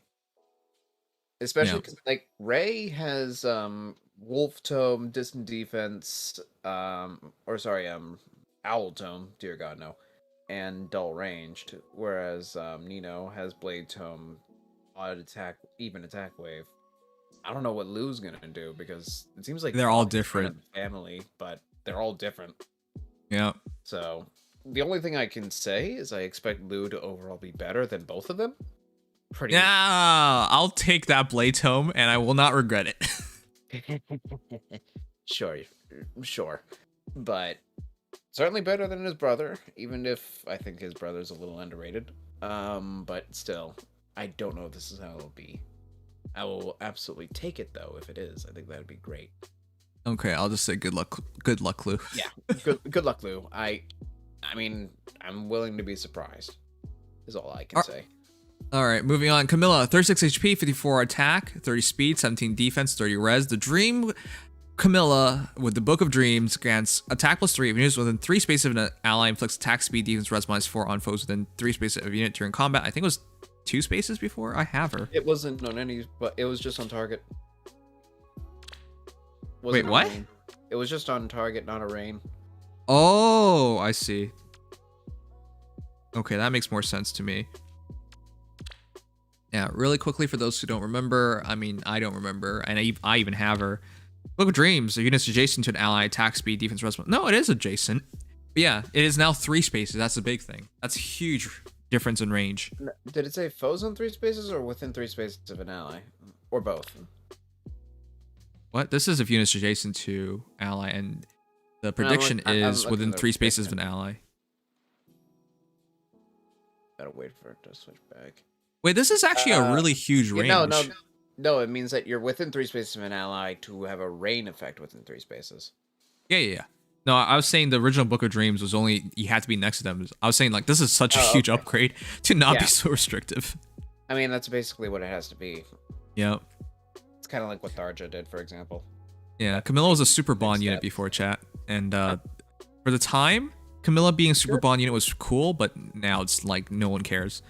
Especially because, like, Ray has Wolf Tome, Distant Defense, Owl Tome, dear God, no, and Dull Ranged, whereas Nino has Blade Tome, Odd Attack, Even Attack Wave. I don't know what Lou's gonna do because it seems like they're all different. Family, but they're all different. Yeah. So the only thing I can say is I expect Lou to overall be better than both of them. I'll take that Blade Tome and I will not regret it. Sure. But certainly better than his brother, even if I think his brother's a little underrated. But still, I don't know if this is how it'll be. I will absolutely take it though if it is. I think that'd be great. Okay, I'll just say good luck, Lou. Yeah, good luck, Lou. I mean, I'm willing to be surprised. Is all I can say. All right, moving on. Camilla, 36 HP, 54 attack, 30 speed, 17 defense, 30 res. The Dream Camilla with the Book of Dreams grants attack +3 if units within 3 spaces of an ally, inflicts attack speed, defense, res -4 on foes within 3 spaces of a unit during combat. I think it was 2 spaces before. I have her. It wasn't on any, but it was just on target. Wait, what? It was just on target, not a rain. Oh, I see. Okay, that makes more sense to me. Yeah, really quickly for those who don't remember, I mean, I don't remember, and I even have her. Book of Dreams, a unit's adjacent to an ally, attack speed, defense, response. No, it is adjacent. But yeah, it is now 3 spaces. That's the big thing. That's huge difference in range. Did it say foes on 3 spaces or within 3 spaces of an ally? Or both? What? This is if units adjacent to ally, and the prediction is within 3 spaces of an ally. Gotta wait for it to switch back. Wait, this is actually a really huge range. No, it means that you're within 3 spaces of an ally to have a rain effect within 3 spaces. Yeah. No, I was saying the original Book of Dreams was only you had to be next to them. I was saying like this is such a huge upgrade to not be so restrictive. I mean, that's basically what it has to be. Yeah. It's kind of like what Tharja did, for example. Yeah, Camilla was a super bond unit before chat, and for the time, Camilla being a super bond unit was cool, but now it's like no one cares.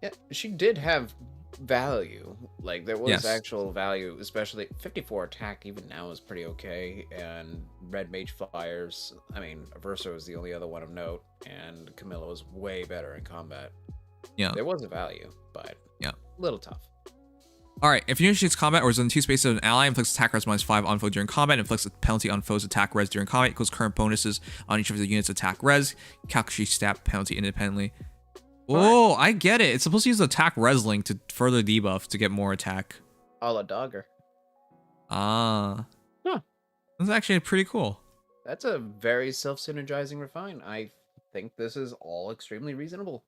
Yeah, she did have value. Like there was actual value, especially 54 attack. Even now is pretty okay, and Red Mage fires. I mean, Aversa was the only other one of note, and Camilla was way better in combat. Yeah, there was a value, but a little tough. Alright, if you initiates combat or is in 2 spaces of an ally, inflicts attack res -5 on foe during combat, inflicts a penalty on foe's attack res during combat, equals current bonuses on each of the unit's attack res, calculate stat penalty independently. Oh, I get it. It's supposed to use the attack res link to further debuff to get more attack. A la Dogger. Ah. Huh. That's actually pretty cool. That's a very self-synergizing refine. I think this is all extremely reasonable.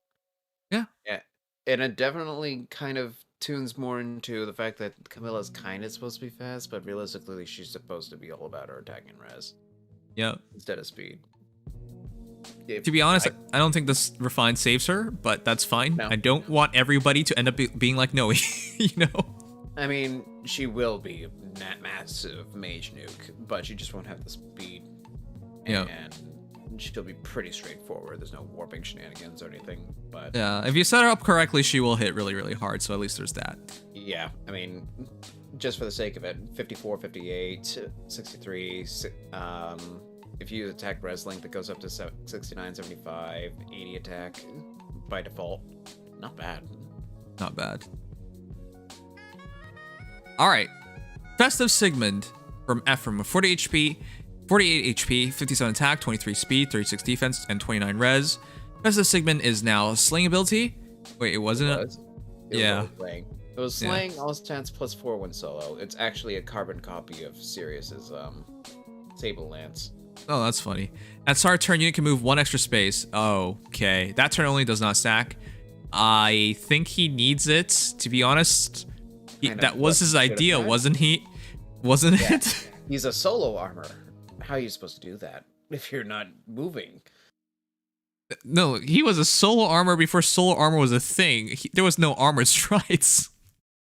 Yeah. Yeah. And it definitely kind of tunes more into the fact that Camilla's kind of supposed to be fast, but realistically she's supposed to be all about her attack and res. Yep. Instead of speed. To be honest, I don't think this refine saves her, but that's fine. No. I don't want everybody to end up being like Noe, you know? I mean, she will be a massive mage nuke, but she just won't have the speed. Yeah. And she'll be pretty straightforward. There's no warping shenanigans or anything, but... Yeah, if you set her up correctly, she will hit really, really hard, so at least there's that. Yeah, I mean, just for the sake of it, 54, 58, 63, if you use attack res link that goes up to 69, 75, 80 attack by default, not bad. Not bad. Alright, Festive Sigmund from Ephraim with 40 HP, 48 HP, 57 attack, 23 speed, 36 defense, and 29 res. Festive Sigmund is now a slaying ability. Wait, it wasn't it? Yeah. It was slaying all stats plus 4 when solo. It's actually a carbon copy of Sirius's Sable Lance. Oh, that's funny. At start turn, unit can move 1 extra space. Oh, okay. That turn only does not stack. I think he needs it, to be honest. That was his idea, wasn't he? Wasn't it? He's a solo armor. How are you supposed to do that if you're not moving? No, he was a solo armor before solo armor was a thing. There was no armored strides.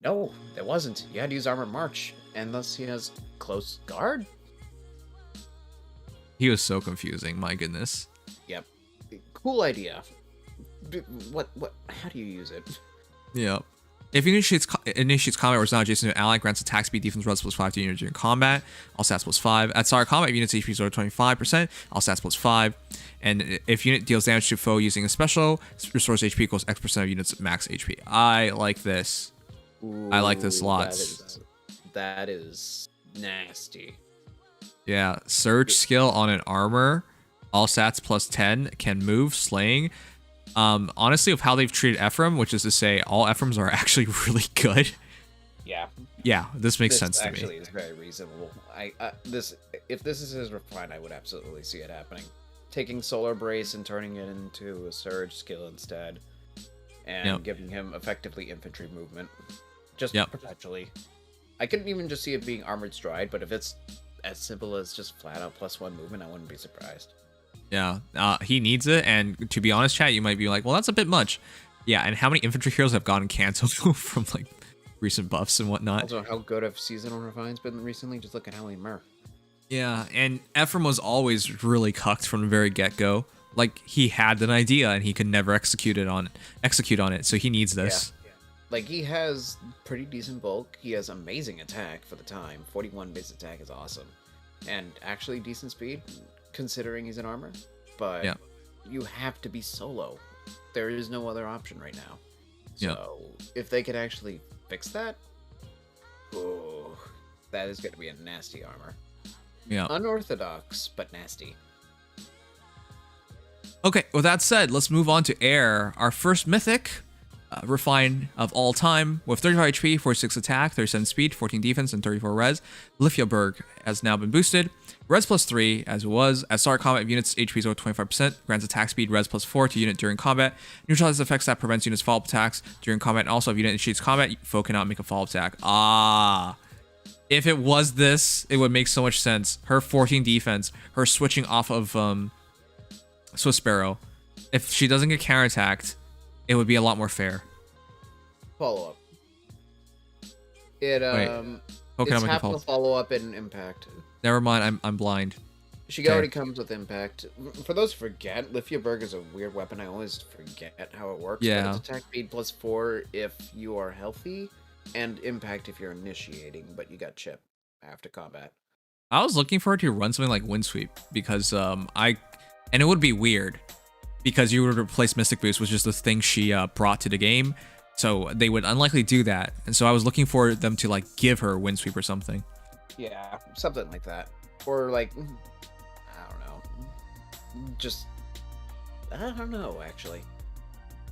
No, there wasn't. You had to use armor march, and thus he has close guard. He was so confusing, my goodness. Yep. Cool idea. What, how do you use it? Yep. If he initiates combat or is not adjacent to an ally, grants attack speed, defense, res +5 to units during combat, all stats +5. At start combat, units HP is over 25%, all stats +5. And if unit deals damage to foe using a special, restores HP equals X% of units max HP. I like this. Ooh, I like this lots. That is nasty. Yeah, surge skill on an armor, all stats +10, can move, slaying. Honestly, of how they've treated Ephraim, which is to say all Ephraims are actually really good. Yeah. Yeah, this makes sense to me. Actually, is very reasonable. If this is his refine, I would absolutely see it happening. Taking Solar Brace and turning it into a surge skill instead, and giving him effectively infantry movement, just perpetually. I couldn't even just see it being armored stride, but if it's as simple as just flat out +1 movement, I wouldn't be surprised. Yeah, he needs it, and to be honest, chat, you might be like, well, that's a bit much. Yeah, and how many infantry heroes have gotten canceled from like recent buffs and whatnot? Also, how good have seasonal refines been recently? Just look at Howie Murr. Yeah, and Ephraim was always really cucked from the very get-go. Like, he had an idea and he could never execute on it, so he needs this. Yeah. Like, he has pretty decent bulk. He has amazing attack for the time. 41 base attack is awesome. And actually decent speed, considering he's an armor. But you have to be solo. There is no other option right now. So, if they could actually fix that, that is going to be a nasty armor. Yeah. Unorthodox, but nasty. Okay, with that said, let's move on to Air, our first mythic refine of all time, with 35 HP, 46 attack, 37 speed, 14 defense, and 34 res. Lithiaburg has now been boosted. Res +3, as it was. At start combat, units HP is over 25%, grants attack speed, res +4 to unit during combat. Neutralizes effects that prevents units follow-up attacks during combat, and also if unit initiates combat, foe cannot make a follow-up attack. If it was this, it would make so much sense. Her 14 defense, her switching off of Swiss Sparrow. If she doesn't get counterattacked, it would be a lot more fair. Follow up. It Wait, it's half the follow up in Impact. Never mind, I'm blind. She already comes with Impact. For those who forget, Lithiaberg is a weird weapon. I always forget how it works. Yeah. But it's attack speed +4 if you are healthy, and Impact if you're initiating, but you got chip after combat. I was looking for her to run something like Windsweep because and it would be weird because you would replace Mystic Boost, which is the thing she brought to the game. So they would unlikely do that. And so I was looking for them to like give her Windsweep or something. Yeah, something like that. Or like, I don't know. Just, I don't know actually.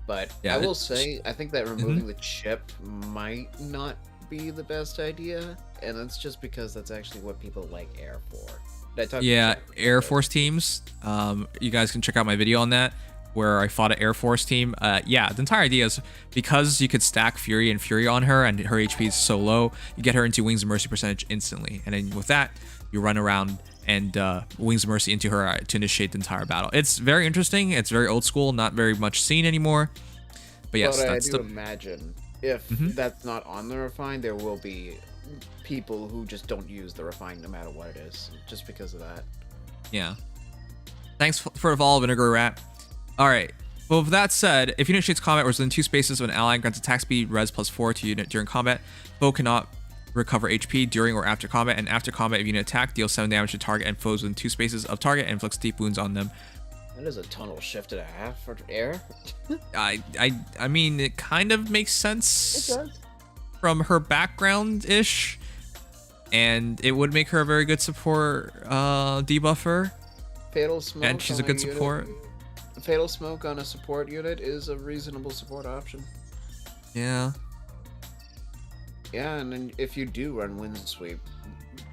But yeah, I will say, I think that removing the chip might not be the best idea. And that's just because that's actually what people like Air for. Yeah, Air Force teams. You guys can check out my video on that, where I fought an Air Force team. Yeah, the entire idea is because you could stack Fury and Fury on her, and her HP is so low, you get her into Wings of Mercy percentage instantly. And then with that, you run around and Wings of Mercy into her to initiate the entire battle. It's very interesting. It's very old school, not very much seen anymore. But yes, I do imagine if that's not on the Refine, there will be people who just don't use the Refine no matter what it is, just because of that. Yeah. Thanks for the follow, Vinegar Rat. Alright. Well, with that said, if you initiates combat within 2 spaces of an ally, grants attack speed, res +4 to unit during combat. Foe cannot recover HP during or after combat, and after combat, if unit attack, deals 7 damage to target and foes within 2 spaces of target and inflicts deep wounds on them. That is a tonal shift and a half for Air. I mean, it kind of makes sense. It does. From her background-ish. And it would make her a very good support debuffer. Fatal Smoke. And she's a good support. Fatal Smoke on a support unit is a reasonable support option. Yeah. Yeah, and then if you do run Windsweep,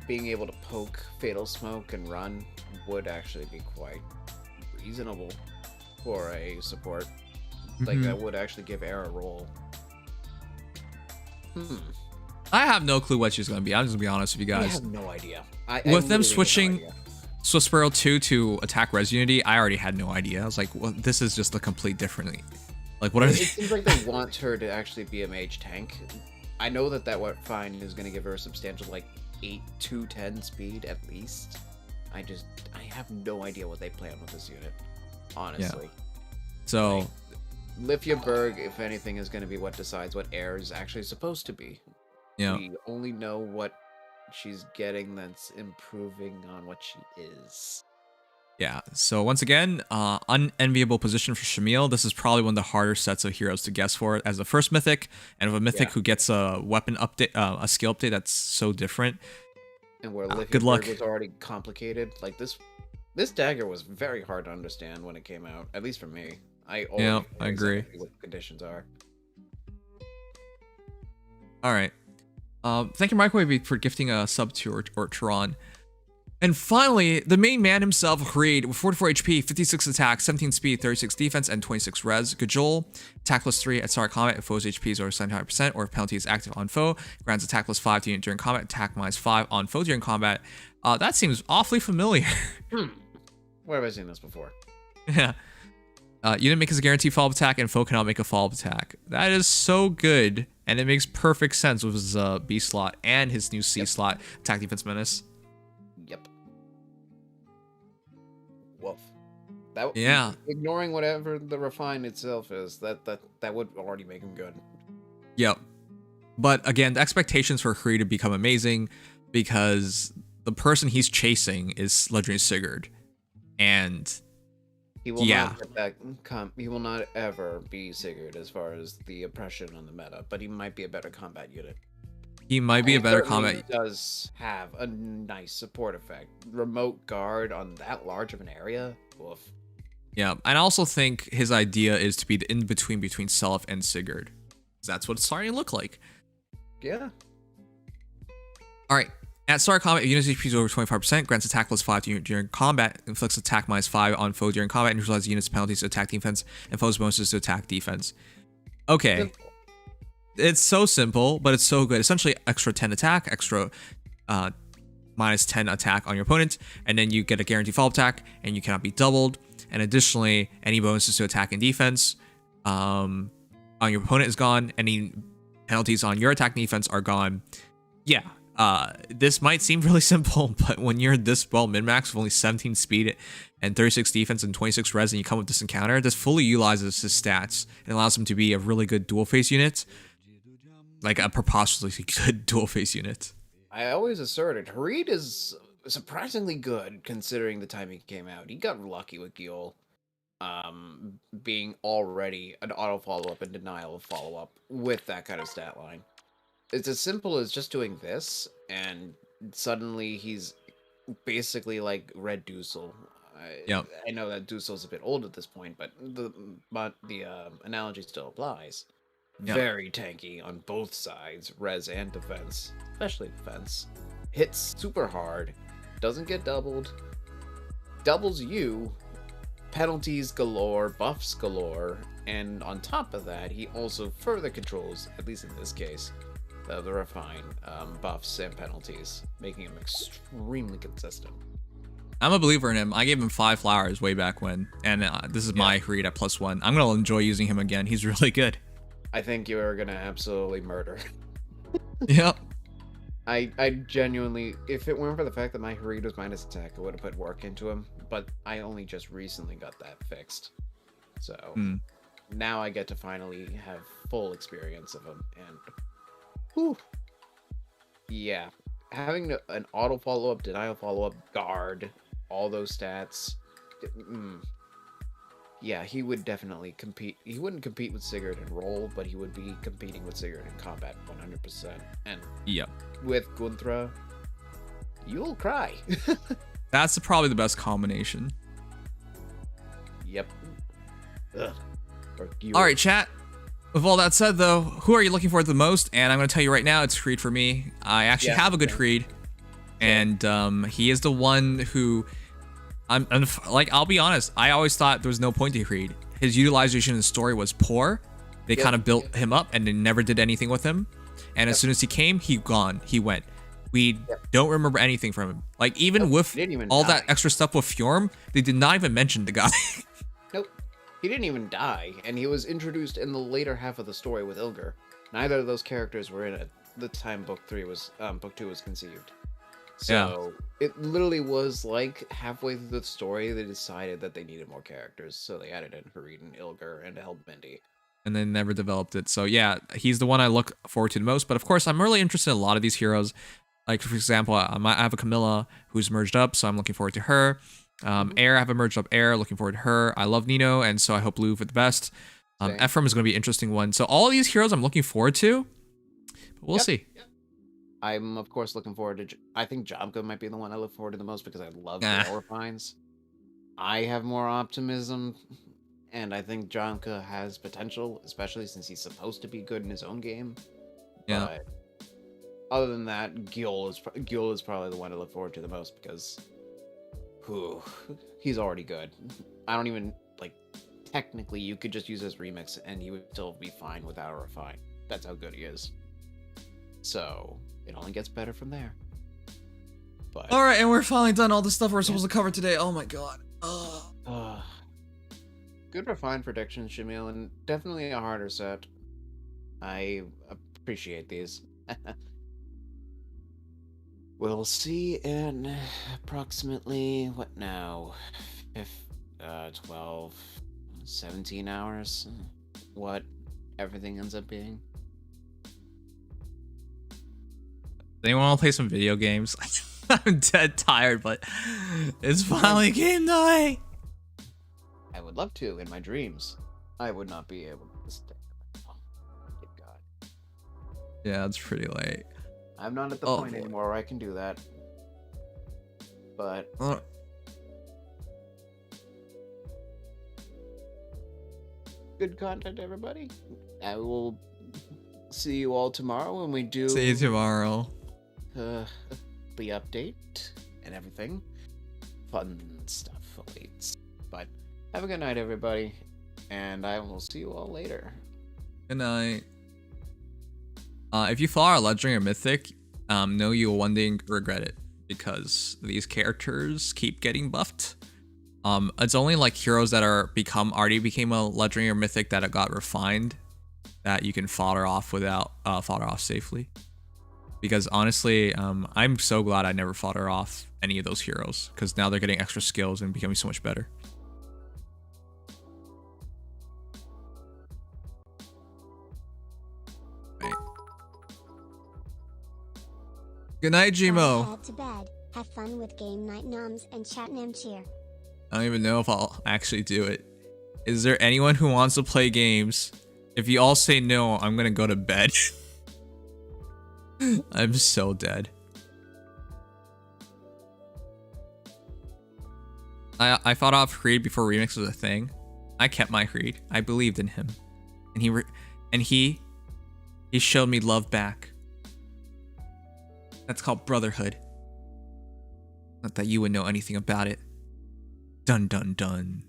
being able to poke Fatal Smoke and run would actually be quite reasonable for a support. Like, that would actually give Air a roll. I have no clue what she's going to be. I'm just going to be honest with you guys. I have no idea. With them switching Swiss Sparrow 2 to attack Res Unity, I already had no idea. I was like, well, this is just a complete differently. Like, what are they? It seems like they want her to actually be a mage tank. I know that Fine is going to give her a substantial, like, 8-10 speed at least. I have no idea what they plan with this unit, honestly. Yeah. So, like, Lithiaberg, if anything, is going to be what decides what Air is actually supposed to be. Yeah. We only know what she's getting that's improving on what she is. Yeah, so once again, unenviable position for Shamil. This is probably one of the harder sets of heroes to guess for as the first mythic, and of a mythic who gets a weapon update, a skill update that's so different. And where good luck. was already complicated. Like this dagger was very hard to understand when it came out, at least for me. I agree. What the conditions are. All right. Thank you, Microwave, for gifting a sub to or Tron. And finally, the main man himself, Creed, with 44 HP, 56 attack, 17 speed, 36 defense, and 26 res. Gajol, attack +3 at start combat if foe's HP is over 75%, or if penalty is active on foe. Grants attack +5 to unit during combat, attack -5 on foe during combat. That seems awfully familiar. Where have I seen this before? Yeah. Unit makes a guaranteed follow-up attack, and foe cannot make a follow-up attack. That is so good, and it makes perfect sense with his B slot and his new C slot, attack defense menace. Yep. Woof. Ignoring whatever the refine itself is, that would already make him good. Yep. But again, the expectations for Creed to become amazing because the person he's chasing is Legendary Sigurd, and he will not get that he will not ever be Sigurd as far as the oppression on the meta, but he might be a better combat unit. He might be a better combat. He does have a nice support effect. Remote guard on that large of an area. Woof. Yeah, and I also think his idea is to be the in-between between Self and Sigurd. That's what it's starting to look like. Yeah. Alright. At start combat, if unit's HP is over 25%, grants attack +5 to unit during combat, inflicts attack -5 on foe during combat, and neutralizes unit's penalties to attack defense, and foe's bonuses to attack defense. Okay. It's so simple, but it's so good. Essentially, extra 10 attack, extra minus 10 attack on your opponent, and then you get a guaranteed follow-up attack, and you cannot be doubled. And additionally, any bonuses to attack and defense on your opponent is gone. Any penalties on your attack and defense are gone. Yeah, this might seem really simple, but when you're this well min-max with only 17 speed and 36 defense and 26 res, and you come with this encounter, this fully utilizes his stats and allows him to be a really good dual face unit, like a preposterously good dual face unit. I always asserted Harid is surprisingly good considering the time he came out. He got lucky with Gil being already an auto follow-up and denial of follow-up with that kind of stat line. It's as simple as just doing this, and suddenly he's basically like Red Dussel. Yep. I know that Dussel's a bit old at this point, but the analogy still applies. Yep. Very tanky on both sides, res and defense, especially defense. Hits super hard, doesn't get doubled, doubles you, penalties galore, buffs galore, and on top of that, he also further controls, at least in this case, the refine buffs and penalties, making him extremely consistent. I'm a believer in him. I gave him 5 flowers way back when, and this is my Harid at +1. I'm gonna enjoy using him again. He's really good. I think you're gonna absolutely murder. Yep. I genuinely, if it weren't for the fact that my Harid was minus attack, I would have put work into him, but I only just recently got that fixed. So now I get to finally have full experience of him, and whew, yeah, having an auto follow-up, denial follow-up, guard, all those stats, yeah, he would definitely compete. He wouldn't compete with Sigurd in role, but he would be competing with Sigurd in combat 100%. And yep, with Gunthra, you'll cry. That's probably the best combination. Yep. Ugh. All right, chat. With all that said, though, who are you looking forward to the most? And I'm going to tell you right now, it's Creed for me. I actually have a good Creed, and he is the one who, I'll be honest, I always thought there was no point to Creed. His utilization in the story was poor. They kind of built him up, and they never did anything with him. And as soon as he came, he went. We don't remember anything from him. Like, even with all that extra stuff with Fjorm, they did not even mention the guy. Nope. He didn't even die, and he was introduced in the later half of the story with Ilger. Neither of those characters were in it the time book 2 was conceived. So it literally was like halfway through the story they decided that they needed more characters, so they added in Harid and Ilger and Helbindi. And then never developed it. So yeah, he's the one I look forward to the most. But of course, I'm really interested in a lot of these heroes. Like, for example, I have a Camilla who's merged up, so I'm looking forward to her. Air, I have a merged up Air, looking forward to her. I love Nino, and so I hope Blue for the best. Ephraim is going to be an interesting one. So all these heroes I'm looking forward to, but we'll see. I'm, of course, looking forward to... I think Jamka might be the one I look forward to the most because I love the Orpines. I have more optimism, and I think Jamka has potential, especially since he's supposed to be good in his own game. Yeah. But other than that, Gil is probably the one I look forward to the most because... he's already good. I don't even... like, technically, you could just use his remix, and he would still be fine without a refine. That's how good he is. So... it only gets better from there. But all right, and we're finally done all the stuff we're supposed to cover today. Oh my god. Good refined predictions, Shamil, and definitely a harder set. I appreciate these. We'll see in approximately, what now? 12, 17 hours? What everything ends up being. Anyone want to play some video games? I'm dead tired, but it's finally game night. I would love to in my dreams. I would not be able to stay. Oh, good God. Yeah, it's pretty late. I'm not at the point anymore where I can do that. But good content, everybody. I will see you all tomorrow when we do. See you tomorrow. The update and everything. Fun stuff awaits. But have a good night, everybody, and I will see you all later. Good night. If you follow our Legendary or Mythic, know you'll one day regret it because these characters keep getting buffed. It's only like heroes that already became a legendary or mythic that it got refined that you can fodder off without fodder off safely. Because honestly, I'm so glad I never fodder off any of those heroes because now they're getting extra skills and becoming so much better. Right. Good night, Gmo. Head to bed. Have fun with game night noms and chat nim cheer. I don't even know if I'll actually do it. Is there anyone who wants to play games? If you all say no, I'm gonna go to bed. I'm so dead. I fought off Creed before Remix was a thing. I kept my Creed. I believed in him, and he showed me love back. That's called brotherhood. Not that you would know anything about it. Dun dun dun.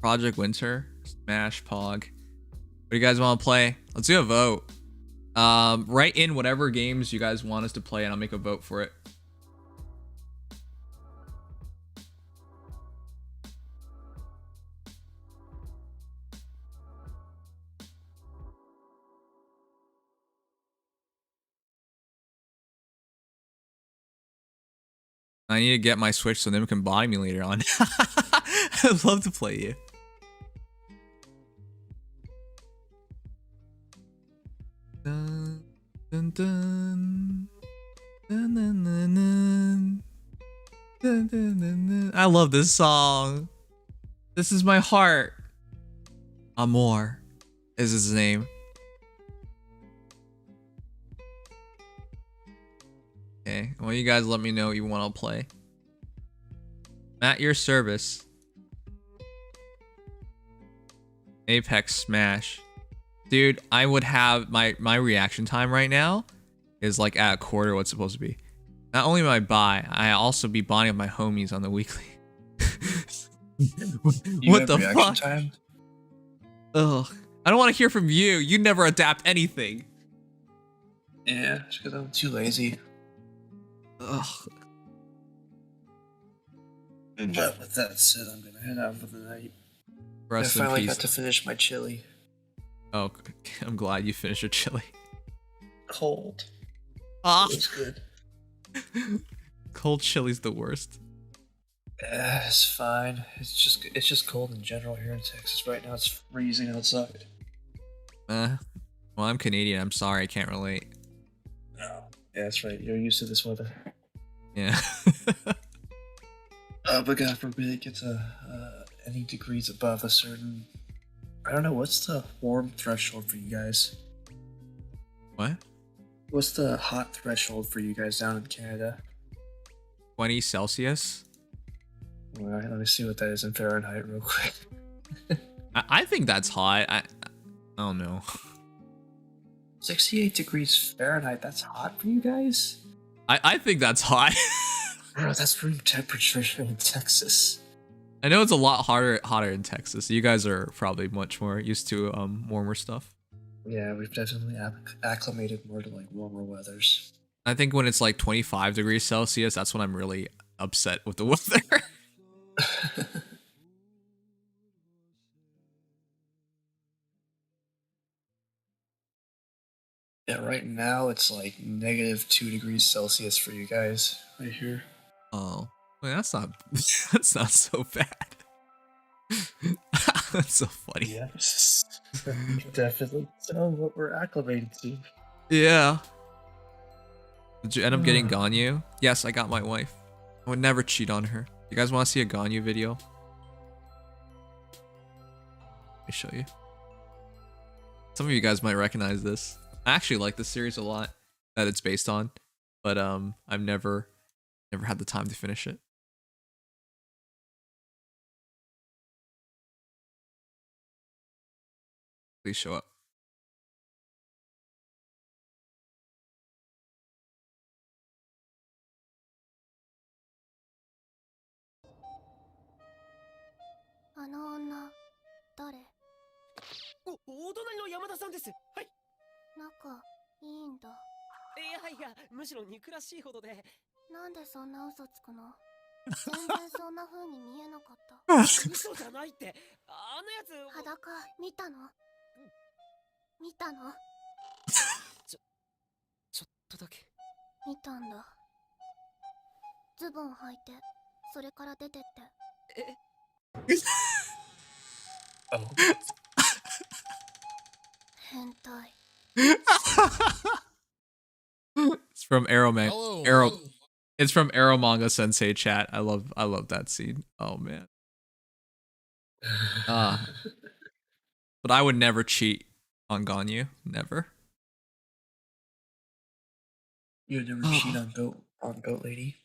Project Winter, Smash, Pog. What do you guys want to play? Let's do a vote. Write in whatever games you guys want us to play and I'll make a vote for it. I need to get my Switch so Nim can buy me later on. I'd love to play you. Dun, dun, dun. Dun, dun, dun, dun. Dun, dun, dun, dun. I love this song. This is my heart. Amor is his name. Okay, well, you guys let me know what you want to play. At your service. Apex Smash. Dude, I would have my reaction time right now is like at a quarter what's supposed to be. Not only am I buy, I also be bonding with my homies on the weekly. What the fuck? Time? Ugh. I don't want to hear from you. You never adapt anything. Yeah, it's because I'm too lazy. Ugh. But with that said, I'm gonna head out for the night. Rest I finally in peace. got to finish my chili. Oh, I'm glad you finished your chili. Cold. Ah, it was good. Cold chili's the worst. Yeah, it's fine. It's just cold in general here in Texas right now. It's freezing outside. Well, I'm Canadian. I'm sorry, I can't relate. No. Yeah, that's right. You're used to this weather. Yeah. But God forbid it gets any degrees above a certain. I don't know. What's the warm threshold for you guys? What? What's the hot threshold for you guys down in Canada? 20 Celsius? Alright, let me see what that is in Fahrenheit real quick. I think that's hot. I don't know. 68 degrees Fahrenheit, that's hot for you guys? I think that's hot. Bro, that's room temperature here in Texas. I know it's a lot hotter in Texas. You guys are probably much more used to warmer stuff. Yeah, we've definitely acclimated more to like warmer weathers. I think when it's like 25 degrees Celsius, that's when I'm really upset with the weather. Yeah, right now it's like -2 degrees Celsius for you guys right here. Oh, well, that's not so bad. That's so funny. Yes, definitely. So what we're acclimated to. Yeah. Did you end up getting Ganyu? Yes, I got my wife. I would never cheat on her. You guys want to see a Ganyu video? Let me show you. Some of you guys might recognize this. I actually like this series a lot that it's based on, but I've never had the time to finish it. Please show up. お隣の山田さんです。はい。仲いいんだ。いやいや、むしろ憎らしいほどで。なんでそんな嘘つくの？全然そんな風に見えなかった。嘘じゃないって。あのやつ。裸見たの？見たの？ちょっとだけ。見たんだ。ズボン履いて、それから出てって。変態。It's from Arrow Hello. Arrow. It's from Arrow Manga Sensei chat. I love that scene. Oh man. But I would never cheat on Ganyu. Never. You would never cheat on goat lady.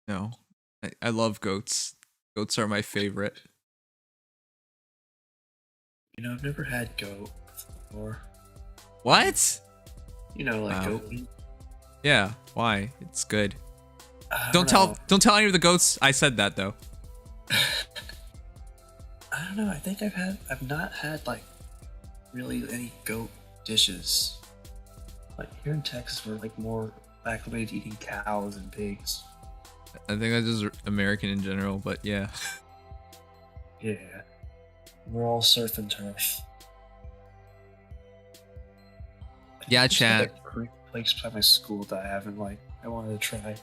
No. I love goats. Goats are my favorite. You know, I've never had goat before. What? You know, like Wow. goat meat. Yeah, why? It's good. I Don't tell any of the goats I said that though. I don't know. I think I've not had like really any goat dishes. Like here in Texas, we're like more acclimated to eating cows and pigs. I think that's just American in general, but yeah. Yeah, we're all surf and turf. Yeah, There's chat. like a great place by my school that I wanted to try.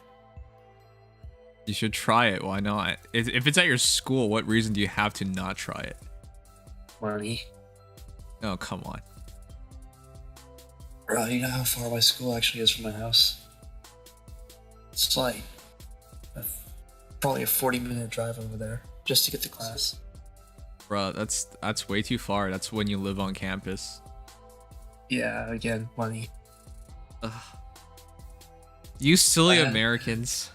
You should try it. Why not? If it's at your school, what reason do you have to not try it? Money. Oh, come on. Bro, you know how far my school actually is from my house? It's like probably a 40-minute drive over there just to get to class. Bruh, that's way too far. That's when you live on campus. Yeah, again, money. Ugh. You silly Man. Americans.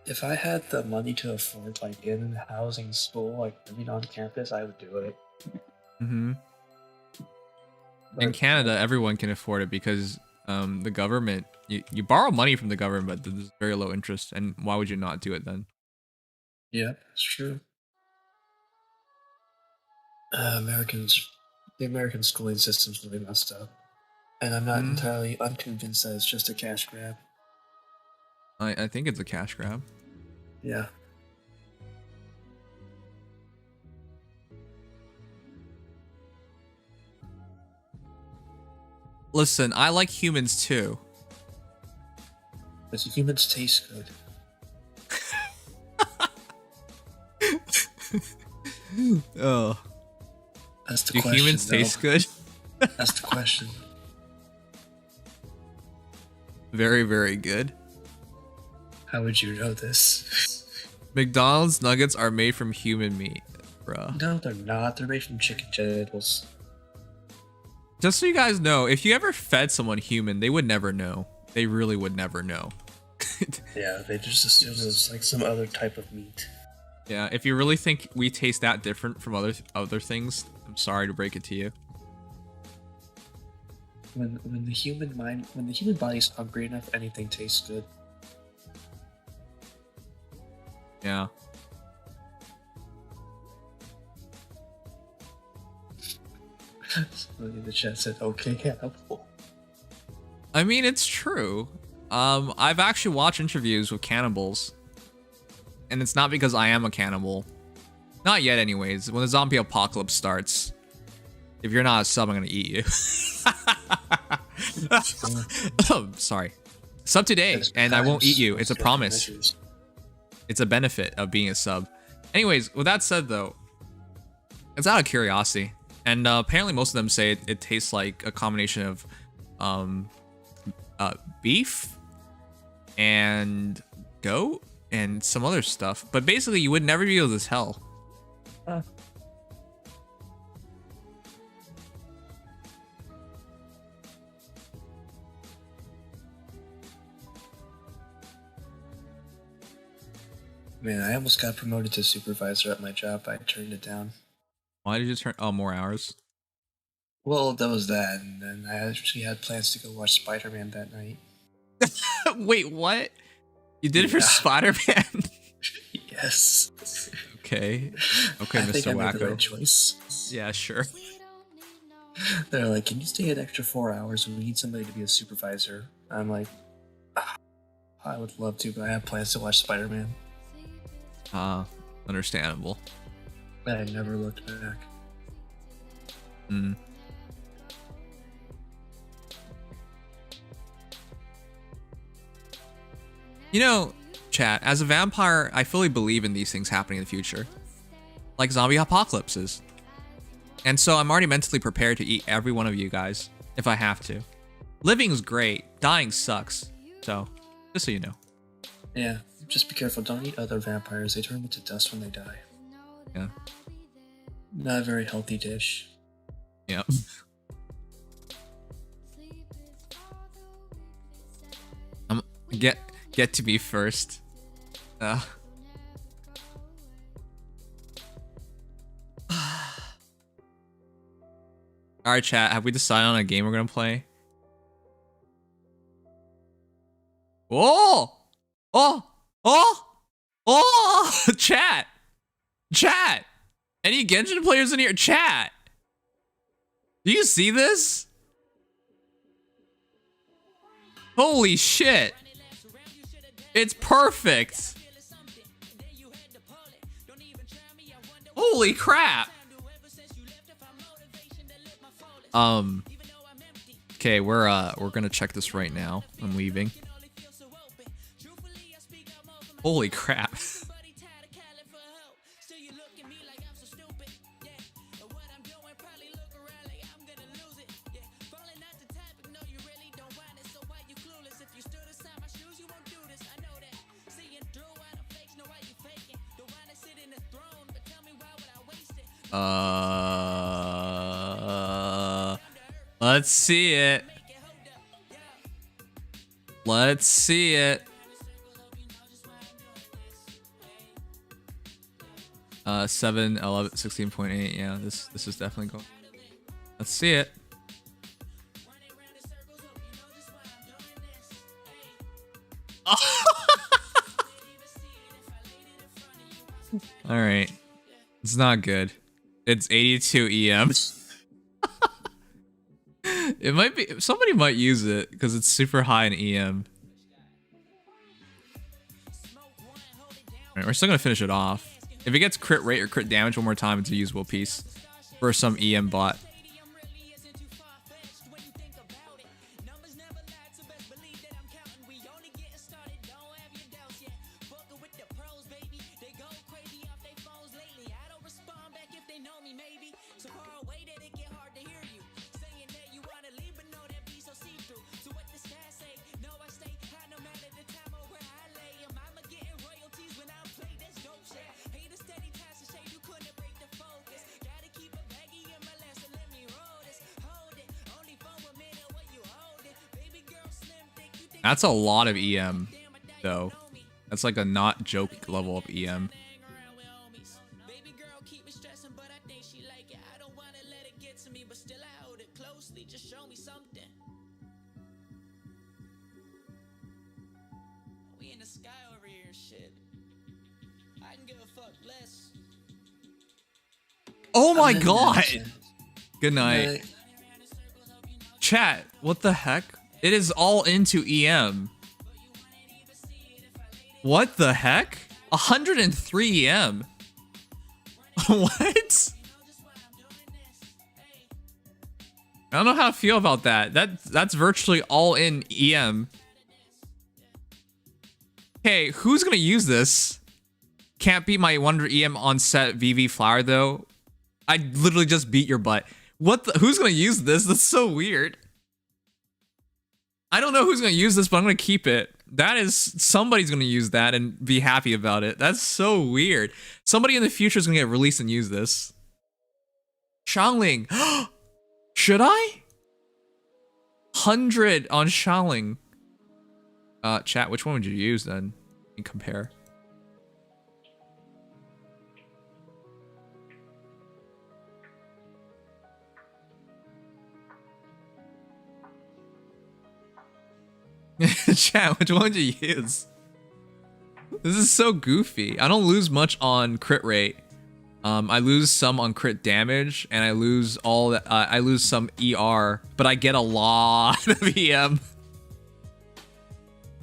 If I had the money to afford like in-housing school, like living on campus, I would do it. Mm-hmm. But, In Canada, everyone can afford it because the government, you borrow money from the government, but there's very low interest. And why would you not do it then? yeah, it's true. The American schooling system's really messed up. And I'm not entirely unconvinced that it's just a cash grab. I think it's a cash grab. Yeah. Listen, I like humans too. Does humans taste good? Oh. That's the Do question. humans taste good? That's the question. Very, very good. How would you know this? McDonald's nuggets are made from human meat, bruh. No, they're not. They're made from chicken genitals. Just so you guys know, if you ever fed someone human, they would never know. They really would never know. Yeah, they just assume it's like some other type of meat. Yeah, if you really think we taste that different from other things, I'm sorry to break it to you. When the human body's hungry enough, anything tastes good. Yeah. Somebody in the chat said, "Okay, cannibal." I mean, it's true. I've actually watched interviews with cannibals. And it's not because I am a cannibal. Not yet, anyways. When the zombie apocalypse starts, if you're not a sub, I'm gonna eat you. Oh, sorry. Sub today, and I won't eat you. It's a promise. It's a benefit of being a sub. Anyways, with that said, though, it's out of curiosity. And apparently most of them say it tastes like a combination of beef and goat and some other stuff. But basically, you would never be able to tell. Man, I almost got promoted to supervisor at my job, but I turned it down. Why did you turn? Oh, more hours. Well, that was that, and then I actually had plans to go watch Spider-Man that night. Wait, what? You did it for Spider-Man? Yes. Okay. Okay, I think Mr. I made the Wacko. right choice. Yeah, sure. They're like, can you stay an extra 4 hours? We need somebody to be a supervisor. I'm like, I would love to, but I have plans to watch Spider-Man. Understandable. I never looked back. Hmm. You know, chat, as a vampire, I fully believe in these things happening in the future. Like zombie apocalypses. And so I'm already mentally prepared to eat every one of you guys, if I have to. Living's great, dying sucks. So, just so you know. Yeah, just be careful. Don't eat other vampires. They turn into dust when they die. Yeah. Not a very healthy dish. Yep. Get to me first. Alright, chat, have we decided on a game we're gonna play? Oh! Oh! Oh! Oh! Chat! Chat! Any Genshin players in here? Chat! Do you see this? Holy shit! It's perfect! Holy crap! Okay, we're gonna check this right now. I'm leaving. Holy crap. Let's see it. Let's see it. 7, 11, 16.8. Yeah, this is definitely going. Let's see it. All right. It's not good. It's 82 EM. It might be, somebody might use it because it's super high in EM. Alright, we're still gonna finish it off. If it gets crit rate or crit damage one more time, it's a usable piece for some EM bot. That's a lot of EM, though. That's like a not joke level of EM. Oh my god! Good night. Chat, what the heck? It is all into EM. What the heck? 103 EM. What? I don't know how to feel about that. That's virtually all in EM. Okay, who's gonna use this? Can't beat my Wonder EM on set VV Flower though. I literally just beat your butt. What the? Who's gonna use this? That's so weird. I don't know who's gonna use this, but I'm gonna keep it. That is, somebody's gonna use that and be happy about it. That's so weird. Somebody in the future is gonna get released and use this. Xiangling. Should I? 100 on Xiangling. Chat, which one would you use then? And compare. Chat, which one would you use? This is so goofy. I don't lose much on crit rate. I lose some on crit damage, and I lose all that. I lose some ER, but I get a lot of EM.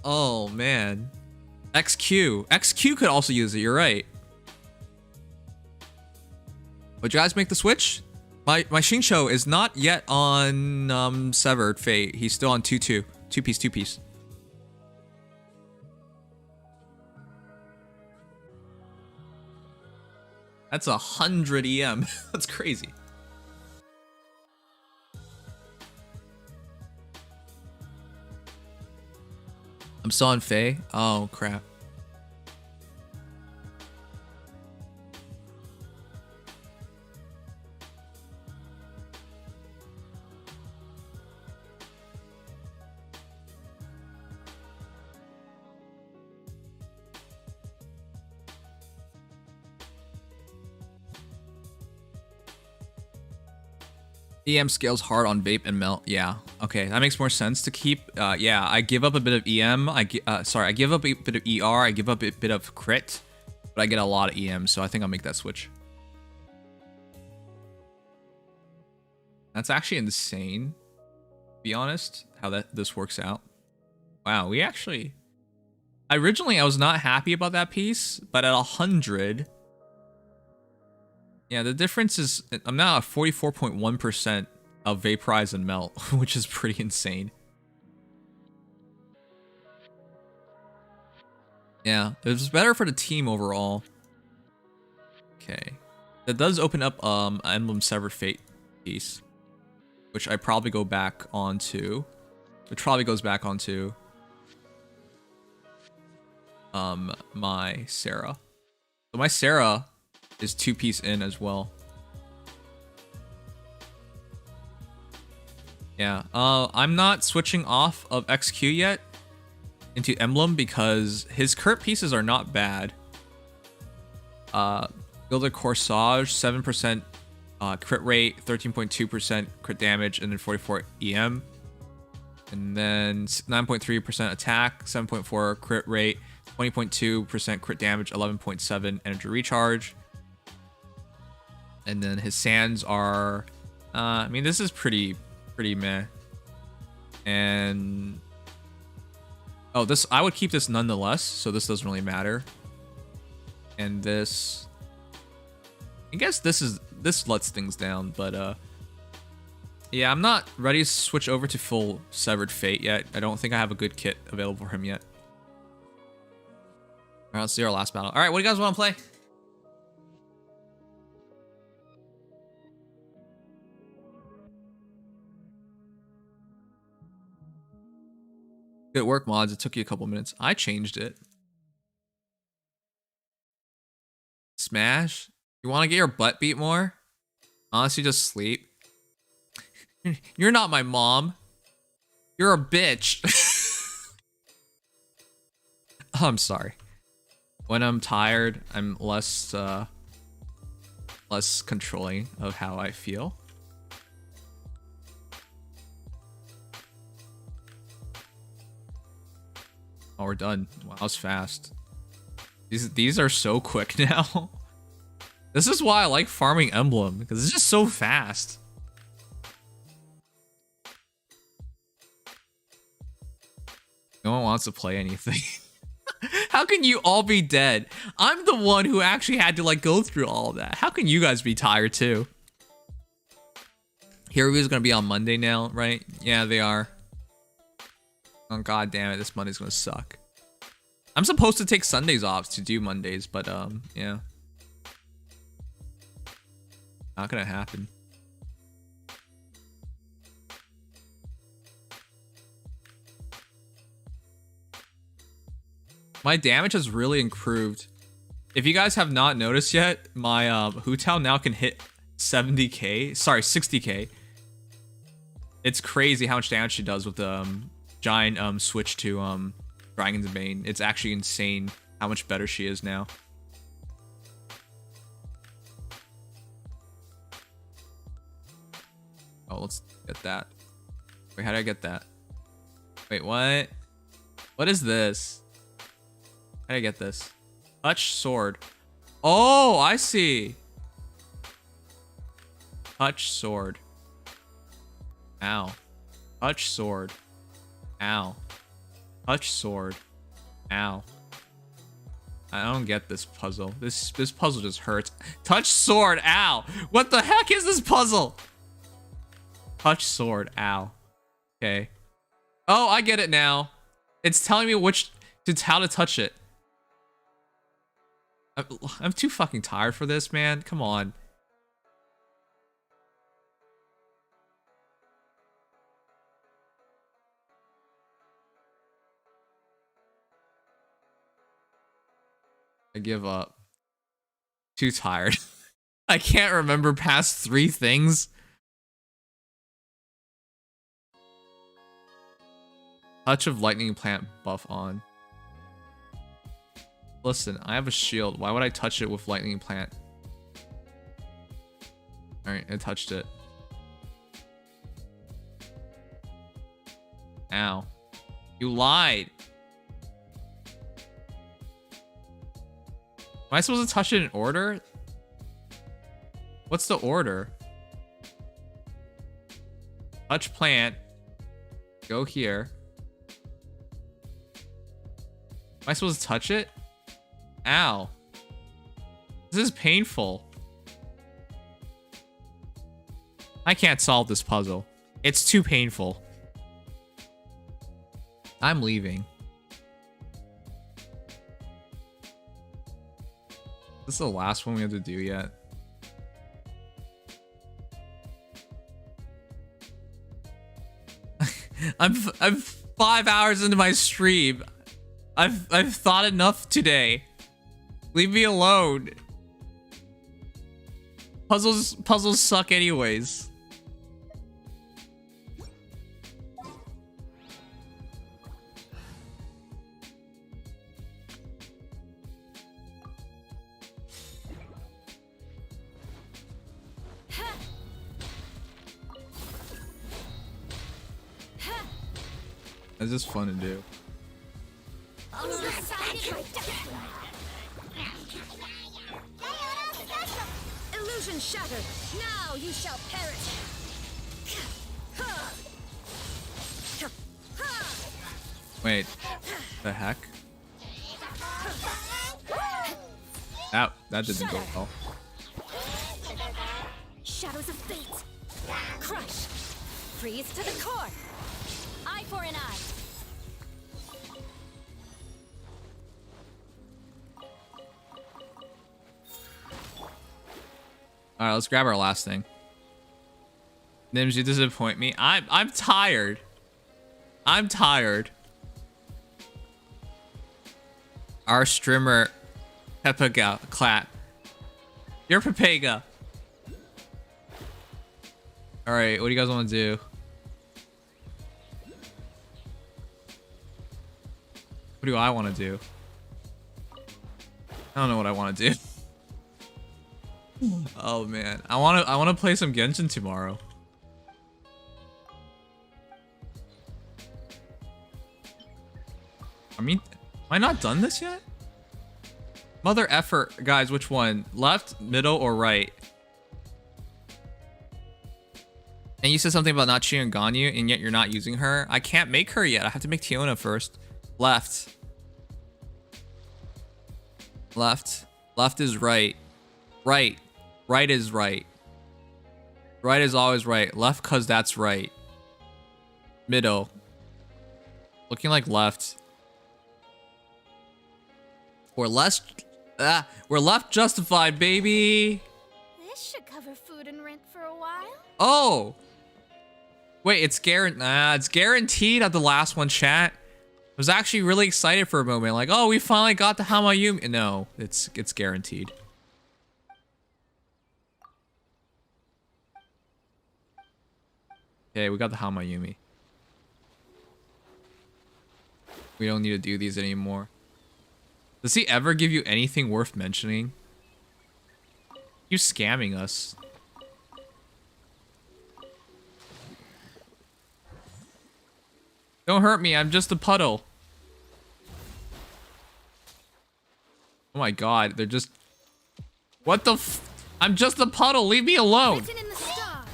Oh man, XQ could also use it. You're right. Would you guys make the switch? My Shincho is not yet on Severed Fate. He's still on 2-2. Two piece. That's 100 EM. That's crazy. I'm still on Faye. Oh crap. EM scales hard on vape and melt. Yeah. Okay, that makes more sense to keep. Yeah, I give up a bit of EM. I give up a bit of ER. I give up a bit of crit, but I get a lot of EM. So I think I'll make that switch. That's actually insane. To be honest, how this works out. Wow, we actually. Originally, I was not happy about that piece, but at 100. Yeah, the difference is I'm now at 44.1% of vaporize and melt, which is pretty insane. Yeah, it was better for the team overall. Okay. That does open up an Emblem Severed Fate piece, which I probably go back onto. Which probably goes back onto my Sarah. So my Sarah is 2-piece in as well. Yeah, I'm not switching off of XQ yet into Emblem because his crit pieces are not bad. Gilded Corsage, 7% crit rate, 13.2% crit damage, and then 44 EM. And then 9.3% attack, 7.4 crit rate, 20.2% crit damage, 11.7 energy recharge. And then his sands are, I mean, this is pretty meh. And oh, this I would keep this nonetheless, so this doesn't really matter. And this, I guess this lets things down, but yeah, I'm not ready to switch over to full Severed Fate yet. I don't think I have a good kit available for him yet. All right, let's see our last battle. All right, what do you guys want to play? Good work, mods. It took you a couple minutes. I changed it. Smash? You want to get your butt beat more? Honestly, just sleep. You're not my mom. You're a bitch. I'm sorry. When I'm tired, I'm less controlling of how I feel. Oh, we're done. Wow, that was fast. These are so quick now. This is why I like farming Emblem, because it's just so fast. No one wants to play anything. How can you all be dead? I'm the one who actually had to like go through all of that. How can you guys be tired too? Heroes gonna be on Monday now, right? Yeah, they are. Oh god damn it, this Monday's gonna suck. I'm supposed to take Sundays off to do Mondays, but yeah. Not gonna happen. My damage has really improved. If you guys have not noticed yet, my Hu Tao now can hit 70k. Sorry, 60k. It's crazy how much damage she does with the giant switch to Dragon's Bane. It's actually insane how much better she is now. Oh, let's get that. Wait, how did I get that? Wait, what? What is this? How do I get this? Touch sword. Oh, I see. Touch sword. Ow. Touch sword. Ow. Touch sword. Ow. I don't get this puzzle. This puzzle just hurts. Touch sword. Ow. What the heck is this puzzle? Touch sword. Ow. Okay. Oh, I get it now. It's telling me how to touch it. I'm too fucking tired for this, man. Come on. I give up. Too tired. I can't remember past 3 things. Touch of lightning plant buff on. Listen, I have a shield. Why would I touch it with lightning plant? Alright, I touched it. Ow. You lied. Am I supposed to touch it in order? What's the order? Touch plant. Go here. Am I supposed to touch it? Ow. This is painful. I can't solve this puzzle. It's too painful. I'm leaving. This is the last one we have to do yet. I'm 5 hours into my stream. I've thought enough today. Leave me alone. Puzzles suck anyways. It's just fun to do. Illusion shattered. Now you shall perish. Wait, the heck? That didn't go well. Shadows of fate. Crush. Freeze to the core. Eye for an eye. All right, let's grab our last thing. Nims, you disappoint me. I'm tired. I'm tired. Our streamer, Pepega, clap. You're Pepega. All right, what do you guys want to do? What do I want to do? I don't know what I want to do. Oh man, I want to play some Genshin tomorrow. I mean, am I not done this yet? Mother effort, guys, which one? Left, middle, or right? And you said something about not cheating Ganyu, and yet you're not using her. I can't make her yet. I have to make Tiona first. Left. Left. Left is right. Right. Right is right. Right is always right. Left cause that's right. Middle. Looking like left. We're left justified, baby. This should cover food and rent for a while. Oh. Wait, it's guaranteed at the last one, chat. I was actually really excited for a moment. Like, oh, we finally got the Hamayumi. No, it's guaranteed. Okay, we got the Hamayumi. We don't need to do these anymore. Does he ever give you anything worth mentioning? You scamming us. Don't hurt me, I'm just a puddle. Oh my god, they're just... What the f... I'm just a puddle, leave me alone! Written in the stars.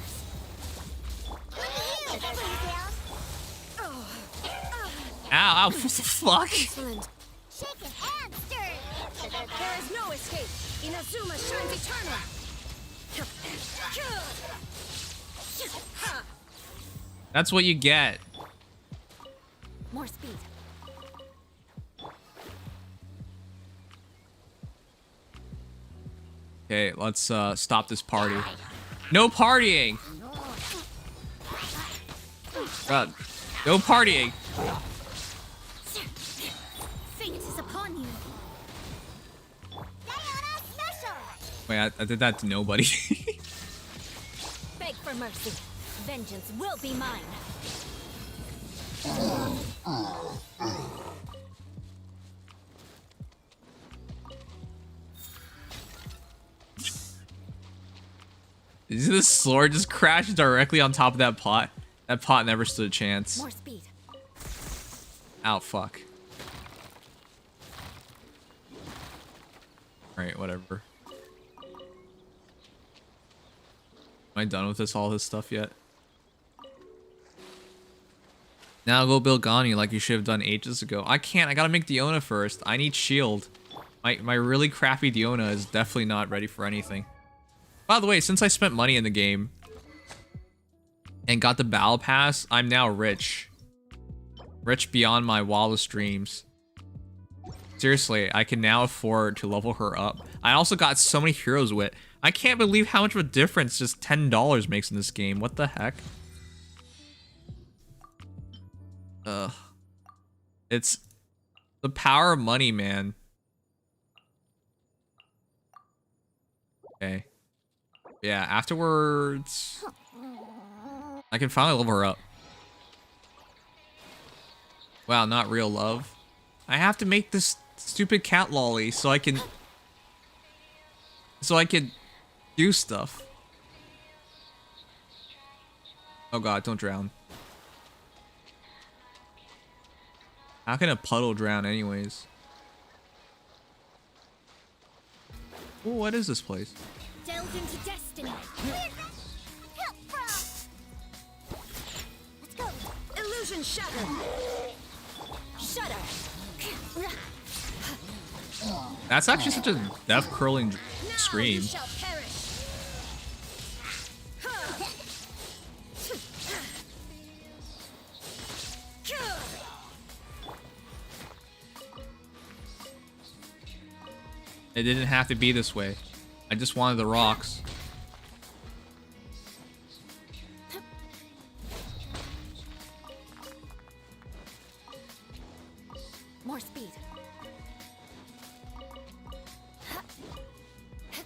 Ow, ow, fuck! Excellent. Shake it and stir it. There is no escape. Inazuma shines eternal. That's what you get. More speed. Okay, let's stop this party. No partying! God, no partying! Fate is upon you. Wait, I did that to nobody. Beg for mercy. Vengeance will be mine. This sword just crashed directly on top of that pot. That pot never stood a chance. More speed. Ow, fuck. Alright, whatever. Am I done with all this stuff yet? Now go build Gani like you should have done ages ago. I can't, I gotta make Diona first. I need shield. My really crappy Diona is definitely not ready for anything. By the way, since I spent money in the game and got the battle pass, I'm now rich. Rich beyond my wildest dreams. Seriously, I can now afford to level her up. I also got so many heroes with. I can't believe how much of a difference just $10 makes in this game. What the heck? Ugh. It's the power of money, man. Okay. Yeah, afterwards... I can finally level her up. Wow, not real love. I have to make this stupid cat lolly so I can... do stuff. Oh god, don't drown. How can a puddle drown anyways? Ooh, what is this place? Delve into destiny. Let's go. Illusion shatter. Shudder. That's actually such a death curling scream. You shall perish. It didn't have to be this way. I just wanted the rocks. More speed.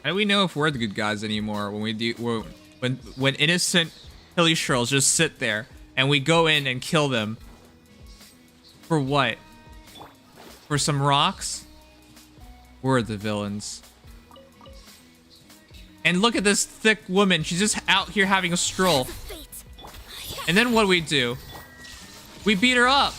How do we know if we're the good guys anymore when we do when innocent hilly shirls just sit there and we go in and kill them? For what? For some rocks? We're the villains. And look at this thick woman. She's just out here having a stroll. And then what do? We beat her up.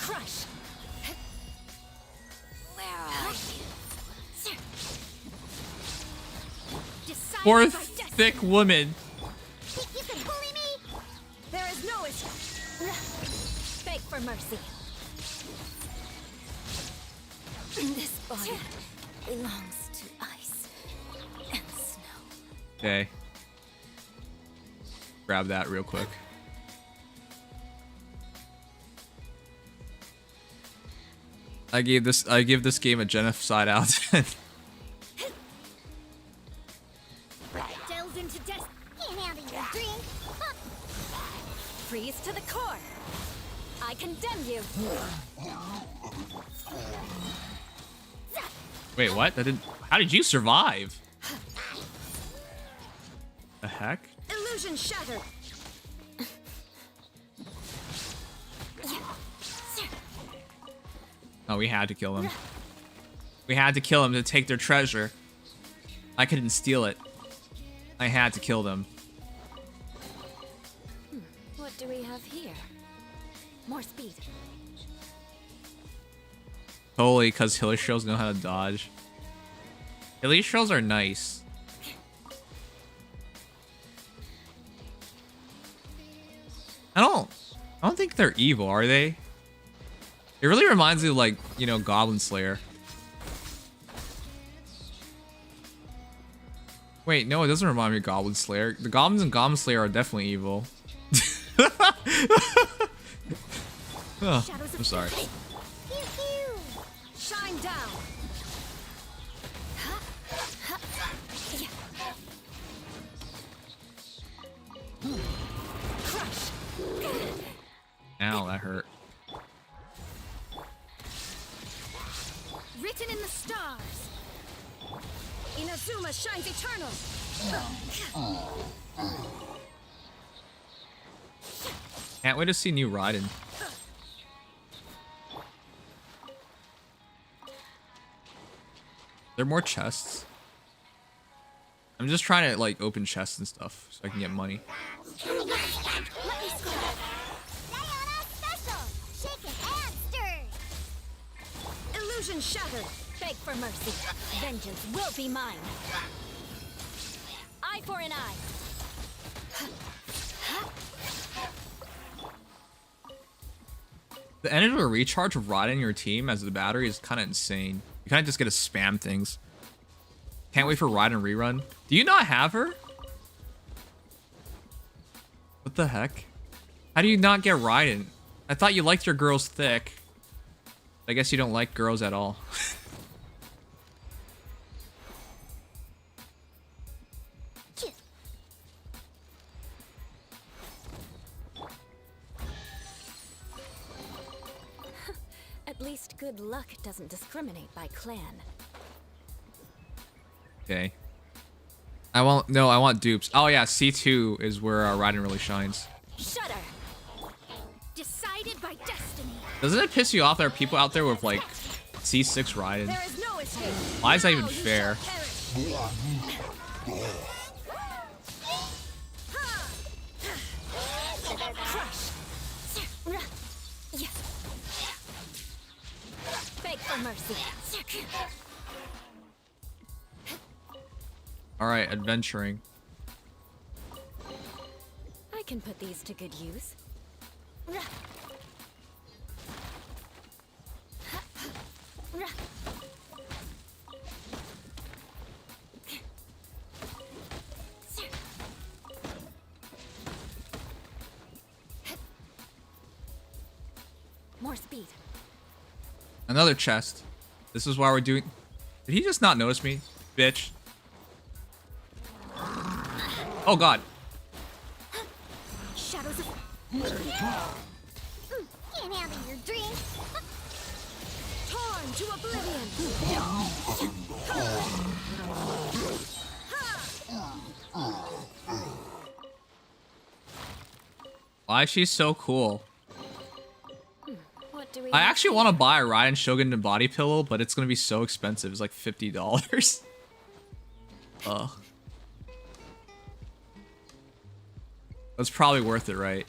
Poor thick woman. You can bully me. There is no escape. Beg for mercy. This body belongs to ice and snow. Okay. Grab that real quick. I give this game a genocide out. Delves into destiny. Can't handle your drink. Freeze to the core. I condemn you. Wait, what? That didn't. How did you survive? The heck? Illusion shattered. Oh, we had to kill him. We had to kill him to take their treasure. I couldn't steal it. I had to kill them. What do we have here? More speed. Totally, because Hilly shows know how to dodge. Elite shells are nice. I don't think they're evil, are they? It really reminds me of, like, you know, Goblin Slayer. Wait, no, it doesn't remind me of Goblin Slayer. The goblins in Goblin Slayer are definitely evil. Oh, I'm sorry. Shine down. Crush. Ow, that hurt. Written in the stars. Inazuma shines eternal. Can't wait to see new Raiden. There are more chests. I'm just trying to like open chests and stuff so I can get money. Illusion shattered. Beg for mercy. Vengeance will be mine. Eye for an eye. The energy recharge of Raiden in your team as the battery is kind of insane. You kind of just get to spam things. Can't wait for Raiden rerun. Do you not have her? What the heck? How do you not get Raiden? I thought you liked your girls thick. I guess you don't like girls at all. At least good luck doesn't discriminate by clan. Okay. I want dupes. Oh yeah, C2 is where Raiden really shines. Shudder. Decided by destiny. Doesn't it piss you off there are people out there with like C6 Raiden? There is no escape. Why is that even fair? Crush. Beg for mercy. Alright, adventuring. I can put these to good use. More speed. Another chest. This is why we're doing... Did he just not notice me? Bitch. Oh god. Shadows of... Can't handle your dreams. Torn to oblivion. Why is she so cool? What do we I actually want to buy a Raiden Shogun body pillow, but it's gonna be so expensive. It's like $50. Ugh. That's probably worth it, right?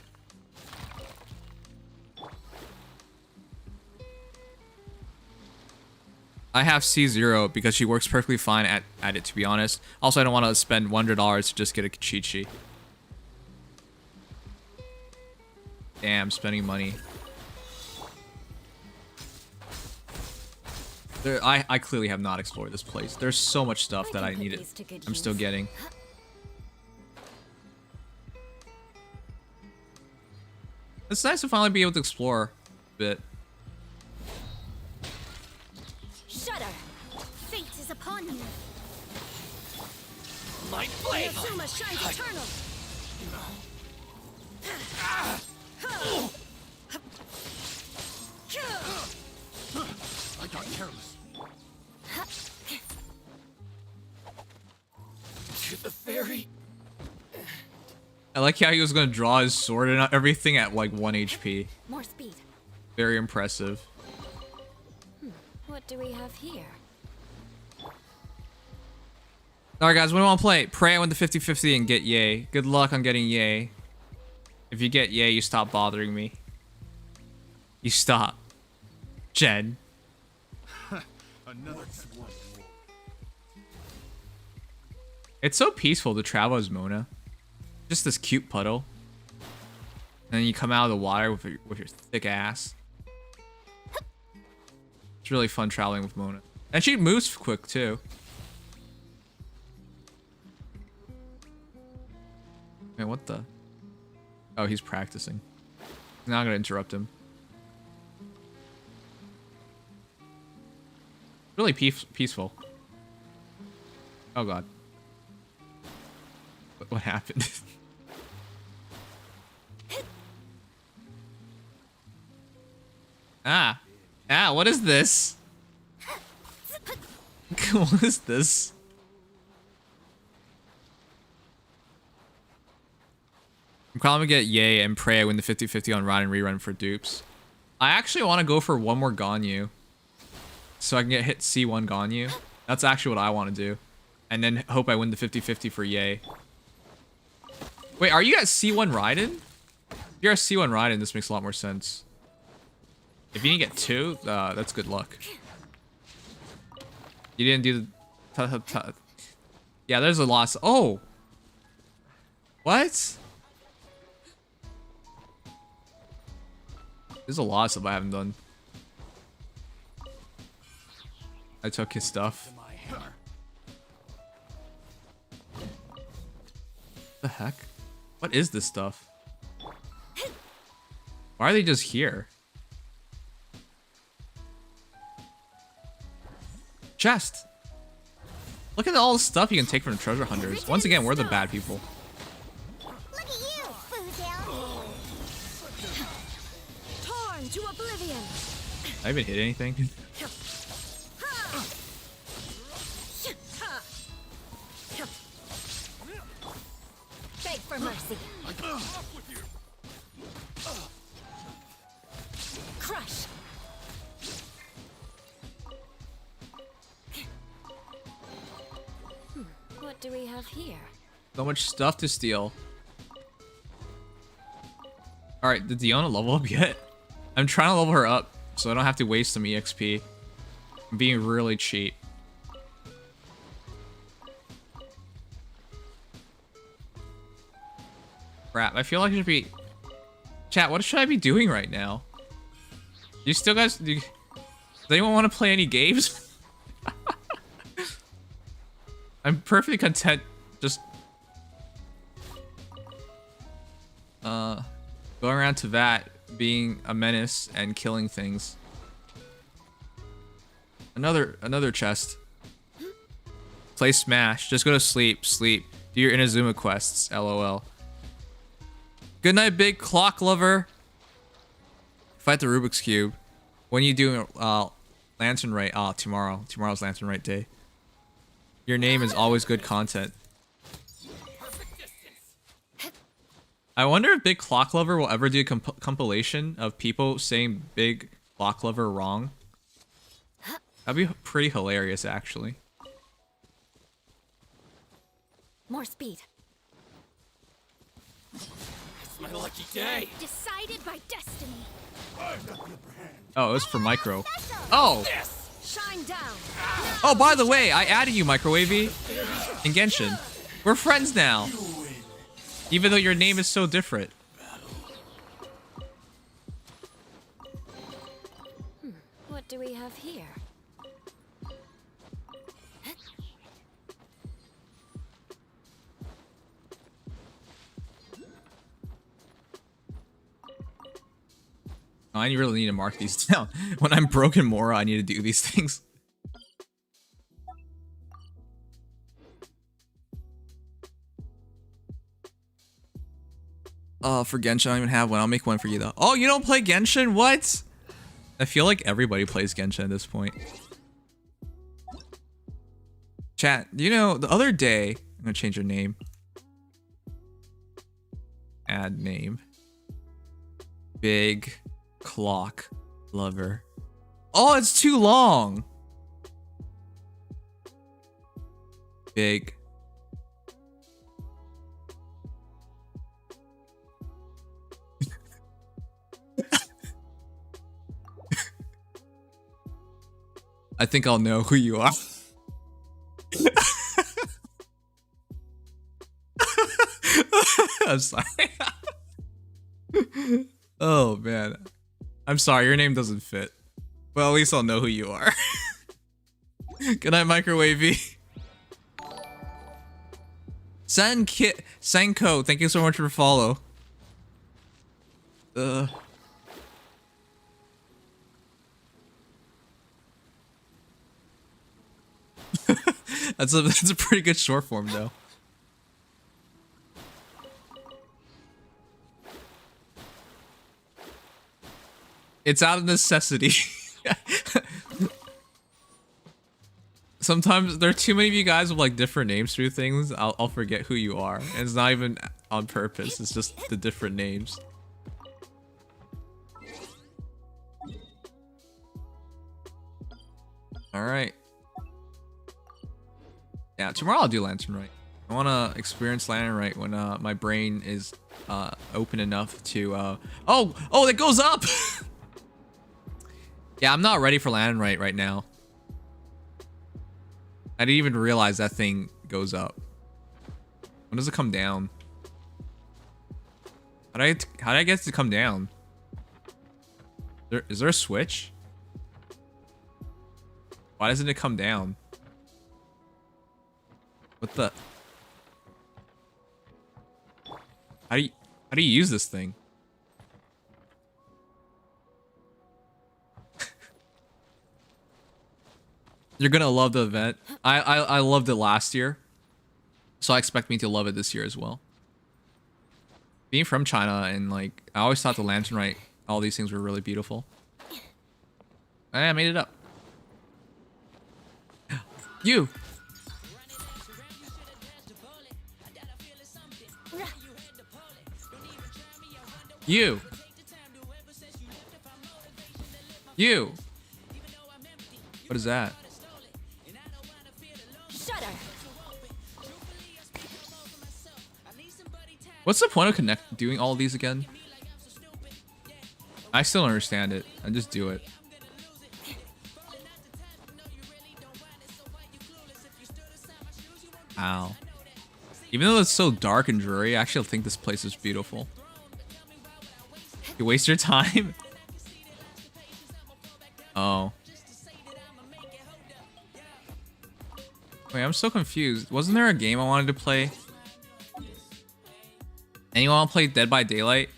I have C0 because she works perfectly fine at it, to be honest. Also, I don't want to spend $100 to just get a Kichichi. Damn, spending money. I clearly have not explored this place. There's so much stuff that I needed. I'm still getting. It's nice to finally be able to explore a bit. Shudder. Fate is upon you. Light blade. Inazuma shines eternal. I got careless. To the fairy. I like how he was gonna draw his sword and everything at like 1 HP. More speed. Very impressive. What do we have here? Alright guys, what do I want to play? Pray I win the 50-50 and get yay. Good luck on getting yay. If you get yay, you stop bothering me. You stop. Jen. Another one. It's so peaceful to travel as Mona. Just this cute puddle. And then you come out of the water with your thick ass. It's really fun traveling with Mona. And she moves quick too. Man, what the? Oh, he's practicing. Now I'm gonna interrupt him. Really peaceful. Oh god. What happened? Ah, what is this? What is this? I'm probably gonna get Yay and pray I win the 50-50 on Ride and Rerun for dupes. I actually want to go for one more Ganyu. So I can get hit C1 Ganyu. That's actually what I want to do. And then hope I win the 50-50 for Yay. Wait, are you at C1 Raiden? If you're at C1 Raiden, this makes a lot more sense. If you didn't get 2, that's good luck. You didn't do the... Yeah, there's a loss. Oh! What? There's a lot of stuff I haven't done. I took his stuff. The heck? What is this stuff? Why are they just here? Chest! Look at all the stuff you can take from the treasure hunters. Once again, we're the bad people. Look at you, Foozle. Torn to oblivion. I haven't hit anything. Beg for mercy. Crush. What do we have here? So much stuff to steal. Alright, did Diona level up yet? I'm trying to level her up so I don't have to waste some EXP. I'm being really cheap. Crap, I feel like I should be... Chat, what should I be doing right now? You still guys... Does anyone want to play any games? I'm perfectly content just... going around to that, being a menace and killing things. Another chest. Play Smash. Just go to sleep. Sleep. Do your Inazuma quests. LOL. Good night, big clock lover. Fight the Rubik's Cube. When you do Lantern Rite? Tomorrow. Tomorrow's Lantern Rite day. Your name is always good content. I wonder if Big Clock Lover will ever do a compilation of people saying Big Clock Lover wrong. That'd be pretty hilarious, actually. More speed. It's my lucky day. Decided by destiny. Oh, it was for Micro. Oh! Shine down. Oh, by the way, I added you, Microwavy, in Genshin. We're friends now. Even though your name is so different. What do we have here? I really need to mark these down. When I'm broken Mora, I need to do these things. For Genshin, I don't even have one. I'll make one for you, though. Oh, you don't play Genshin? What? I feel like everybody plays Genshin at this point. Chat, you know, the other day... I'm gonna change your name. Add name. Big Clock Lover. Oh, it's too long! Big... I think I'll know who you are. I'm sorry. Oh man. I'm sorry, your name doesn't fit. Well, at least I'll know who you are. Good night, Microwavy. Senko, thank you so much for follow. That's a pretty good short form though. It's out of necessity. Sometimes there are too many of you guys with like different names through things. I'll forget who you are, and it's not even on purpose. It's just the different names. All right. Yeah, tomorrow I'll do Lantern Rite. I want to experience Lantern Rite when my brain is open enough to. Oh, it goes up. Yeah, I'm not ready for Lantern Rite right now. I didn't even realize that thing goes up. When does it come down? How did I get it to come down? Is there a switch? Why doesn't it come down? What the? How do you use this thing? You're gonna love the event. I loved it last year, so I expect me to love it this year as well. Being from China and like I always thought the Lantern Rite, all these things were really beautiful. I made it up. You. You. You. What is that? Shudder. What's the point of doing all of these again? I still don't understand it. I just do it. Ow. Even though it's so dark and dreary, I actually think this place is beautiful. You waste your time? Oh. Wait, I'm so confused. Wasn't there a game I wanted to play? Anyone want to play Dead by Daylight?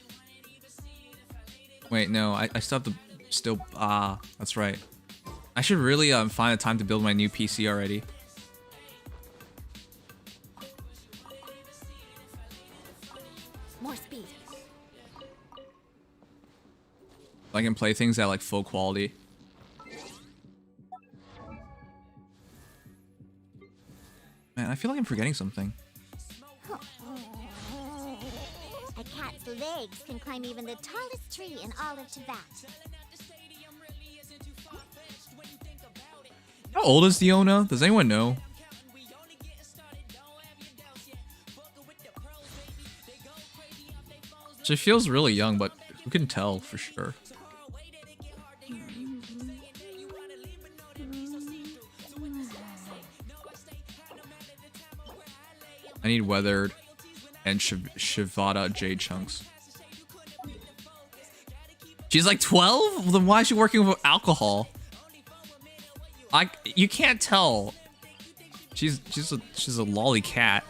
Wait, no, I still have to that's right. I should really find a time to build my new PC already. More speed. So I can play things at like full quality. Man, I feel like I'm forgetting something. A cat's legs can climb even the tallest tree in all of Tibet. How old is Diona? Does anyone know? She feels really young, but who can tell for sure? I need weathered and Shivata Jade chunks. She's like 12? Then why is she working with alcohol? You can't tell. She's a lolly cat.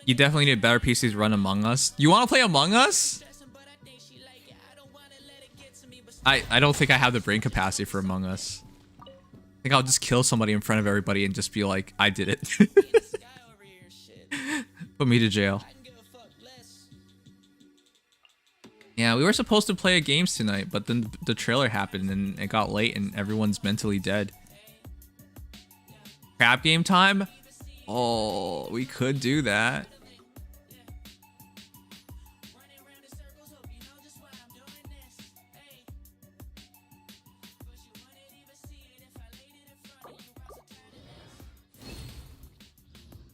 You definitely need a better PC to run Among Us. You want to play Among Us? I don't think I have the brain capacity for Among Us. I think I'll just kill somebody in front of everybody and just be like, I did it. Put me to jail. Yeah, we were supposed to play games tonight, but then the trailer happened and it got late and everyone's mentally dead. Crap game time? Oh, we could do that.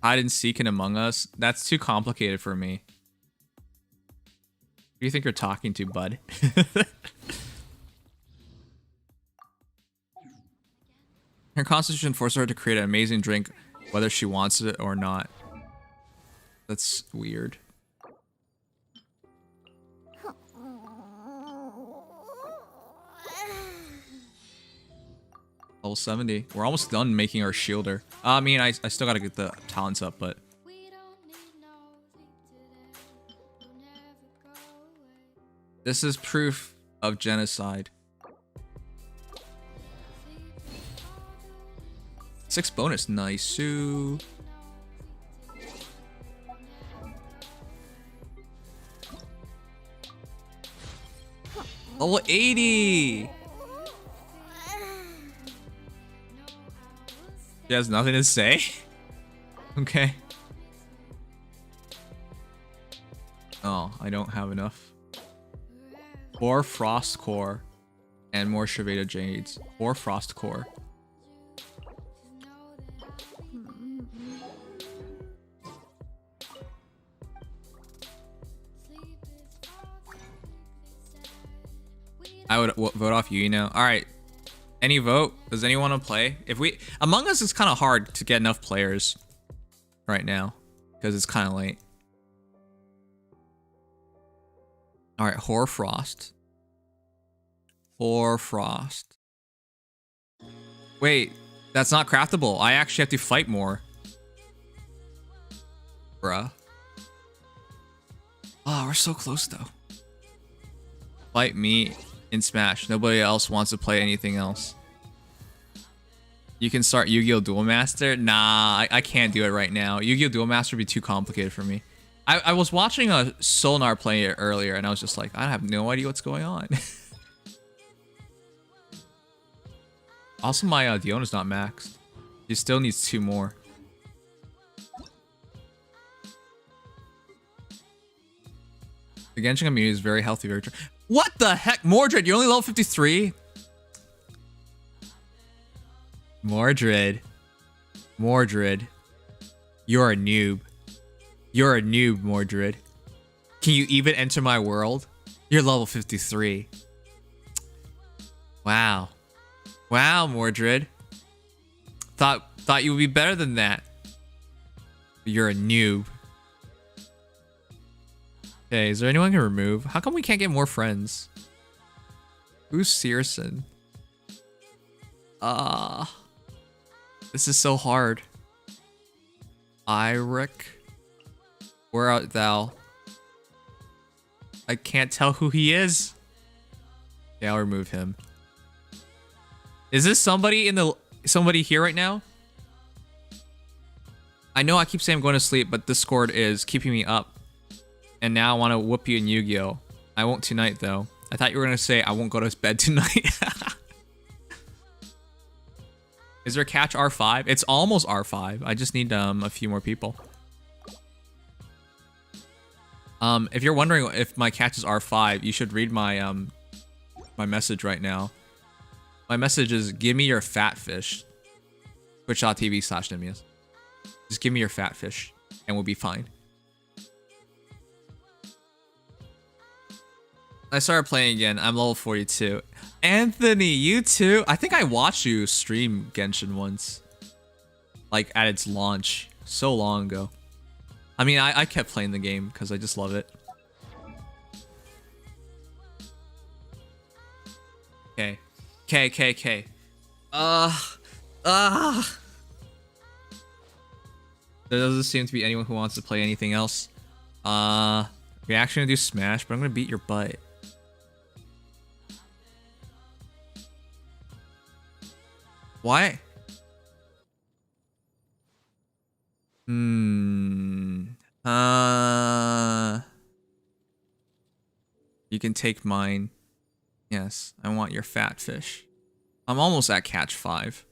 Hide and seek in Among Us? That's too complicated for me. Who do you think you're talking to, bud? Her constitution forces her to create an amazing drink, whether she wants it or not. That's weird. Level 70. We're almost done making our shielder. I mean, I still gotta get the talents up, but... This is proof of genocide. 6 bonus, nice. Level 80! She has nothing to say? Okay. Oh, I don't have enough. 4 Frost Core and more Shaveda Jades. 4 Frost Core. I would vote off you now. All right. Any vote? Does anyone want to play? If we Among Us, it's kind of hard to get enough players right now because it's kind of late. All right, Hoarfrost. Hoarfrost. Wait, that's not craftable. I actually have to fight more. Bruh. Oh, we're so close though. Fight me in Smash. Nobody else wants to play anything else. You can start Yu-Gi-Oh! Duel Master? Nah, I can't do it right now. Yu-Gi-Oh! Duel Master would be too complicated for me. I was watching a Solnar play it earlier, and I was just like, I have no idea what's going on. Also, my Diona's not maxed. He still needs 2 more. The Genshin community is very healthy. What the heck? Mordred, you're only level 53? Mordred. Mordred. You're a noob. You're a noob, Mordred. Can you even enter my world? You're level 53. Wow. Wow, Mordred. Thought you would be better than that. You're a noob. Okay, is there anyone I can remove? How come we can't get more friends? Who's Searson? This is so hard. Iric. Where art thou? I can't tell who he is. Yeah, I'll remove him. Is this somebody somebody here right now? I know I keep saying I'm going to sleep, but Discord is keeping me up. And now I want to whoop you in Yu-Gi-Oh! I won't tonight, though. I thought you were going to say I won't go to bed tonight. Is there catch R5? It's almost R5. I just need a few more people. If you're wondering if my catch is R5, you should read my my message right now. My message is, give me your fat fish. Twitch.tv/Nimious. Just give me your fat fish and we'll be fine. I started playing again. I'm level 42. Anthony, you too? I think I watched you stream Genshin once. Like at its launch. So long ago. I mean, I kept playing the game because I just love it. Okay. Okay. There doesn't seem to be anyone who wants to play anything else. We're actually gonna do Smash, but I'm gonna beat your butt. Why? You can take mine. Yes, I want your fat fish. I'm almost at catch 5.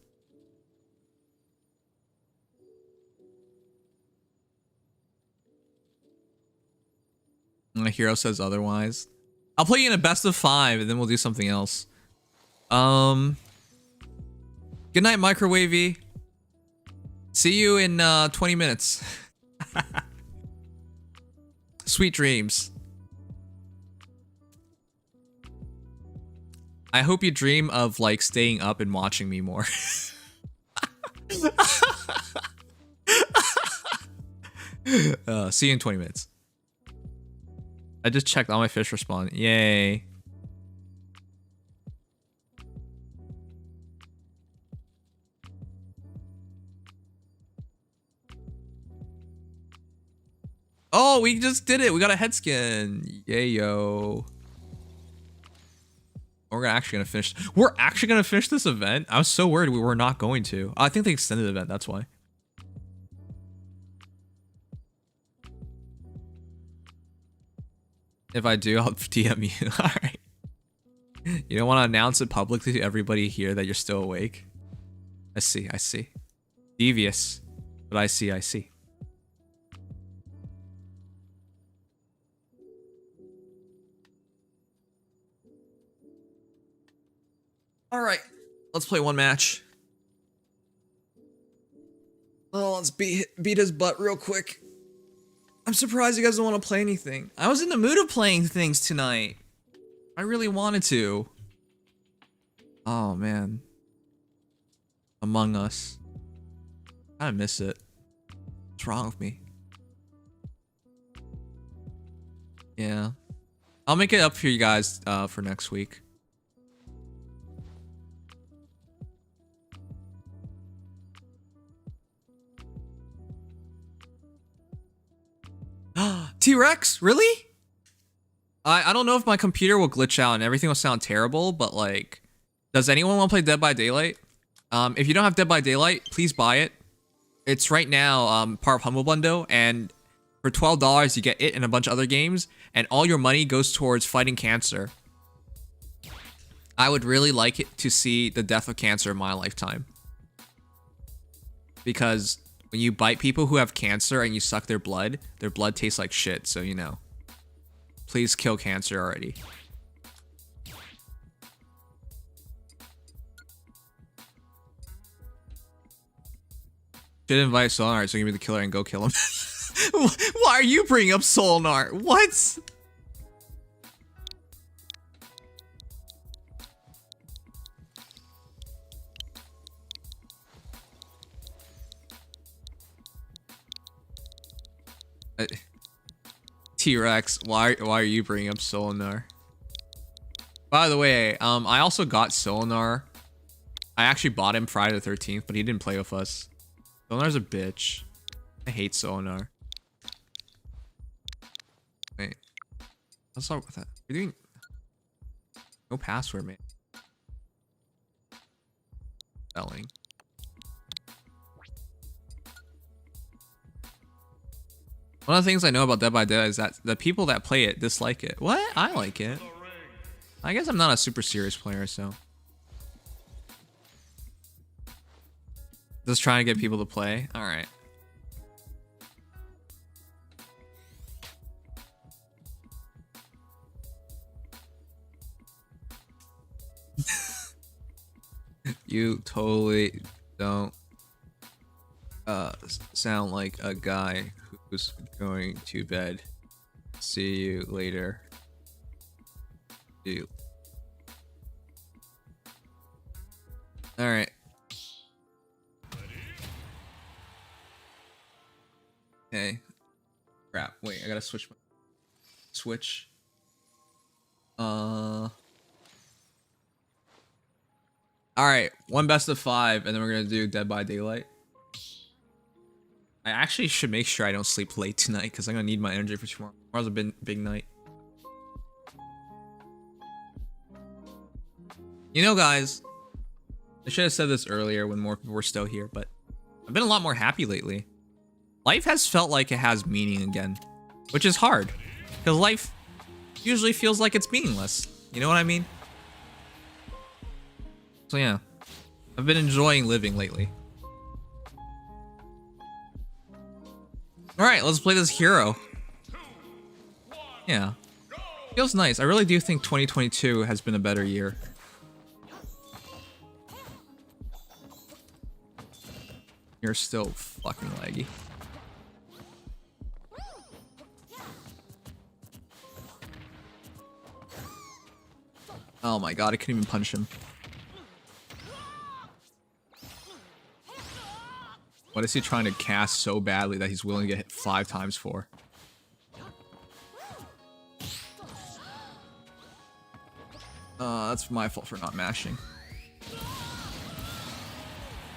My hero says otherwise. I'll play you in a best of 5 and then we'll do something else. Good night, Microwavy. See you in 20 minutes. Sweet dreams. I hope you dream of like staying up and watching me more. See you in 20 minutes. I just checked all my fish respawn. Yay. Oh, we just did it. We got a head skin. Yay, yo. We're actually gonna finish. We're actually gonna finish this event. I was so worried we were not going to. I think they extended the event. That's why. If I do, I'll DM you. All right. You don't want to announce it publicly to everybody here that you're still awake. I see. I see. Devious, but I see. I see. All right, let's play one match. Oh, let's beat his butt real quick. I'm surprised you guys don't want to play anything. I was in the mood of playing things tonight. I really wanted to. Oh, man. Among Us. I miss it. What's wrong with me? Yeah. I'll make it up for you guys for next week. T-Rex? Really? I don't know if my computer will glitch out and everything will sound terrible, but like, does anyone want to play Dead by Daylight? If you don't have Dead by Daylight, please buy it. It's right now part of Humble Bundle, and for $12 you get it and a bunch of other games, and all your money goes towards fighting cancer. I would really like it to see the death of cancer in my lifetime. Because when you bite people who have cancer and you suck their blood tastes like shit, so you know. Please kill cancer already. Should invite Solinar so give me the killer and go kill him. Why are you bringing up Solinar? What? T-Rex, why are you bringing up Solinar? By the way, I also got Solinar. I actually bought him Friday the 13th, but he didn't play with us. Solinar's a bitch. I hate Solinar. Wait. Let's start with that. You're doing... No password, man. Spelling. One of the things I know about Dead by Daylight is that the people that play it dislike it. What? I like it. I guess I'm not a super serious player, so. Just trying to get people to play? Alright. You totally don't sound like a guy who's going to bed. See you later. You. All right. Okay. Crap. Wait, I gotta switch my switch. All right, one best of 5, and then we're gonna do Dead by Daylight. I actually should make sure I don't sleep late tonight because I'm gonna need my energy for tomorrow. Tomorrow's a big night. You know, guys, I should have said this earlier when more people were still here, but I've been a lot more happy lately. Life has felt like it has meaning again, which is hard because life usually feels like it's meaningless. You know what I mean? So yeah, I've been enjoying living lately. All right, let's play this hero. Yeah, feels nice. I really do think 2022 has been a better year. You're still fucking laggy. Oh my god, I couldn't even punch him. What is he trying to cast so badly that he's willing to get hit 5 times for? That's my fault for not mashing.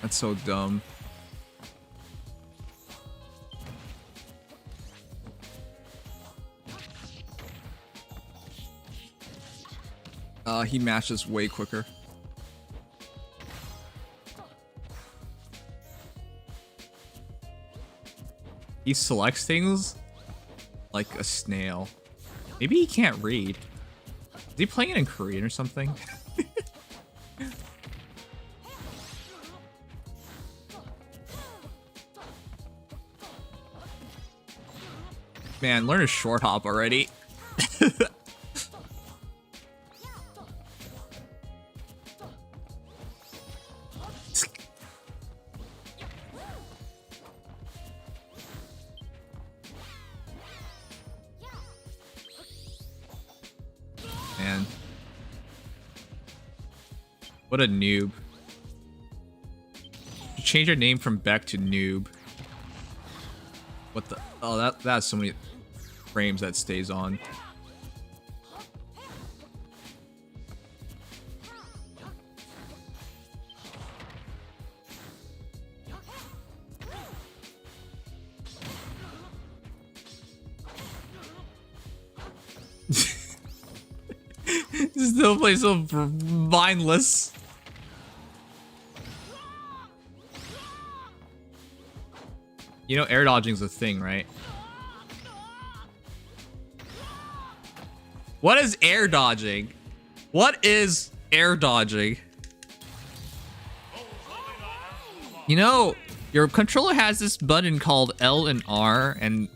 That's so dumb. He mashes way quicker. He selects things like a snail. Maybe he can't read. Is he playing it in Korean or something? Man, learn a short hop already. Man. What a noob. You change your name from Beck to noob. What the? Oh, that's so many frames that stays on. Still play so mindless. You know, air dodging's a thing, right? What is air dodging? What is air dodging? You know, your controller has this button called L and R, and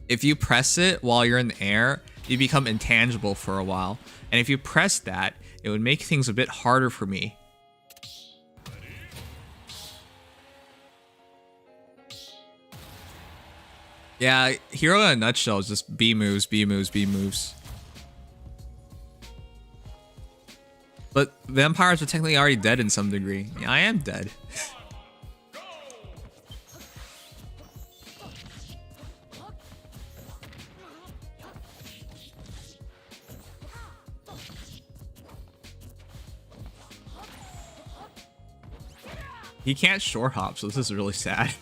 if you press it while you're in the air, you become intangible for a while. And if you press that, it would make things a bit harder for me. Yeah, Hero in a nutshell is just B moves, B moves, B moves. But vampires are technically already dead in some degree. Yeah, I am dead. He can't short hop, so this is really sad.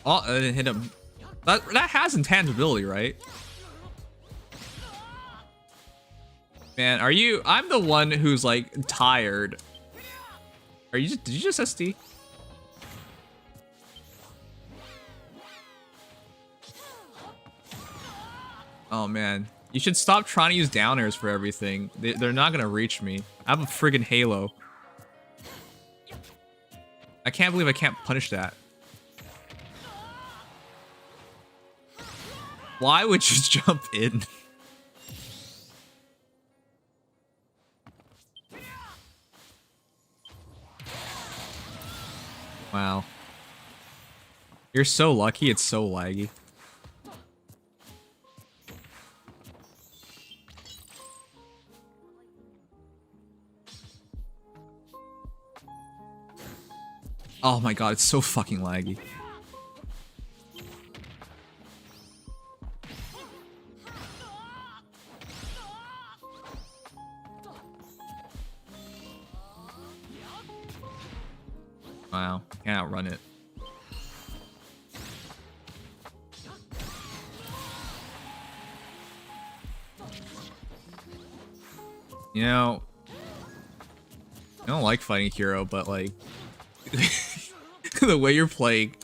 Oh, I didn't hit him. That has intangibility, right? Man, are you? I'm the one who's like tired. Are you? Did you just SD? Oh man, you should stop trying to use down airs for everything. They're not gonna reach me. I have a friggin' halo. I can't believe I can't punish that. Why would you jump in? Wow. You're so lucky, it's so laggy. Oh my god, it's so fucking laggy. Wow, can't outrun it. You know, I don't like fighting Hero, but like the way you're playing.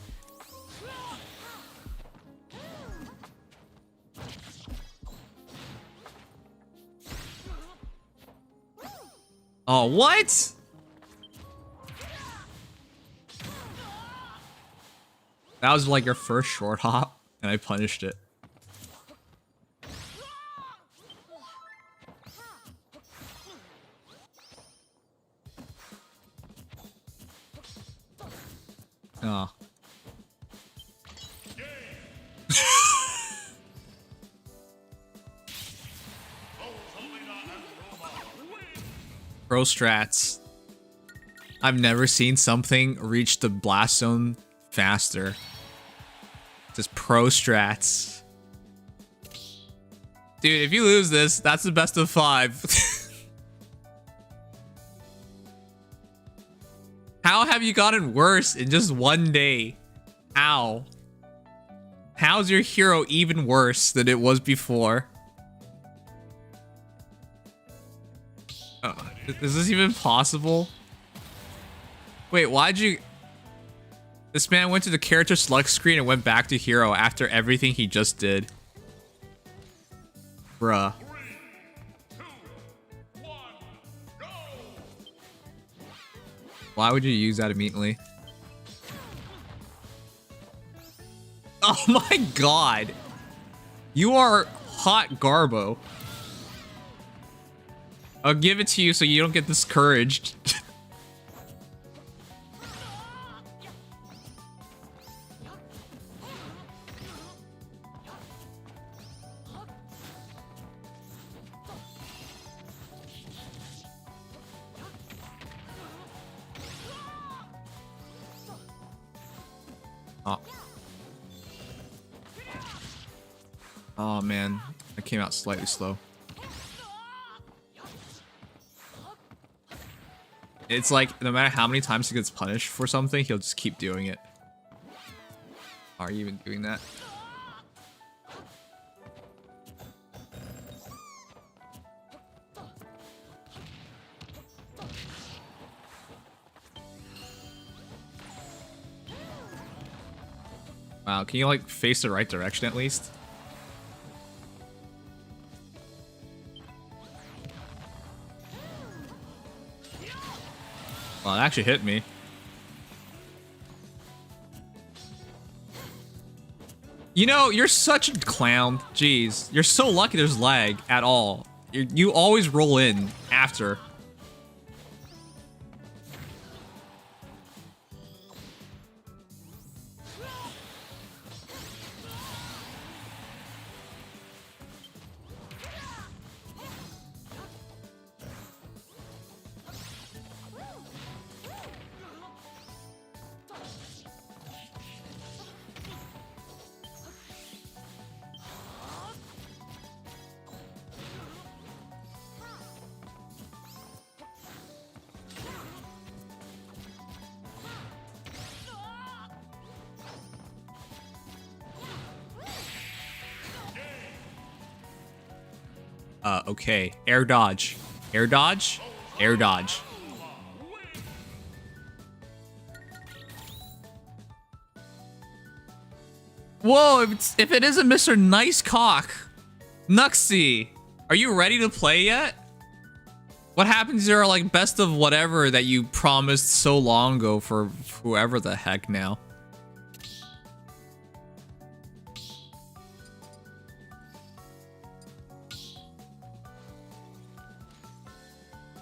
Oh, what? That was like your first short hop, and I punished it. Oh. Pro strats. I've never seen something reach the blast zone faster. Just pro strats. Dude, if you lose this, that's the best of 5. How have you gotten worse in just one day? How? How's your hero even worse than it was before? Is this even possible? Wait, why'd you... This man went to the character select screen and went back to hero after everything he just did. Bruh. Why would you use that immediately? Oh my god! You are hot Garbo. I'll give it to you so you don't get discouraged. Oh. Oh man, I came out slightly slow. It's like, no matter how many times he gets punished for something, he'll just keep doing it. Are you even doing that? Wow, can you like face the right direction at least? Well, it actually hit me. You know, you're such a clown. Jeez. You're so lucky there's lag at all. You always roll in after. Okay. Air dodge. Air dodge. Air dodge. Whoa, if it isn't Mr. Nice Cock. Nuxie, are you ready to play yet? What happens are like best of whatever that you promised so long ago for whoever the heck now.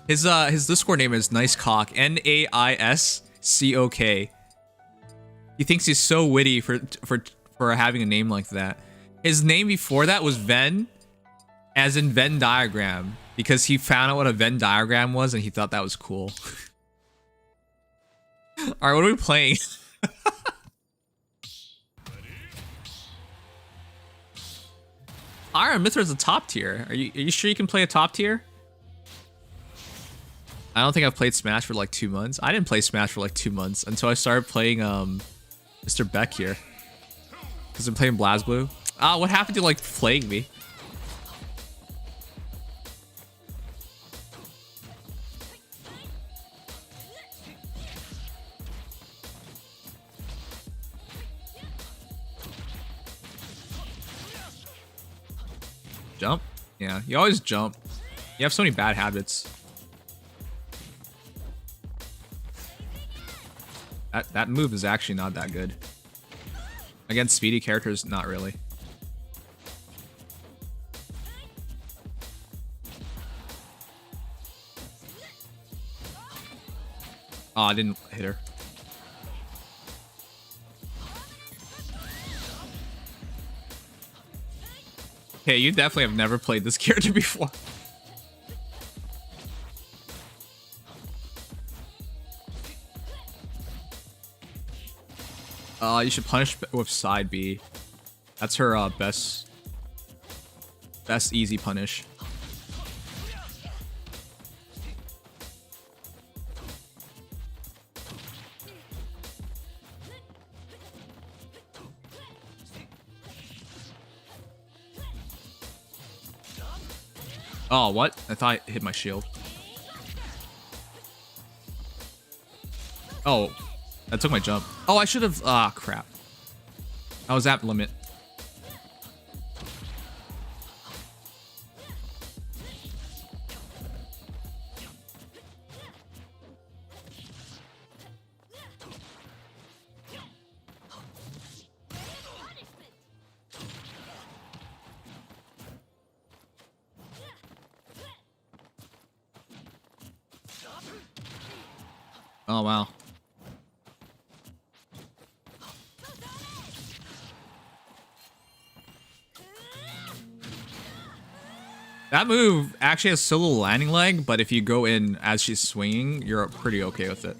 His Discord name is Nice Cock, N-A-I-S-C-O-K. He thinks he's so witty for having a name like that. His name before that was Venn, as in Venn diagram, because he found out what a Venn diagram was and he thought that was cool. All right, what are we playing? Iron Mithra is a top tier. Are you sure you can play a top tier? I don't think I've played Smash for like 2 months. I didn't play Smash for like 2 months until I started playing Mr. Beck here. Because I'm playing BlazBlue. Ah, what happened to like playing me? Jump? Yeah, you always jump. You have so many bad habits. That move is actually not that good. Against speedy characters, not really. Oh, I didn't hit her. Okay, you definitely have never played this character before. You should punish with side B. That's her best easy punish. Oh, what? I thought it hit my shield. Oh, that took my jump. Oh, I should have... Ah, crap. I was at limit. Oh, wow. That move actually has so little landing leg, but if you go in as she's swinging, you're pretty okay with it.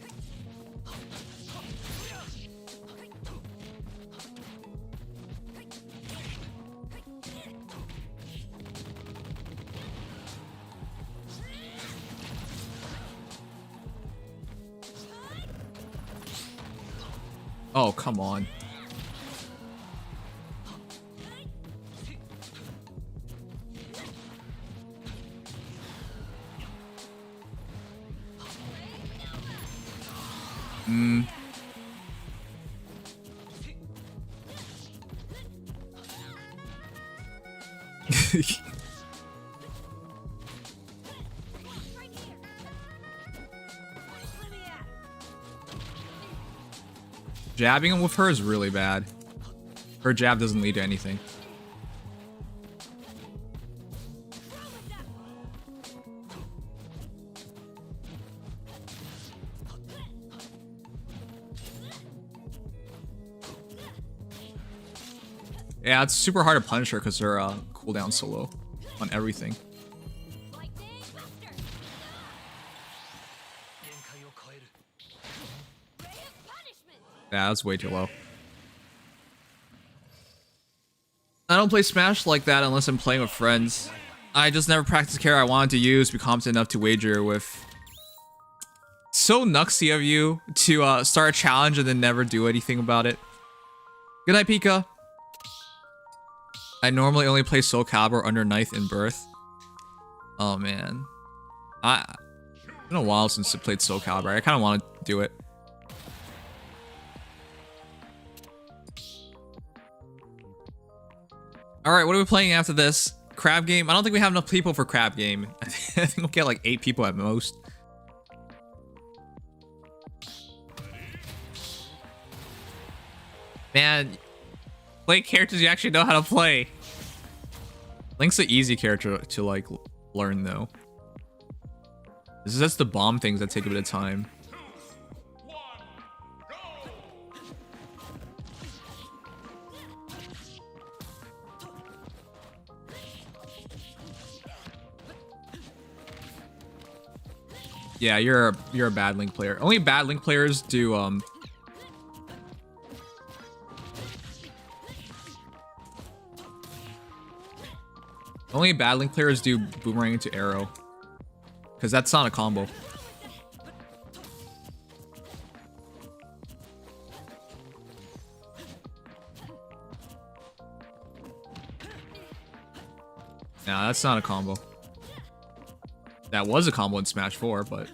Oh, come on. Jabbing him with her is really bad. Her jab doesn't lead to anything. Yeah, it's super hard to punish her because her cooldown's so low on everything. Yeah, that's way too low. I don't play Smash like that unless I'm playing with friends. I just never practice care I wanted to use, be competent enough to wager with. So nuxy of you to start a challenge and then never do anything about it. Good night, Pika. I normally only play Soul Calibur under 9th in birth. Oh man. It's been a while since I played Soul Calibur. I kind of want to do it. Alright, what are we playing after this? Crab game? I don't think we have enough people for crab game. I think we'll get like 8 people at most. Man, play characters you actually know how to play. Link's an easy character to like learn though. This is just the bomb things that take a bit of time. Yeah, you're a bad Link player. Only bad Link players do only bad Link players do boomerang into arrow. Because that's not a combo. Nah, that's not a combo. That was a combo in Smash 4, but...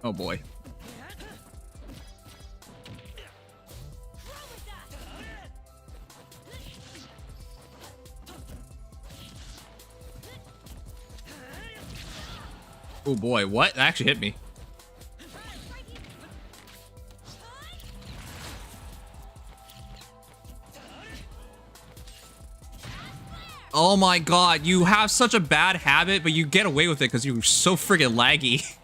Oh boy. Oh boy, what? That actually hit me. Oh my god, you have such a bad habit, but you get away with it because you're so friggin' laggy.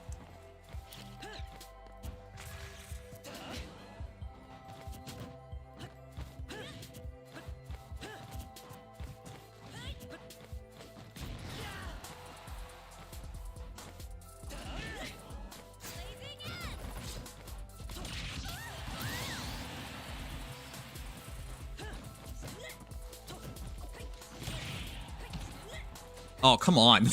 Oh, come on.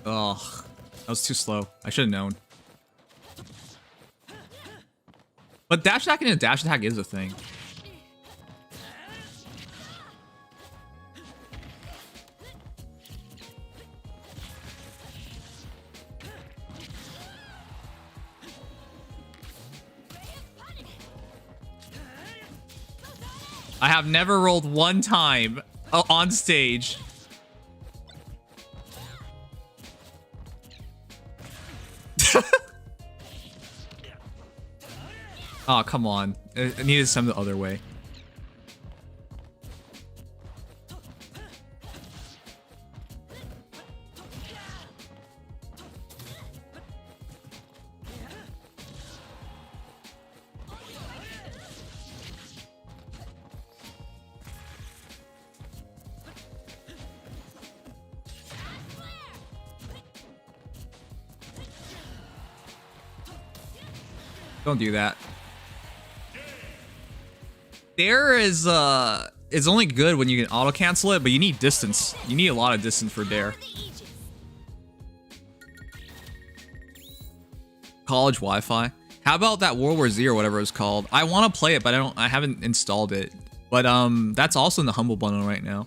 Ugh, that was too slow. I should have known. But dash attack and a dash attack is a thing. I have never rolled one time on stage. Oh, come on. It needed some the other way. Don't do that. Dare is only good when you can auto cancel it, but you need distance. You need a lot of distance for Dare. College Wi-Fi. How about that World War Z or whatever it's called? I want to play it, but I haven't installed it. But that's also in the Humble Bundle right now.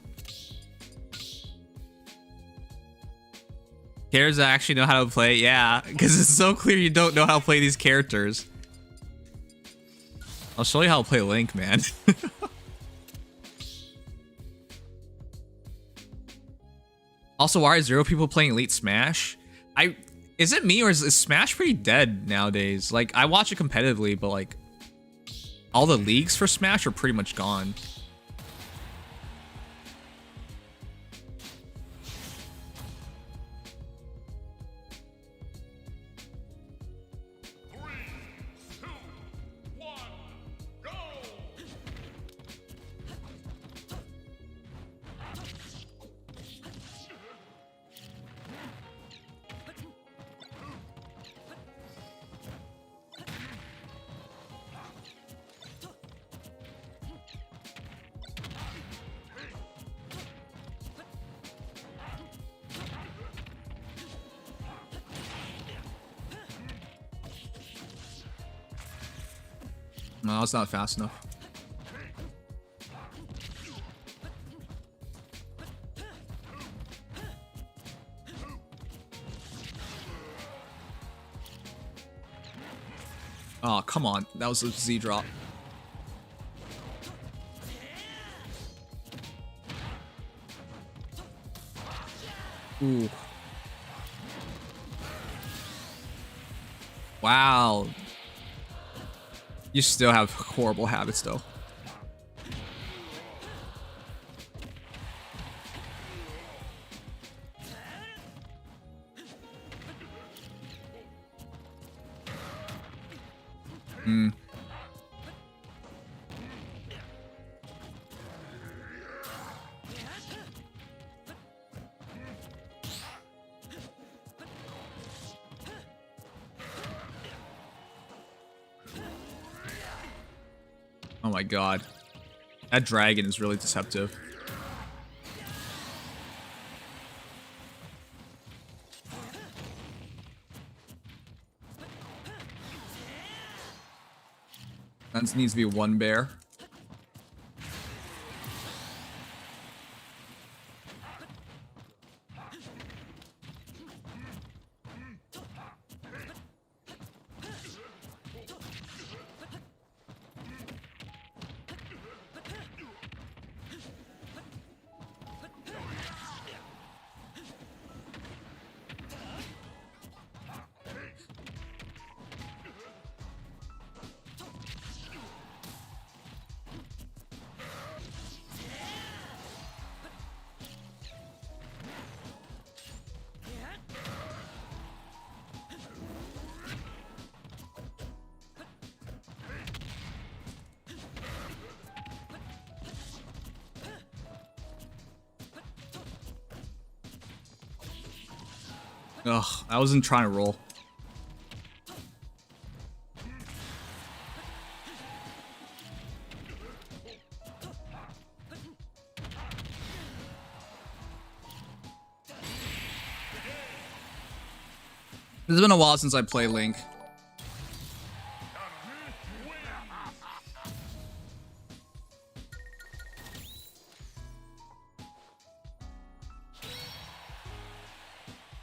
Cares that actually know how to play? Yeah, because it's so clear you don't know how to play these characters. I'll show you how to play Link, man. Also, why are 0 people playing Elite Smash? Is it me or is Smash pretty dead nowadays? Like, I watch it competitively, but like, all the leagues for Smash are pretty much gone. No, it's not fast enough. Oh, come on. That was a Z drop. Ooh. Wow. You still have horrible habits, though. Hmm. Oh my god. That dragon is really deceptive. That needs to be one bear. Ugh, I wasn't trying to roll. It's been a while since I played Link.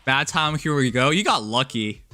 Bad time, here we go. You got lucky.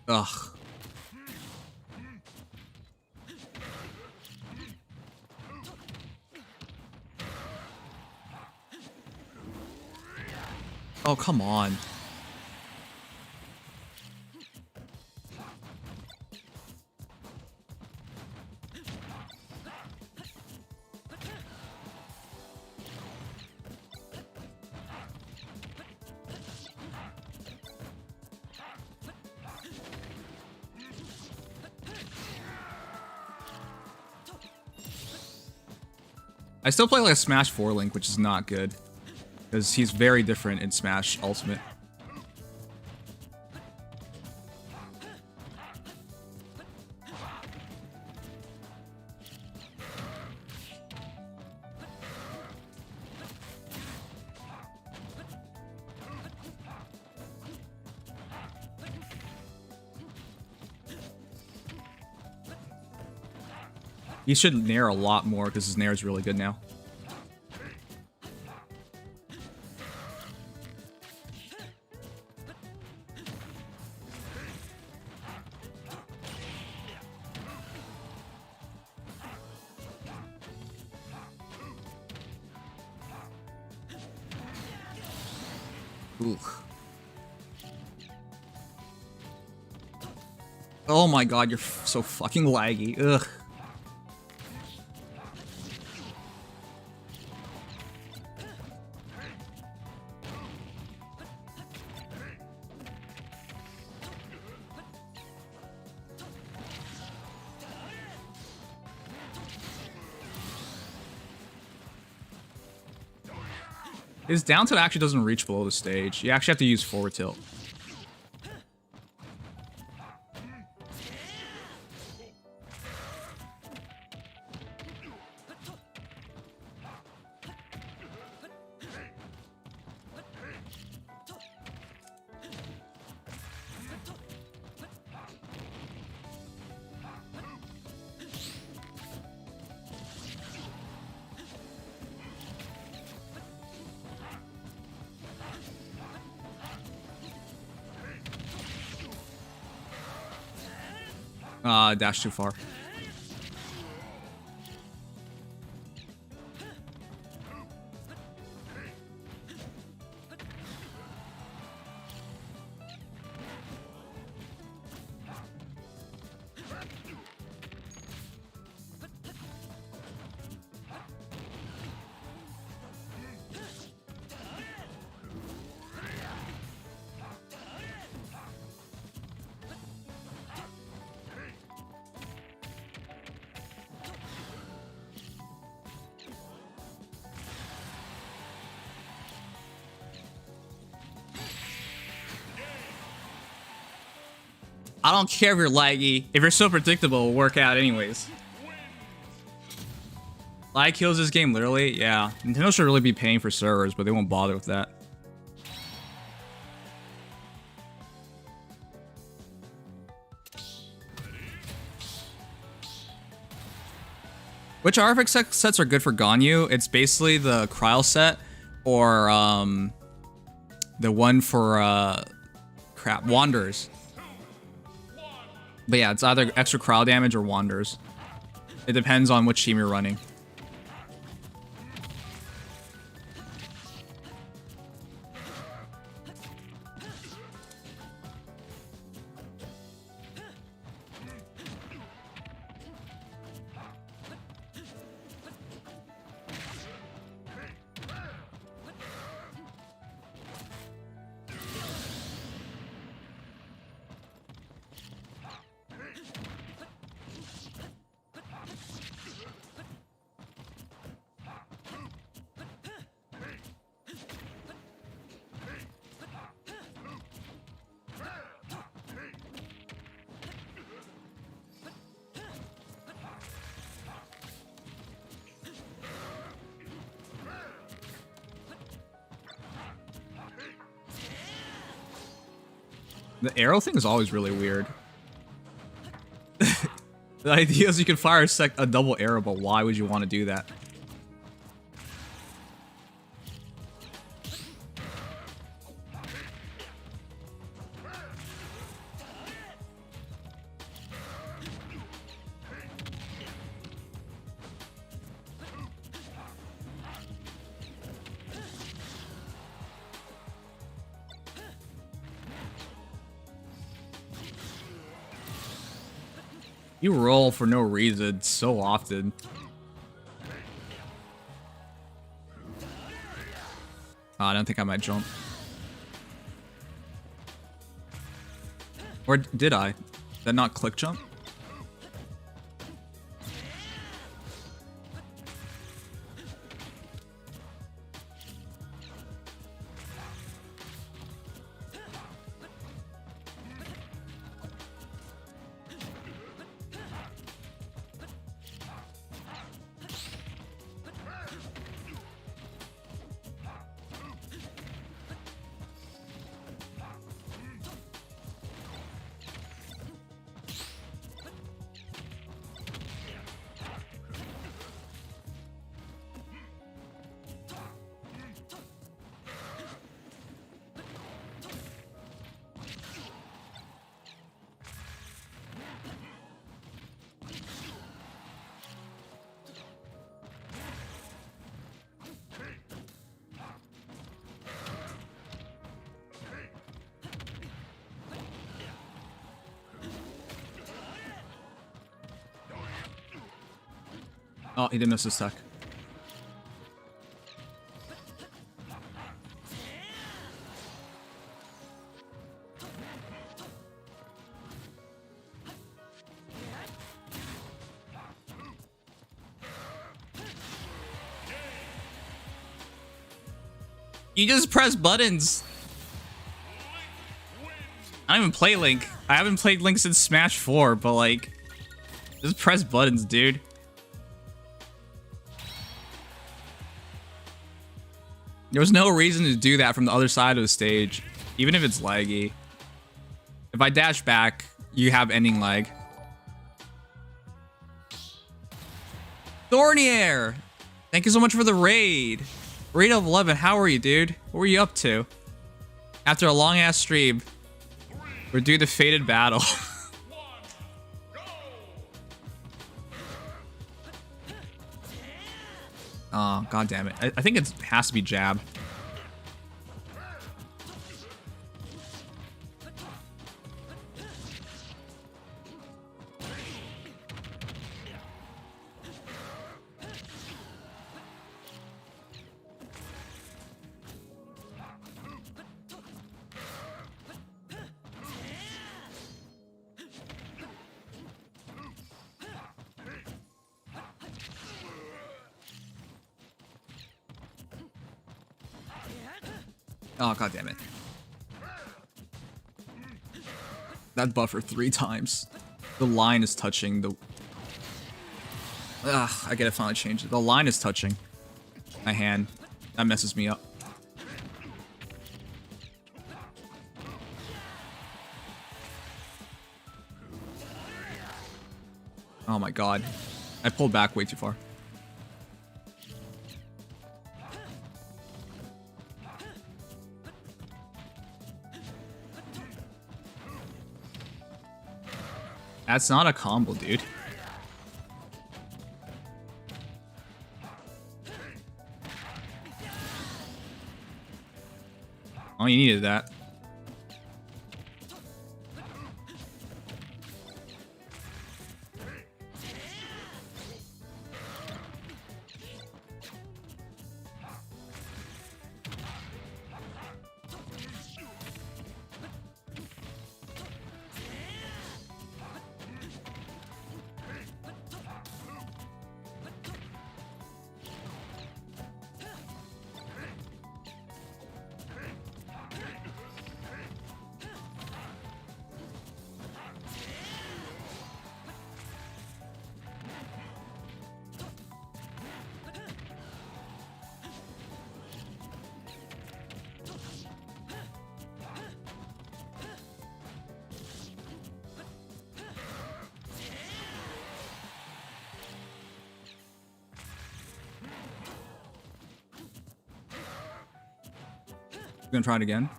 Ugh. Oh, come on. I still play like a Smash 4 Link, which is not good. Because he's very different in Smash Ultimate. He should nair a lot more because his nair is really good now. Ooh. Oh my god, you're so fucking laggy. Ugh. His down tilt actually doesn't reach below the stage. You actually have to use forward tilt. Dash too far. I don't care if you're laggy. If you're so predictable, it'll work out anyways. Lag kills this game, literally. Yeah. Nintendo should really be paying for servers, but they won't bother with that. Which RFX sets are good for Ganyu? It's basically the Cryo set or the one for Wanderers. But yeah, it's either extra cryo damage or Wanderers. It depends on which team you're running. The arrow thing is always really weird. The idea is you can fire a double arrow, but why would you want to do that? You roll for no reason so often. Oh, I don't think I might jump. Or did I? Did that not click jump? Oh, he didn't miss his tech. You just press buttons. I don't even play Link. I haven't played Link since Smash 4, but like, just press buttons, dude. There was no reason to do that from the other side of the stage, even if it's laggy. If I dash back, you have ending lag. Thornier! Thank you so much for the raid. Raid of 11, how are you, dude? What were you up to? After a long-ass stream, we're doing the fated battle. Oh, god damn it. I think it has to be jab. Oh, god damn it. That buffer 3 times. The line is touching the... Ugh, I gotta finally change it. The line is touching my hand. That messes me up. Oh my god. I pulled back way too far. That's not a combo, dude. Oh, you needed that. Gonna try it again.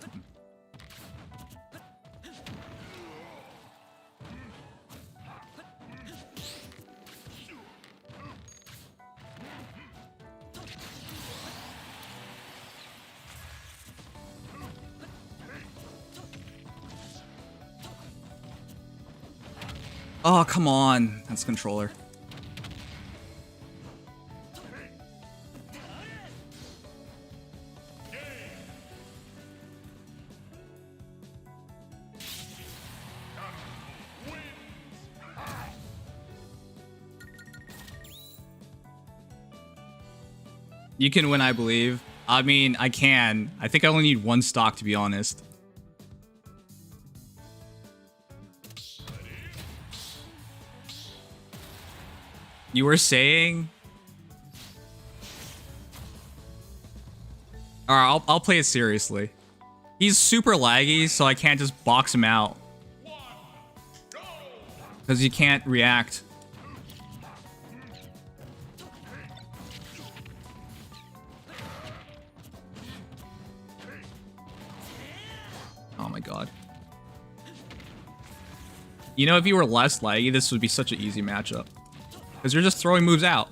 Oh, come on. That's controller. You can win, I believe. I mean, I can. I think I only need 1 stock, to be honest. You were saying? Alright, I'll play it seriously. He's super laggy, so I can't just box him out. Because you can't react. Oh my god. You know, if you were less laggy, this would be such an easy matchup. Because you're just throwing moves out.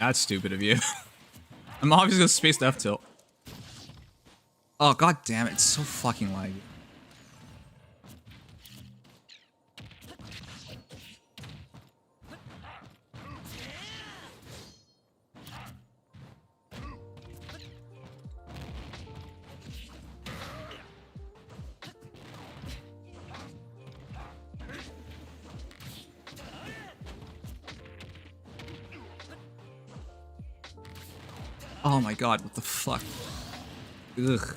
That's stupid of you. I'm obviously gonna space the F tilt. Oh god damn it, it's so fucking laggy. Oh my god, what the fuck? Ugh.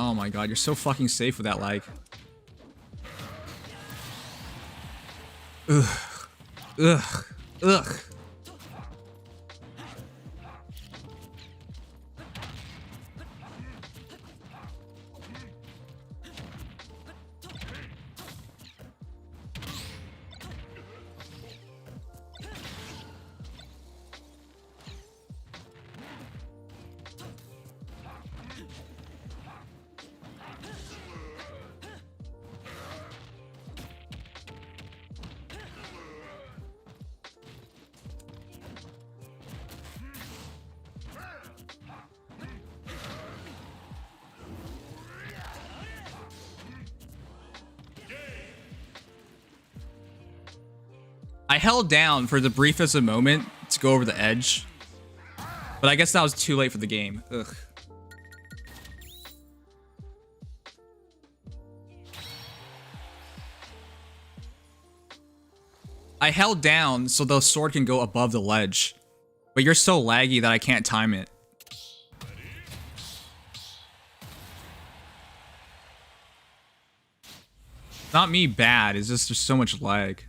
Oh my god, you're so fucking safe with that lag. Ugh. Ugh. Ugh. I held down for the briefest of moment to go over the edge, but I guess that was too late for the game. Ugh. I held down so the sword can go above the ledge, but you're so laggy that I can't time it. Not me bad, it's just there's so much lag.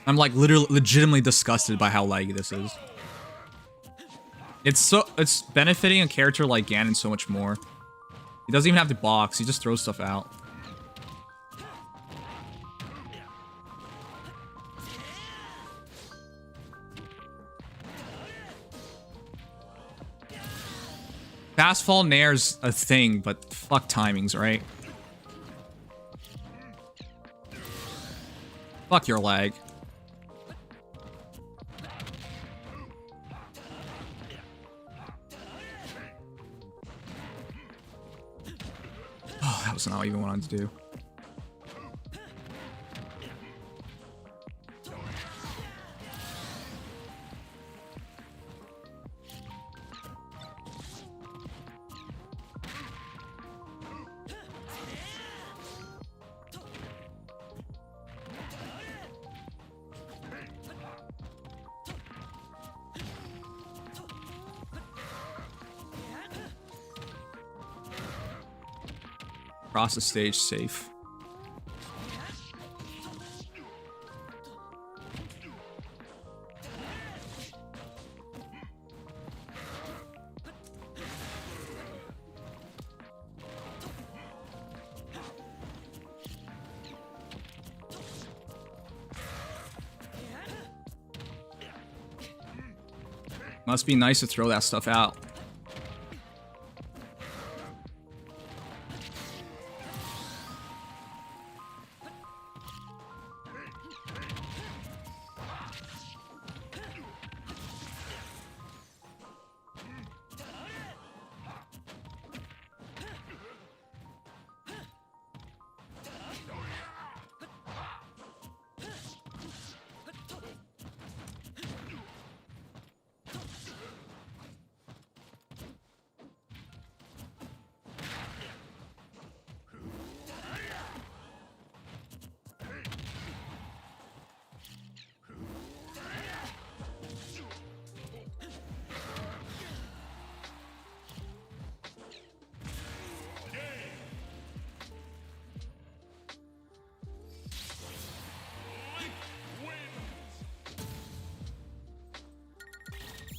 I'm like literally legitimately disgusted by how laggy this is. It's benefiting a character like Ganon so much more. He doesn't even have to box, he just throws stuff out. Fast fall nair's a thing, but fuck timings, right? Fuck your lag. Oh, that was not what I even wanted to do. Cross the stage safe. Must be nice to throw that stuff out.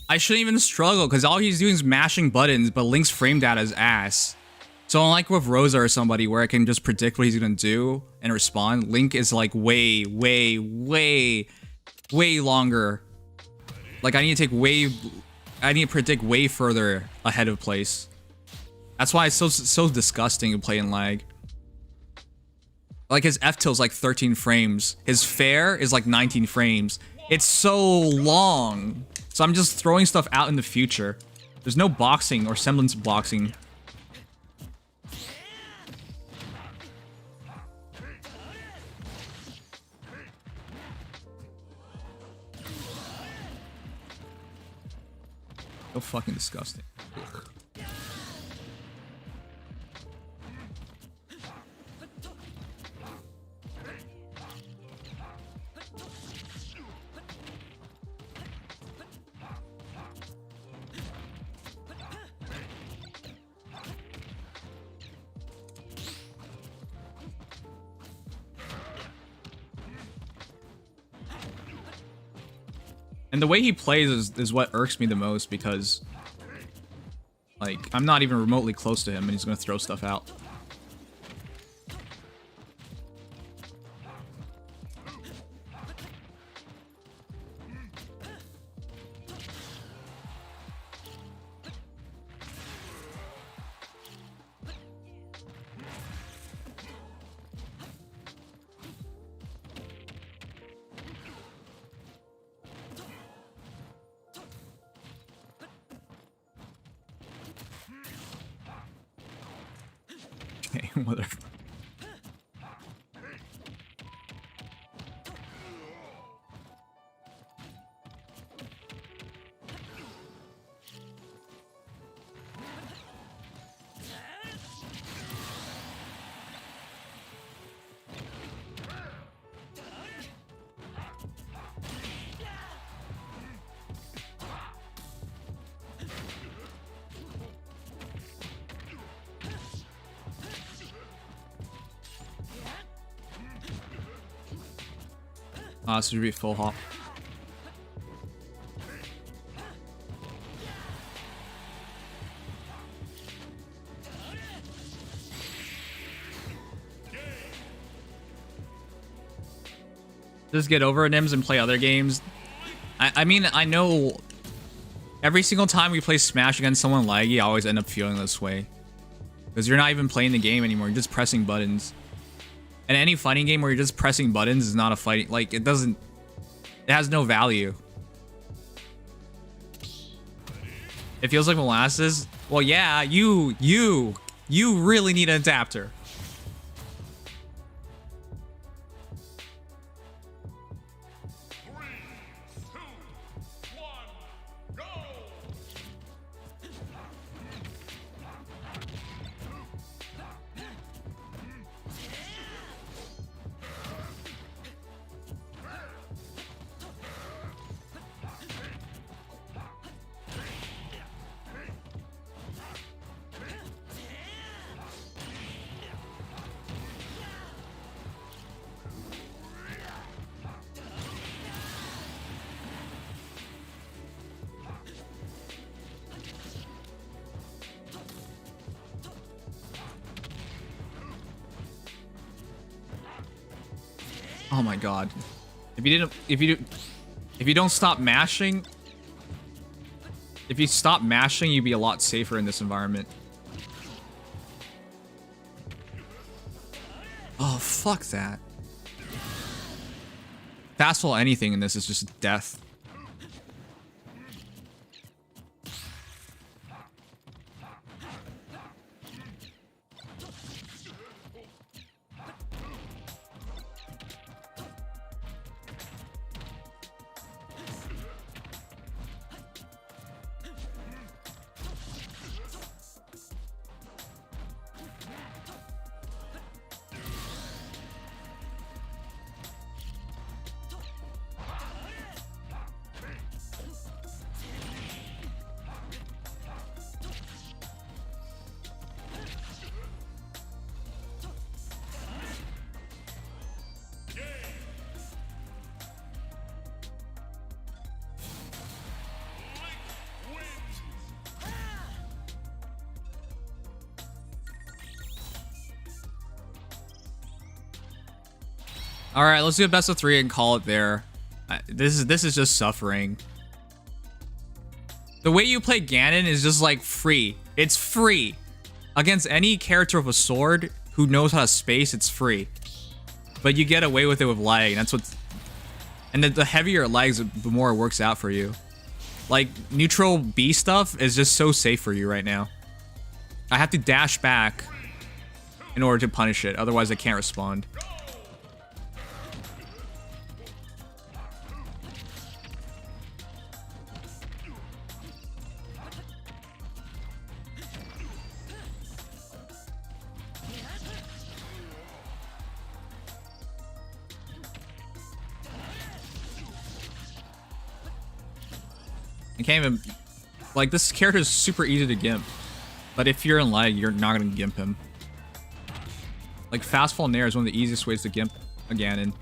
I shouldn't even struggle because all he's doing is mashing buttons, but Link's frame data is ass. So unlike with Rosa or somebody where I can just predict what he's gonna do and respond, Link is like way longer. Like I need to predict way further ahead of place. That's why it's so disgusting to play in lag. Like his F tilt's like 13 frames. His fair is like 19 frames. It's so long. So I'm just throwing stuff out in the future. There's no boxing or semblance of boxing. So fucking disgusting. Ugh. And the way he plays is what irks me the most, because like I'm not even remotely close to him and he's gonna throw stuff out. Okay, whatever. This should be full hop. Just get over it, Nims, and play other games. I mean, I know every single time we play Smash against someone laggy, I always end up feeling this way. Because you're not even playing the game anymore, you're just pressing buttons. And any fighting game where you're just pressing buttons is not a fighting, like, it has no value. It feels like molasses. Well, yeah, you really need an adapter. Oh my god. If you don't stop mashing, if you stop mashing, you'd be a lot safer in this environment. Oh, fuck that. Fastball anything in this is just death. All right, let's do a best of 3 and call it there. This is just suffering. The way you play Ganon is just like free. It's free. Against any character with a sword who knows how to space, it's free. But you get away with it with lag, and And the heavier legs, the more it works out for you. Like, neutral B stuff is just so safe for you right now. I have to dash back in order to punish it, otherwise I can't respond. I can't even... Like, this character is super easy to gimp. But if you're in lag, you're not going to gimp him. Like, fast fall nair is one of the easiest ways to gimp a Ganon.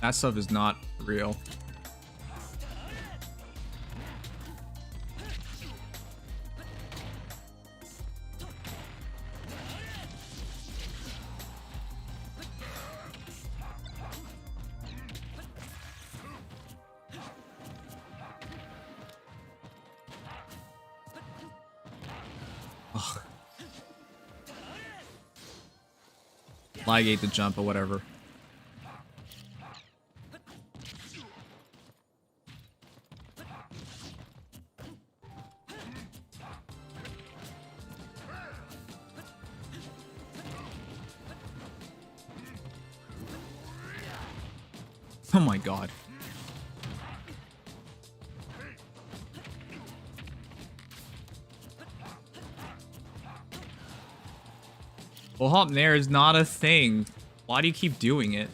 That stuff is not real. Ugh. Lag ate the jump or whatever. Oh my god. Well, hop nair is not a thing. Why do you keep doing it?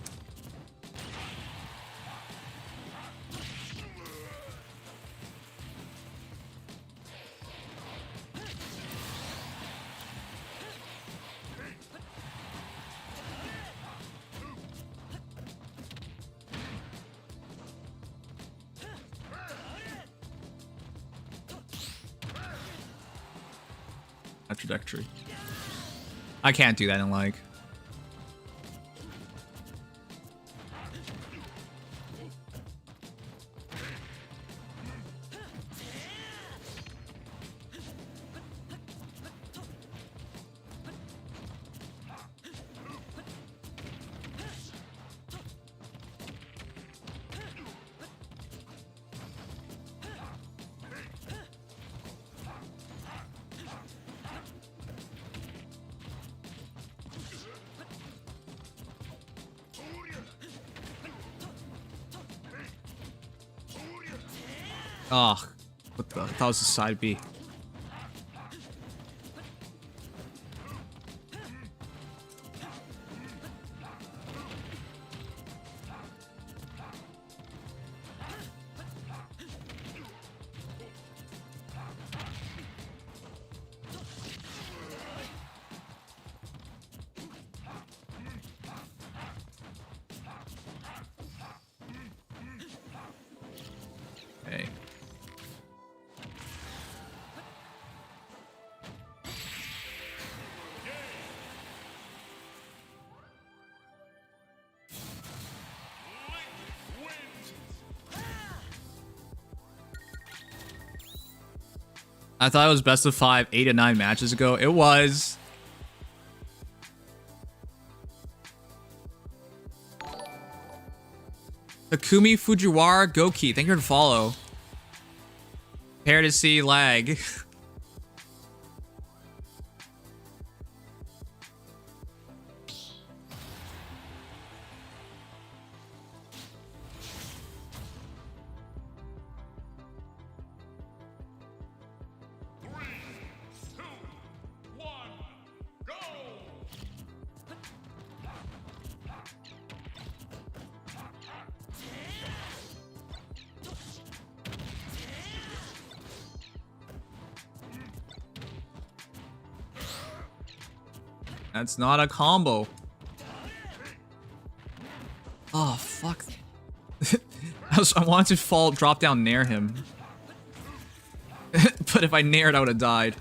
That trajectory. I can't do that in lag. Oh, what the? That was a side B. Hey. I thought it was best of 5, 8 to 9 matches ago. It was. Takumi Fujiwara Goki, thank you for the follow. Prepare to see lag. That's not a combo. Oh, fuck. I wanted to drop down near him. But if I nared, I would have died.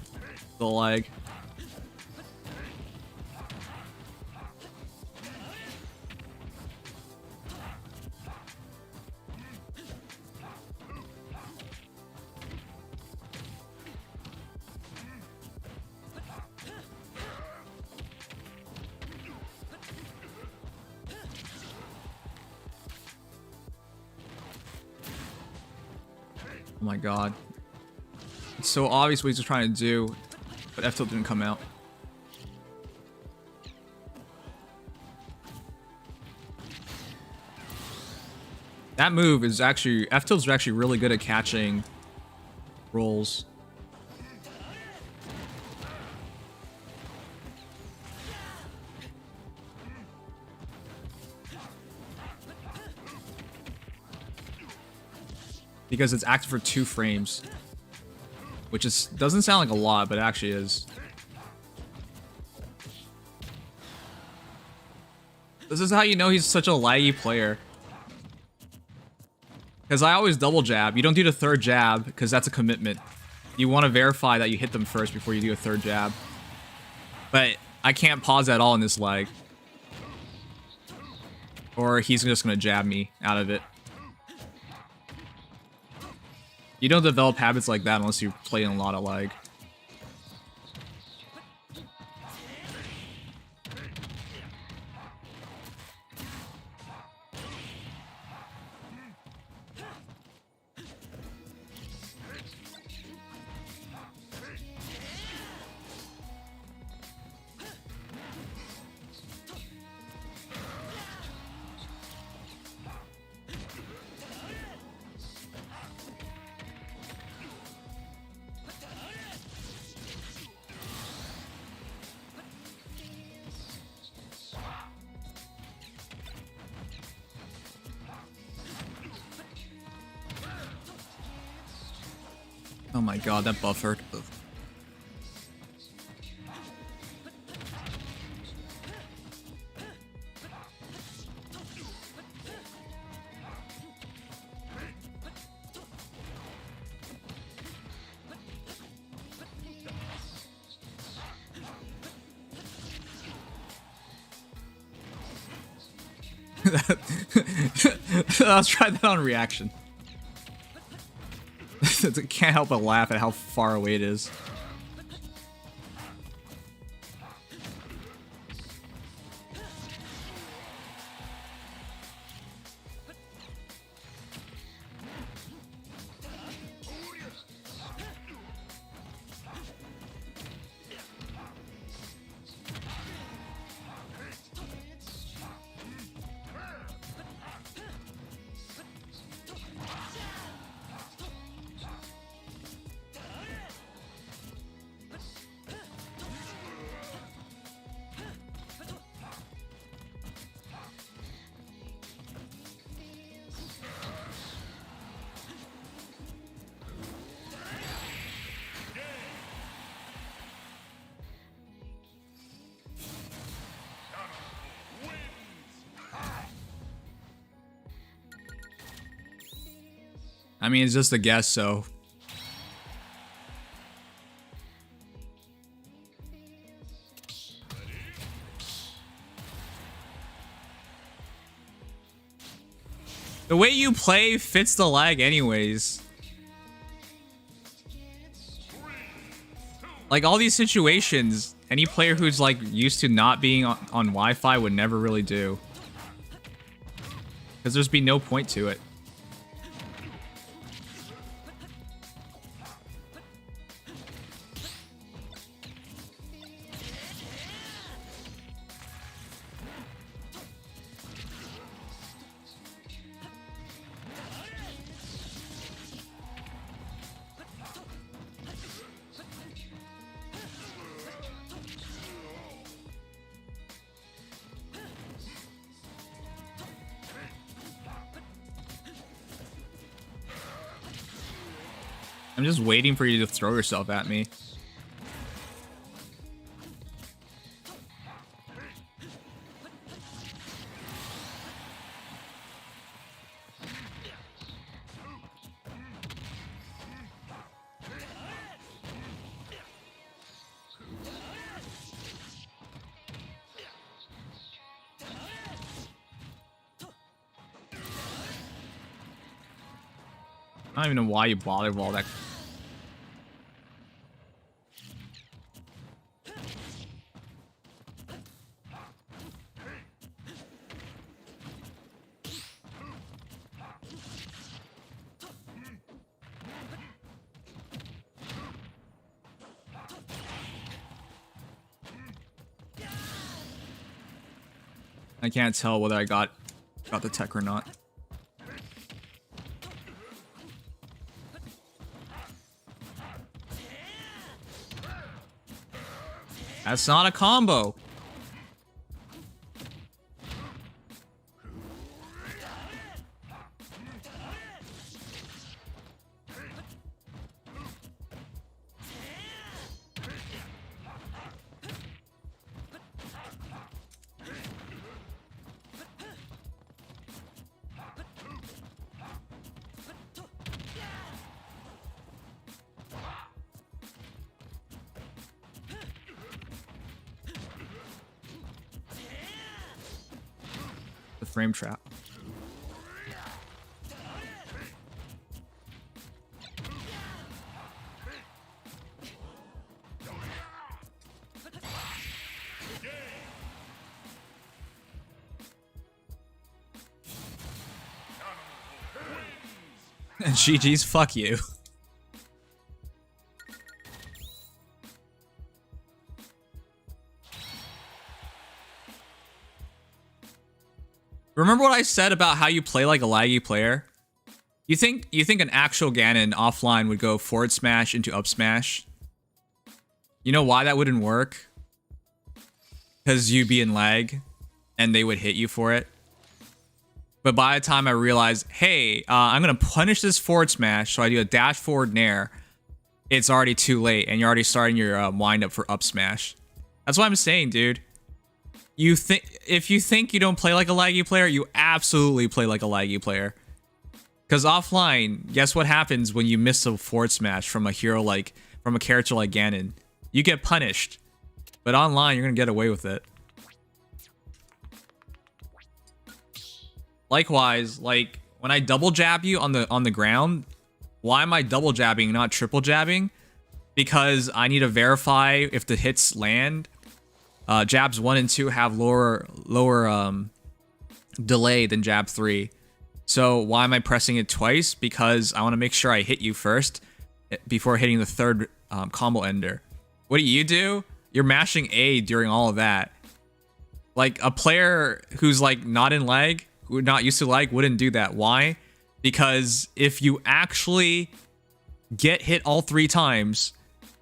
The lag. Oh my god. It's so obvious what he's trying to do, but F tilt didn't come out. That move is actually, F tilts are actually really good at catching rolls. Because it's active for 2 frames. Which is doesn't sound like a lot, but it actually is. This is how you know he's such a laggy player. Because I always double jab. You don't do the 3rd jab, because that's a commitment. You want to verify that you hit them first before you do a 3rd jab. But I can't pause at all in this lag. Or he's just going to jab me out of it. You don't develop habits like that unless you play in a lot of lag. Oh my god, that buffered. Ugh. Let's try that on reaction. Can't help but laugh at how far away it is. I mean, it's just a guess, so. The way you play fits the lag anyways. Like, all these situations, any player who's, like, used to not being on Wi-Fi would never really do. Because there's be no point to it. I'm just waiting for you to throw yourself at me. I don't even know why you bother with all that. I can't tell whether I got the tech or not. That's not a combo. The frame trap. And GG's, fuck you. Remember what I said about how you play like a laggy player? You think an actual Ganon offline would go forward smash into up smash? You know why that wouldn't work? Because you'd be in lag and they would hit you for it. But by the time I realized, hey, I'm going to punish this forward smash, so I do a dash forward nair, it's already too late, and you're already starting your wind up for up smash. That's what I'm saying, dude. If you think you don't play like a laggy player, you absolutely play like a laggy player. Because offline, guess what happens when you miss a forward smash from a hero like, from a character like Ganon? You get punished. But online, you're going to get away with it. Likewise, like when I double jab you on the ground, why am I double jabbing, not triple jabbing? Because I need to verify if the hits land. Jabs 1 and 2 have lower delay than jab 3. So why am I pressing it twice? Because I want to make sure I hit you first before hitting the third combo ender. What do? You're mashing A during all of that. Like a player who's like not in lag, who not used to lag, wouldn't do that. Why? Because if you actually get hit all 3 times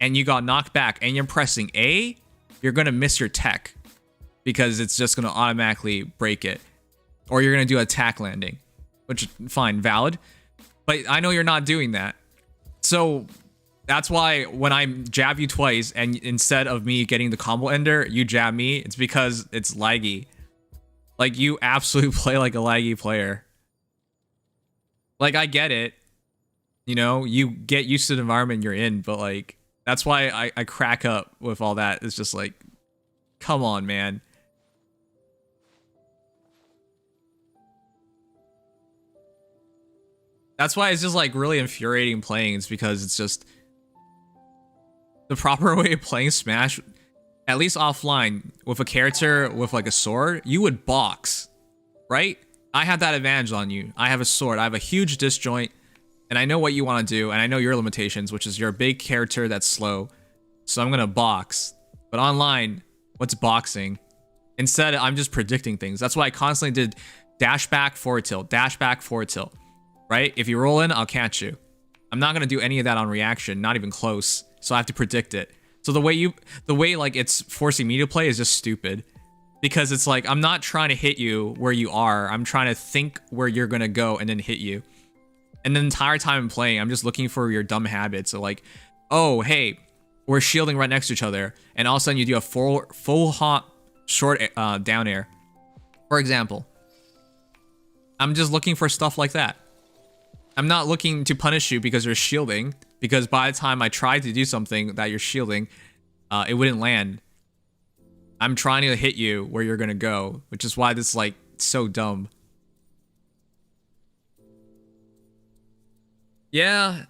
and you got knocked back and you're pressing A, you're going to miss your tech because it's just going to automatically break it. Or you're going to do attack landing, which fine, valid. But I know you're not doing that. So that's why when I jab you twice and instead of me getting the combo ender, you jab me, it's because it's laggy. Like, you absolutely play like a laggy player. Like, I get it. You know, you get used to the environment you're in, but like, that's why I crack up with all that. It's just like, come on, man. That's why it's just like really infuriating playing. It's because it's just the proper way of playing Smash, at least offline, with a character with like a sword, you would box, right? I have that advantage on you. I have a sword. I have a huge disjoint, and I know what you want to do, and I know your limitations, which is you're a big character that's slow. So I'm going to box. But online, what's boxing? Instead, I'm just predicting things. That's why I constantly did dash back, forward tilt, dash back, forward tilt, right? If you roll in, I'll catch you. I'm not going to do any of that on reaction, not even close. So I have to predict it. So the way like it's forcing me to play is just stupid. Because it's like, I'm not trying to hit you where you are. I'm trying to think where you're going to go and then hit you. And the entire time I'm playing, I'm just looking for your dumb habits. So like, oh, hey, we're shielding right next to each other. And all of a sudden you do a full hop short down air. For example. I'm just looking for stuff like that. I'm not looking to punish you because you're shielding. Because by the time I tried to do something that you're shielding, it wouldn't land. I'm trying to hit you where you're going to go. Which is why this is like so dumb. Yeah,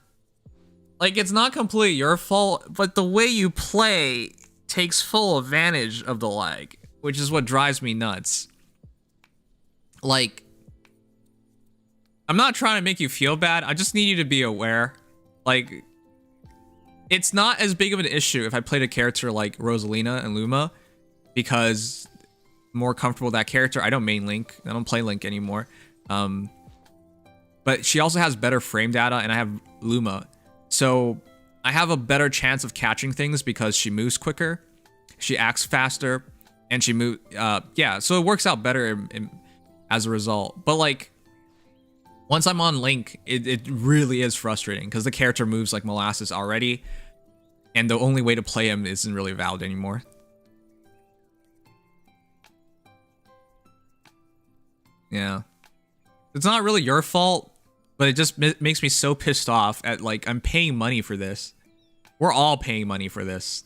like it's not completely your fault, but the way you play takes full advantage of the lag, which is what drives me nuts. Like, I'm not trying to make you feel bad, I just need you to be aware. Like, it's not as big of an issue if I played a character like Rosalina and Luma, because more comfortable with that character. I don't main Link. I don't play Link anymore. But she also has better frame data, and I have Luma. So I have a better chance of catching things because she moves quicker, she acts faster, and she moves. Yeah, so it works out better as a result. But like, once I'm on Link, it really is frustrating because the character moves like molasses already, and the only way to play him isn't really valid anymore. Yeah. It's not really your fault, but it just makes me so pissed off at, like, I'm paying money for this. We're all paying money for this.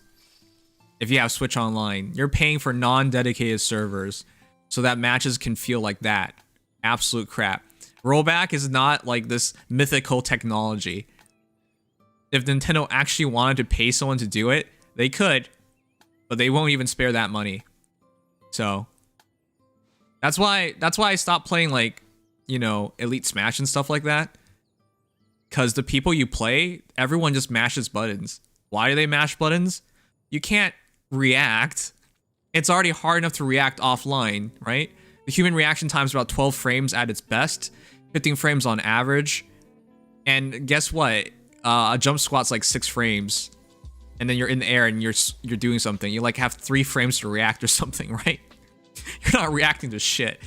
If you have Switch Online, you're paying for non-dedicated servers so that matches can feel like that. Absolute crap. Rollback is not like this mythical technology. If Nintendo actually wanted to pay someone to do it, they could, but they won't even spare that money. So that's why I stopped playing, like, you know, Elite Smash and stuff like that. Because the people you play, everyone just mashes buttons. Why do they mash buttons? You can't react. It's already hard enough to react offline, right? The human reaction time is about 12 frames at its best, 15 frames on average. And guess what? A jump squat's like 6 frames. And then you're in the air and you're doing something. You like have 3 frames to react or something, right? You're not reacting to shit,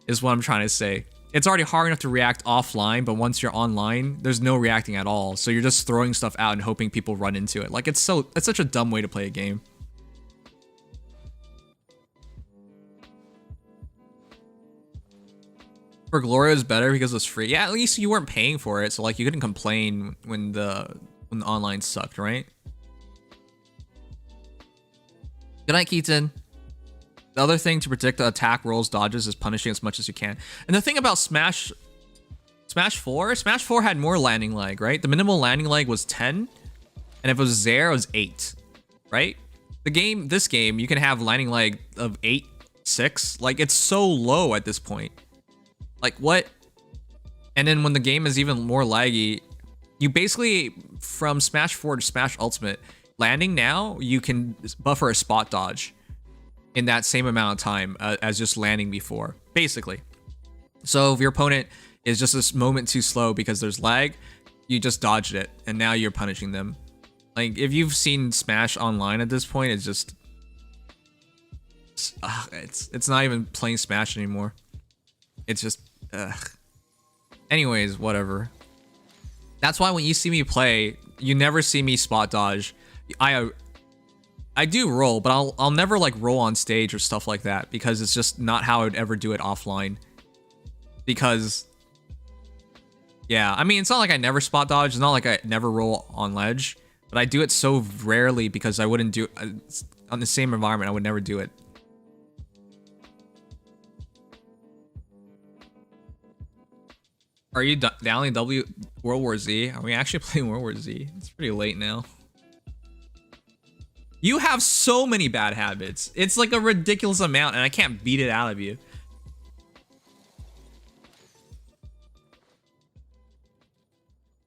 is what I'm trying to say. It's already hard enough to react offline, but once you're online, there's no reacting at all. So you're just throwing stuff out and hoping people run into it. Like, it's such a dumb way to play a game. For Gloria is better because it's free. Yeah, at least you weren't paying for it, so like you couldn't complain when the online sucked, right? Good night, Keaton. The other thing to predict the attack, rolls, dodges is punishing as much as you can. And the thing about Smash 4 had more landing lag, right? The minimal landing lag was 10, and if it was 0, it was 8, right? This game, you can have landing lag of 8, 6. Like, it's so low at this point. Like, what? And then when the game is even more laggy, you basically, from Smash 4 to Smash Ultimate, landing now, you can buffer a spot dodge in that same amount of time as just landing before, basically. So if your opponent is just this moment too slow because there's lag, you just dodged it, and now you're punishing them. Like, if you've seen Smash Online at this point, it's just... it's not even playing Smash anymore. It's just... Anyways, whatever. That's why when you see me play, you never see me spot dodge. I do roll, but I'll never like roll on stage or stuff like that because it's just not how I would ever do it offline. Because, yeah, I mean, it's not like I never spot dodge. It's not like I never roll on ledge, but I do it so rarely because I wouldn't do on the same environment. I would never do it. Are you downloading World War Z? Are we actually playing World War Z? It's pretty late now. You have so many bad habits. It's like a ridiculous amount, and I can't beat it out of you.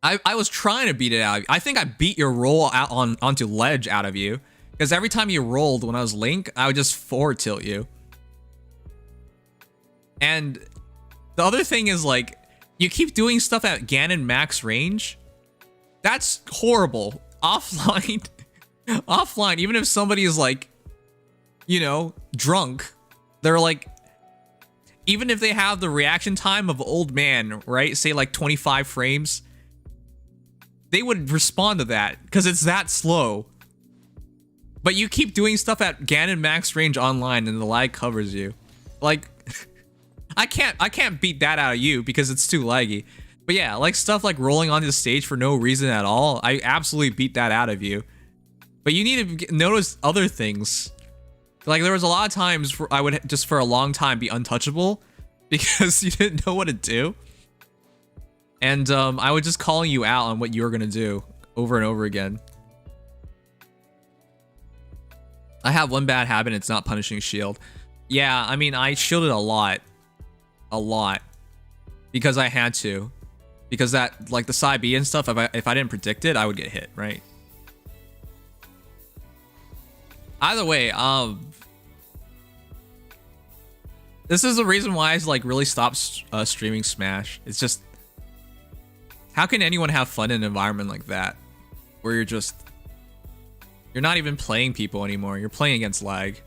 I was trying to beat it out of you. I think I beat your roll out onto ledge out of you. Because every time you rolled when I was Link, I would just forward tilt you. And the other thing is, like, you keep doing stuff at Ganon max range. That's horrible. Offline... Offline, even if somebody is like, you know, drunk, they're like, even if they have the reaction time of old man, right? Say like 25 frames, they would respond to that because it's that slow. But you keep doing stuff at Ganon max range online and the lag covers you. Like, I can't beat that out of you because it's too laggy. But yeah, like stuff like rolling onto the stage for no reason at all, I absolutely beat that out of you. But you need to notice other things. Like, there was a lot of times where I would just for a long time be untouchable because you didn't know what to do. And I would just call you out on what you were going to do over and over again. I have one bad habit, and it's not punishing shield. Yeah, I mean, I shielded a lot. A lot. Because I had to. Because that, like the side B and stuff, if I didn't predict it, I would get hit, right? Either way, This is the reason why I like really stopped streaming Smash. It's just, how can anyone have fun in an environment like that, where you're not even playing people anymore. You're playing against lag.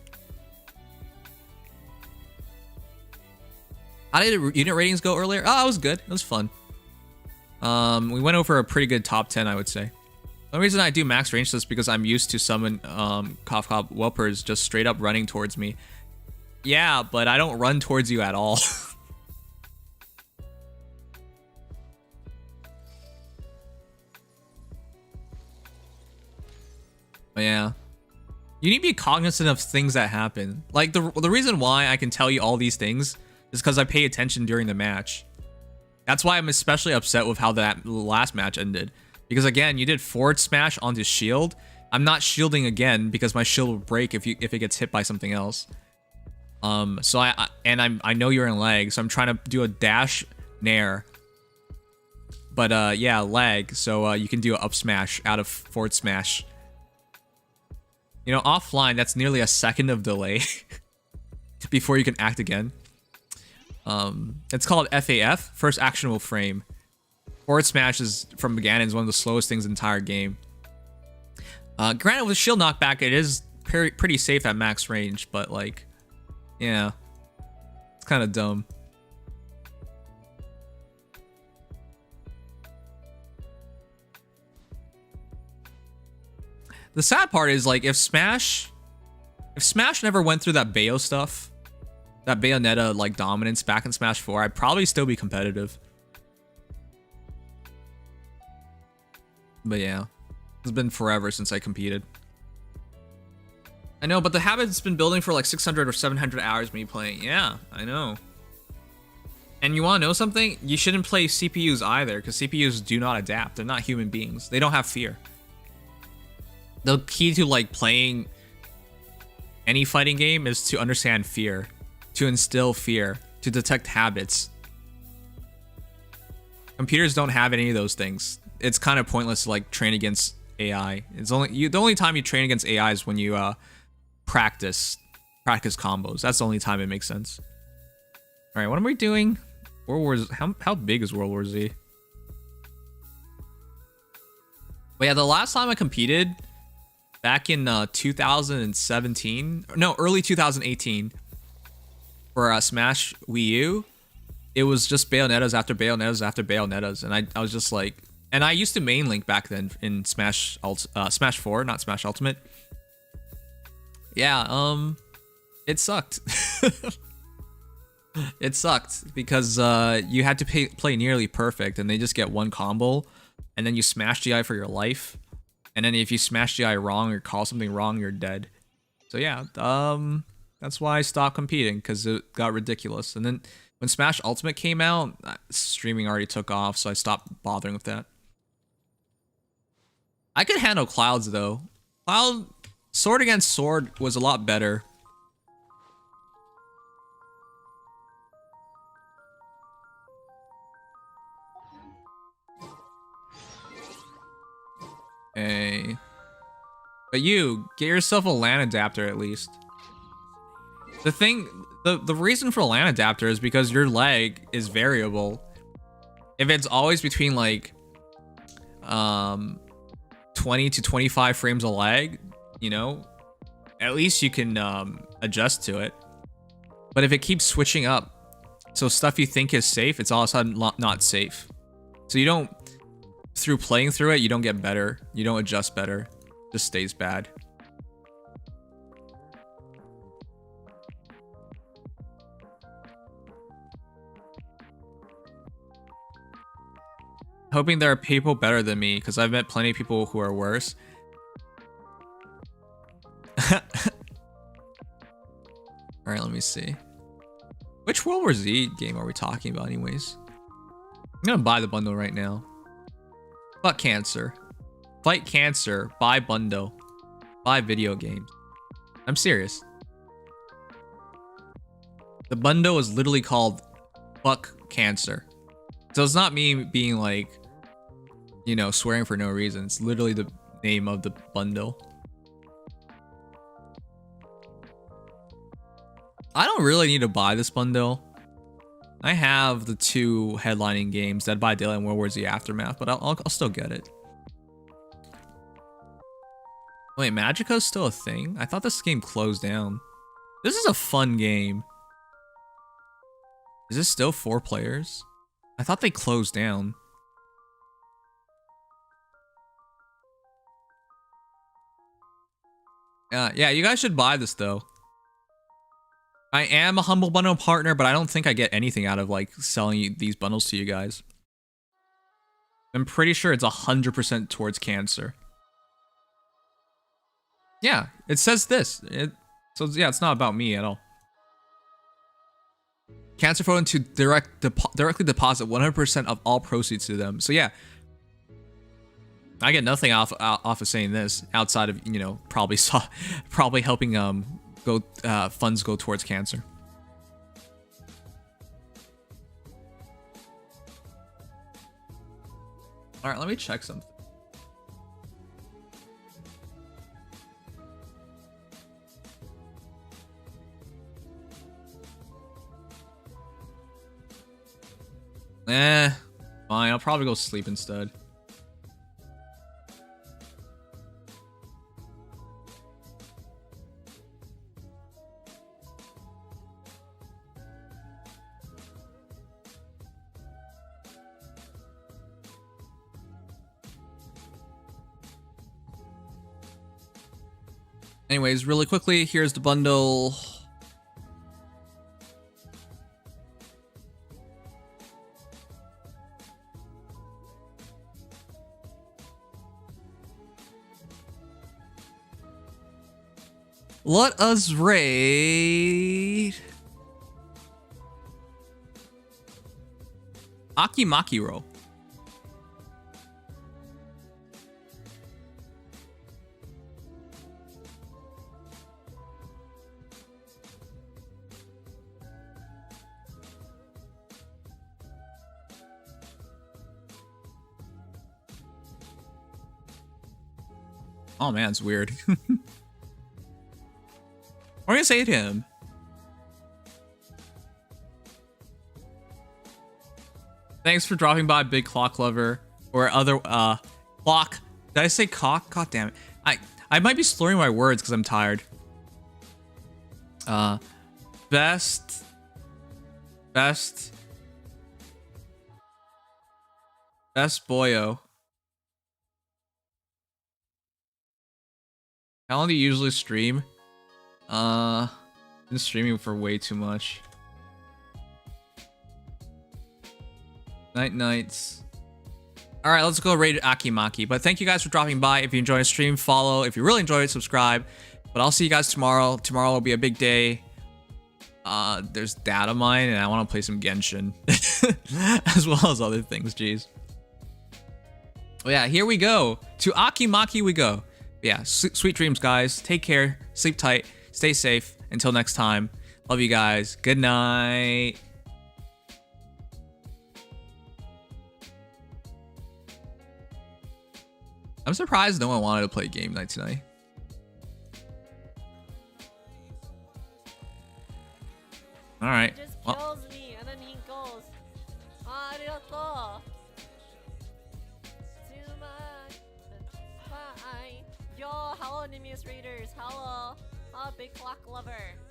How did unit ratings go earlier? Oh, it was good. It was fun. We went over a pretty good top 10, I would say. The reason I do max range is because I'm used to summon cough cough whelpers just straight up running towards me. Yeah, but I don't run towards you at all. But yeah, you need to be cognizant of things that happen. Like the reason why I can tell you all these things is because I pay attention during the match. That's why I'm especially upset with how that last match ended. Because again, you did forward smash onto shield. I'm not shielding again because my shield will break if it gets hit by something else. So I know you're in lag, so I'm trying to do a dash nair. But yeah, lag, so you can do an up smash out of forward smash. You know, offline, that's nearly a second of delay before you can act again. It's called FEH, first actionable frame. Forward smash is from Ganon is one of the slowest things in the entire game. Granted, with shield knockback, it is pretty safe at max range, but like, yeah, it's kind of dumb. The sad part is like if Smash never went through that Bayo stuff, that Bayonetta like dominance back in Smash 4, I'd probably still be competitive. But yeah, it's been forever since I competed. I know, but the habit's been building for like 600 or 700 hours me playing. Yeah, I know. And you want to know something? You shouldn't play CPUs either, because CPUs do not adapt. They're not human beings. They don't have fear. The key to like playing any fighting game is to understand fear, to instill fear, to detect habits. Computers don't have any of those things. It's kind of pointless to like train against AI. It's only the only time you train against AI is when you practice combos. That's the only time it makes sense. All right, what am we doing? World War Z. How big is World War Z? But yeah, the last time I competed, back in 2017, no, early 2018, for Smash Wii U, it was just Bayonettas after Bayonettas after Bayonettas, and I was just like, and I used to main Link back then in Smash 4, not Smash Ultimate. Yeah, it sucked. It sucked because you had to play nearly perfect, and they just get one combo, and then you smash GI for your life. And then if you smash GI wrong or call something wrong, you're dead. So yeah, that's why I stopped competing, because it got ridiculous. And then when Smash Ultimate came out, streaming already took off, so I stopped bothering with that. I could handle Clouds though. Cloud Sword Against Sword was a lot better. Hey. But you, get yourself a LAN adapter at least. The reason for a LAN adapter is because your lag is variable. If it's always between like 20 to 25 frames of lag, you know, at least you can adjust to it. But if it keeps switching up, so stuff you think is safe, it's all of a sudden not safe. So you don't, through playing through it, you don't get better. You don't adjust better. It just stays bad. Hoping there are people better than me, because I've met plenty of people who are worse. Alright, let me see. Which World War Z game are we talking about anyways? I'm gonna buy the bundle right now. Fuck cancer. Fight cancer. Buy bundle. Buy video games. I'm serious. The bundle is literally called Fuck Cancer. So it's not me being like, you know, swearing for no reason. It's literally the name of the bundle. I don't really need to buy this bundle. I have the 2 headlining games, Dead by Daylight and World War Z Aftermath, but I'll still get it. Wait, Magicka is still a thing? I thought this game closed down. This is a fun game. Is this still 4 players? I thought they closed down. Yeah, you guys should buy this though. I am a Humble Bundle partner, but I don't think I get anything out of like selling these bundles to you guys. I'm pretty sure it's 100% towards cancer. Yeah, it says this. So yeah, it's not about me at all. Cancer Phone to directly deposit 100% of all proceeds to them. So yeah, I get nothing off of saying this outside of, you know, probably helping funds go towards cancer. All right, let me check something. Fine, I'll probably go sleep instead. Anyways, really quickly, here's the bundle. Let us raid Akimakiro. Oh man, it's weird. What are you gonna say to him? Thanks for dropping by, Big Clock Lover. Or other clock. Did I say cock? God damn it. I might be slurring my words because I'm tired. Best boyo. How long do you usually stream? Been streaming for way too much. Nights. All right, let's go raid Akimaki. But thank you guys for dropping by. If you enjoyed the stream, follow. If you really enjoyed it, subscribe. But I'll see you guys tomorrow. Tomorrow will be a big day. There's data mine, and I want to play some Genshin, as well as other things. Jeez. Well, yeah, here we go. To Akimaki we go. Yeah, sweet dreams, guys. Take care. Sleep tight. Stay safe. Until next time. Love you guys. Good night. I'm surprised no one wanted to play game night tonight. All right. He just Well. kills me and then he goes, "Arigato. Bye. Yo, hello Nimious Raiders. Hello. Big Clock Lover.